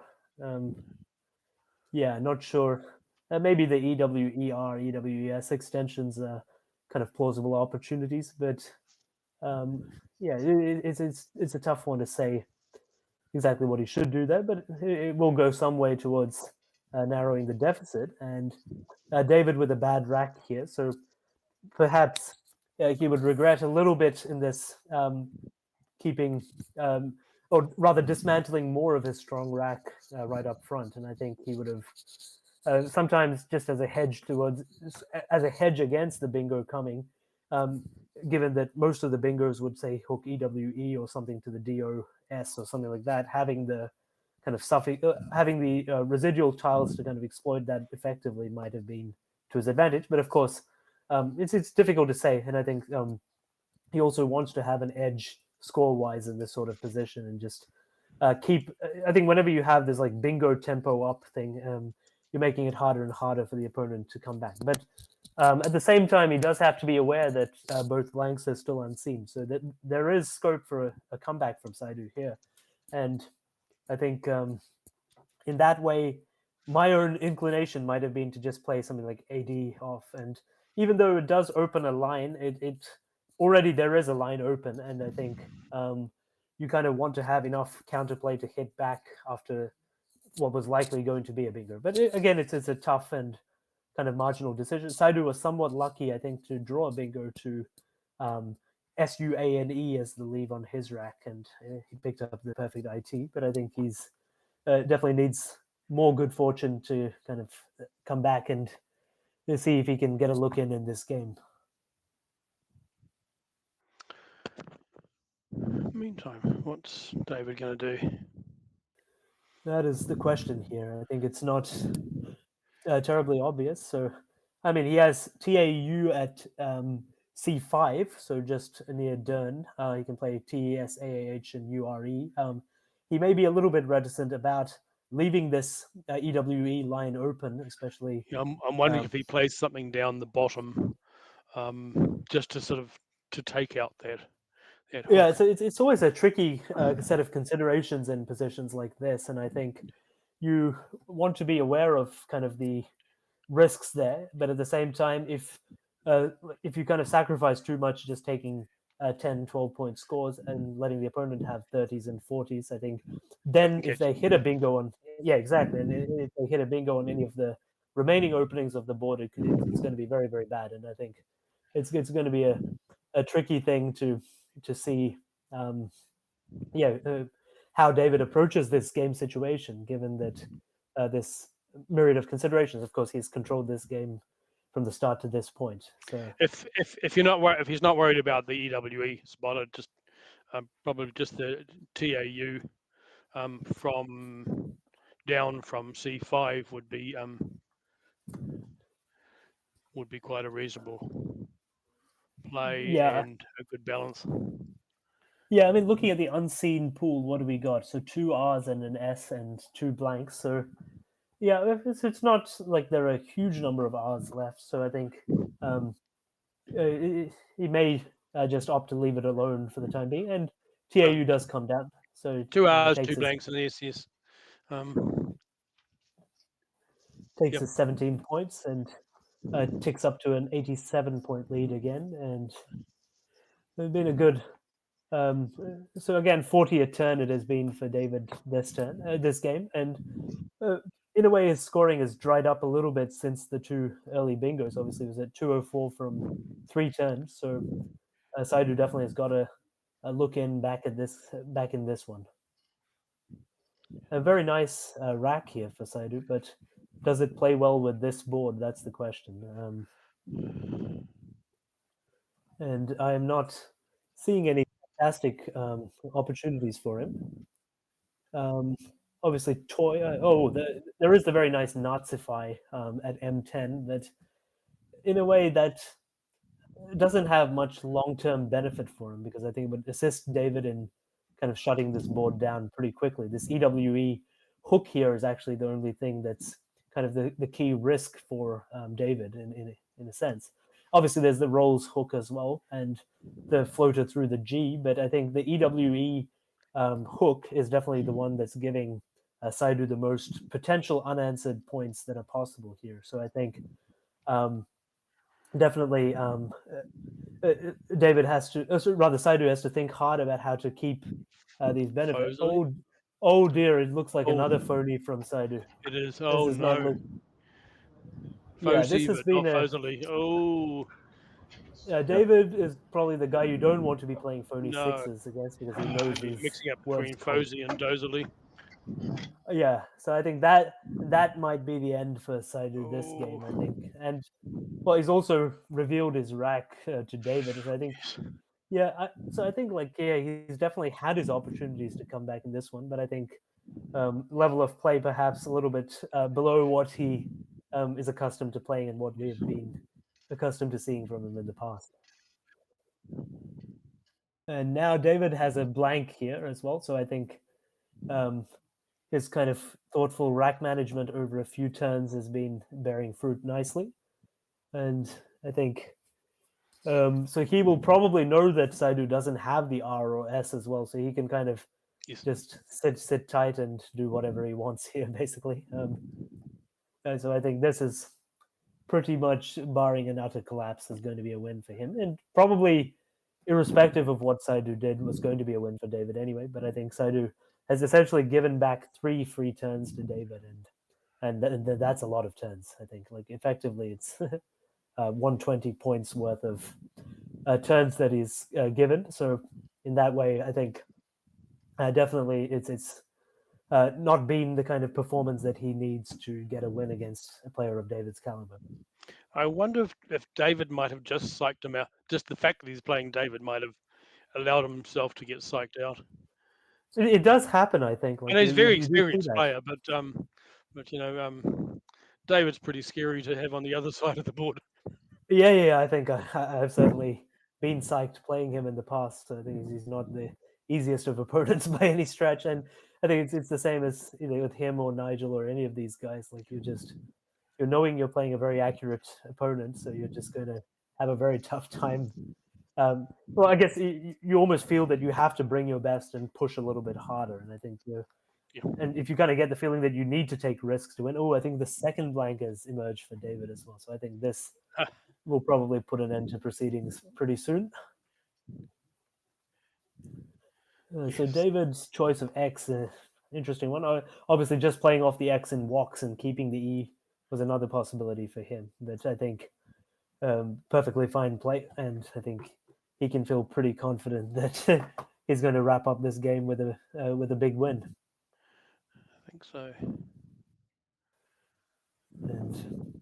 yeah, not sure. Maybe the EWER, EWES extensions are kind of plausible opportunities, but yeah, it's a tough one to say exactly what he should do there, but it will go some way towards narrowing the deficit. And David with a bad rack here, so perhaps he would regret a little bit in this keeping, or rather dismantling more of his strong rack right up front. And I think he would have sometimes just as a hedge against the bingo coming, given that most of the bingos would say hook EWE or something to the DOS or something like that, having the kind of suffix, having the residual tiles to kind of exploit that effectively might have been to his advantage. But of course, it's difficult to say, and I think he also wants to have an edge score-wise in this sort of position and just keep. I think whenever you have this like bingo tempo up thing, you're making it harder and harder for the opponent to come back. But at the same time, he does have to be aware that both blanks are still unseen, so that there is scope for a comeback from Saidu here. And I think in that way, my own inclination might have been to just play something like AD off. And even though it does open a line, it already there is a line open, and I think you kind of want to have enough counterplay to hit back after what was likely going to be a bingo. But again, it's a tough and kind of marginal decision. Saidu was somewhat lucky, I think, to draw a bingo to SUANE as the leave on his rack, and he picked up the perfect IT. But I think he's definitely needs more good fortune to kind of come back and see if he can get a look in this game. Meantime, what's David going to do? That is the question here. I think it's not terribly obvious. So, I mean, he has TAU at C5, so just near Dern. He can play TES, AAH, and URE. He may be a little bit reticent about leaving this EWE line open, especially. Yeah, I'm wondering if he plays something down the bottom, just to sort of to take out that. Yeah, so it's always a tricky set of considerations in positions like this, and I think you want to be aware of kind of the risks there, but at the same time, if you kind of sacrifice too much, just taking 10, 12-point scores and letting the opponent have 30s and 40s, I think then if they hit a bingo on, yeah, exactly, and if they hit a bingo on any of the remaining openings of the board, it's going to be very, very bad, and I think it's going to be a tricky thing to see, how David approaches this game situation, given that this myriad of considerations. Of course, he's controlled this game from the start to this point. So if you're not worried, if he's not worried about the EWE spot, I'd just probably just the TAU from down from C5 would be quite a reasonable play and a good balance. Yeah, I mean, looking at the unseen pool, what do we got? So 2 R's and an S and 2 blanks. So yeah, it's not like there are a huge number of R's left. So I think he may just opt to leave it alone for the time being. And TAU does come down. So 2 R's, 2 blanks, and an S, yes. Takes his 17 points and ticks up to an 87-point lead again. And it's been a good. So again, 40 a turn it has been for David this game, and in a way his scoring has dried up a little bit since the 2 early bingos. Obviously, it was at 204 from 3 turns, so Saidu definitely has got a look in back in this one. a very nice rack here for Saidu, but does it play well with this board? That's the question. And I am not seeing any fantastic opportunities for him. Obviously, toy. There is the very nice Nazify at M10 that, in a way, that doesn't have much long-term benefit for him because I think it would assist David in kind of shutting this board down pretty quickly. This EWE hook here is actually the only thing that's kind of the key risk for David in a sense. Obviously, there's the Rolls hook as well and the floater through the G, but I think the EWE hook is definitely the one that's giving Saidu the most potential unanswered points that are possible here. So I think definitely David has to, rather Saidu has to think hard about how to keep these benefits. Fozily? Oh dear, it looks like Oh. another phony from Saidu. It is. This Oh is not no. look. Yeah, this Fozy, has but been not a. Fozily. Oh David is probably the guy you don't want to be playing phony no. sixes against because he knows He's his mixing up words. between Fozy and Dozily. Yeah, so I think that might be the end for Saidu this game. I think, and well, he's also revealed his rack to David. So I think, yeah, so I think like he's definitely had his opportunities to come back in this one, but I think level of play perhaps a little bit below what he is accustomed to playing and what we have been accustomed to seeing from him in the past. And now David has a blank here as well, so I think his kind of thoughtful rack management over a few turns has been bearing fruit nicely. And I think so he will probably know that Saidu doesn't have the R or S as well, so he can kind of just sit tight and do whatever he wants here, basically. And so I think this is pretty much, barring an utter collapse, is going to be a win for him, and probably irrespective of what Saidu did, was going to be a win for David anyway. But I think Saidu has essentially given back 3 free turns to David, and that's a lot of turns. I think, like effectively, it's 120 points worth of turns that he's given. So in that way, I think definitely it's not been the kind of performance that he needs to get a win against a player of David's caliber. I wonder if David might have just psyched him out. Just the fact that he's playing David might have allowed himself to get psyched out. It does happen, I think. Like and he's a very you experienced player, but David's pretty scary to have on the other side of the board. Yeah. I think I've certainly been psyched playing him in the past. I think he's not the easiest of opponents by any stretch, and I think it's the same as with him or Nigel or any of these guys. Like you're knowing you're playing a very accurate opponent, so you're just going to have a very tough time. Well, I guess you almost feel that you have to bring your best and push a little bit harder, and I think and if you kind of get the feeling that you need to take risks to win, I think the second blank has emerged for David as well. So I think this will probably put an end to proceedings pretty soon. So David's choice of X, interesting one. Obviously, just playing off the X in walks and keeping the E was another possibility for him. That I think perfectly fine play, and I think he can feel pretty confident that he's going to wrap up this game with a big win. I think so. And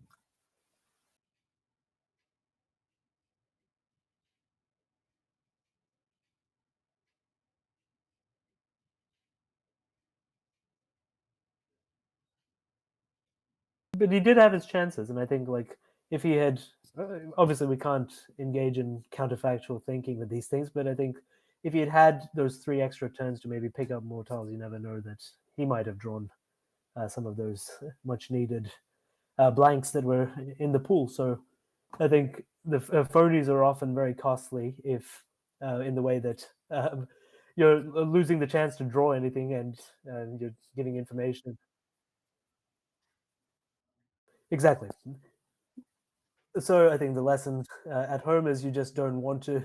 but he did have his chances, and I think like if he had, obviously we can't engage in counterfactual thinking with these things, but I think if he had those 3 extra turns to maybe pick up more tiles, you never know that he might have drawn some of those much needed blanks that were in the pool. So I think the phonies are often very costly if in the way that you're losing the chance to draw anything and you're giving information. Exactly. So I think the lesson at home is you just don't want to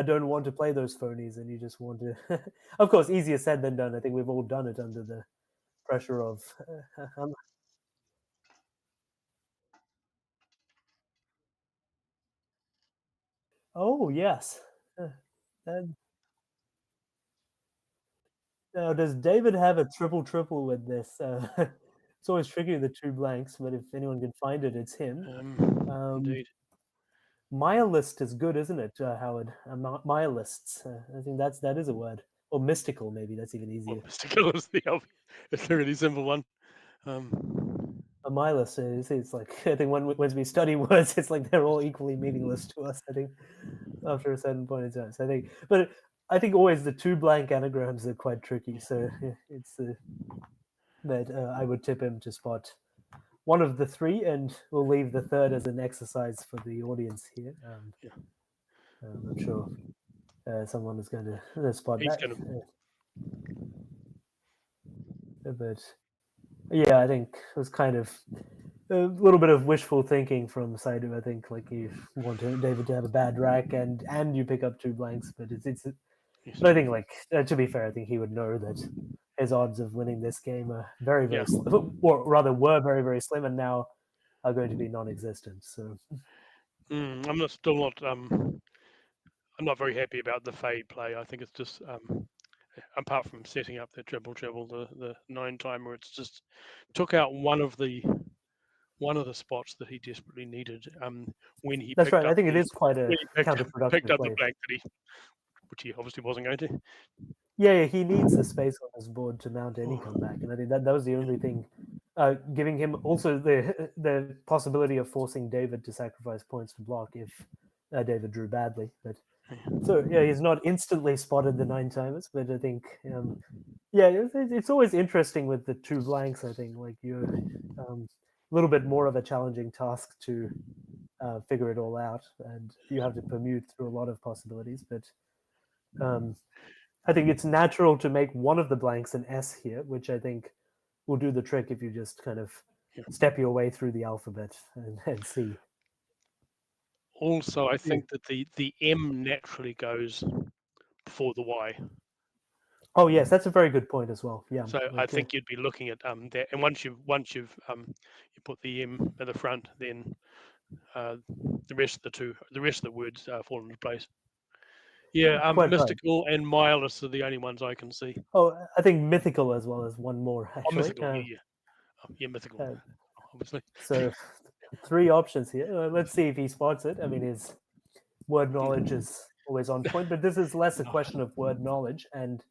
don't want to play those phonies, and you just want to. Of course, easier said than done. I think we've all done it under the pressure of. Oh yes, and Now, does David have a triple with this? It's always tricky with the 2 blanks, but if anyone can find it, it's him. Indeed. Mile-list is good, isn't it, Howard? Mile-lists. I think that is a word. Or mystical, maybe. That's even easier. Well, mystical is it's a really simple one. A mile-list is it's like, I think when we study words, it's like they're all equally meaningless to us, I think, after a certain point in time. So I think always the 2 blank anagrams are quite tricky. So it's that I would tip him to spot one of the 3, and we'll leave the third as an exercise for the audience here. I'm sure someone is going to spot He's that. gonna... But yeah, I think it was kind of a little bit of wishful thinking from Saidu. I think like you want David to have a bad rack and you pick up 2 blanks, but but I think like to be fair, I think he would know that his odds of winning this game are very slim, or rather were very slim, and now are going to be non-existent. So I'm not very happy about the fade play. I think it's just apart from setting up the treble, the 9 timer, it's just took out one of the spots that he desperately needed. When he that's right. I think it is quite a counterproductive picked up play. the blank which he obviously wasn't going to. Yeah, he needs the space on his board to mount any comeback, and I think that was the only thing giving him also the possibility of forcing David to sacrifice points to block if David drew badly. But so yeah, he's not instantly spotted the 9 timers, but I think it's always interesting with the 2 blanks. I think like you're a little bit more of a challenging task to figure it all out, and you have to permute through a lot of possibilities. But I think it's natural to make one of the blanks an S here, which I think will do the trick if you just kind of step your way through the alphabet and see. Also, I think that the M naturally goes before the Y. Oh yes, that's a very good point as well. Yeah. So I think you'd be looking at that, and once you've you put the M at the front, then the rest of the words fall into place. Yeah, mystical and mileless are the only ones I can see. Oh, I think mythical as well as one more actually. Oh, mythical, mythical, obviously. So 3 options here. Let's see if he spots it. I mean, his word knowledge is always on point, but this is less a question of word knowledge and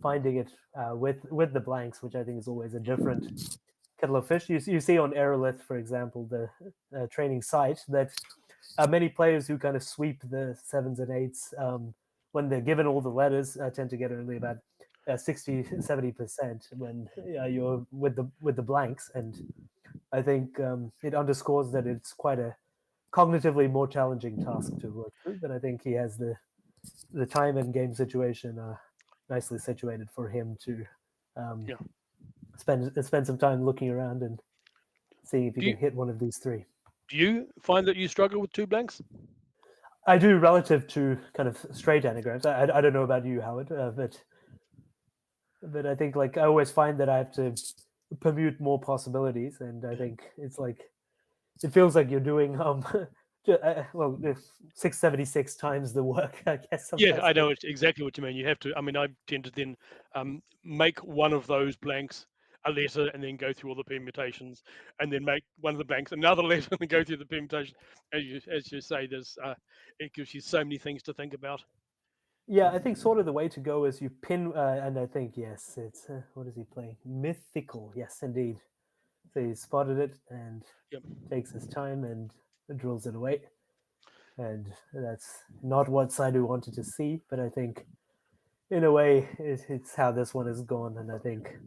finding it with the blanks, which I think is always a different kettle of fish. You see on Aerolith, for example, the training site, that many players who kind of sweep the 7s and 8s when they're given all the letters tend to get only about 60-70% when you're with the blanks, and I think it underscores that it's quite a cognitively more challenging task to work through. But I think he has the time and game situation nicely situated for him to spend some time looking around and seeing if he can hit one of these 3. Do you find that you struggle with 2 blanks? I do, relative to kind of straight anagrams. I don't know about you, Howard, but I think like I always find that I have to permute more possibilities, and I think it's like it feels like you're doing 676 times the work, I guess. Yeah, I know exactly what you mean. You have to. I mean, I tend to then make one of those blanks a letter and then go through all the permutations, and then make one of the blanks another letter and then go through the permutations. As you say, there's it gives you so many things to think about. Yeah, I think sort of the way to go is you pin, and I think yes, it's what is he playing? Mythical, yes, indeed. So he spotted it and takes his time and drills it away, and that's not what Saidu wanted to see, but I think in a way it's how this one has gone, and I think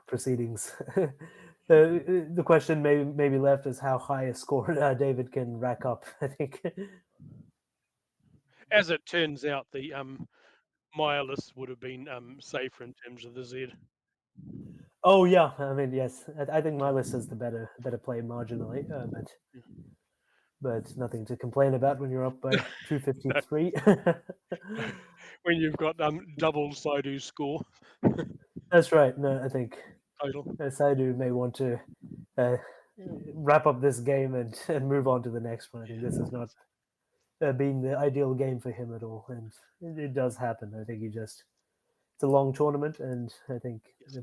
proceedings. The question may be left is how high a score David can rack up. I think. As it turns out, the Mileless would have been safer in terms of the Z. Oh yeah, I mean yes, I think Mileless is the better play marginally, but nothing to complain about when you're up by 253. When you've got double Saidu's score. That's right. No, I think total. Saidu may want to wrap up this game and move on to the next one. I think this is not been the ideal game for him at all, and it does happen. I think it's a long tournament, and I think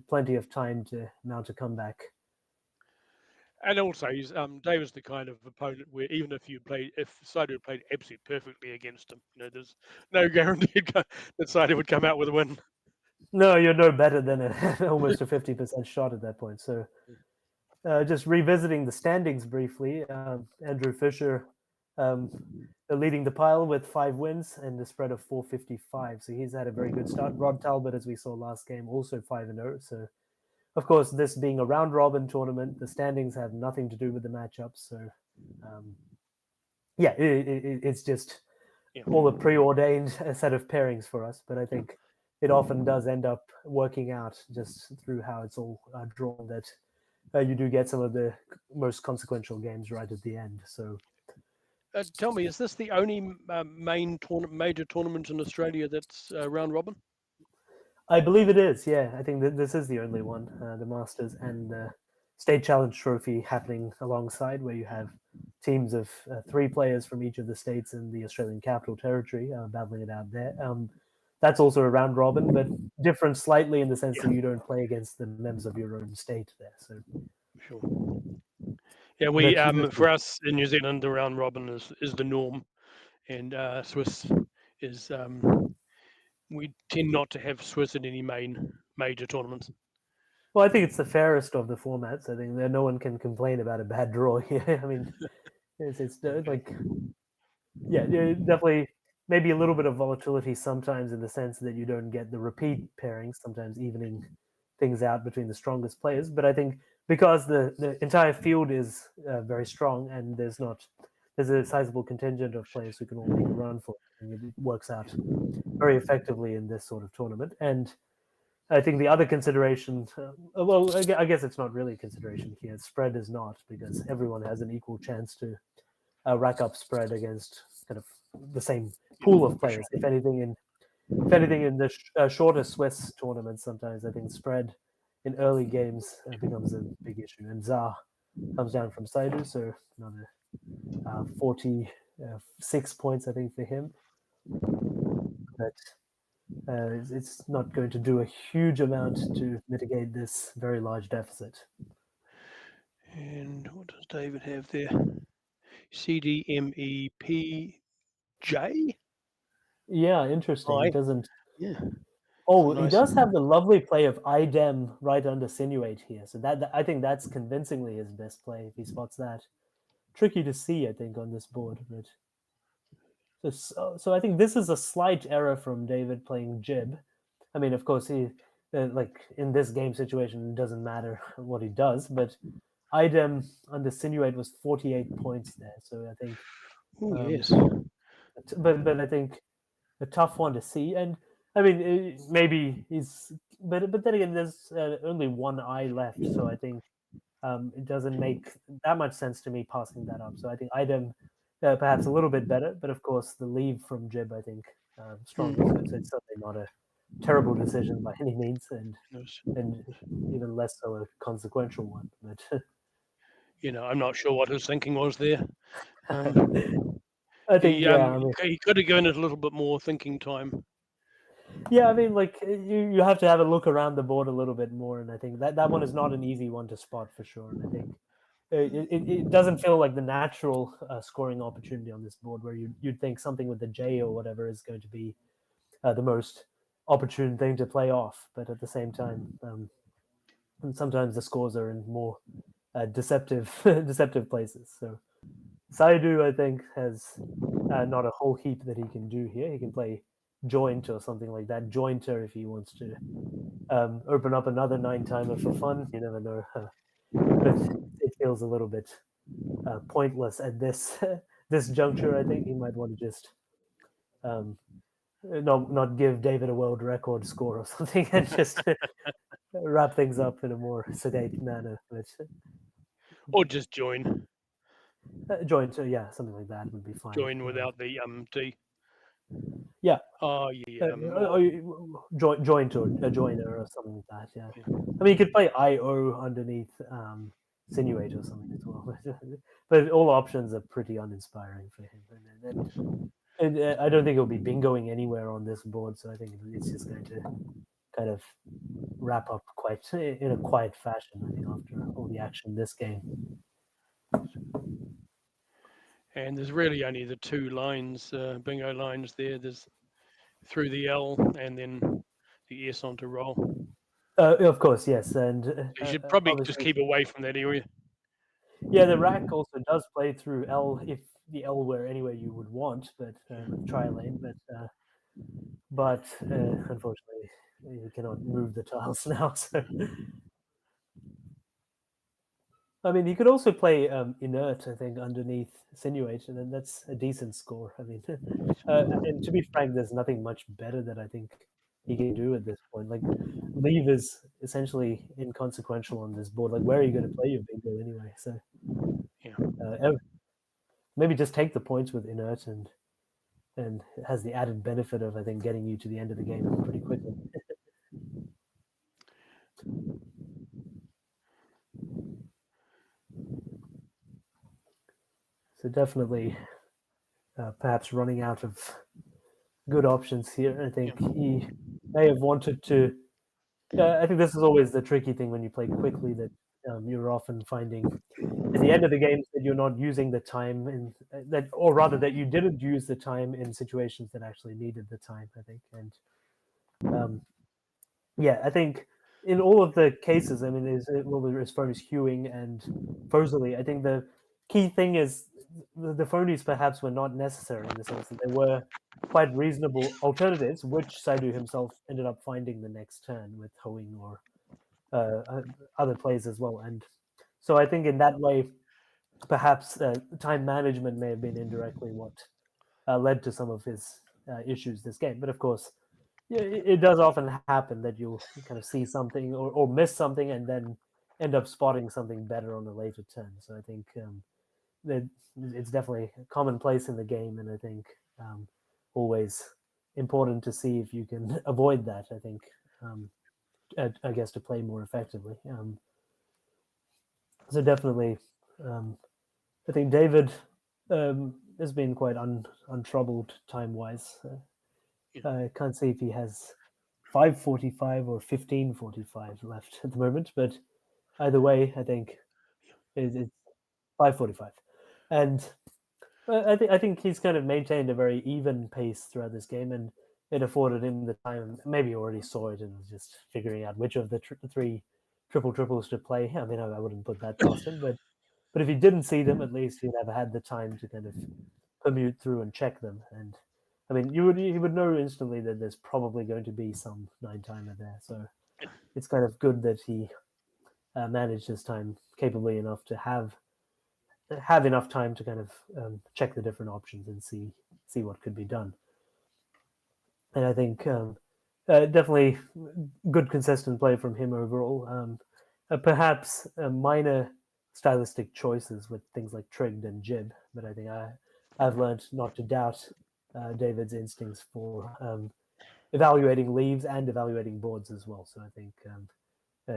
plenty of time to come back. And also, David's the kind of opponent where even if Saito played absolutely perfectly against him, there's no guarantee that Saito would come out with a win. No, you're no better than almost a 50% shot at that point. So, just revisiting the standings briefly, Andrew Fisher leading the pile with 5 wins and a spread of 455. So he's had a very good start. Rod Talbot, as we saw last game, also 5-0. So, of course, this being a round robin tournament, the standings have nothing to do with the matchups. So, it's just all a preordained set of pairings for us. But I think it often does end up working out just through how it's all drawn that you do get some of the most consequential games right at the end. So, tell me, is this the only major tournament in Australia that's round robin? I believe it is. Yeah, I think that this is the only one, the Masters and the State Challenge Trophy happening alongside, where you have teams of 3 players from each of the states in the Australian Capital Territory battling it out there. That's also a round robin, but different slightly in the sense that you don't play against the members of your own state there. So, sure. Yeah, we for us in New Zealand, the round robin is the norm, and Swiss is. We tend not to have Swiss in any major tournaments. Well, I think it's the fairest of the formats. I think that no one can complain about a bad draw here. I mean, it's like, yeah, definitely maybe a little bit of volatility sometimes in the sense that you don't get the repeat pairings, sometimes evening things out between the strongest players. But I think because the entire field is very strong and there's a sizable contingent of players who can all make a run for it, and it works out very effectively in this sort of tournament. And I think the other consideration, well, I guess it's not really a consideration here. Spread is not, because everyone has an equal chance to rack up spread against kind of the same pool of players. If anything, in the shorter Swiss tournaments, sometimes I think spread in early games becomes a big issue. And Zah comes down from Saidu, so another 46 points, I think, for him. But it's not going to do a huge amount to mitigate this very large deficit. And what does David have there? CDMEPJ? Yeah, interesting. He doesn't. Yeah. Oh, nice. He does have the lovely play of idem right under sinuate here. So that I think that's convincingly his best play if he spots that. Tricky to see, I think, on this board, but. So I think this is a slight error from David playing Jib. I mean, of course, he like in this game situation, it doesn't matter what he does, but idem under sinuate was 48 points there. So I think, yes, but I think a tough one to see. And I mean, maybe he's, but then again, there's only one eye left, so I think it doesn't make that much sense to me passing that up. So I think idem. Perhaps a little bit better, but of course the leave from Jib, I think, stronger. So it's certainly not a terrible decision by any means, and even less so a consequential one. But I'm not sure what his thinking was there. I think he could have given it a little bit more thinking time. Yeah, I mean, like you have to have a look around the board a little bit more, and I think that one is not an easy one to spot for sure. And I think. It doesn't feel like the natural scoring opportunity on this board where you'd think something with the J or whatever is going to be the most opportune thing to play off. But at the same time, and sometimes the scores are in more deceptive places. So Saidu, I think, has not a whole heap that he can do here. He can play joint or something like that. Jointer if he wants to open up another 9-timer for fun. You never know. But it feels a little bit pointless at this juncture. I think he might want to just not give David a world record score or something and just wrap things up in a more sedate manner. But, or just join. Join, so yeah, something like that would be fine. Join without the T. Yeah. Oh yeah. Joint or a joiner or something like that. Yeah. I mean, you could play IO underneath Sinuate or something as well. But all options are pretty uninspiring for him. And I don't think it'll be bingoing anywhere on this board, so I think it's just going to kind of wrap up quite in a quiet fashion, I think, after all the action this game. And there's really only the two lines, bingo lines there. There's through the L and then the S onto roll. Of course, yes, and You should probably just obviously, keep away from that area. yeah, the rack also does play through L if the L were anywhere you would want, but with try lane, but unfortunately you cannot move the tiles now. So I mean, he could also play inert, I think, underneath Sinuate, and then that's a decent score. I mean, and to be frank, there's nothing much better that I think he can do at this point. Like, leave is essentially inconsequential on this board. Like, where are you going to play your bingo anyway? So, Yeah. Maybe just take the points with inert, and it has the added benefit of, I think, getting you to the end of the game pretty quickly. So definitely, perhaps running out of good options here. I think he may have wanted to. I think this is always the tricky thing when you play quickly, that you're often finding at the end of the game that you're not using the time in that, or rather that you didn't use the time in situations that actually needed the time. I think, and yeah, I think in all of the cases, I mean, as far as hewing and Fozily, I think the key thing is the phonies perhaps were not necessary in the sense that they were quite reasonable alternatives, which Saidu himself ended up finding the next turn with hoeing or other plays as well. And so I think in that way, perhaps time management may have been indirectly what led to some of his issues this game. But of course, yeah, it does often happen that you'll kind of see something or miss something and then end up spotting something better on a later turn. So I think that it's definitely commonplace in the game, and I think always important to see if you can avoid that. I think, I guess, to play more effectively. So definitely, I think David has been quite untroubled time-wise. I can't see if he has 5:45 or 15:45 left at the moment, but either way, I think it's 5:45, and I think he's kind of maintained a very even pace throughout this game, and it afforded him the time. Maybe he already saw it and was just figuring out which of the three triples to play. I mean, I wouldn't put that past him, but if he didn't see them, at least he'd have had the time to kind of commute through and check them. And I mean, he would know instantly that there's probably going to be some 9-timer there. So it's kind of good that he managed his time capably enough to have enough time to kind of check the different options and see what could be done. And I think definitely good consistent play from him overall. Perhaps minor stylistic choices with things like trigged and jib, but I think I've learned not to doubt David's instincts for evaluating leaves and evaluating boards as well. So I think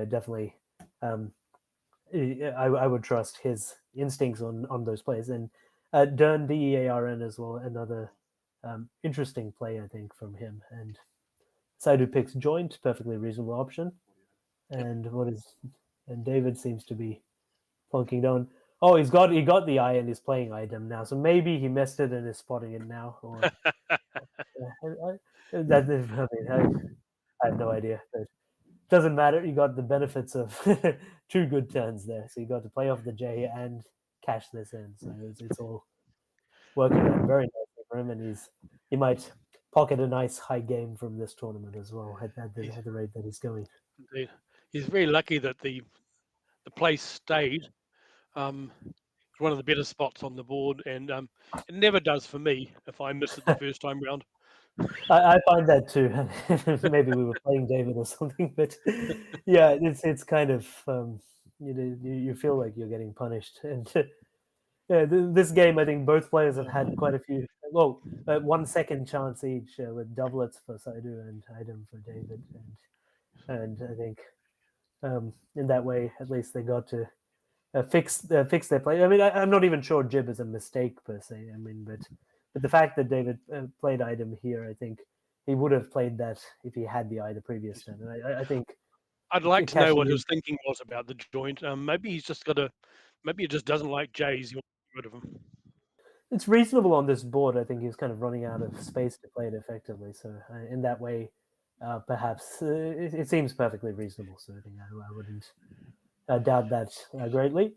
definitely I would trust his instincts on those plays. And Dern, Dearn as well, another interesting play, I think, from him. And Saidu picks joint, perfectly reasonable option. And David seems to be plunking down. Oh, he got the eye and he's playing item now. So maybe he missed it and is spotting it now. Or I have no idea. But doesn't matter. You got the benefits of 2 good turns there. So you got to play off the J and cash this in. So it's all working out very nicely for him, and he might pocket a nice high game from this tournament as well at the rate that he's going. Indeed. He's very lucky that the place stayed. It's one of the better spots on the board, and it never does for me if I miss it the first time round. I find that too. Maybe we were playing David or something, but yeah, it's kind of you feel like you're getting punished. And yeah, this game, I think both players have had quite a few. Well, 1 second chance each with doublets for Saidu and item for David, and I think in that way, at least they got to fix their play. I mean, I'm not even sure Jib is a mistake per se. I mean, But the fact that David played item here, I think he would have played that if he had the eye the previous turn. And I think I'd like to know cashing what in- his thinking was about the joint. Maybe he's just got a. Maybe he just doesn't like Jays. He wants to get rid of him. it's reasonable on this board. I think he was kind of running out of space to play it effectively. So in that way, perhaps it seems perfectly reasonable. So I think I wouldn't doubt that greatly.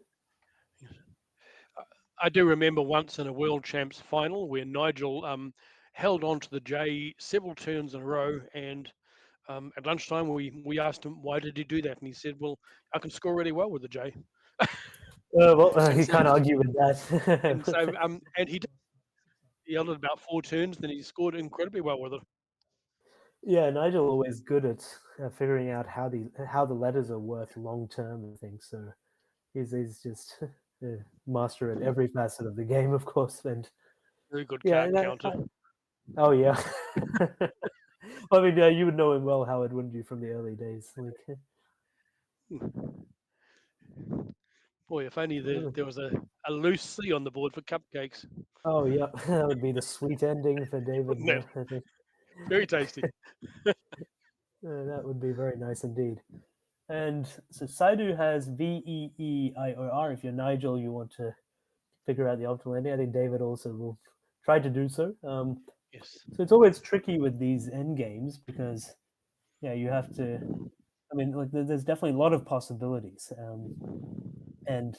I do remember once in a World Champs final where Nigel held on to the J several turns in a row, and at lunchtime we asked him why did he do that, and he said, "Well, I can score really well with the J." Well, you so- can't argue with that. And so and he held it about 4 turns, then he scored incredibly well with it. Yeah, Nigel always good at figuring out how the letters are worth long term and things. So he's just a master at every facet of the game, of course. And Very good yeah, card counter. oh yeah. I mean, you would know him well, Howard, wouldn't you, from the early days? Like, Boy, if only there was a loose C on the board for cupcakes. oh yeah, that would be the sweet ending for David. Wouldn't it? I think. Very tasty. That would be very nice indeed. And so Saidu has VEEIOR. If you're Nigel, you want to figure out the optimal ending. I think David also will try to do so. Yes. So it's always tricky with these end games because, yeah, you have to. I mean, like there's definitely a lot of possibilities. And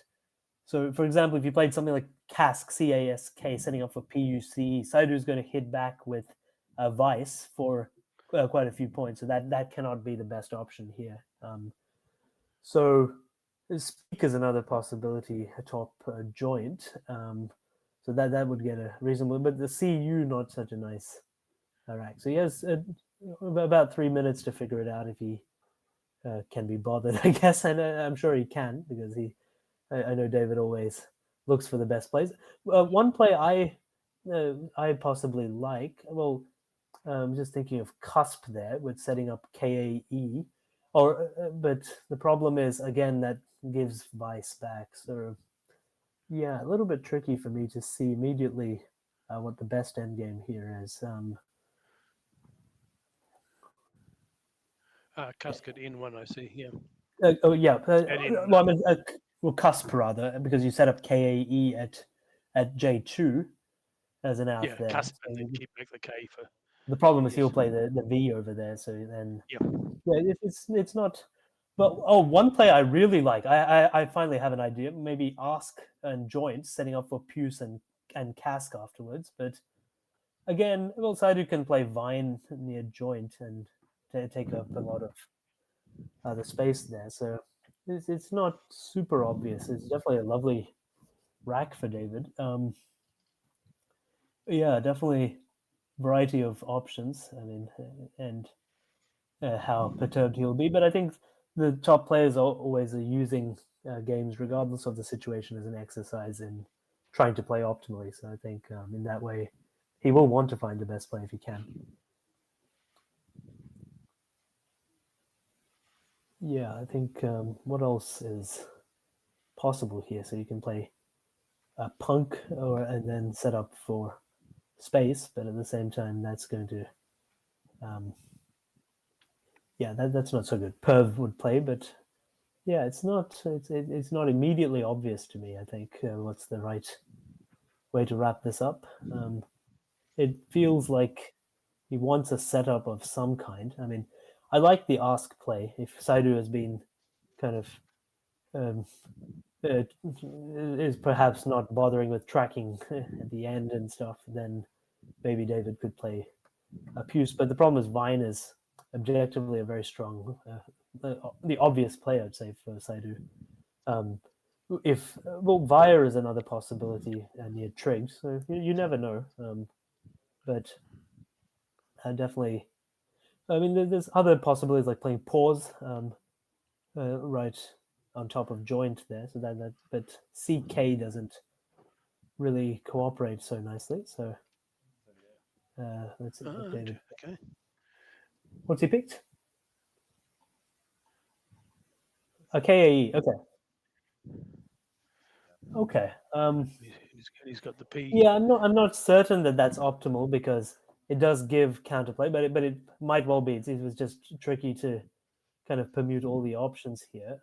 so, for example, if you played something like Cask, CASK, setting up for PUC, Saidu is going to hit back with Vice for quite a few points. So that cannot be the best option here. So Speak is another possibility, a top joint. So that would get a reasonable, but the CU not such a nice rack. So he has about 3 minutes to figure it out if he can be bothered, I guess. And I'm sure he can because I know David always looks for the best plays. One play I possibly like. Well, I'm just thinking of Cusp there with setting up KAE. But the problem is again that gives Vice back. So yeah, a little bit tricky for me to see immediately what the best endgame here is. Cusk at N1, I see. Yeah. Oh yeah. in, Well, I mean, Cusp rather, because you set up KAE at J2 as an out yeah, there. Cusp, So and then keep back the K for. the problem is he'll Yes. play the V over there. So then Yeah. it's not. But one play I really like. I finally have an idea. Maybe Ask and Joint setting up for Puce and Cask afterwards. But again, well, Saidu can play Vine near Joint and take up a lot of the space there. So it's not super obvious. It's definitely a lovely rack for David. Yeah, definitely variety of options. I mean, and how perturbed he'll be. But I think the top players always are using games, regardless of the situation, as an exercise in trying to play optimally. So I think in that way, he will want to find the best play if he can. Yeah, I think what else is possible here? So you can play a punk and then set up for space, but at the same time, that's going to yeah, that's not so good. Perv would play, but yeah, it's not immediately obvious to me. I think what's the right way to wrap this up. It feels like he wants a setup of some kind. I mean, I like the ask play. If Saidu has been kind of is perhaps not bothering with tracking at the end and stuff, then maybe David could play a Puce. But the problem is Vine is objectively a very strong, the obvious play, I'd say, for Saidu. Vire is another possibility near Trig, so you never know. But definitely, I mean, there's other possibilities like playing Pause right on top of Joint there, so but CK doesn't really cooperate so nicely. So let's see. David. Okay. What's he picked? A KAE. Okay. Okay. He's got the P. Yeah, I'm not certain that that's optimal because it does give counterplay, but it might well be. It was just tricky to kind of permute all the options here.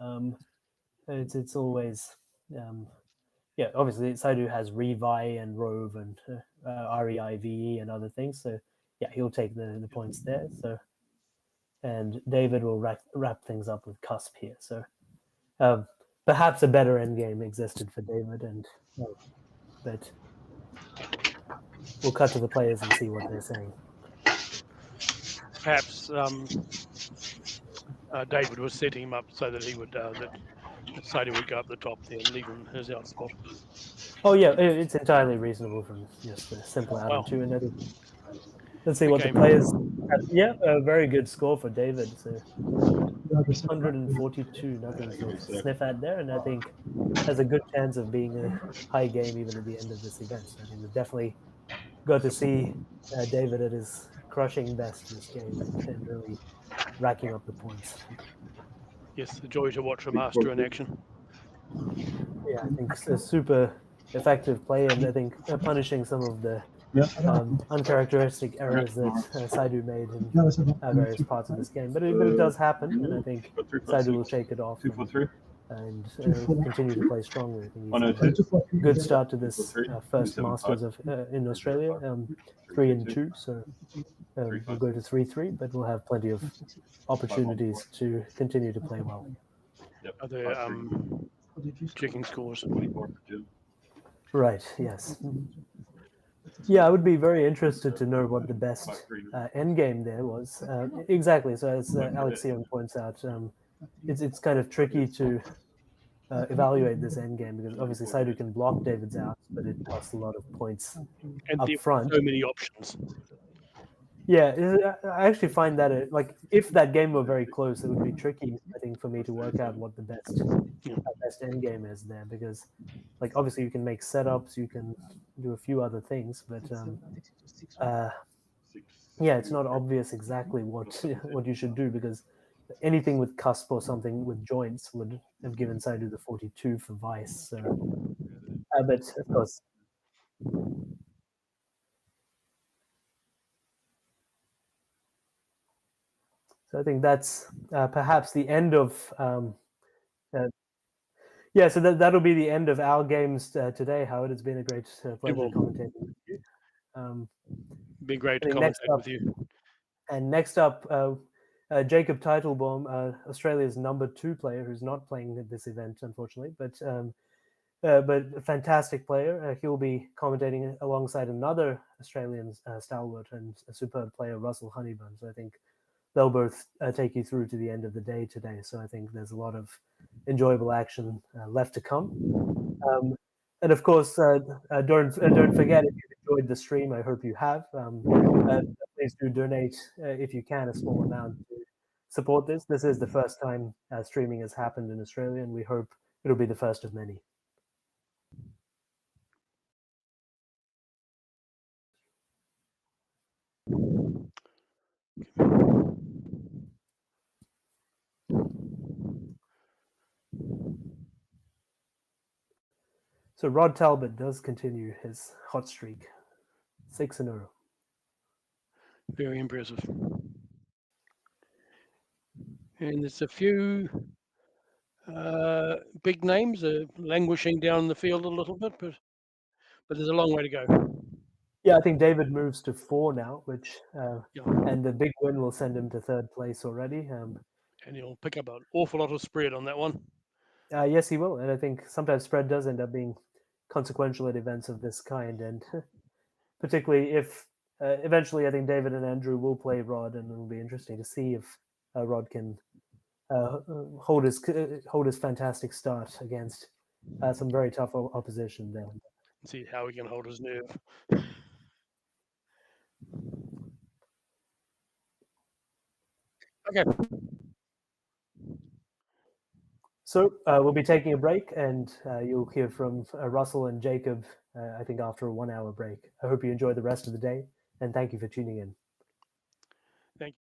It's always yeah. Obviously, Saidu has revi and rove and reive and other things. So yeah, he'll take the points there. So and David will wrap things up with cusp here. So perhaps a better endgame existed for David, and but we'll cut to the players and see what they're saying. Perhaps David was setting him up so that he would that Sadie would go up the top there and leave him his out spot. Oh yeah, it's entirely reasonable from just a simple out of two. And let's see what the players. Yeah, a very good score for David. So 142, nothing to sniff at there, and I think has a good chance of being a high game even at the end of this event. So I think we've definitely got to see David at his crushing best this game and really racking up the points. Yes, the joy to watch a master in action. Yeah, I think a super effective play, and I think punishing some of the uncharacteristic errors that Saidu made in various parts of this game. But it does happen, and I think Saidu will shake it off and continue to play strongly. I think he's had a good start to this first Masters in Australia, 3-2. So we'll go to 3-3, but we'll have plenty of opportunities to continue to play well. Are there checking scores? Right, yes. Yeah, I would be very interested to know what the best endgame there was. Exactly, so as Alexion points out, it's kind of tricky to evaluate this endgame because obviously Saidu can block David's outs, but it costs a lot of points and up front. So many options. Yeah, I actually find that if that game were very close, it would be tricky, I think, for me to work out what the best end game is there because, like, obviously you can make setups, you can do a few other things, but yeah, it's not obvious exactly what you should do because anything with cusp or something with joints would have given Saidu the 42 for vice. So, but of course. So I think that's perhaps the end of yeah. So that'll be the end of our games today. Howard, it's been a great pleasure commentating with you. Been great to commentate with you. And next up, Jacob Teitelbaum, Australia's #2 player, who's not playing at this event unfortunately, but a fantastic player. He'll be commentating alongside another Australian stalwart and a superb player, Russell Honeybun. So I think they'll both take you through to the end of the day today. So I think there's a lot of enjoyable action left to come. And of course, don't forget, if you've enjoyed the stream, I hope you have. Please do donate if you can a small amount to support this. This is the first time streaming has happened in Australia, and we hope it'll be the first of many. So Rod Talbot does continue his hot streak, 6-0. Very impressive. And there's a few big names languishing down the field a little bit, but there's a long way to go. Yeah, I think David moves to 4 now, which and the big win will send him to 3rd place already. And he'll pick up an awful lot of spread on that one. Yes, he will, and I think sometimes spread does end up being consequential at events of this kind, and particularly if eventually I think David and Andrew will play Rod, and it'll be interesting to see if Rod can hold his fantastic start against some very tough opposition there. See how he can hold his nerve. Okay. So we'll be taking a break, and you'll hear from Russell and Jacob, I think, after a 1-hour break. I hope you enjoy the rest of the day, and thank you for tuning in. Thank you.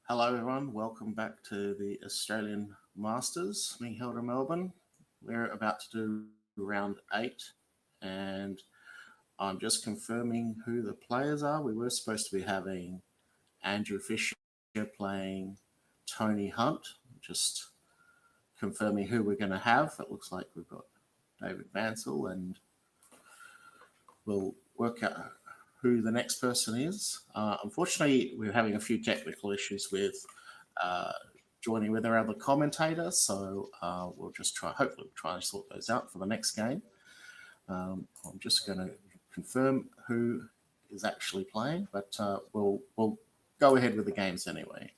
Hello, everyone. Welcome back to the Australian Masters being held in Melbourne. We're about to do round 8, and I'm just confirming who the players are. We were supposed to be having Andrew Fisher playing Tony Hunt. Just confirming who we're going to have. It looks like we've got David Vansel, and we'll work out who the next person is. Unfortunately, we're having a few technical issues with joining with our other commentator, so we'll just hopefully try and sort those out for the next game. I'm just going to confirm who is actually playing, but we'll go ahead with the games anyway.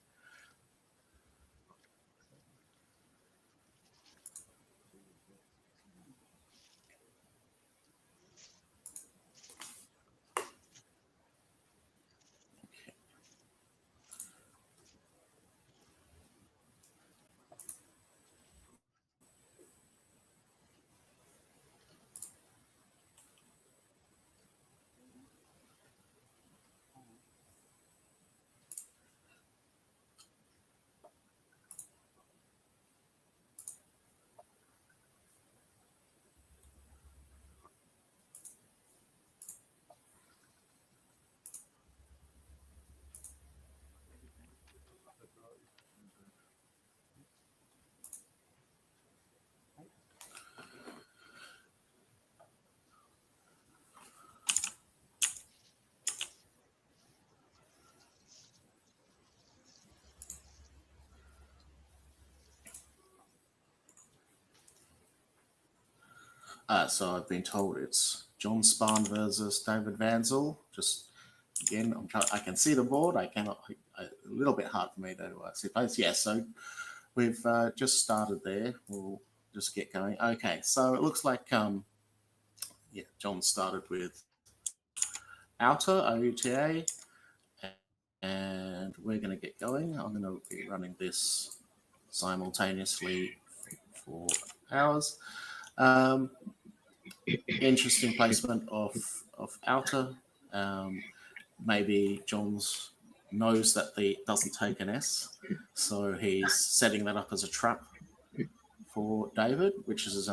So I've been told it's John Spahn versus David Vansel. Just again, I can see the board. I cannot. A little bit hard for me to see place. Yeah, so we've just started there. We'll just get going. Okay, so it looks like yeah, John started with Outer OUTA, and we're going to get going. I'm going to be running this simultaneously for hours. Interesting placement of Outer. Maybe John's knows that doesn't take an S, so he's setting that up as a trap for David, which is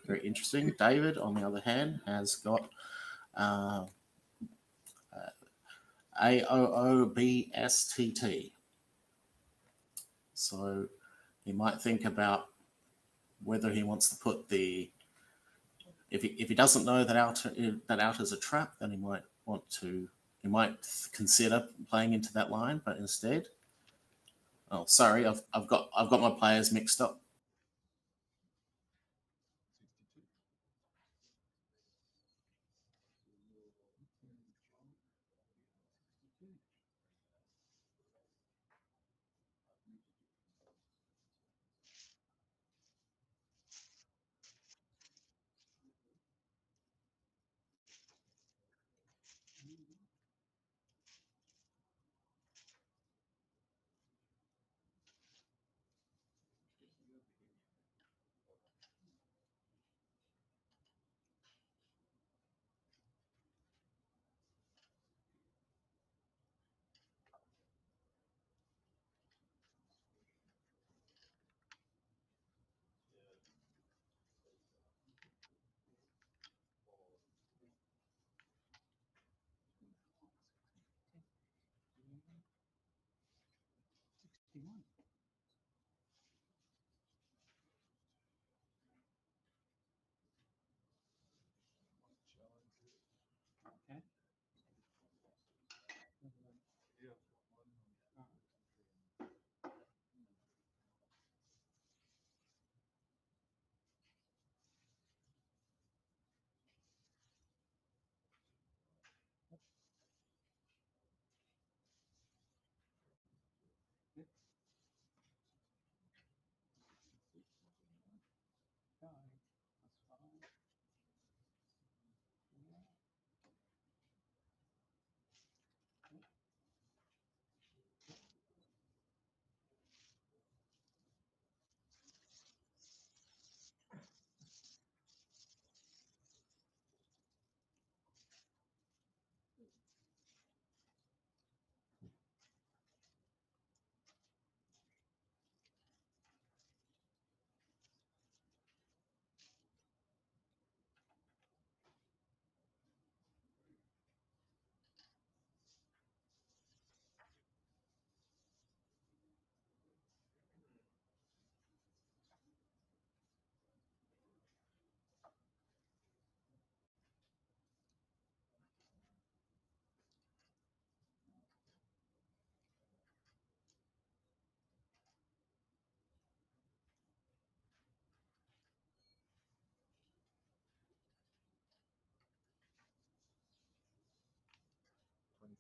very interesting. David, on the other hand, has got AOOBSTT. So he might think about whether he wants to put the if he doesn't know that outer is a trap, then he might consider playing into that line, but instead, oh sorry, I've got my players mixed up.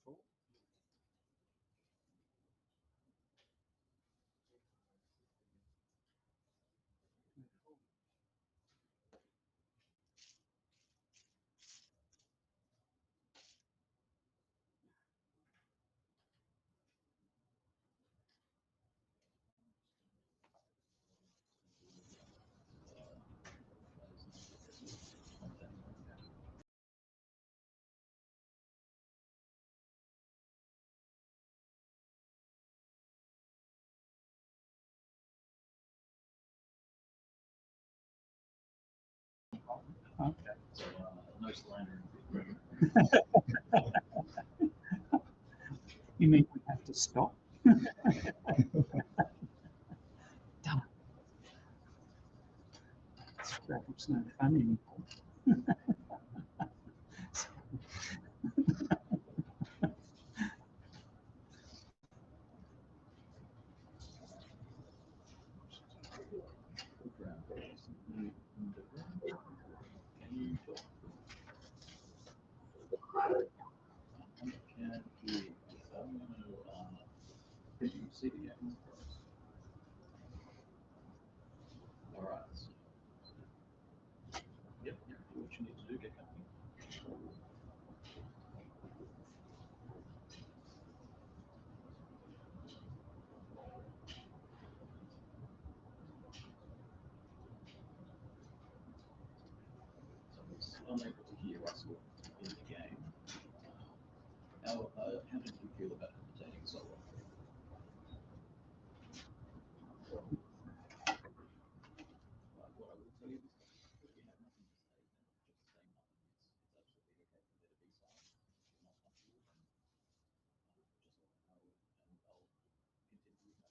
24. Okay. So no slander. You mean we have to stop? Damn. Scrabble's no fun anymore. Can you talk? Can you see the game? All right. Yep. Do what you need to do. Get comfy. So I was unable to hear Russell in the game. How did you feel about dating solo? What I will tell you is if you have nothing to say, then just say nothing. It's absolutely okay for there to be silence. If you're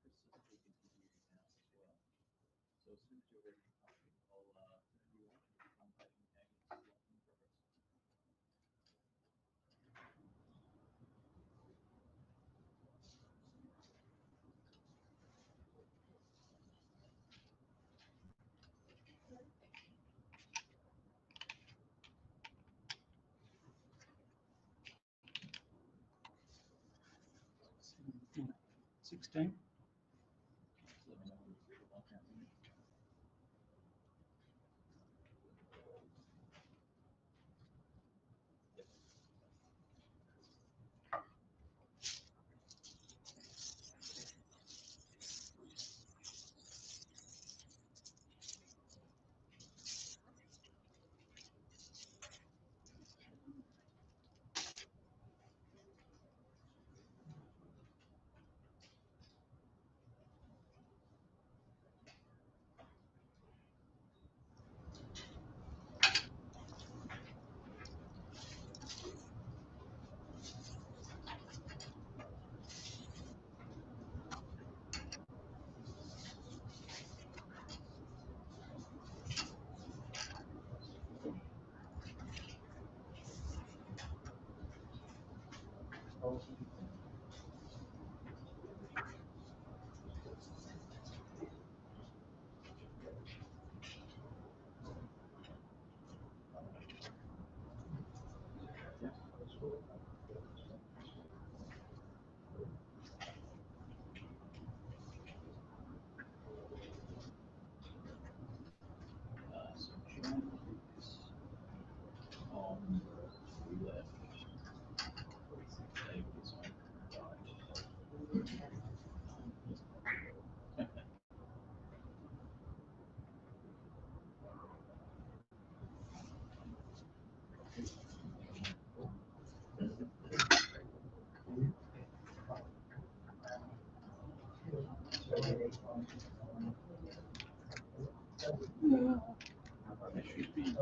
not comfortable, then just let me know and I'll continue with my commentary. Chris says that we can hear you now as well. So as soon as you're ready to comfy, I'll turn you on and become playing the game in progress. Yeah. 16. Just let me know when you feel the lockdown. So John is on the left. David is on the right. It should be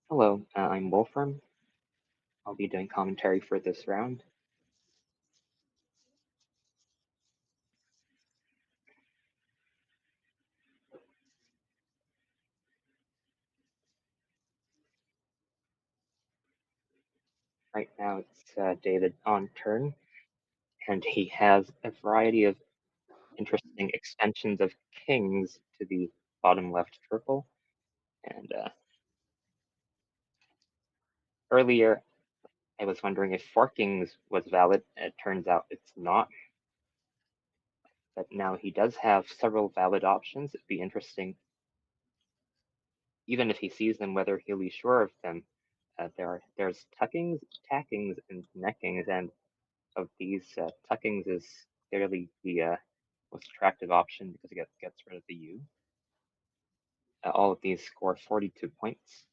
Hello, I'm Wolfram. I'll be doing commentary for this round. Right now it's David on turn, and he has a variety of interesting extensions of kings to the bottom left purple. And earlier I was wondering if four kings was valid, and it turns out it's not. But now he does have several valid options. It'd be interesting, even if he sees them, whether he'll be sure of them. There's tuckings, tackings, and neckings, and of these, tuckings is clearly the most attractive option because it gets rid of the U. All of these score 42 points.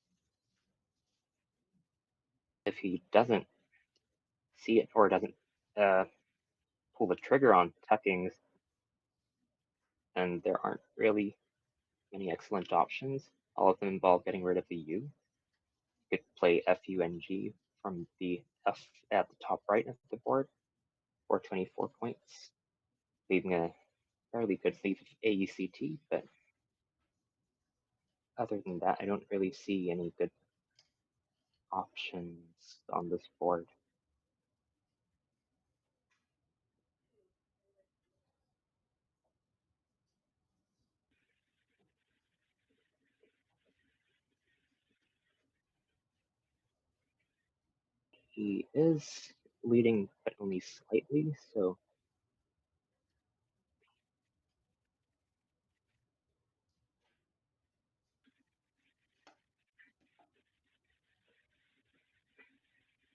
If he doesn't see it or doesn't pull the trigger on tuckings, then there aren't really many excellent options. All of them involve getting rid of the U. You could play FUNG from the F at the top right of the board for 24 points, leaving a fairly good sleeve of AUCT, but other than that, I don't really see any good options on this board. He is leading, but only slightly, so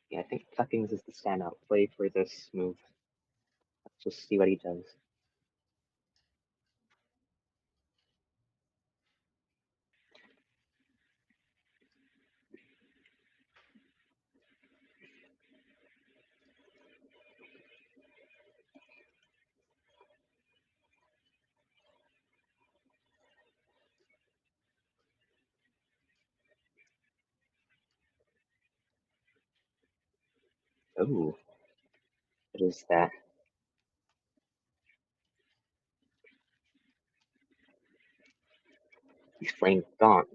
yeah, I think tuckings is the standout play for this move. Let's just see what he does. Oh, what is that? He's playing Gaunt.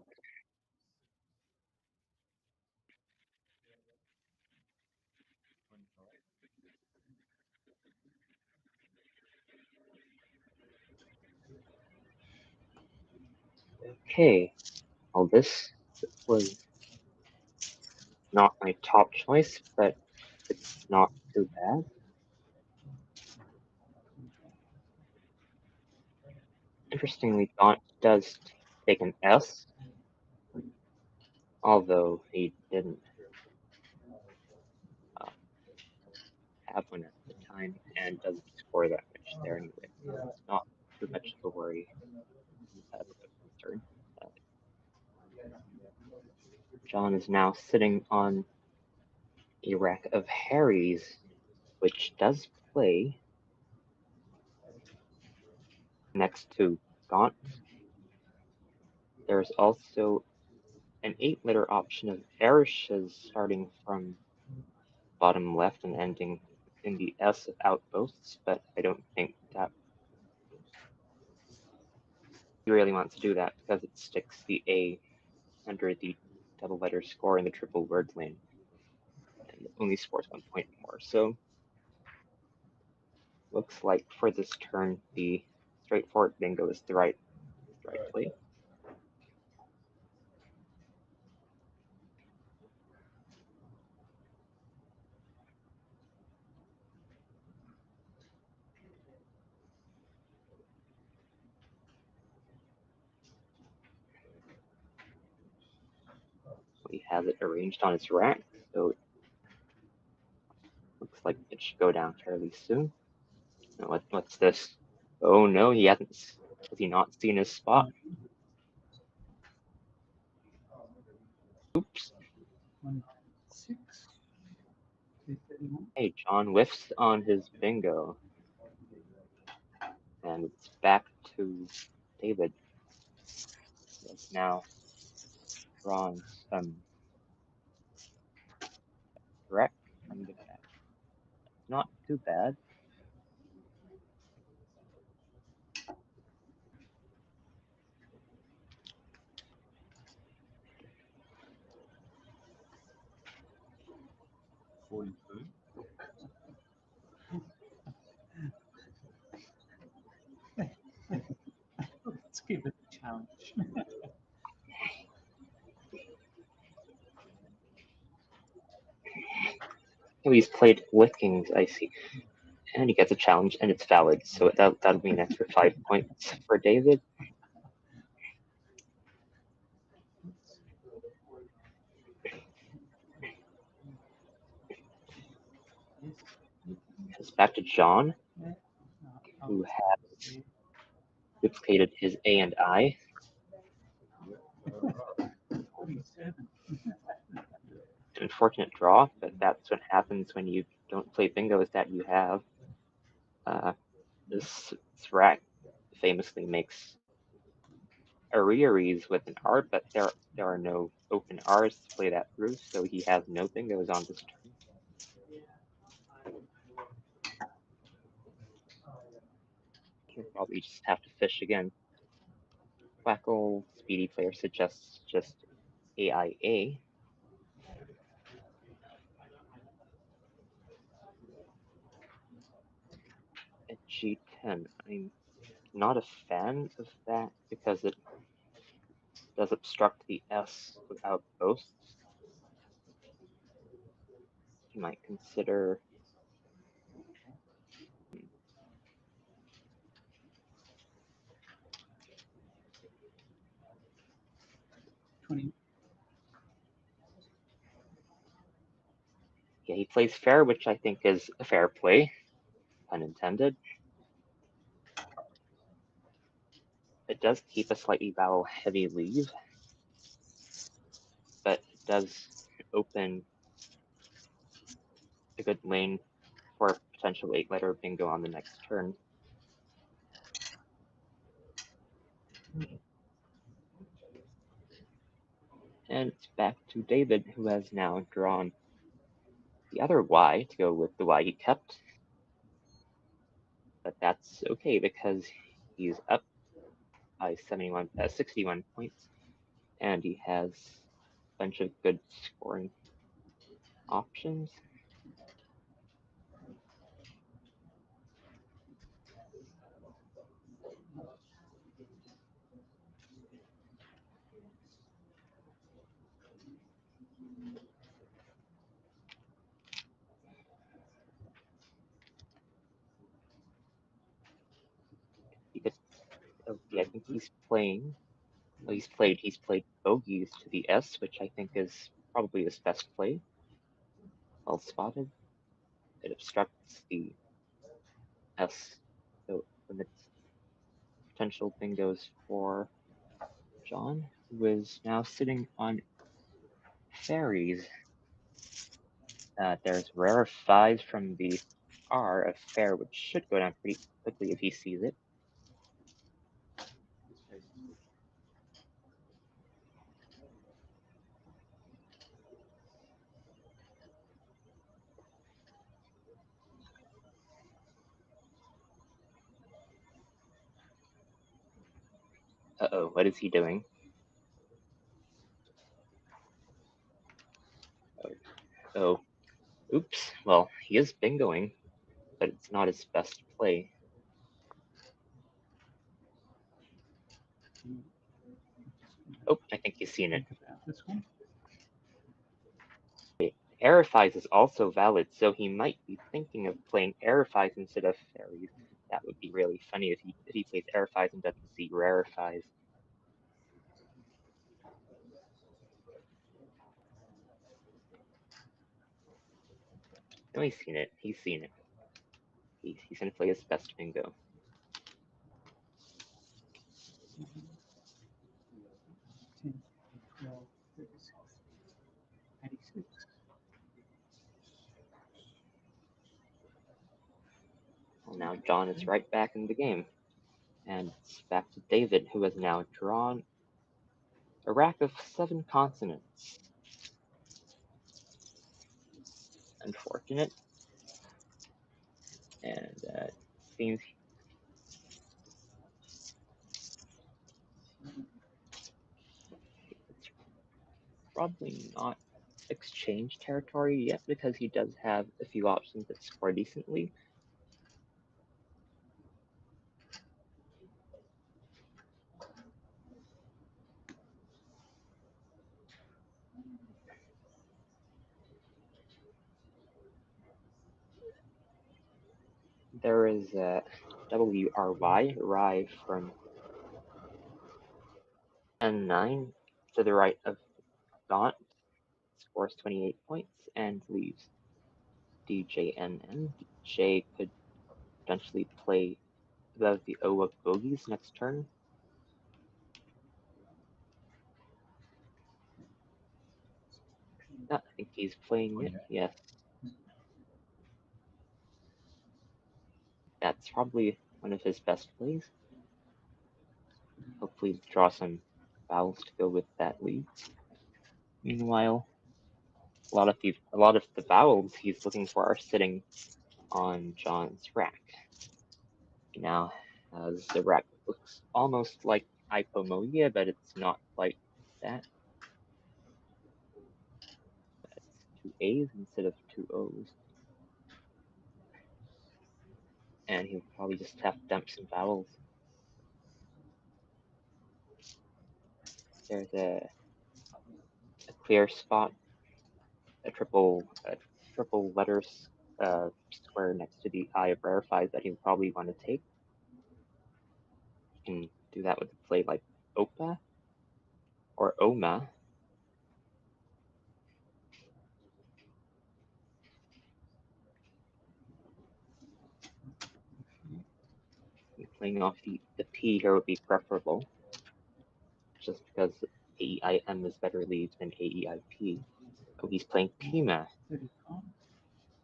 Okay, well this was not my top choice, but it's not too bad. Interestingly, Gaunt does take an S, although he didn't have one at the time and doesn't score that much there anyway. So it's not too much of a worry of concern. John is now sitting on a rack of Harry's, which does play next to Gaunt. There's also an 8-letter option of Erish's starting from bottom left and ending in the S of Outposts, but I don't think that he really wants to do that because it sticks the A under the double letter score in the triple word lane and only scores 1 point more. So looks like for this turn the straightforward bingo is the right play. He has it arranged on his rack, so it looks like it should go down fairly soon. Now, what's this? Oh no, he hasn't. Has he not seen his spot? Oops. 196. 231. Hey, John whiffs on his bingo. And it's back to David. He has now drawn some correct from the back. Not too bad. Let's give it a challenge. Oh, he's played Lickings, I see. And he gets a challenge, and it's valid, so that'll be an extra 5 points for David. It's back to John, who has duplicated his A and I. An unfortunate draw, but that's what happens when you don't play bingo, is that you have this rack famously makes arrearies with an R, but there are no open R's to play that through, so he has no bingos on this turn. He'll probably just have to fish again. Quackle Speedy Player suggests just AIA. At G10, I'm not a fan of that because it does obstruct the S without ghosts. You might consider yeah, he plays fair, which I think is a fair play, pun intended. It does keep a slightly battle-heavy lead, but it does open a good lane for a potential 8-letter bingo on the next turn. And it's back to David, who has now drawn the other Y to go with the Y he kept. But that's okay because he's up by 61 points, and he has a bunch of good scoring options. Yeah, I think he's playing. Well, he's played bogeys to the S, which I think is probably his best play. Well spotted. It obstructs the S, so it limits potential bingos for John, who is now sitting on fairies. There's rare 5s from the R of fair, which should go down pretty quickly if he sees it. Uh-oh, what is he doing? Oh, oops. Well, he is bingoing, but it's not his best play. Oh, I think he's seen it. Aerifies is also valid, so he might be thinking of playing Aerifies instead of fairies. That would be really funny if he plays Aerifies and doesn't see Rarefies. No, he's seen it. He's seen it. He's gonna play his best bingo. Well, now John is right back in the game. And it's back to David, who has now drawn a rack of 7 consonants. unfortunate. And seems it's probably not exchange territory yet because he does have a few options that score decently. There is a Rye from N9 to the right of Gaunt, scores 28 points and leaves DJNN. DJ could potentially play above the O of bogeys next turn. I think he's playing it, yes. That's probably one of his best plays. Hopefully draw some vowels to go with that lead. Meanwhile, a lot of the vowels he's looking for are sitting on John's rack. Now, the rack looks almost like Ipomonia, but it's not quite that. It's 2 A's instead of 2 O's. And he'll probably just have to dump some vowels. There's a clear spot, a triple letters square next to the I of rarefied that he'll probably want to take. You can do that with a play like Opa or Oma. Playing off the P here would be preferable, just because AEIM is better lead than AEIP. Oh, he's playing Pima,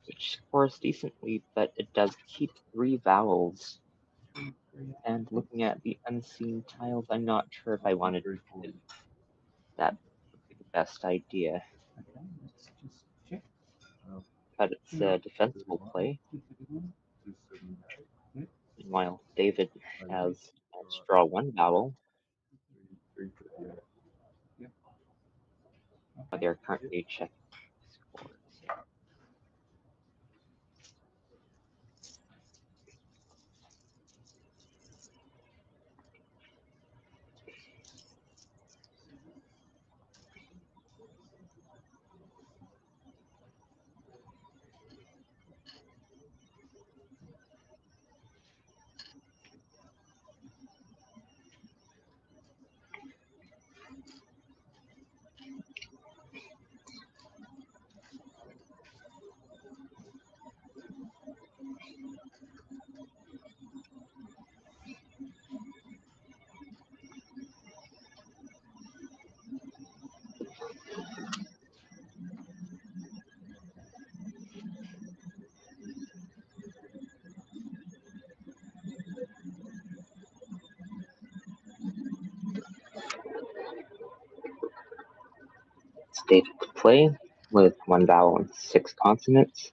which scores decently, but it does keep 3 vowels. And looking at the unseen tiles, I'm not sure if I wanted to do that would be the best idea. But it's a defensible play. Meanwhile, David has to draw 1 vowel. They're currently checking scores. It's David to play with 1 vowel and 6 consonants.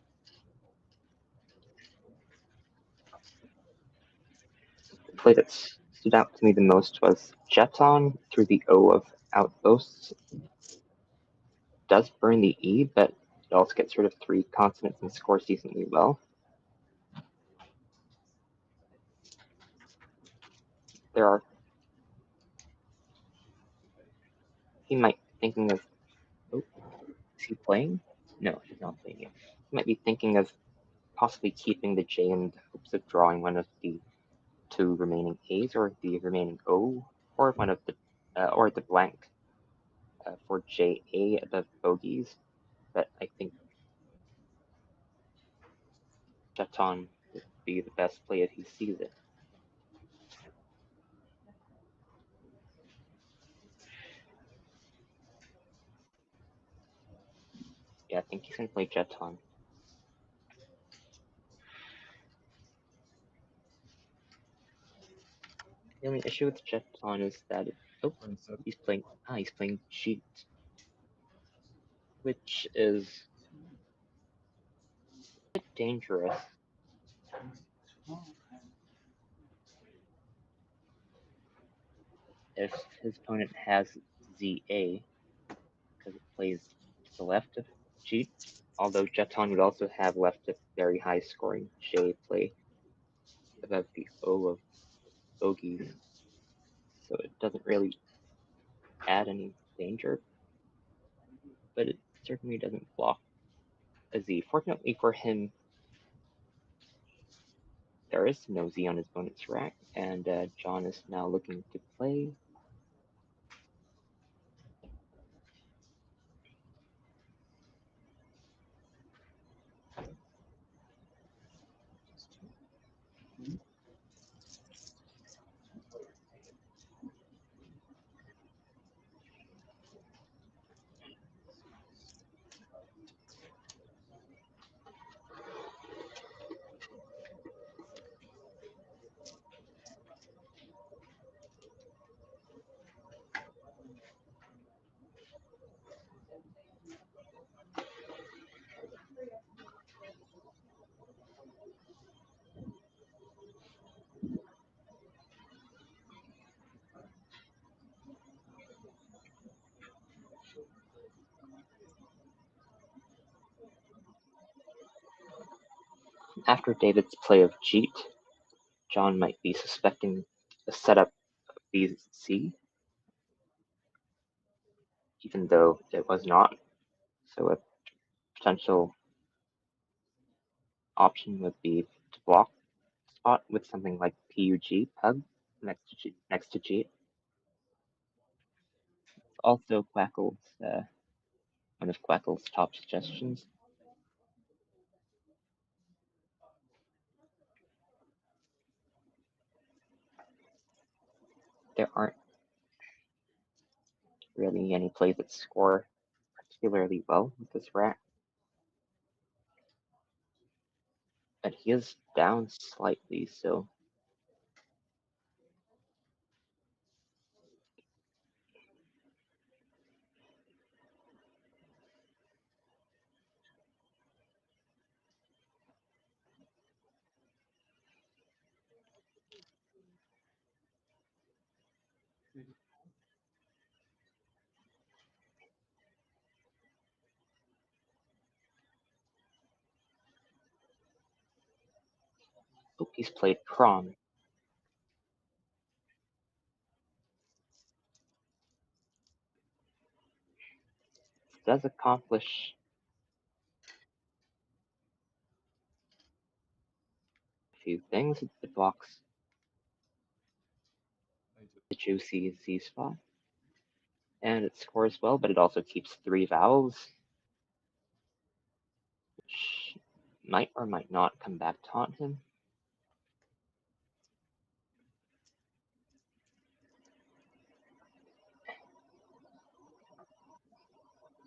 The play that stood out to me the most was Jeton through the O of Outposts. Does burn the E, but it also gets rid of 3 consonants and scores decently well. He might be thinking of, is he playing? No, he's not playing it. He might be thinking of possibly keeping the J in the hopes of drawing one of the 2 remaining A's or the remaining O, or one of the or the blank for JA above bogeys. But I think Jeton would be the best play if he sees it. Yeah, I think he's going to play Jeton. The only issue with Jeton is that he's playing Cheat, which is bit dangerous. If his opponent has ZA, because it plays to the left of Jeet, although Jeton would also have left a very high scoring J play above the O of bogeys, so it doesn't really add any danger, but it certainly doesn't block a Z. Fortunately for him, there is no Z on his opponent's rack, and John is now looking to play. After David's play of Jeet, John might be suspecting the setup of BC, even though it was not. So a potential option would be to block spot with something like PUG, pug, next to Jeet. Also Quackle's, one of Quackle's top suggestions. There aren't really any plays that score particularly well with this rack. But he is down slightly, so he's played Prawn. Does accomplish a few things. It blocks the juicy Z spot, and it scores well, but it also keeps 3 vowels, which might or might not come back to haunt him.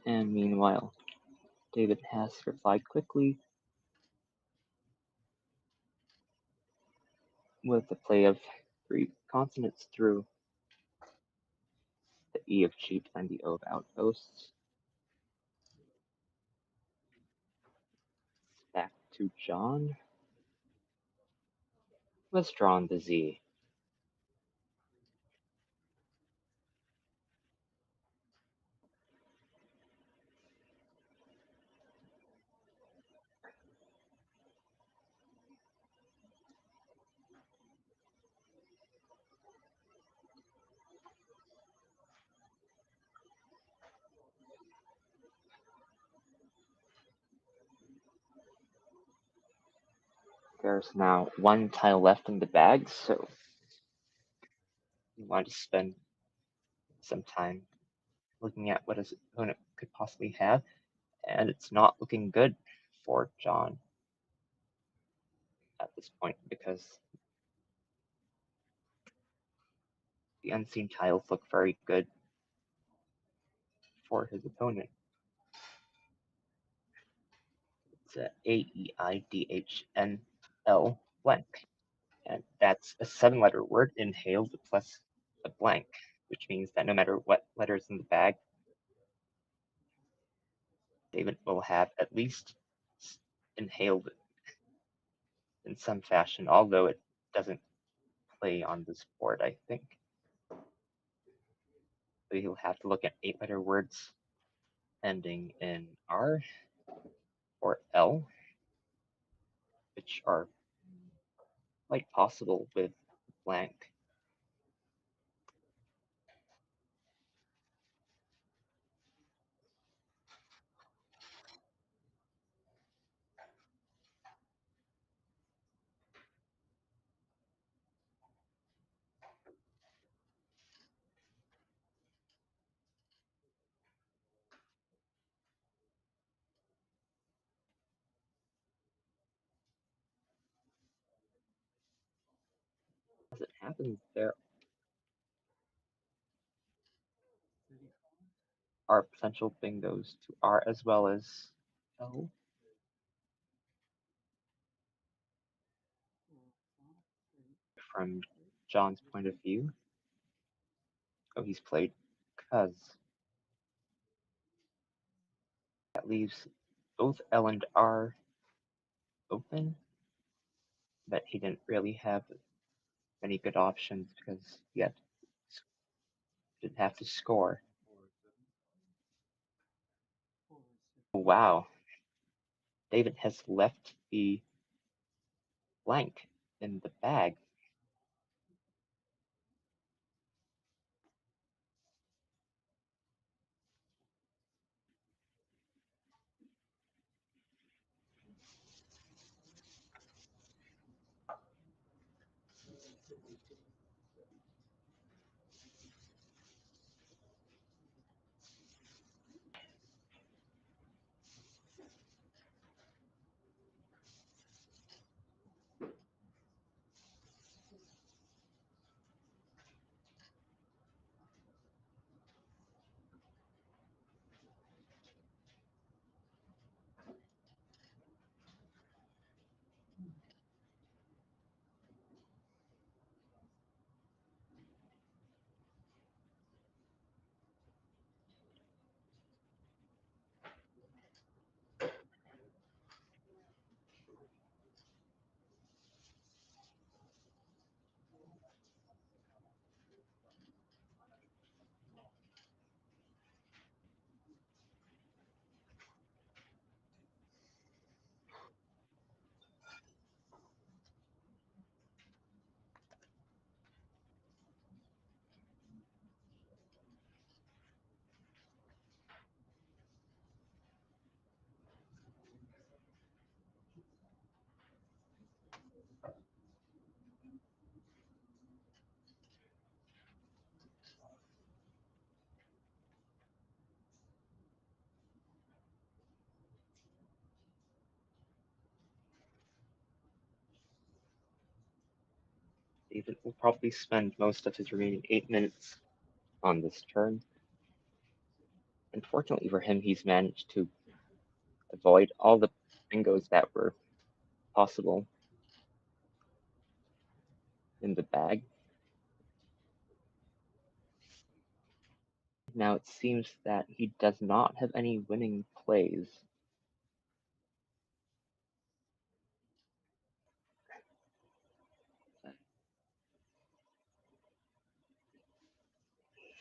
And meanwhile, David has replied quickly with the play of 3 consonants through the E of Jeet and the O of outposts. Back to John. Let's draw on the Z. There's now 1 tile left in the bag, so you want to spend some time looking at what his opponent could possibly have, and it's not looking good for John at this point because the unseen tiles look very good for his opponent. It's a AEIDHNL blank, and that's a 7-letter word inhaled plus a blank, which means that no matter what letters in the bag, David will have at least inhaled in some fashion, although it doesn't play on this board, I think. So you'll have to look at 8-letter words ending in R or L, which are quite possible with blank. As it happens, there are potential bingos to R as well as L. From John's point of view, he's played cuz. That leaves both L and R open, but he didn't really have any good options because he didn't have to score. Wow. David has left the blank in the bag. David will probably spend most of his remaining 8 minutes on this turn. Unfortunately for him, he's managed to avoid all the bingos that were possible in the bag. Now it seems that he does not have any winning plays.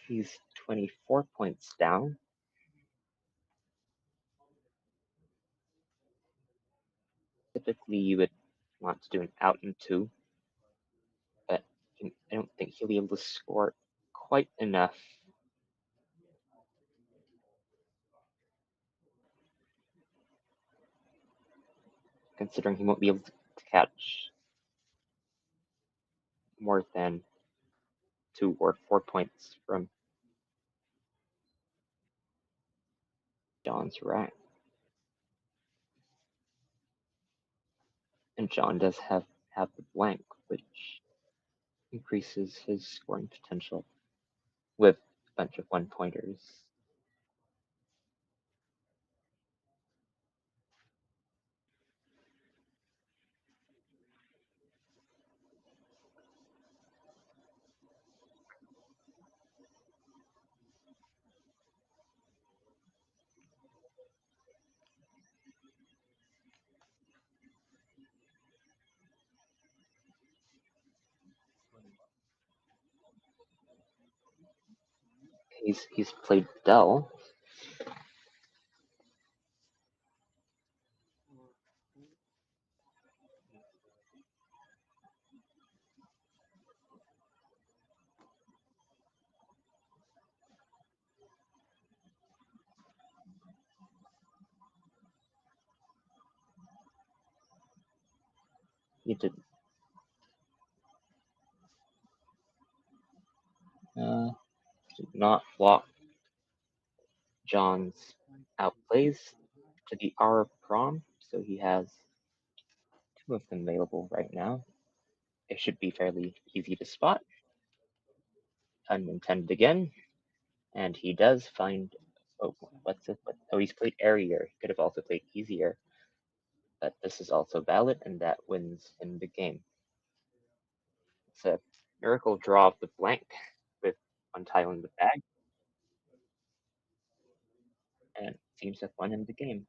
He's 24 points down. Typically, you would want to do an out and 2, but I don't think he'll be able to score quite enough. Considering he won't be able to catch more than 2 or 4 points from John's rack. And John does have the blank, which increases his scoring potential with a bunch of 1-pointers. He's played Dell. He did not block John's outplays to the R pawn, so he has two of them available right now. It should be fairly easy to spot. Unintended again, and he does find. Oh, what's it? Oh, he's played airier. He could have also played easier, but this is also valid, and that wins him the game. It's a miracle draw of the blank with one tile in the bag, and seems to have won him the game.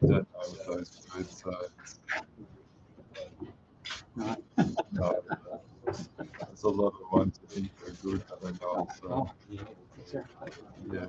Don't know with those good, so there's a lot of ones that think they're good, but they're not. So yeah.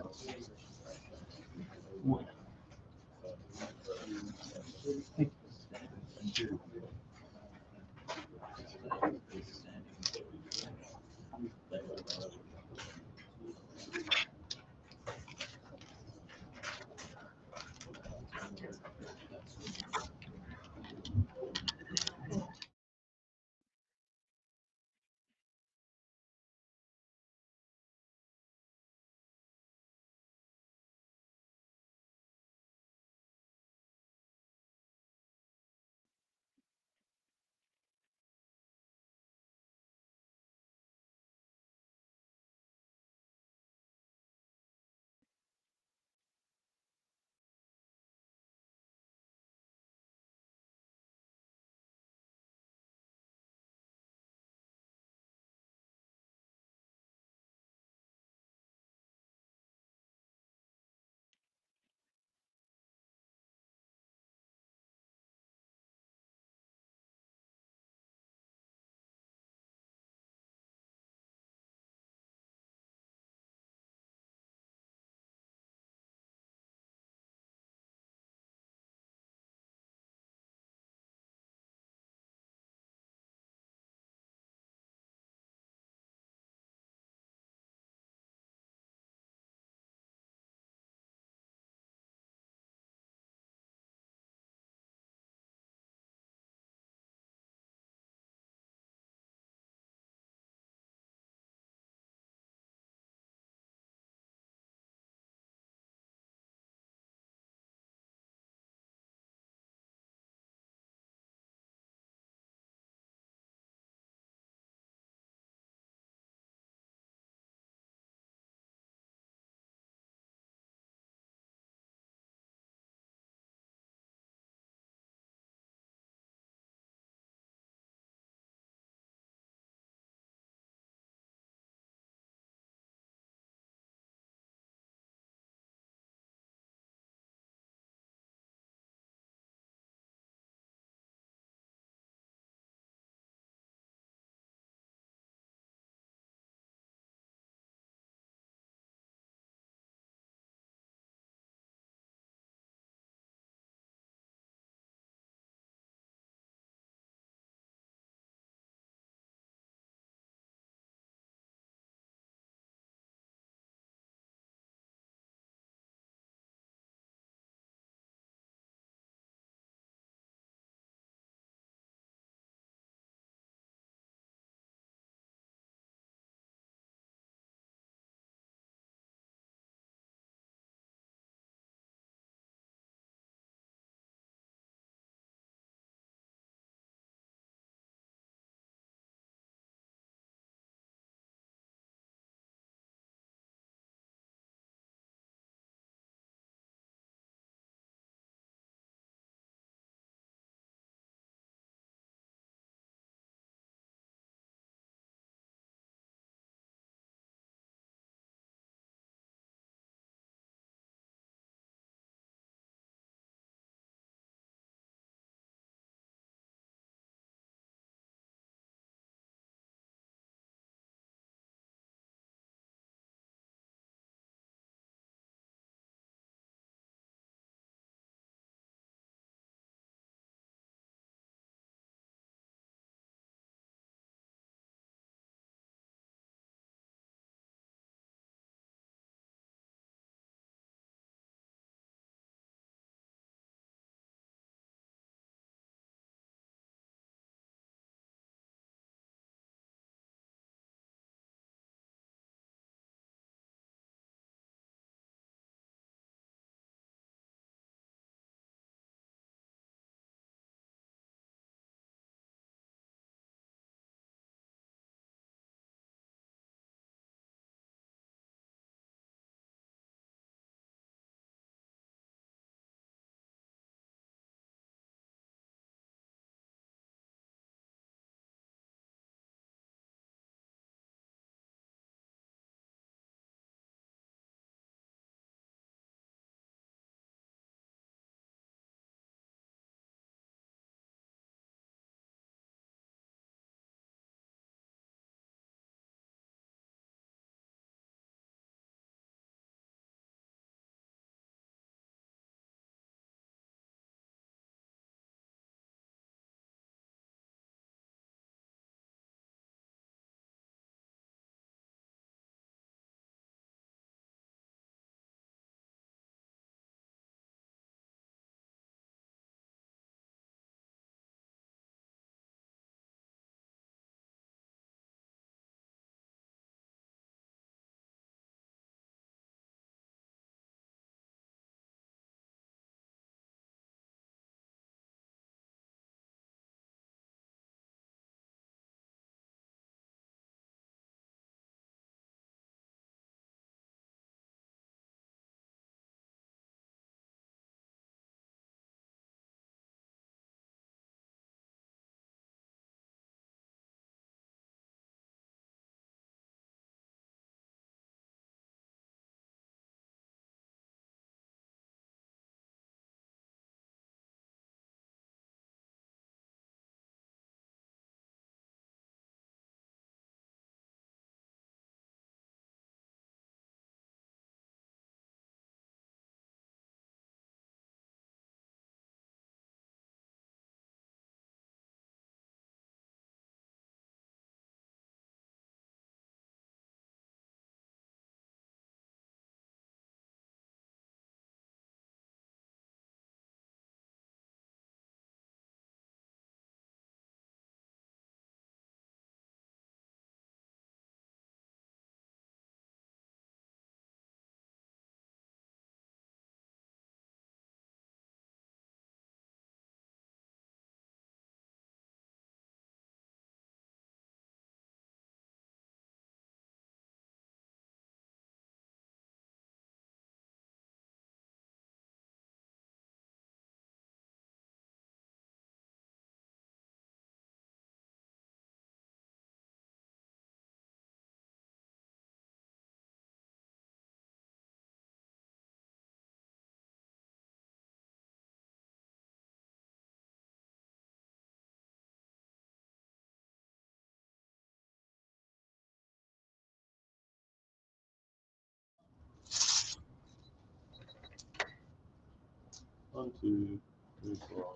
1, 2, 3, 4,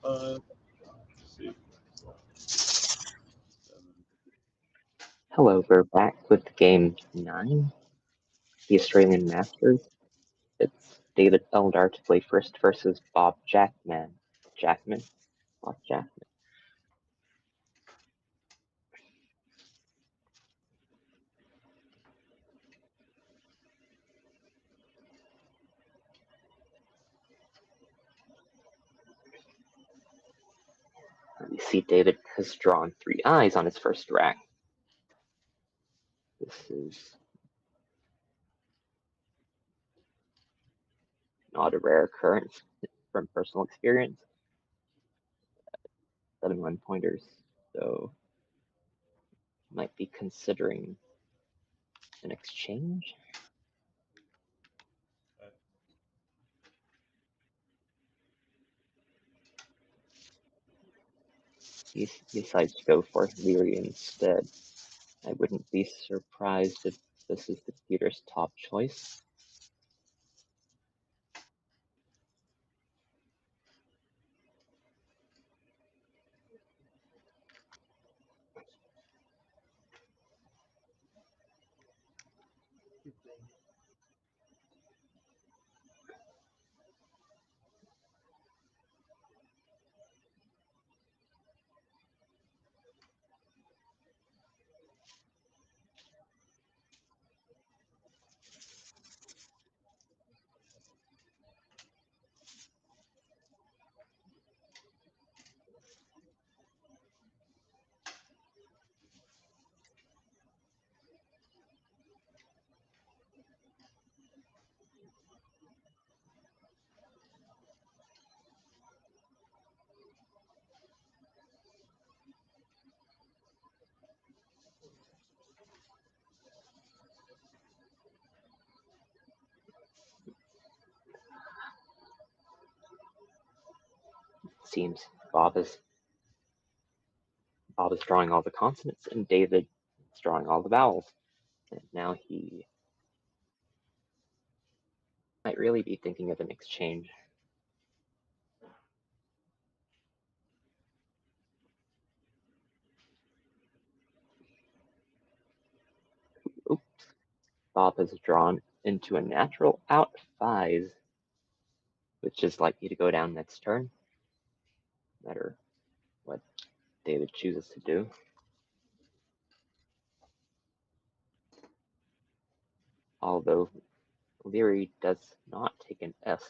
5, 6, 7. Hello, we're back with game 9, the Australian Masters. It's David Eldar to play first versus Bob Jackman. Bob Jackman. You see David has drawn 3 eyes on his first rack. This is not a rare occurrence from personal experience. 7 1-pointers, so might be considering an exchange. He decides to go for Leary instead. I wouldn't be surprised if this is the computer's top choice. Seems Bob is drawing all the consonants and David is drawing all the vowels. And now he might really be thinking of an exchange. Oops. Bob has drawn into a natural out 5, which is likely to go down next turn, no matter what David chooses to do. Although Leary does not take an S.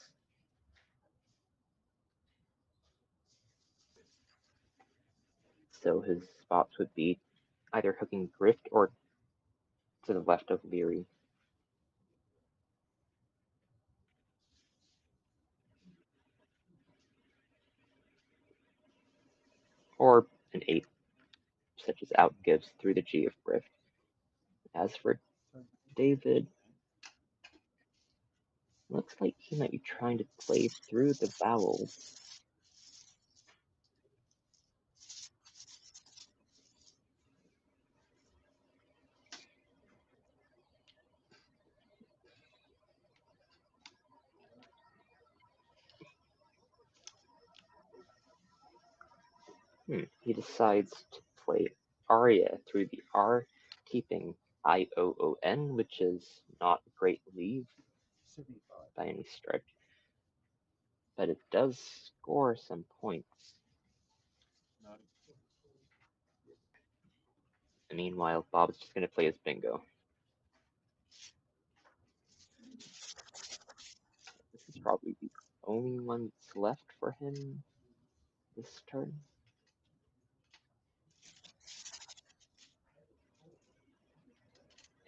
So his spots would be either hooking Grift or to the left of Leary. Or an 8, such as out gives through the G of Grift. As for David, looks like he might be trying to play through the vowels. He decides to play aria through the R, keeping IOON, which is not a great leave by any stretch. But it does score some points. Meanwhile, Bob's just going to play his bingo. This is probably the only one that's left for him this turn.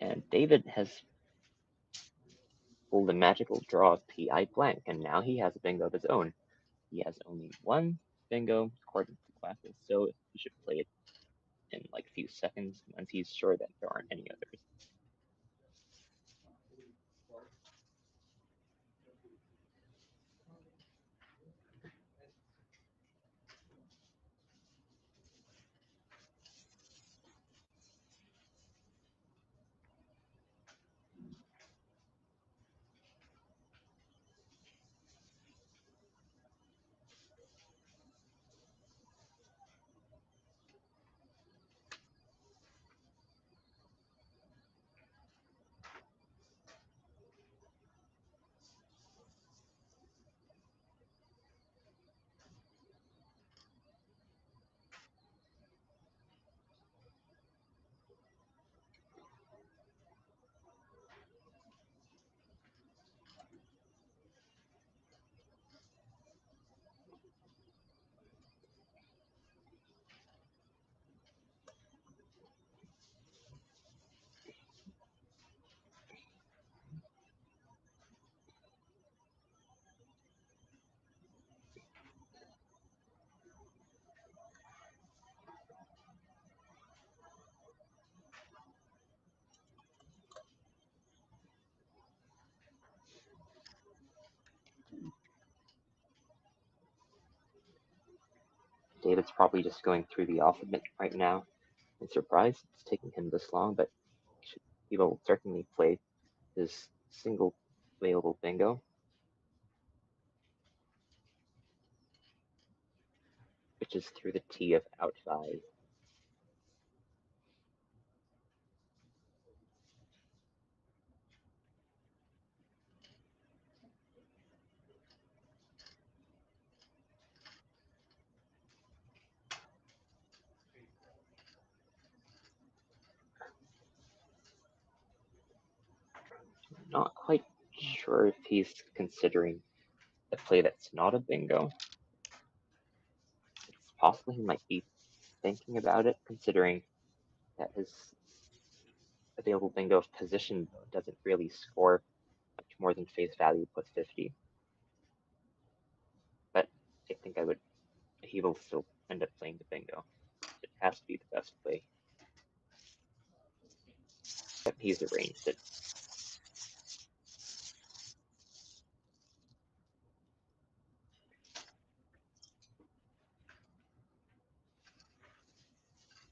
And David has pulled a magical draw of PI blank, and now he has a bingo of his own. He has only one bingo according to classes, so he should play it in like a few seconds once he's sure that there aren't any others. David's probably just going through the alphabet right now. I'm surprised it's taking him this long, but he will certainly play his single available bingo, which is through the T of out 5. Not quite sure if he's considering a play that's not a bingo. It's possible he might be thinking about it, considering that his available bingo of position doesn't really score much more than face value plus 50. But I think he will still end up playing the bingo. It has to be the best play. But he's arranged it.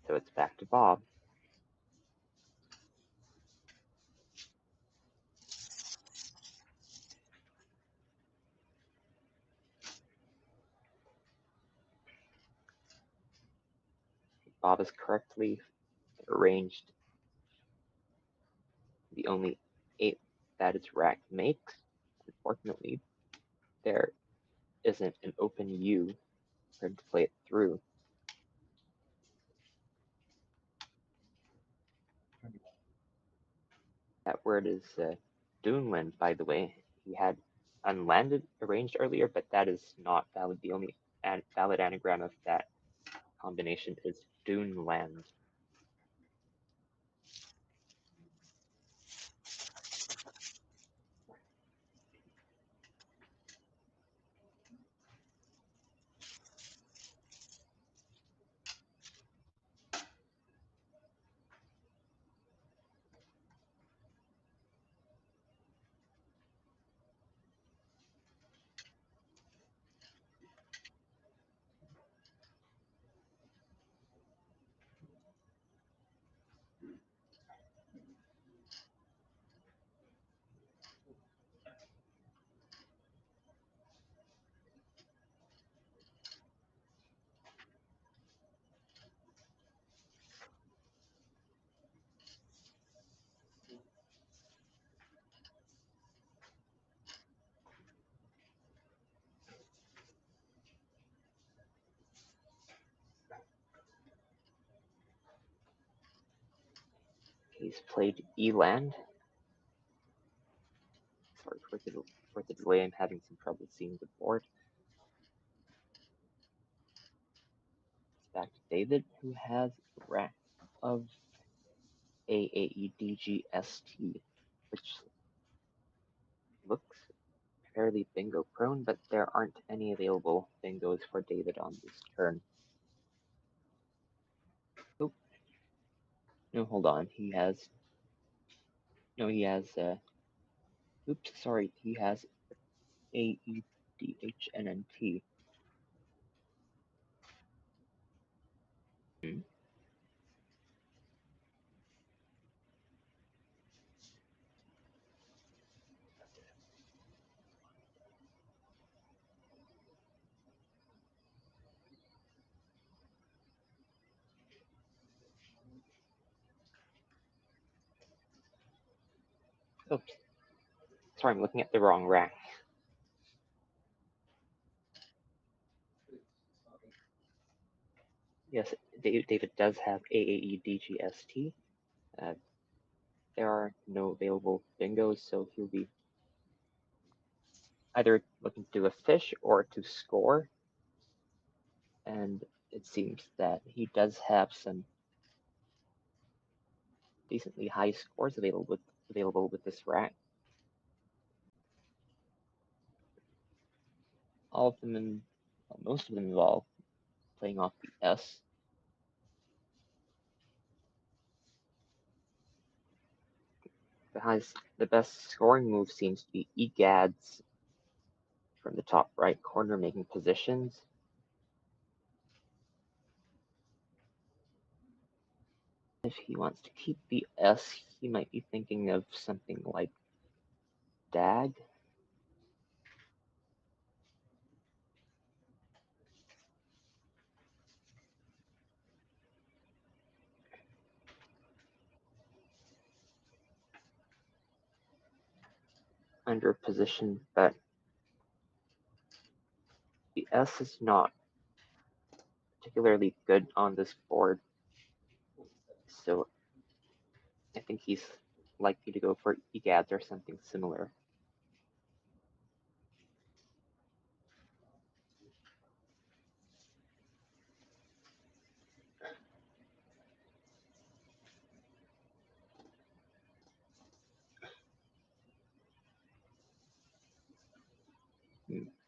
So it's back to Bob. Bob has correctly arranged the only 8 that its rack makes. Unfortunately, there isn't an open U for him to play it through. That word is Doonland, by the way. He had unlanded arranged earlier, but that is not valid. The only valid anagram of that combination is Doonland. He's played Eland. Sorry for the delay. I'm having some trouble seeing the board. It's back to David, who has a rack of AAEDGST, which looks fairly bingo prone, but there aren't any available bingos for David on this turn. Oh, no, hold on. He has, oops, sorry, he has AEDHNNT. Oops, sorry, I'm looking at the wrong rack. Yes, David does have AAEDGST. There are no available bingos, so he'll be either looking to do a fish or to score. And it seems that he does have some decently high scores available with this rack. All of them, most of them involve playing off the S. The best scoring move seems to be egads from the top right corner, making positions. If he wants to keep the S, he might be thinking of something like dag. Under a position that the S is not particularly good on this board, so I think he's likely to go for egads or something similar.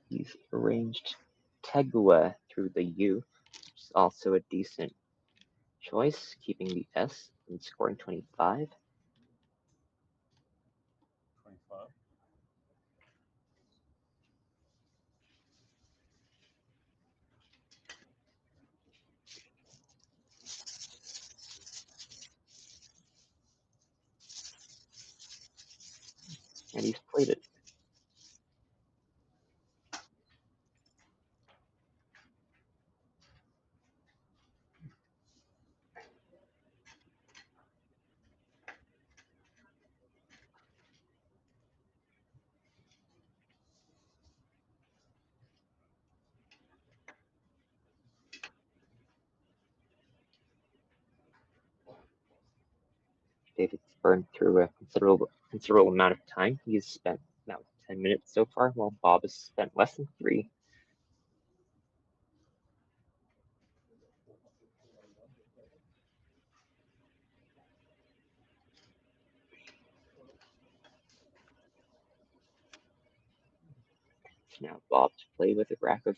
He's arranged Tegua through the U, which is also a decent choice, keeping the S and scoring 25. 25. And he's played it. David's burned through a considerable amount of time. He's spent about 10 minutes so far, while Bob has spent less than 3. It's now Bob to play with a rack of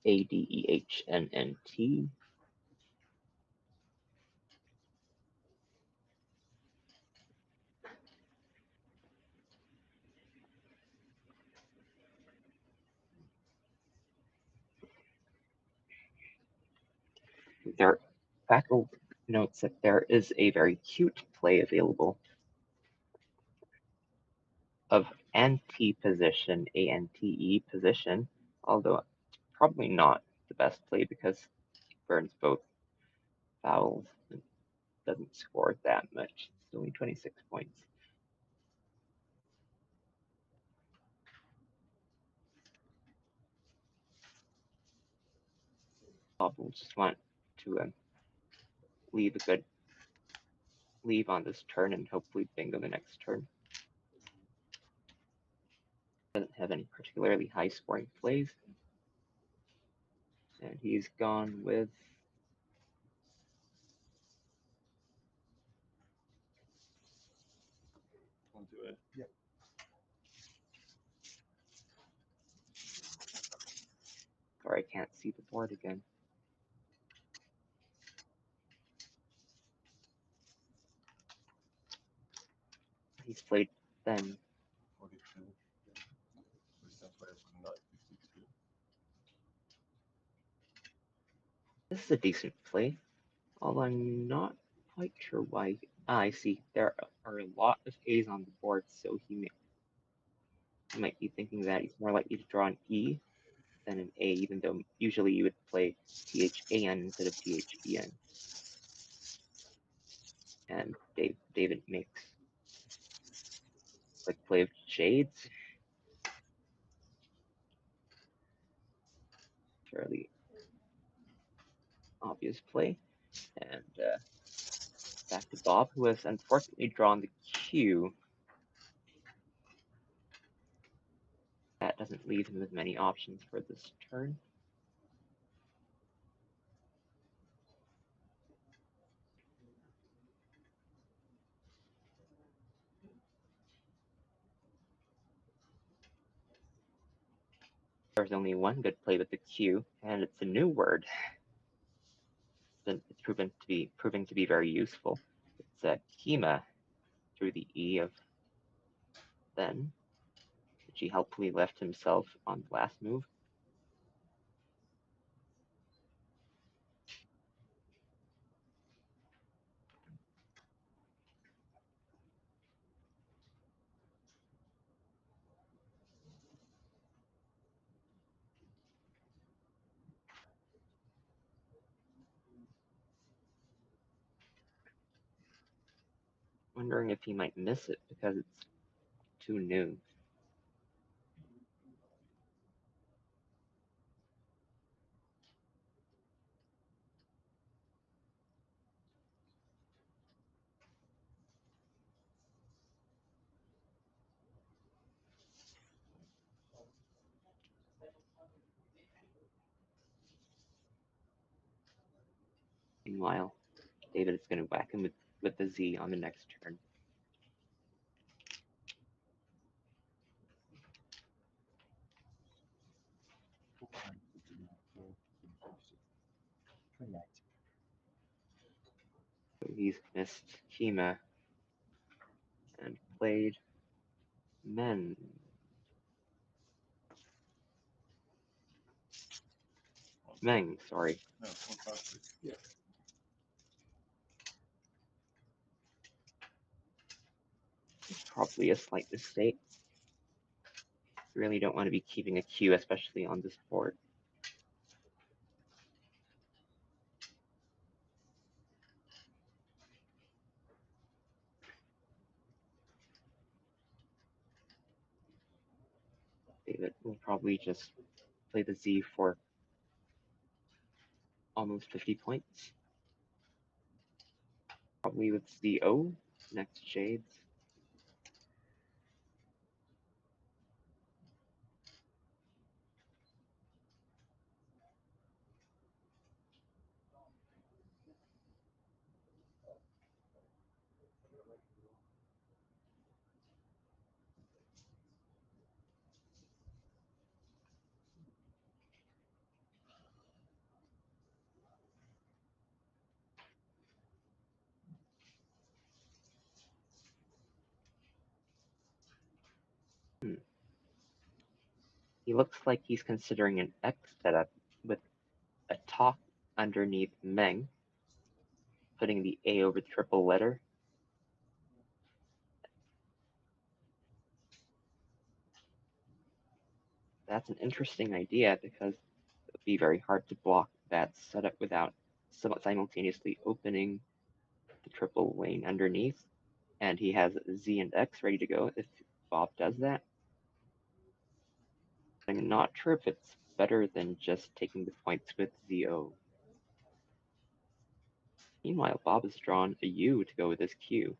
A, D, E, H, N, and T. Fackel notes that there is a very cute play available of ante position, A-N-T-E position, although it's probably not the best play because it burns both fouls and doesn't score that much. It's only 26 points. Bob will just want to leave a good leave on this turn and hopefully bingo the next turn. Doesn't have any particularly high scoring plays. And he's gone with Onto it. Yeah. Sorry, I can't see the board again. He's played then. 42. Recent player for knight 52. This is a decent play, although I'm not quite sure why. I see. There are a lot of A's on the board, so he might be thinking that he's more likely to draw an E than an A, even though usually you would play THAN instead of THEN. And David makes like play of Shades. Fairly obvious play. And back to Bob, who has unfortunately drawn the Q. That doesn't leave him with many options for this turn. There's only one good play with the Q, and it's a new word. It's proving to be very useful. It's a Kima through the E of then, which he helpfully left himself on the last move. wondering if he might miss it because it's too new. Meanwhile, David is going to whack him with the Z on the next turn. So he's missed Kima and played Men. Meng, sorry. No, 156. Yeah. It's probably a slight mistake. You really don't want to be keeping a Q, especially on this board. David will probably just play the Z for almost 50 points. Probably with ZO next Shades. He looks like he's considering an X setup with a talk underneath Meng, putting the A over the triple letter. That's an interesting idea because it would be very hard to block that setup without simultaneously opening the triple lane underneath. And he has Z and X ready to go if Bob does that. I'm not sure if it's better than just taking the points with ZO. Meanwhile, Bob has drawn a U to go with his Q.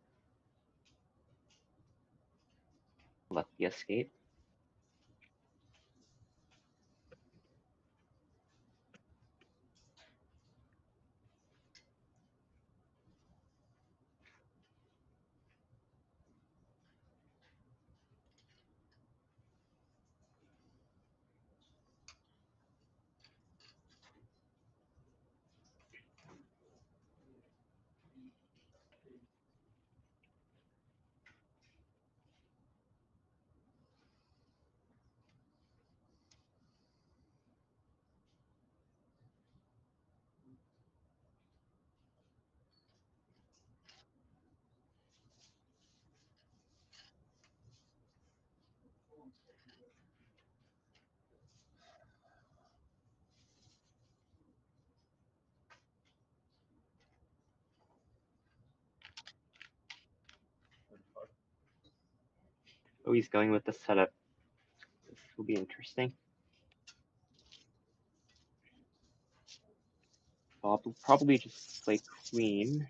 Lucky escape. Oh, he's going with the setup. This will be interesting. Bob will probably just play queen.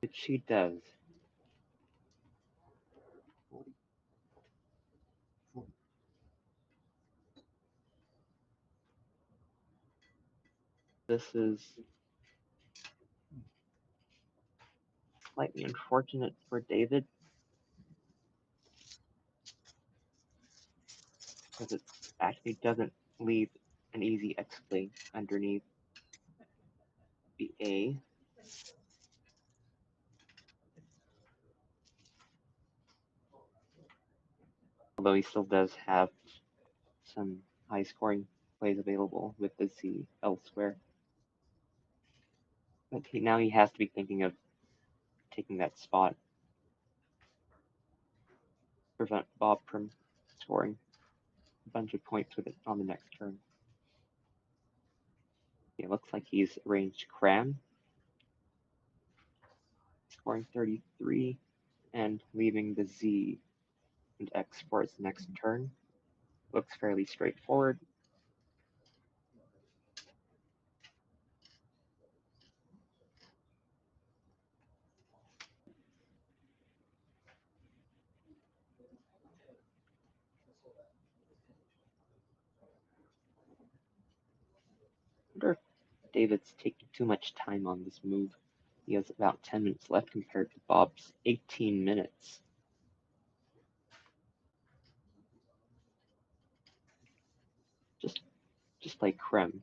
Which she does. This is slightly unfortunate for David because it actually doesn't leave an easy X play underneath the A. Although he still does have some high scoring plays available with the Z elsewhere. But now he has to be thinking of taking that spot. Prevent Bob from scoring a bunch of points with it on the next turn. It looks like he's arranged Cram, scoring 33 and leaving the Z and X for his next turn. Looks fairly straightforward. I wonder if David's taking too much time on this move. He has about 10 minutes left compared to Bob's 18 minutes. Just play Creme.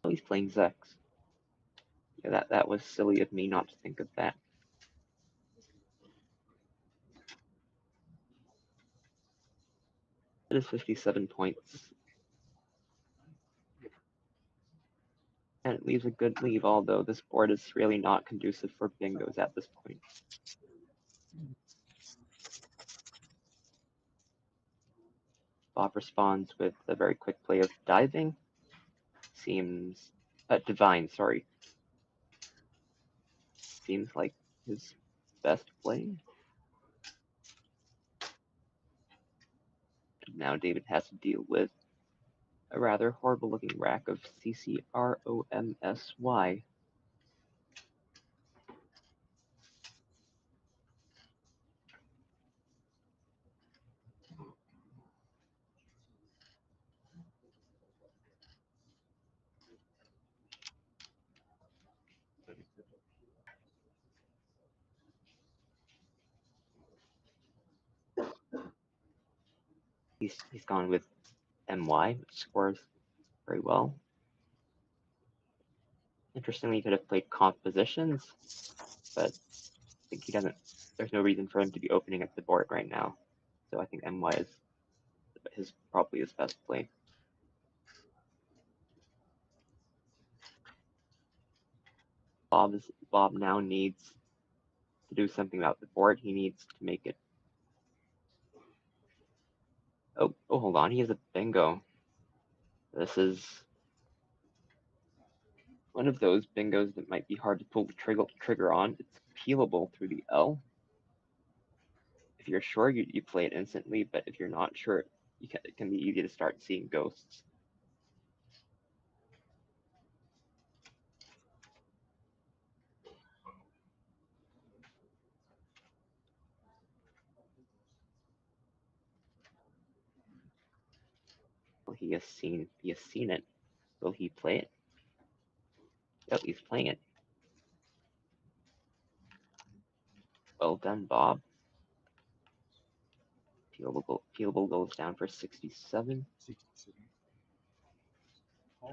Oh, he's playing Zex. Yeah, that was silly of me not to think of that. It is 57 points. And it leaves a good leave, although this board is really not conducive for bingos at this point. Bob responds with a very quick play of diving. Seems divine, sorry. Seems like his best play. Now David has to deal with a rather horrible looking rack of CCROMSY. He's gone with MY, which scores very well. Interestingly, he could have played compositions, but I think he doesn't. There's no reason for him to be opening up the board right now. So I think MY is probably his best play. Bob now needs to do something about the board. He needs to make it. Oh, hold on. He has a bingo. This is one of those bingos that might be hard to pull the trigger on. It's peelable through the L. If you're sure, you play it instantly, but if you're not sure, it can be easy to start seeing ghosts. Well, he has seen it. Will he play it? Yep, he's playing it. Well done, Bob. Peelable goes down for 67. 67. Oh.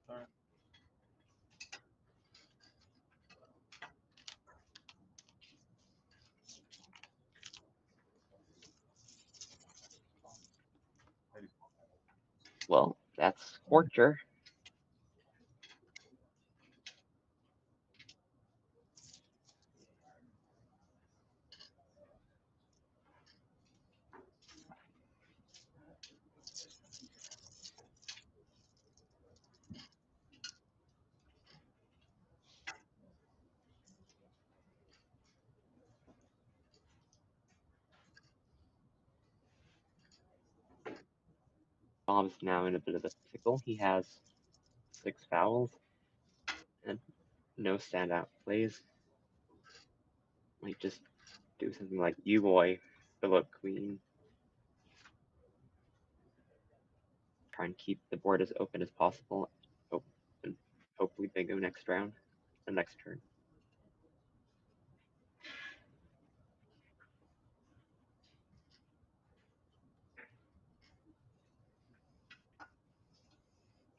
All right. Well, that's Scorcher. Bob's now in a bit of a pickle. He has 6 vowels and no standout plays. Might just do something like you boy, Philip Queen. Try and keep the board as open as possible. And hopefully they go next round, the next turn.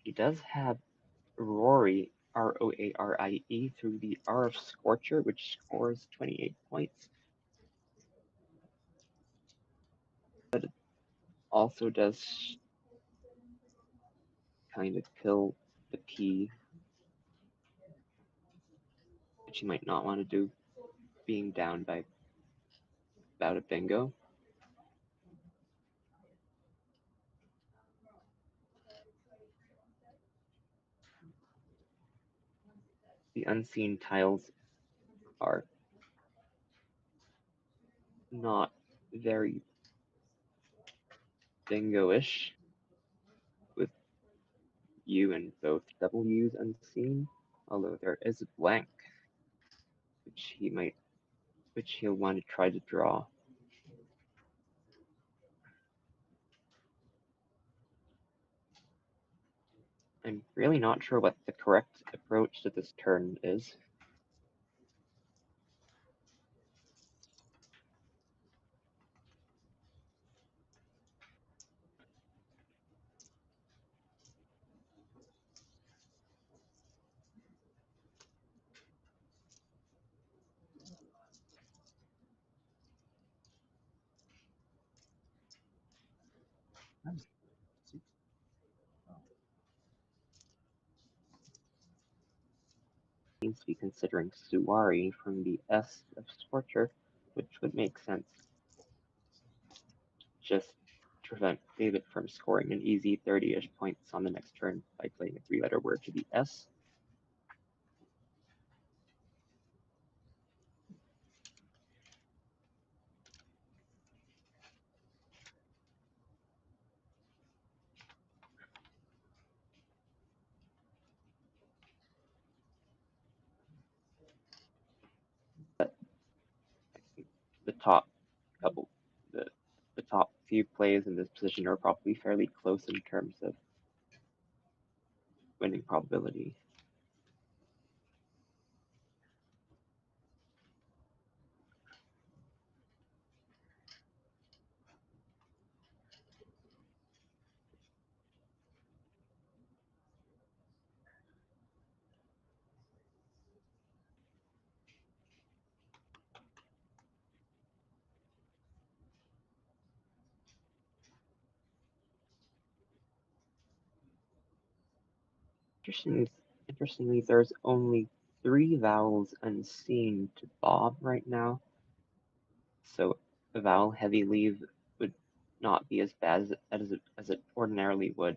He does have Rory, Roarie, through the R of Scorcher, which scores 28 points. But it also does kind of kill the P, which you might not want to do, being down by about a bingo. The unseen tiles are not very bingo-ish, with U and both W's unseen, although there is a blank, which he'll want to try to draw. I'm really not sure what the correct approach to this turn is. Seems to be considering Suwari from the S of Scorcher, which would make sense. Just to prevent David from scoring an easy 30-ish points on the next turn by playing a 3-letter word to the S. But the top couple, the top few plays in this position are probably fairly close in terms of winning probability. Interestingly, there's only 3 vowels unseen to Bob right now, so a vowel heavy leave would not be as bad as it ordinarily would.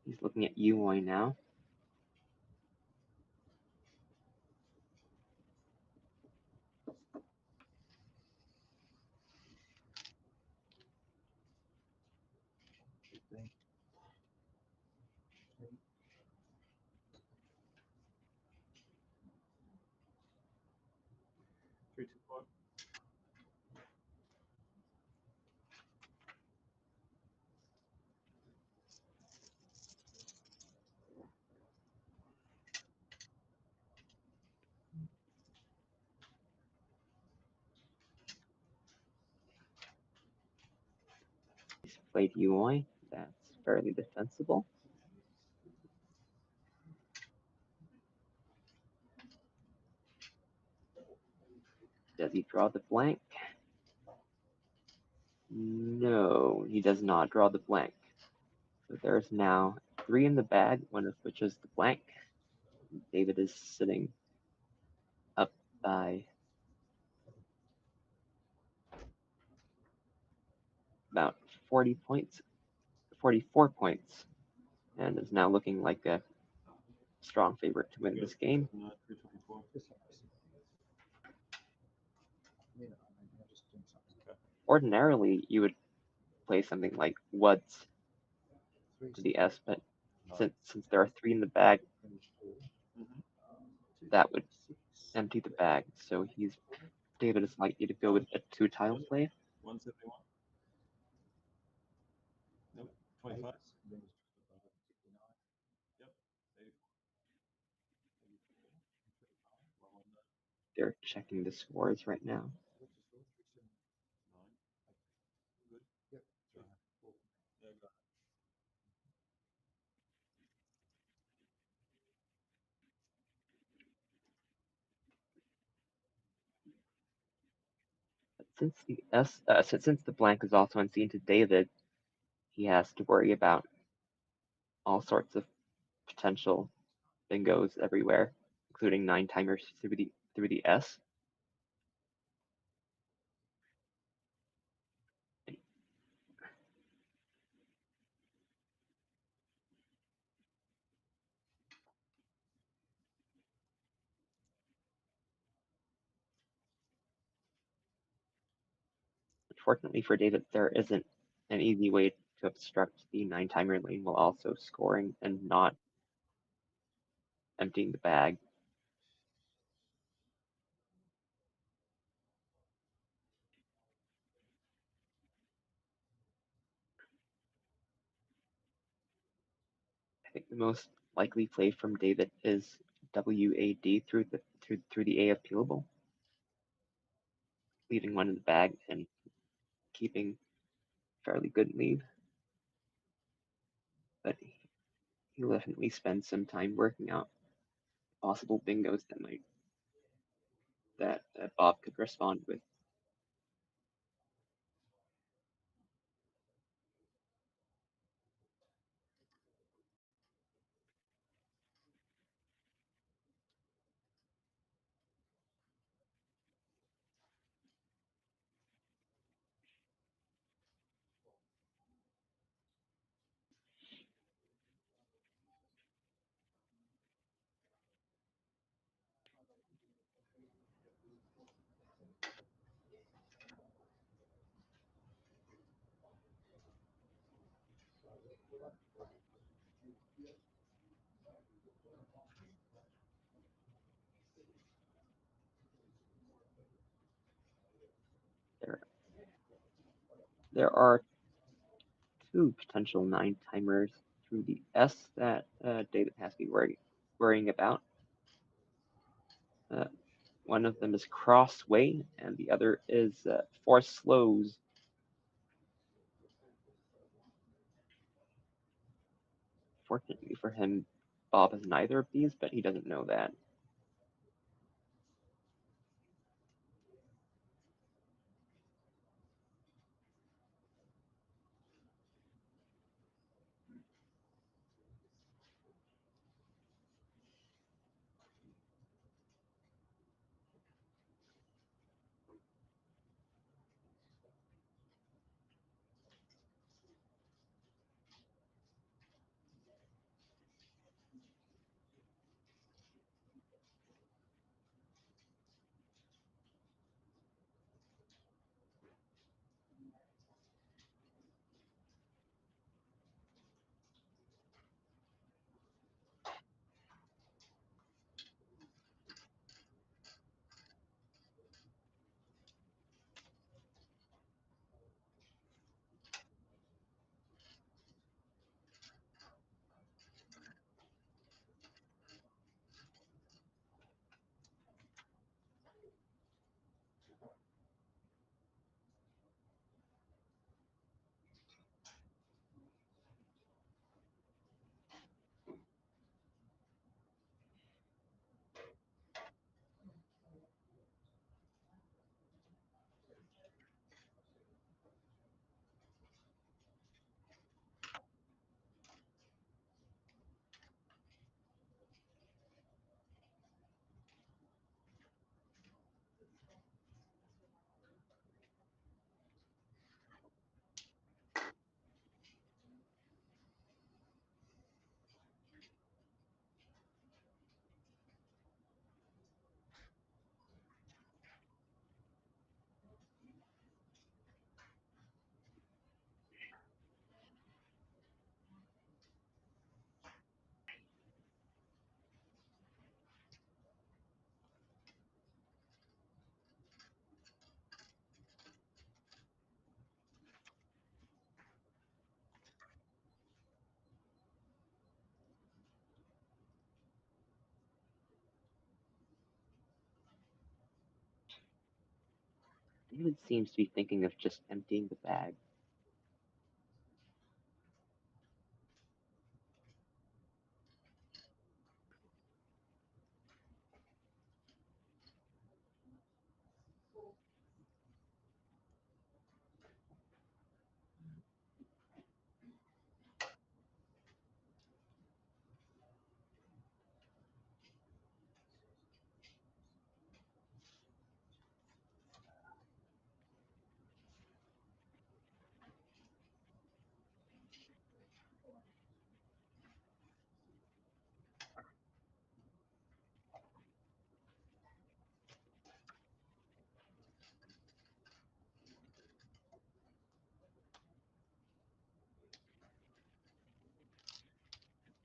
He's looking at UI now. Three, two, one. He's played UI. That's fairly defensible. Does he draw the blank? No, he does not draw the blank. So there's now 3 in the bag, one of which is the blank. David is sitting up by about 40 points, 44 points, and is now looking like a strong favorite to win this game. Ordinarily, you would play something like Woods to the S, but since there are 3 in the bag, that would empty the bag. So David is likely to go with a 2-tile play. 171. Nope. 25. Yep. 84. They're checking the scores right now. But since the blank is also unseen to David, he has to worry about all sorts of potential bingos everywhere, including 9 timers through the S. Unfortunately for David, there isn't an easy way to obstruct the 9-timer lane while also scoring and not emptying the bag. I think the most likely play from David is WAD through the A appealable, leaving 1 in the bag and keeping fairly good lead. But he'll definitely spend some time working out possible bingos that Bob could respond with. There are 2 potential 9-timers through the S that David has to be worrying about. One of them is Crossway, and the other is Force Slows. Fortunately for him, Bob has neither of these, but he doesn't know that. David seems to be thinking of just emptying the bag.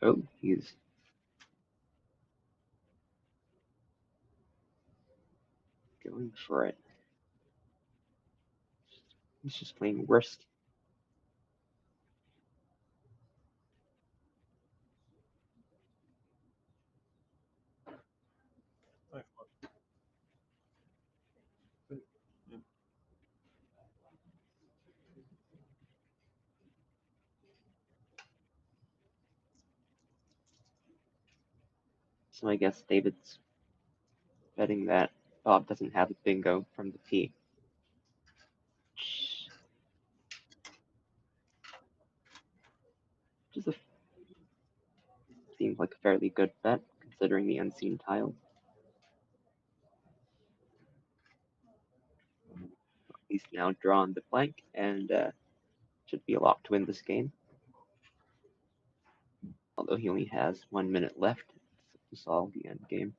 Oh, he's going for it. He's just playing worst. So I guess David's betting that Bob doesn't have a bingo from the P. Which is seems like a fairly good bet, considering the unseen tile. He's now drawn the blank and should be a lock to win this game. Although he only has 1 minute left to solve the end game.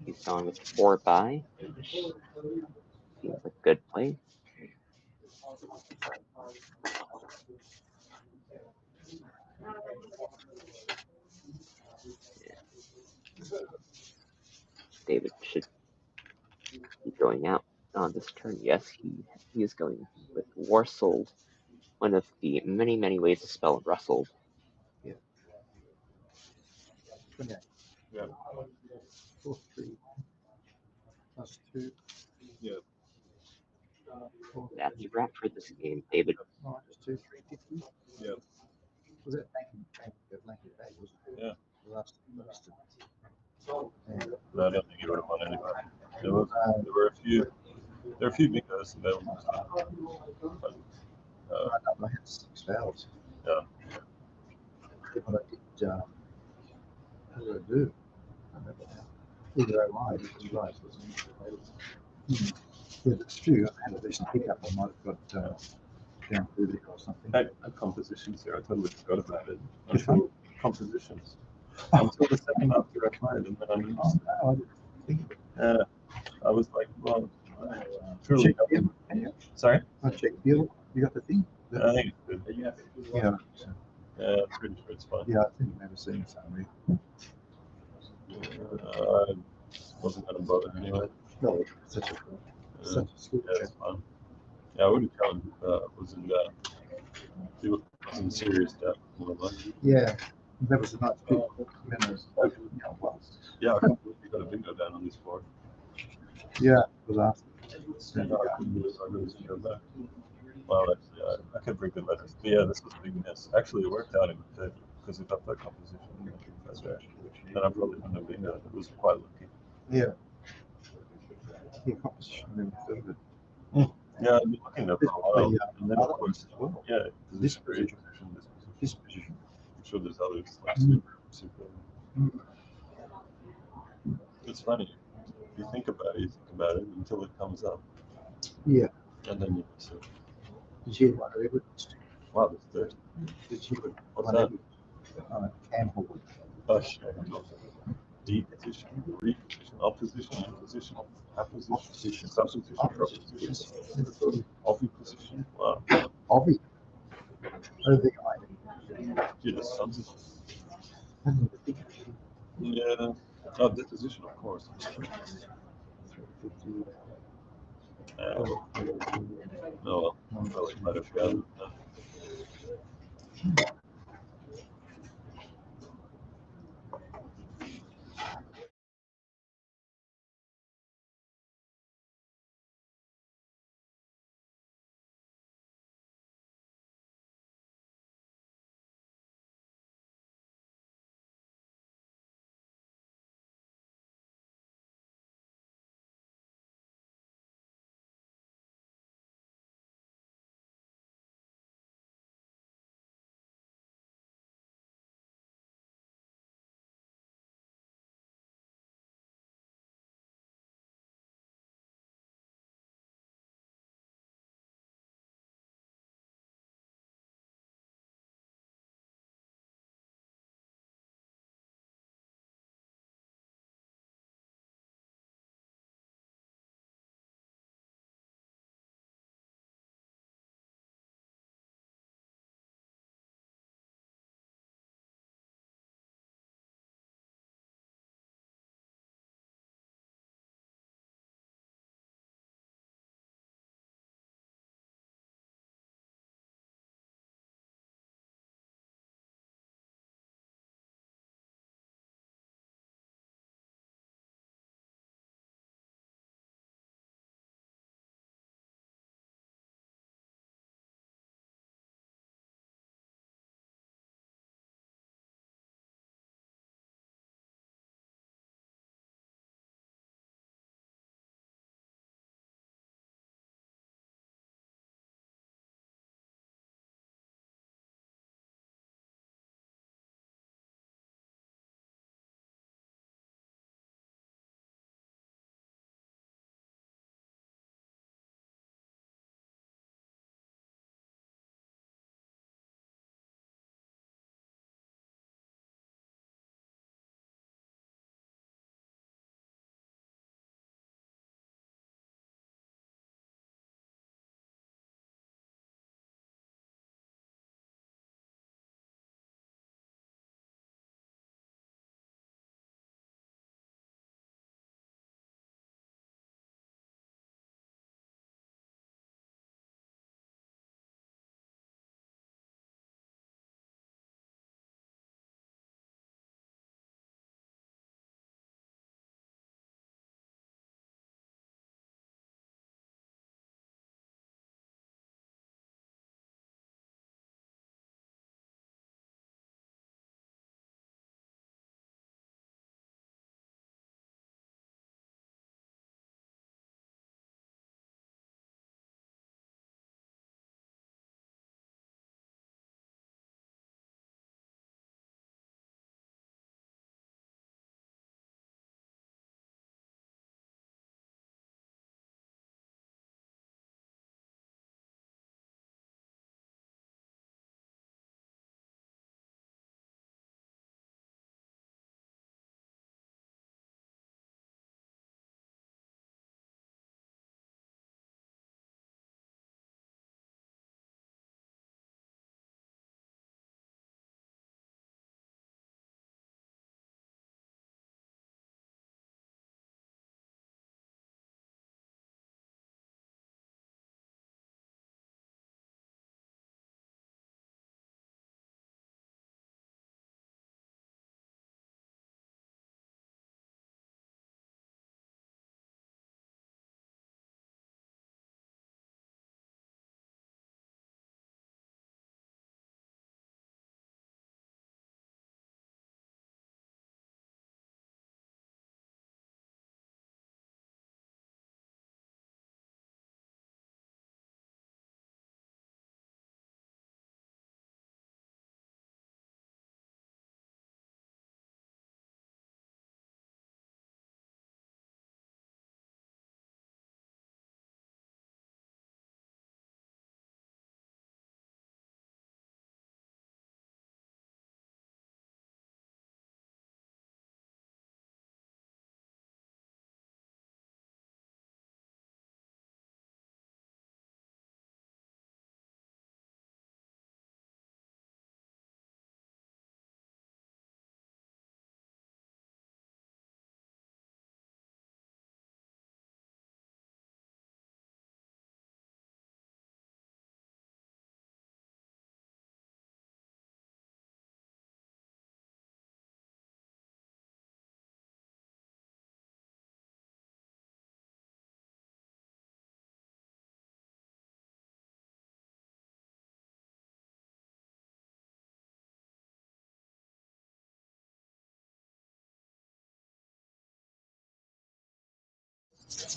He's gone with 4 buy, which seems like a good play. David should be going out on this turn. Yes, he is going with Warsold, one of the many ways to spell rustled. Yeah. 28. Yeah. 4, 3. Plus 2. Yeah. That's a wrap for this game, David. Minus 2, 350. Yeah. Was it blanket bag, wasn't it? Yeah. The last. No, I don't think you would have won anyway. There were a few. There are a few bingos available. But, I had 6 valves. yeah. But I did, how did I do? I don't remember now. Either I lied, which is right. Yeah, that's true. I had a decent pickup. I might have got down 30 or something. Compositions here, I totally forgot about it. Which one? Compositions. Until the second after I played, and then I knew. Oh, no, I didn't think of it. Yeah, I was like, well, truly. Check the other, yeah. Sorry? I checked the other. You got the thing? I think it's good. Yeah. Yeah, I'm pretty sure it's fine. Yeah, I think I've never seen it somewhere. I wasn't going to bother anyway. No, such a school Yeah, it's fun. Yeah, I would have challenged if was in it was in serious doubt. Yeah, that was a nice big well. Yeah, I can't believe you got a bingo down on this board. Yeah, it was after. I couldn't do it, so I really should go back. Well, actually, I could bring good letters. But yeah, this was a big miss. Actually, it worked out in the third because if I played composition, then I probably wouldn't have been it. It was quite lucky. Yeah. Yeah, composition in the third. Yeah, I've been looking there for a while. And then, of course, well, yeah, this position. This position. I'm sure there's others like super. It's funny. If you think about it, until it comes up. Yeah. And then you miss it. Did you hear one of Edward? Wow, that's 30. Did you hear What's one that? on a cam hold? Oh, shit. D position, re position, opposition, imposition, apposition, substitution, proposition, oviposition. Wow. Ovi. I don't think I Yeah, that's substitution. I didn't even think of it. Yeah. Oh, deposition, of course. Oh, well, I'm really glad I forgot that.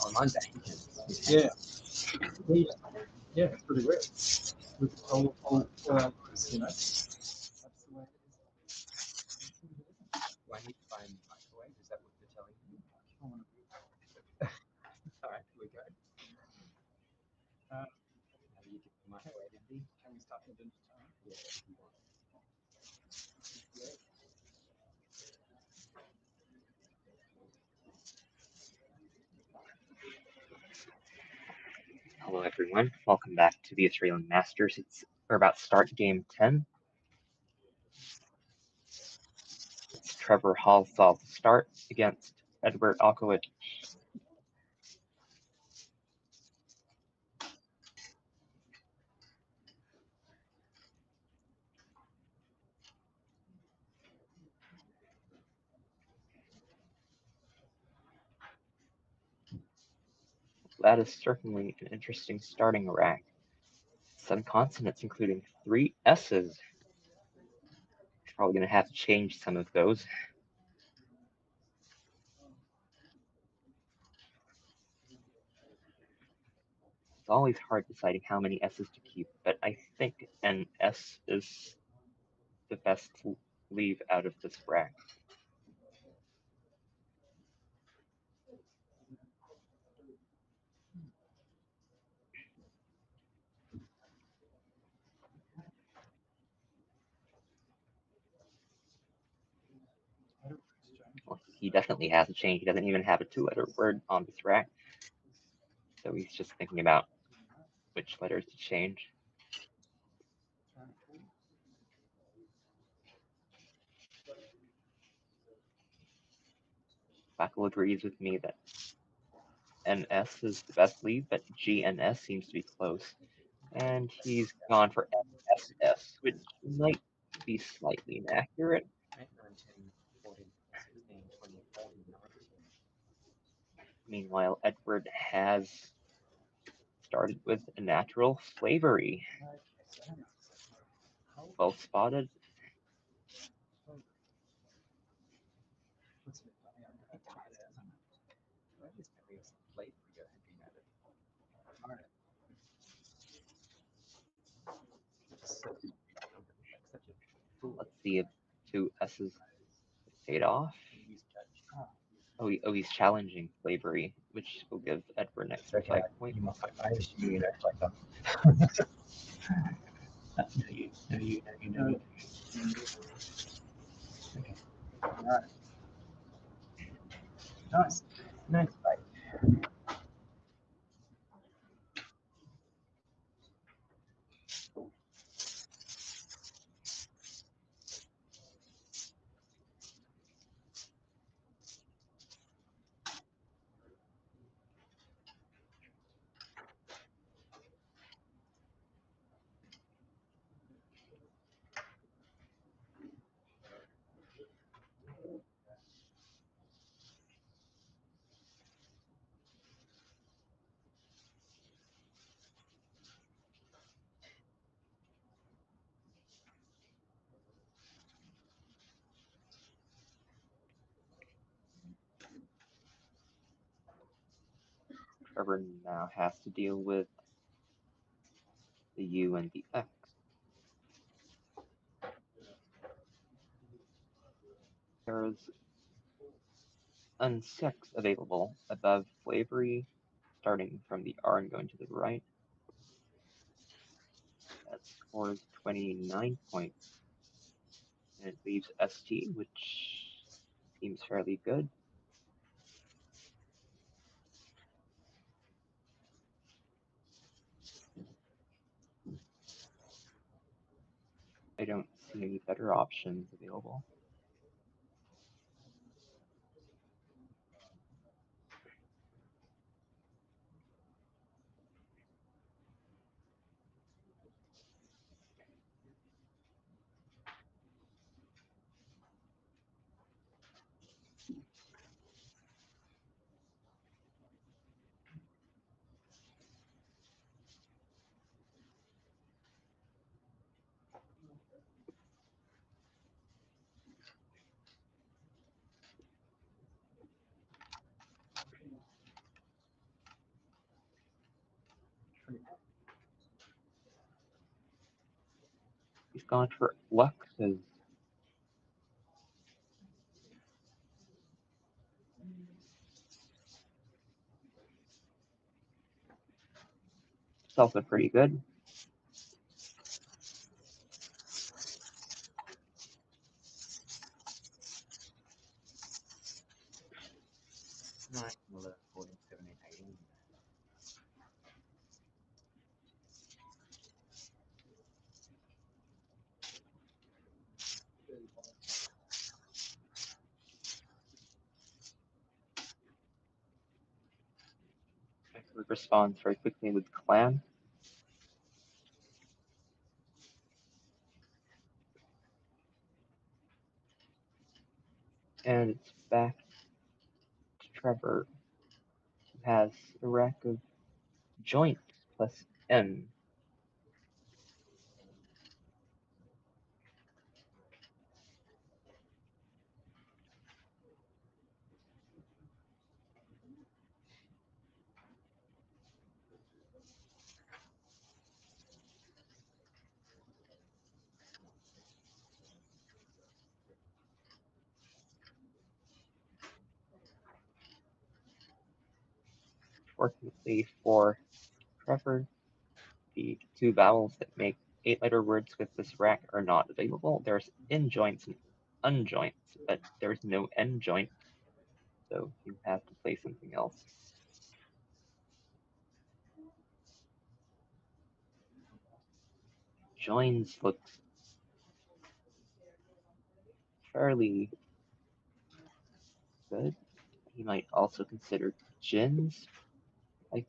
on Monday. Yeah. Yeah, it's pretty weird. With all you know. That's the way it is. Do I need to find microwave? Is that what they're telling you? All right, here we go. Now you get the microwave, Andy. Can we start the dinner time? Yeah, if you want. Hello everyone, welcome back to the Australian Masters. We're about to start game 10. It's Trevor Halsall to start against Edward Alkowicz. That is certainly an interesting starting rack. 7 consonants, including 3 S's. Probably going to have to change some of those. It's always hard deciding how many S's to keep, but I think an S is the best to leave out of this rack. Well, he definitely has a change. He doesn't even have a 2-letter word on this rack. So he's just thinking about which letters to change. Backle agrees with me that NS is the best lead, but GNS seems to be close. And he's gone for SSS, which might be slightly inaccurate. 8, 9, 10, 14, 16, 20, 40, 19. Meanwhile, Edward has started with a natural slavery. Well spotted. Let's see if 2 S's paid off. Oh, he's challenging slavery, which will give Edward an extra 5 points. I assume you know, like that. You know. Okay. All right. Nice. Nice fight. Trevor now has to deal with the U and the X. There's N6 available above slavery, starting from the R and going to the right. That scores 29 points. And it leaves ST, which seems fairly good. I don't see any better options available. He's gone for luck because it's also pretty good. It responds very quickly with clan. And it's back to Trevor, who has a rack of joint plus M. Fortunately for Trevor, the two vowels that make 8-letter words with this rack are not available. There's in-joints and unjoints, but there's no end-joint, so you have to play something else. Joins looks fairly good. He might also consider gins. Like,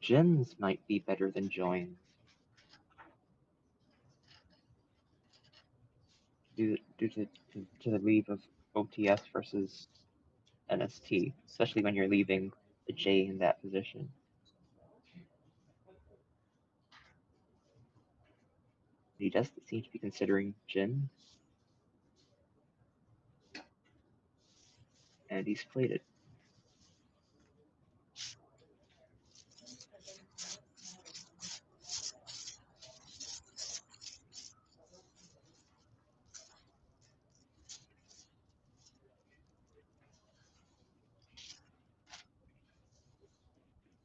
gins might be better than joins. Due to the leave of OTS versus NST, especially when you're leaving the J in that position. He does seem to be considering Jin, and he's played it.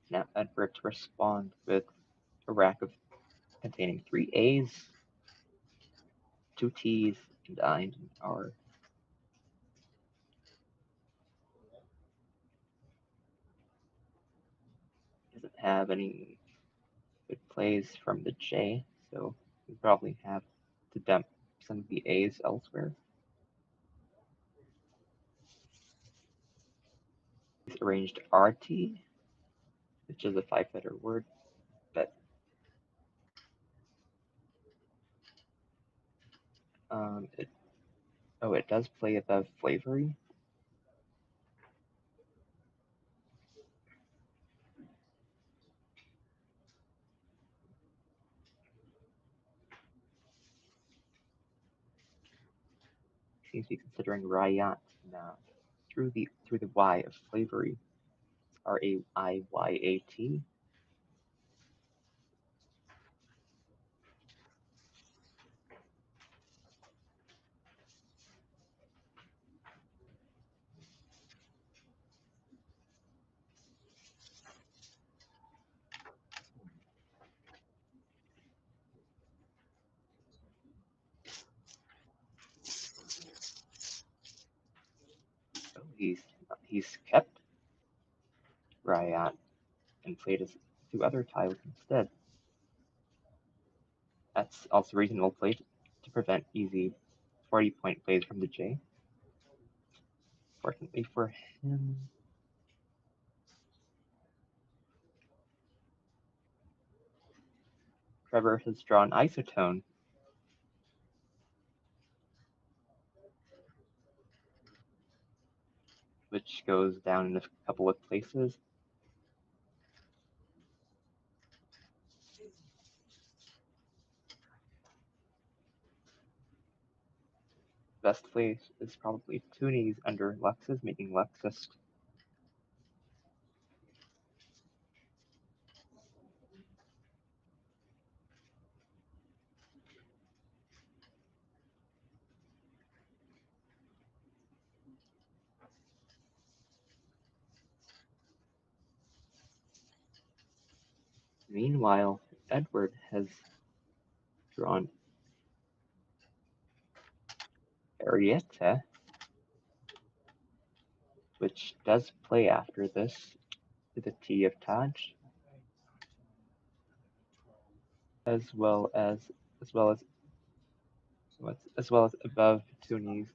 Now Edward to respond with a rack of containing 3 A's, 2 T's, and an R. Doesn't have any good plays from the J, so we probably have to dump some of the A's elsewhere. He's arranged RT, which is a 5-letter word, but it does play above flavory. Seems to be considering Rayat now through the Y of flavory. It's RAIYAT. So he's kept Rayat and played his 2 other tiles instead. That's also reasonable play to prevent easy 40-point plays from the J. Fortunately for him, Trevor has drawn Isotone, which goes down in a couple of places. best place is probably Toonies under Luxus, making Luxus. Meanwhile, Edward has drawn Arietta, which does play after this to the T of Taj, as well as above Toonies.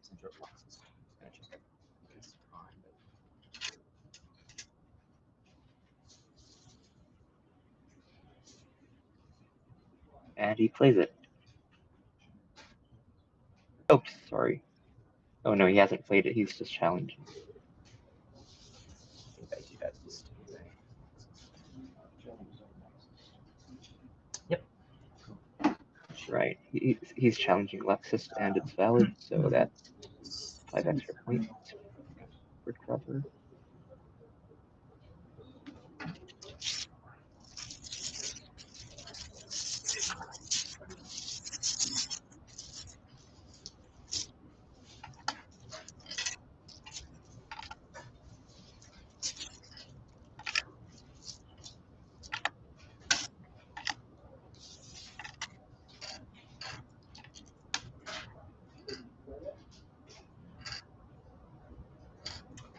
And he plays it. Oops, sorry. Oh no, he hasn't played it, he's just challenging. Yep. Right, he's challenging Luxus and it's valid, so that's 5 extra points for Trevor.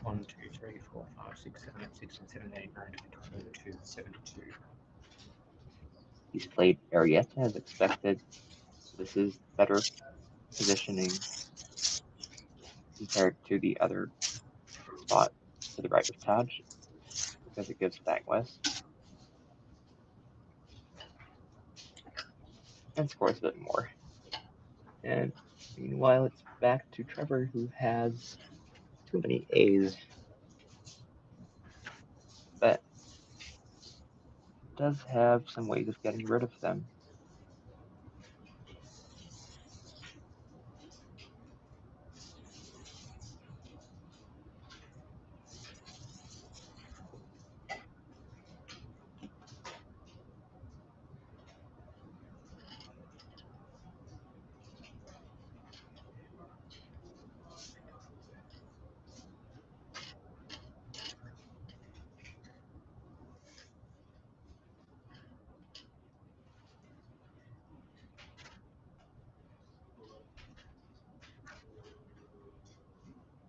One, two, three, 4, 5, 6, 7, 8, 6, 7, 8, 9, 10, 22, 72. He's played Arietta as expected. This is better positioning compared to the other spot to the right of Taj, because it gives back west and scores a bit more. And meanwhile, it's back to Trevor, who has too many A's, but does have some ways of getting rid of them.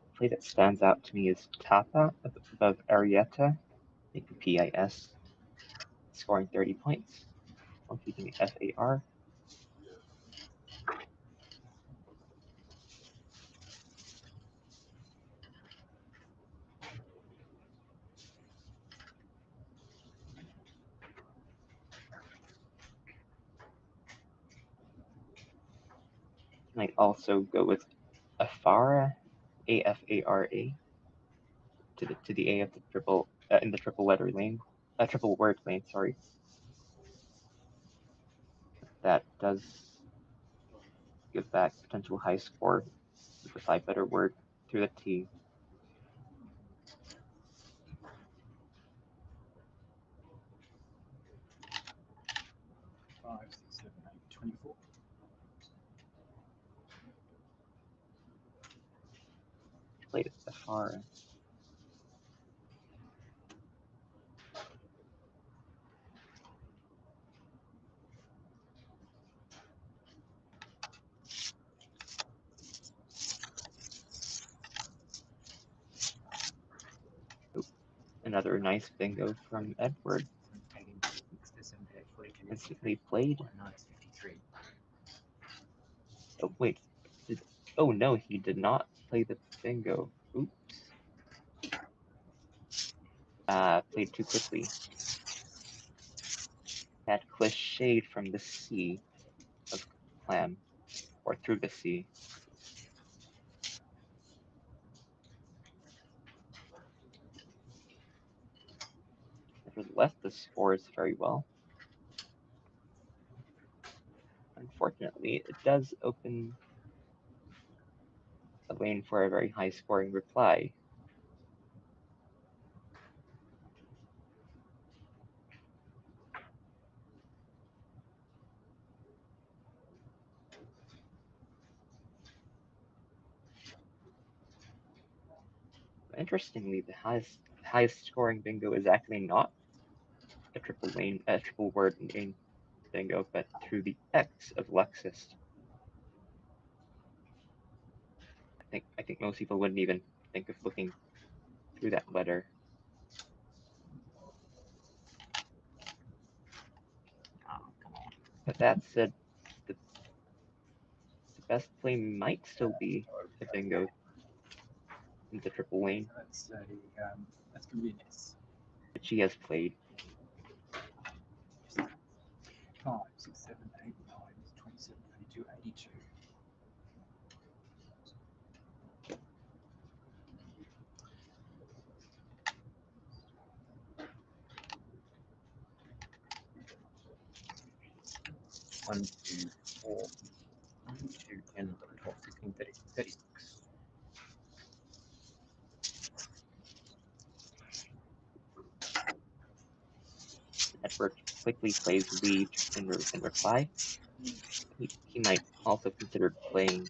The play that stands out to me is Tapa above Arietta, making PIS, scoring 30 points while keeping FAR. Might also go with Afara, AFARA, to the A of the triple in the triple letter lane, triple word lane. Sorry. That does give back potential high score with the 5-letter word through the T. Five, 6, 7, 8, 24. Played Afara. Another nice bingo from Edward. Instantly played. Oh wait, oh no, he did not play the bingo. Oops. Played too quickly. Had cliched from the C of clam, or through the C. Nevertheless, this scores very well. Unfortunately, it does open a lane for a very high scoring reply. Interestingly, the highest scoring bingo is actually not a triple word lane bingo, but through the X of Lexus. I think most people wouldn't even think of looking through that letter. Oh, come on. But that said, the best play might still be a bingo in the triple lane, That's going to be an S. which he has played. 5, 6, 7, 8, 9, 27, 32, 82. One, 2, 4, 2, 10, 12, 16, 30, 36. Edward quickly plays lead in reply. He might also consider playing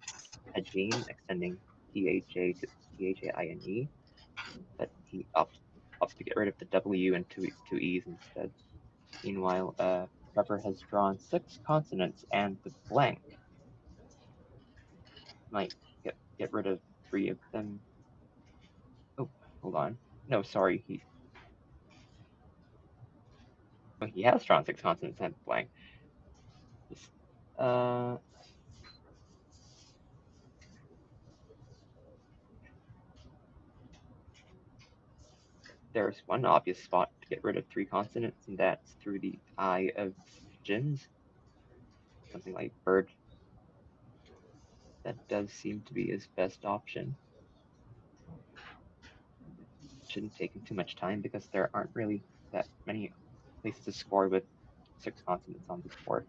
Hajin, extending DHA to DHAINE, but he opts to get rid of the W and two E's instead. Meanwhile, Trevor has drawn 6 consonants and the blank. Might get rid of 3 of them. Oh, hold on. No, sorry. He has drawn 6 consonants and the blank. There's one obvious spot to get rid of 3 consonants, and that's through the I of Jins. Something like bird. That does seem to be his best option. Shouldn't take him too much time because there aren't really that many places to score with 6 consonants on this board.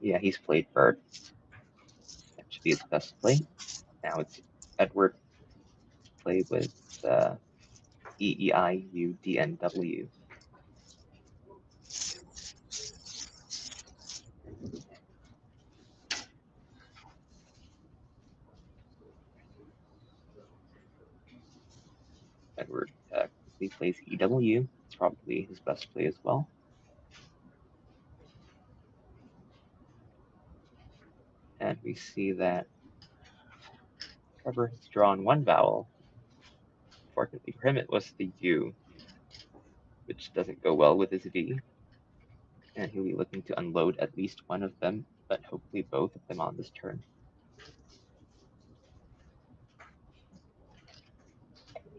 Yeah, he's played bird. That should be his best play. Now it's Edward play with EEIUDNW. Edward quickly plays EW. It's probably his best play as well. And we see that Trevor has drawn 1 vowel. Fortunately for him, it was the U, which doesn't go well with his V. And he'll be looking to unload at least one of them, but hopefully both of them on this turn.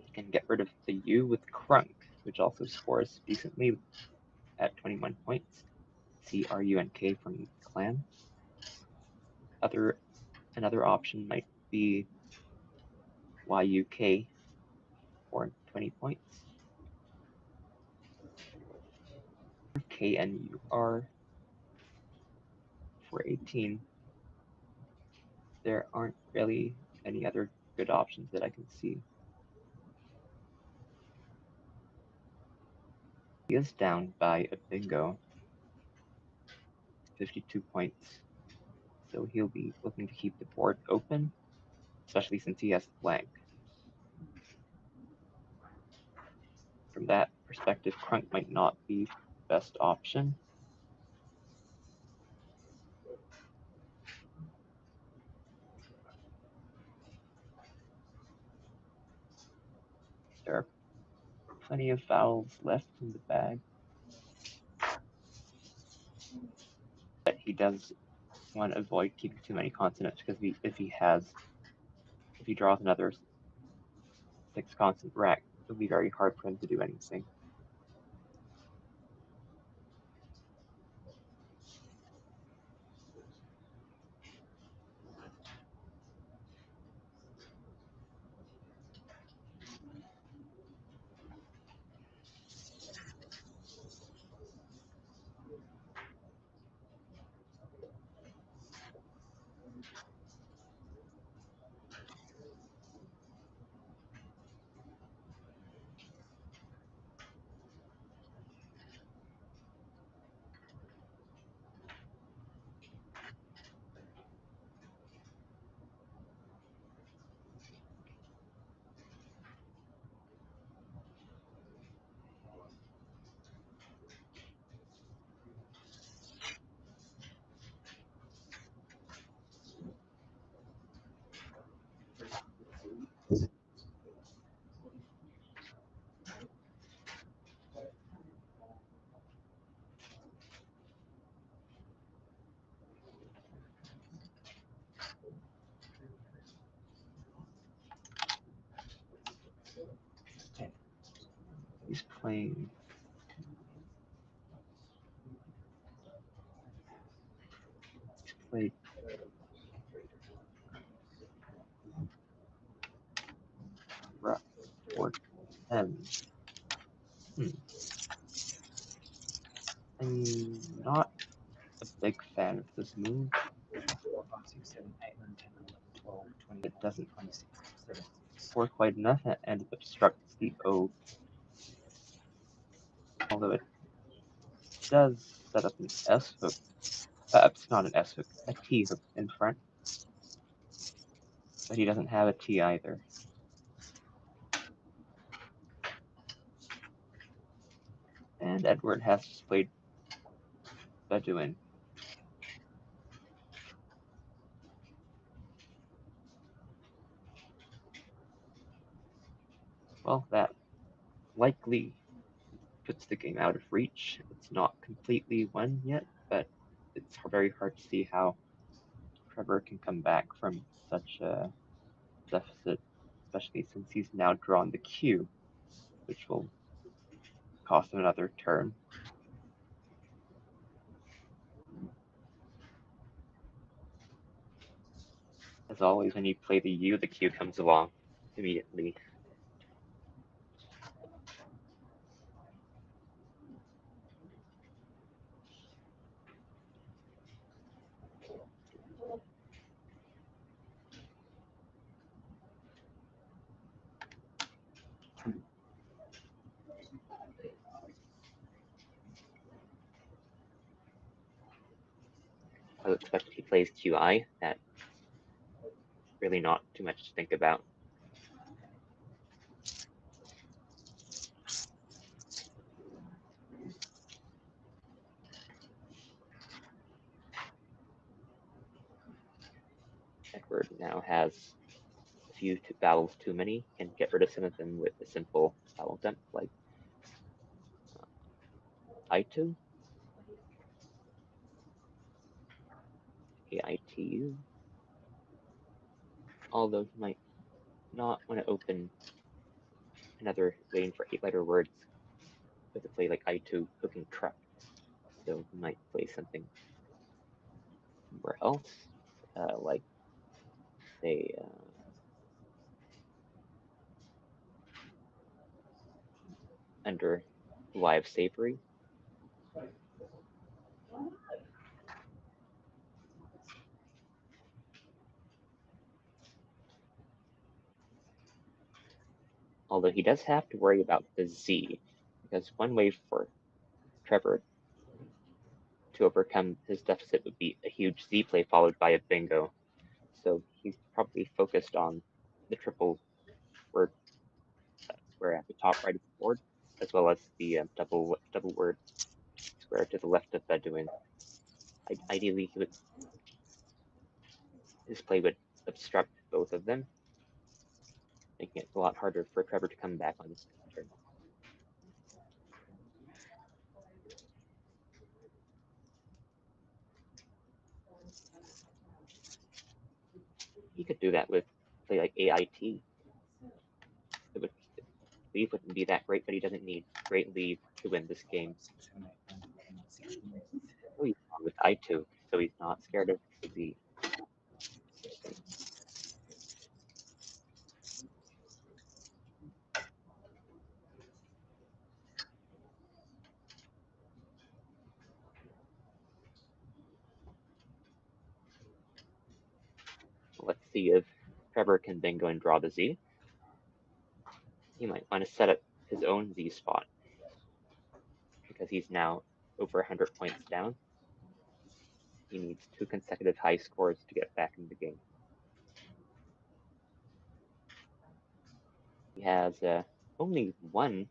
He can get rid of the U with Crunk, which also scores decently at 21 points. CRUNK from Clan. Another option might be YUK for 20 points. KNUR for 18. There aren't really any other good options that I can see. He is down by a bingo. 52 points. So he'll be looking to keep the board open, especially since he has blank. From that perspective, Crunk might not be the best option. There are plenty of vowels left in the bag. But he does want to avoid keeping too many consonants because if he draws another 6 consonant rack, it'll be very hard for him to do anything. He's playing played Rook 10. I'm not a big fan of this move. 4, 5, 6, 7, 8, 9, 10, 11, 12, 20. It doesn't 26, 7. work quite enough and obstructs the O. Although it does set up an S hook. It's not an S hook, a T hook in front. But he doesn't have a T either. And Edward has just played Bedouin. Well, that likely puts the game out of reach. It's not completely won yet, but it's very hard to see how Trevor can come back from such a deficit, especially since he's now drawn the Q, which will cost him another turn. As always, when you play the U, the Q comes along immediately. I would expect if he plays QI, that really not too much to think about. Edward now has a few vowels too many, and get rid of some of them with a simple vowel dump like I2, AITU, although he might not want to open another lane for 8-letter words with a play like I2 hooking truck. So he might play something somewhere else, like say under Y of Savory. Although he does have to worry about the Z, because one way for Trevor to overcome his deficit would be a huge Z play followed by a bingo. So he's probably focused on the triple word square at the top right of the board, as well as the double word square to the left of Bedouin. Ideally, his play would obstruct both of them, making it a lot harder for Trevor to come back on his turn. He could do that with play like AIT. Leave wouldn't be that great, but he doesn't need great leave to win this game. Oh, he's on with I2, so he's not scared of the. Let's see if Trevor can bingo and draw the Z. He might want to set up his own Z spot because he's now over 100 points down. He needs 2 consecutive high scores to get back in the game. He has only 1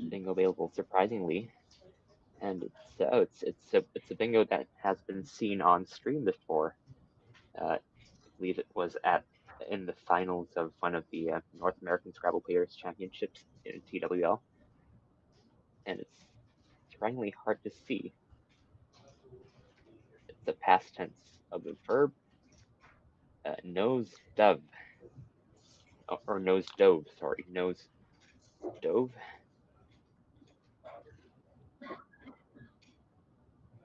bingo available, surprisingly, and it's a bingo that has been seen on stream before. I believe it was in the finals of one of the North American Scrabble Players Championships in TWL, and it's surprisingly hard to see. It's the past tense of the verb nose dove, or nose dove. Sorry, nose dove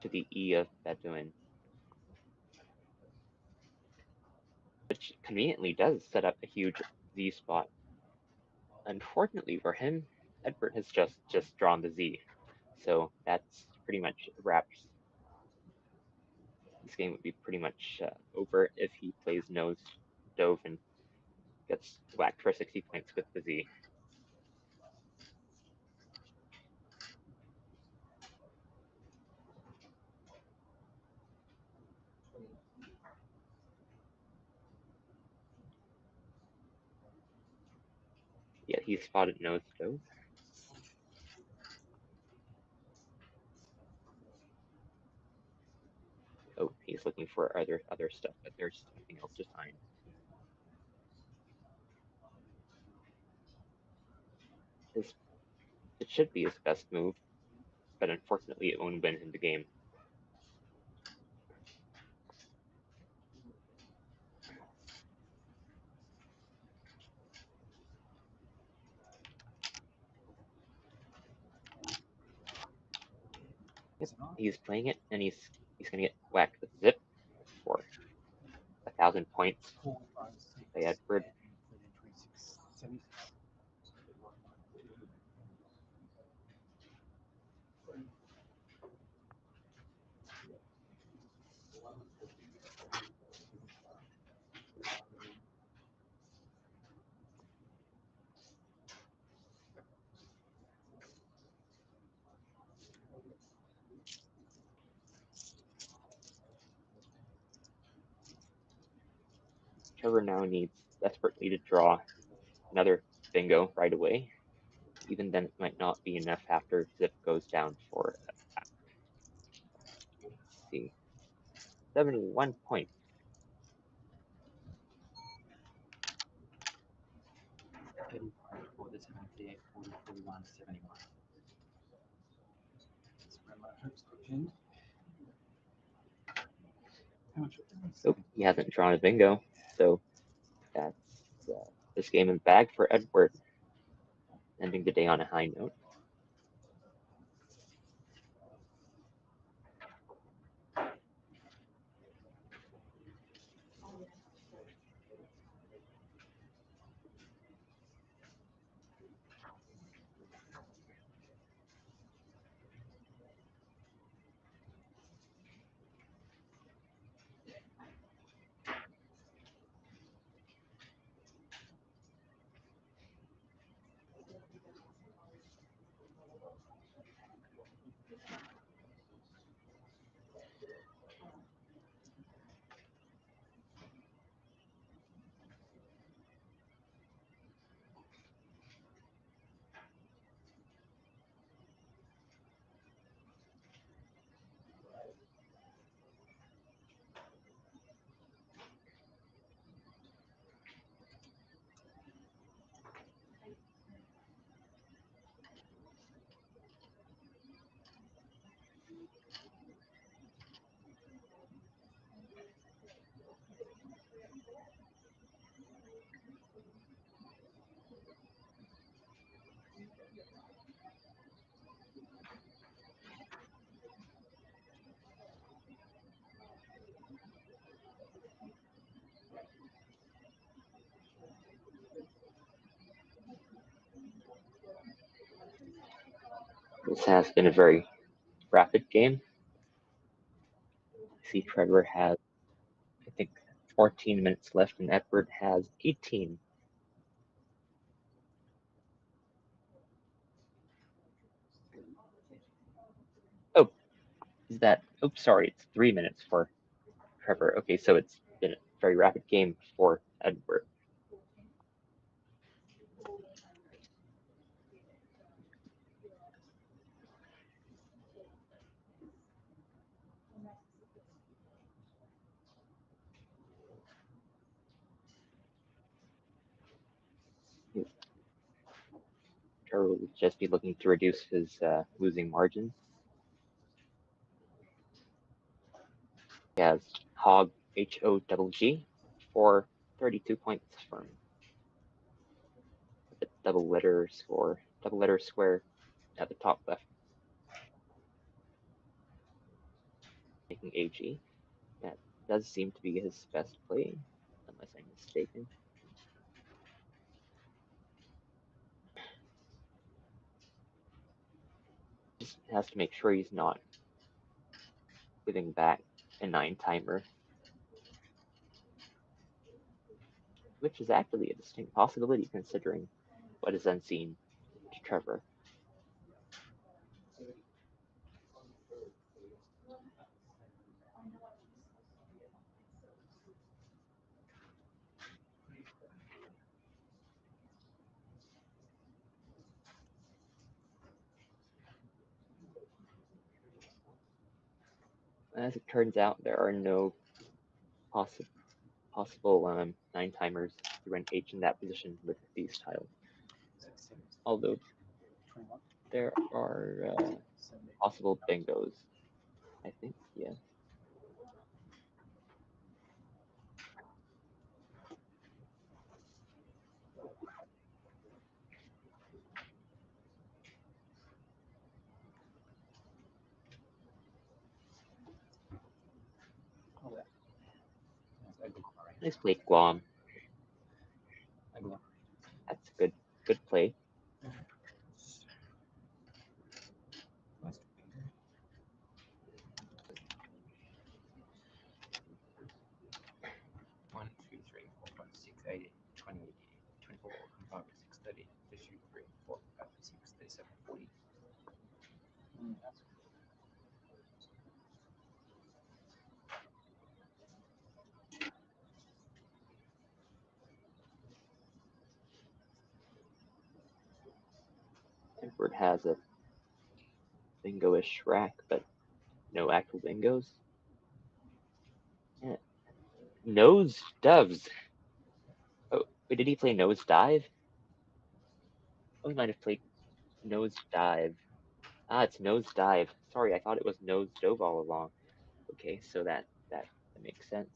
to the E of Bedouin, which conveniently does set up a huge Z spot. Unfortunately for him, Edward has just drawn the Z, so that's pretty much wraps. This game would be pretty much over if he plays nose dove and gets whacked for 60 points with the Z. Yeah, he spotted nose dove. Oh, he's looking for other stuff, but there's nothing else to sign. It should be his best move, but unfortunately it won't win him the game. Yep, he's playing it, and he's gonna get whacked with zip for 1,000 points by Edward. Trevor now needs desperately to draw another bingo right away. Even then, it might not be enough after zip goes down for, let's see, 71 points. Oh, he hasn't drawn a bingo, so that's this game in bag for Edward, ending the day on a high note. This has been a very rapid game. I see Trevor has, I think, 14 minutes left, and Edward has 18. Oh, is that? Oops, sorry, it's 3 minutes for Trevor. Okay, so it's been a very rapid game for Edward. Trevor will just be looking to reduce his losing margin. He has Hog, H-O-G-G, for 32 points from the double letter square at the top left. Making AG. That does seem to be his best play, unless I'm mistaken. Just has to make sure he's not giving back a 9 timer, which is actually a distinct possibility considering what is unseen to Trevor. As it turns out, there are no possible 9 timers to run H in that position with these tiles. Although there are possible bingos, I think, yeah. Nice play, Guam. That's a good play. One, two, three, 4, 5, 6, 8, 20, 24, 25, 26, 30, 32, 3, 4, 5, 6, 37, 40. Edward has a bingo-ish rack, but no actual bingos. Yeah. Nose doves. Oh, wait, did he play nose dive? Oh, he might have played nose dive. Ah, it's nose dive. Sorry, I thought it was nose dove all along. Okay, so that makes sense.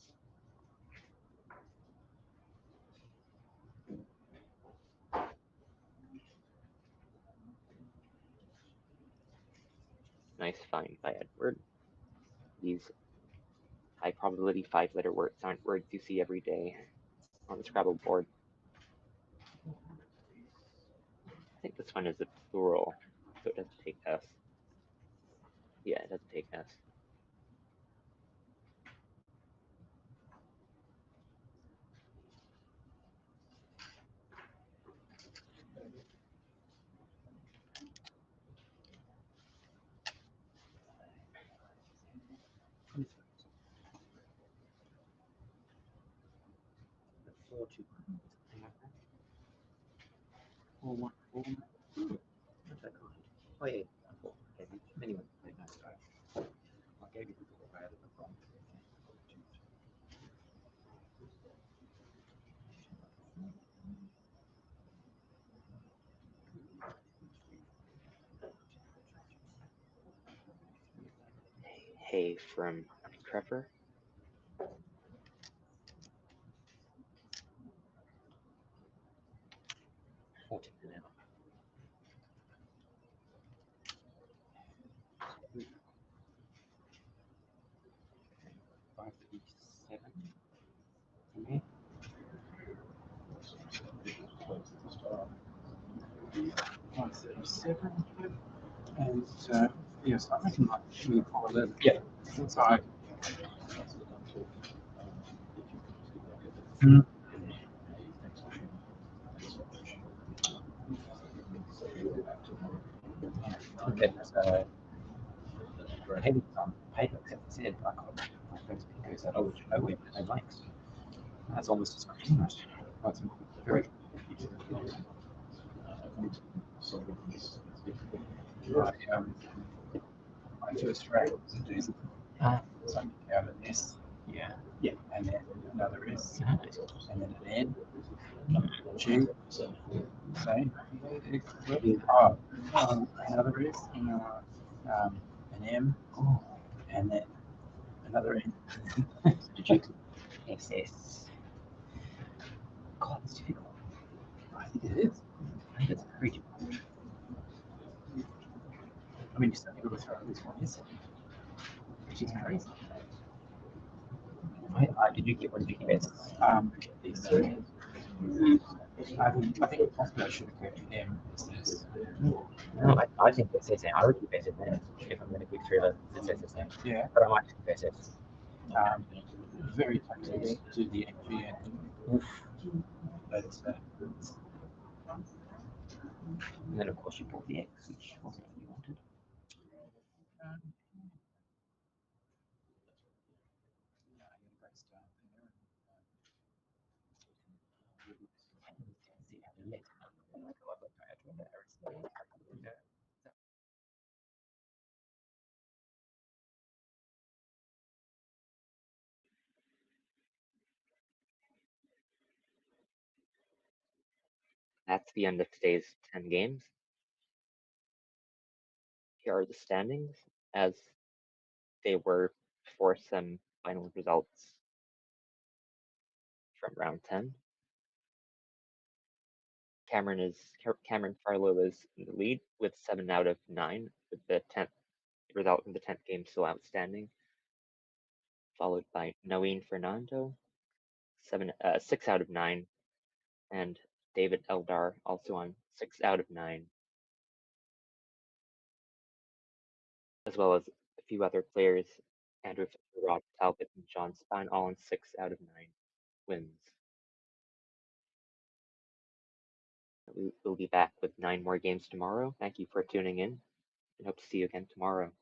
Nice find by Edward. These high probability 5-letter words aren't words you see every day on the Scrabble board. I think this one is a plural, so it doesn't take S. Yeah, it doesn't take S. Oh, yeah. Anyway, I gave you the book I added the wrong. Hey from Trevor. And yes, I reckon like 411. Yeah. So I, Okay, so I think it's on paper, except it said I got my first pickers that I would know where they liked. That's almost as much English. That's very my first rate was a D. So I picked out an S. yeah. And then another S. Uh-huh. And then an N. G. Same. Oh, another S. An M. And then another N. Did you? SS. God, it's difficult. I think it is. I think it's very difficult. I mean, you still need to go through at least one S. Which is crazy. Did you get one of your best? These three. I think possibly I should have kept M. No, I think SS. I would keep SS there if I'm going to click through the SS now. Yeah. But I might keep SS. Very tempted to do the NG Oof. but And then of course you bought the X, which wasn't what you wanted. That's the end of today's 10 games. Here are the standings as they were before some final results from round 10. Cameron Farlow is in the lead with 7 out of 9, with the 10th result in the 10th game still outstanding, followed by Noeen Fernando, 6 out of 9, and David Eldar also on 6 out of 9, as well as a few other players, Andrew Fisher, Rob Talbot, and John Spine, all on 6 out of 9 wins. We'll be back with 9 more games tomorrow. Thank you for tuning in, and hope to see you again tomorrow.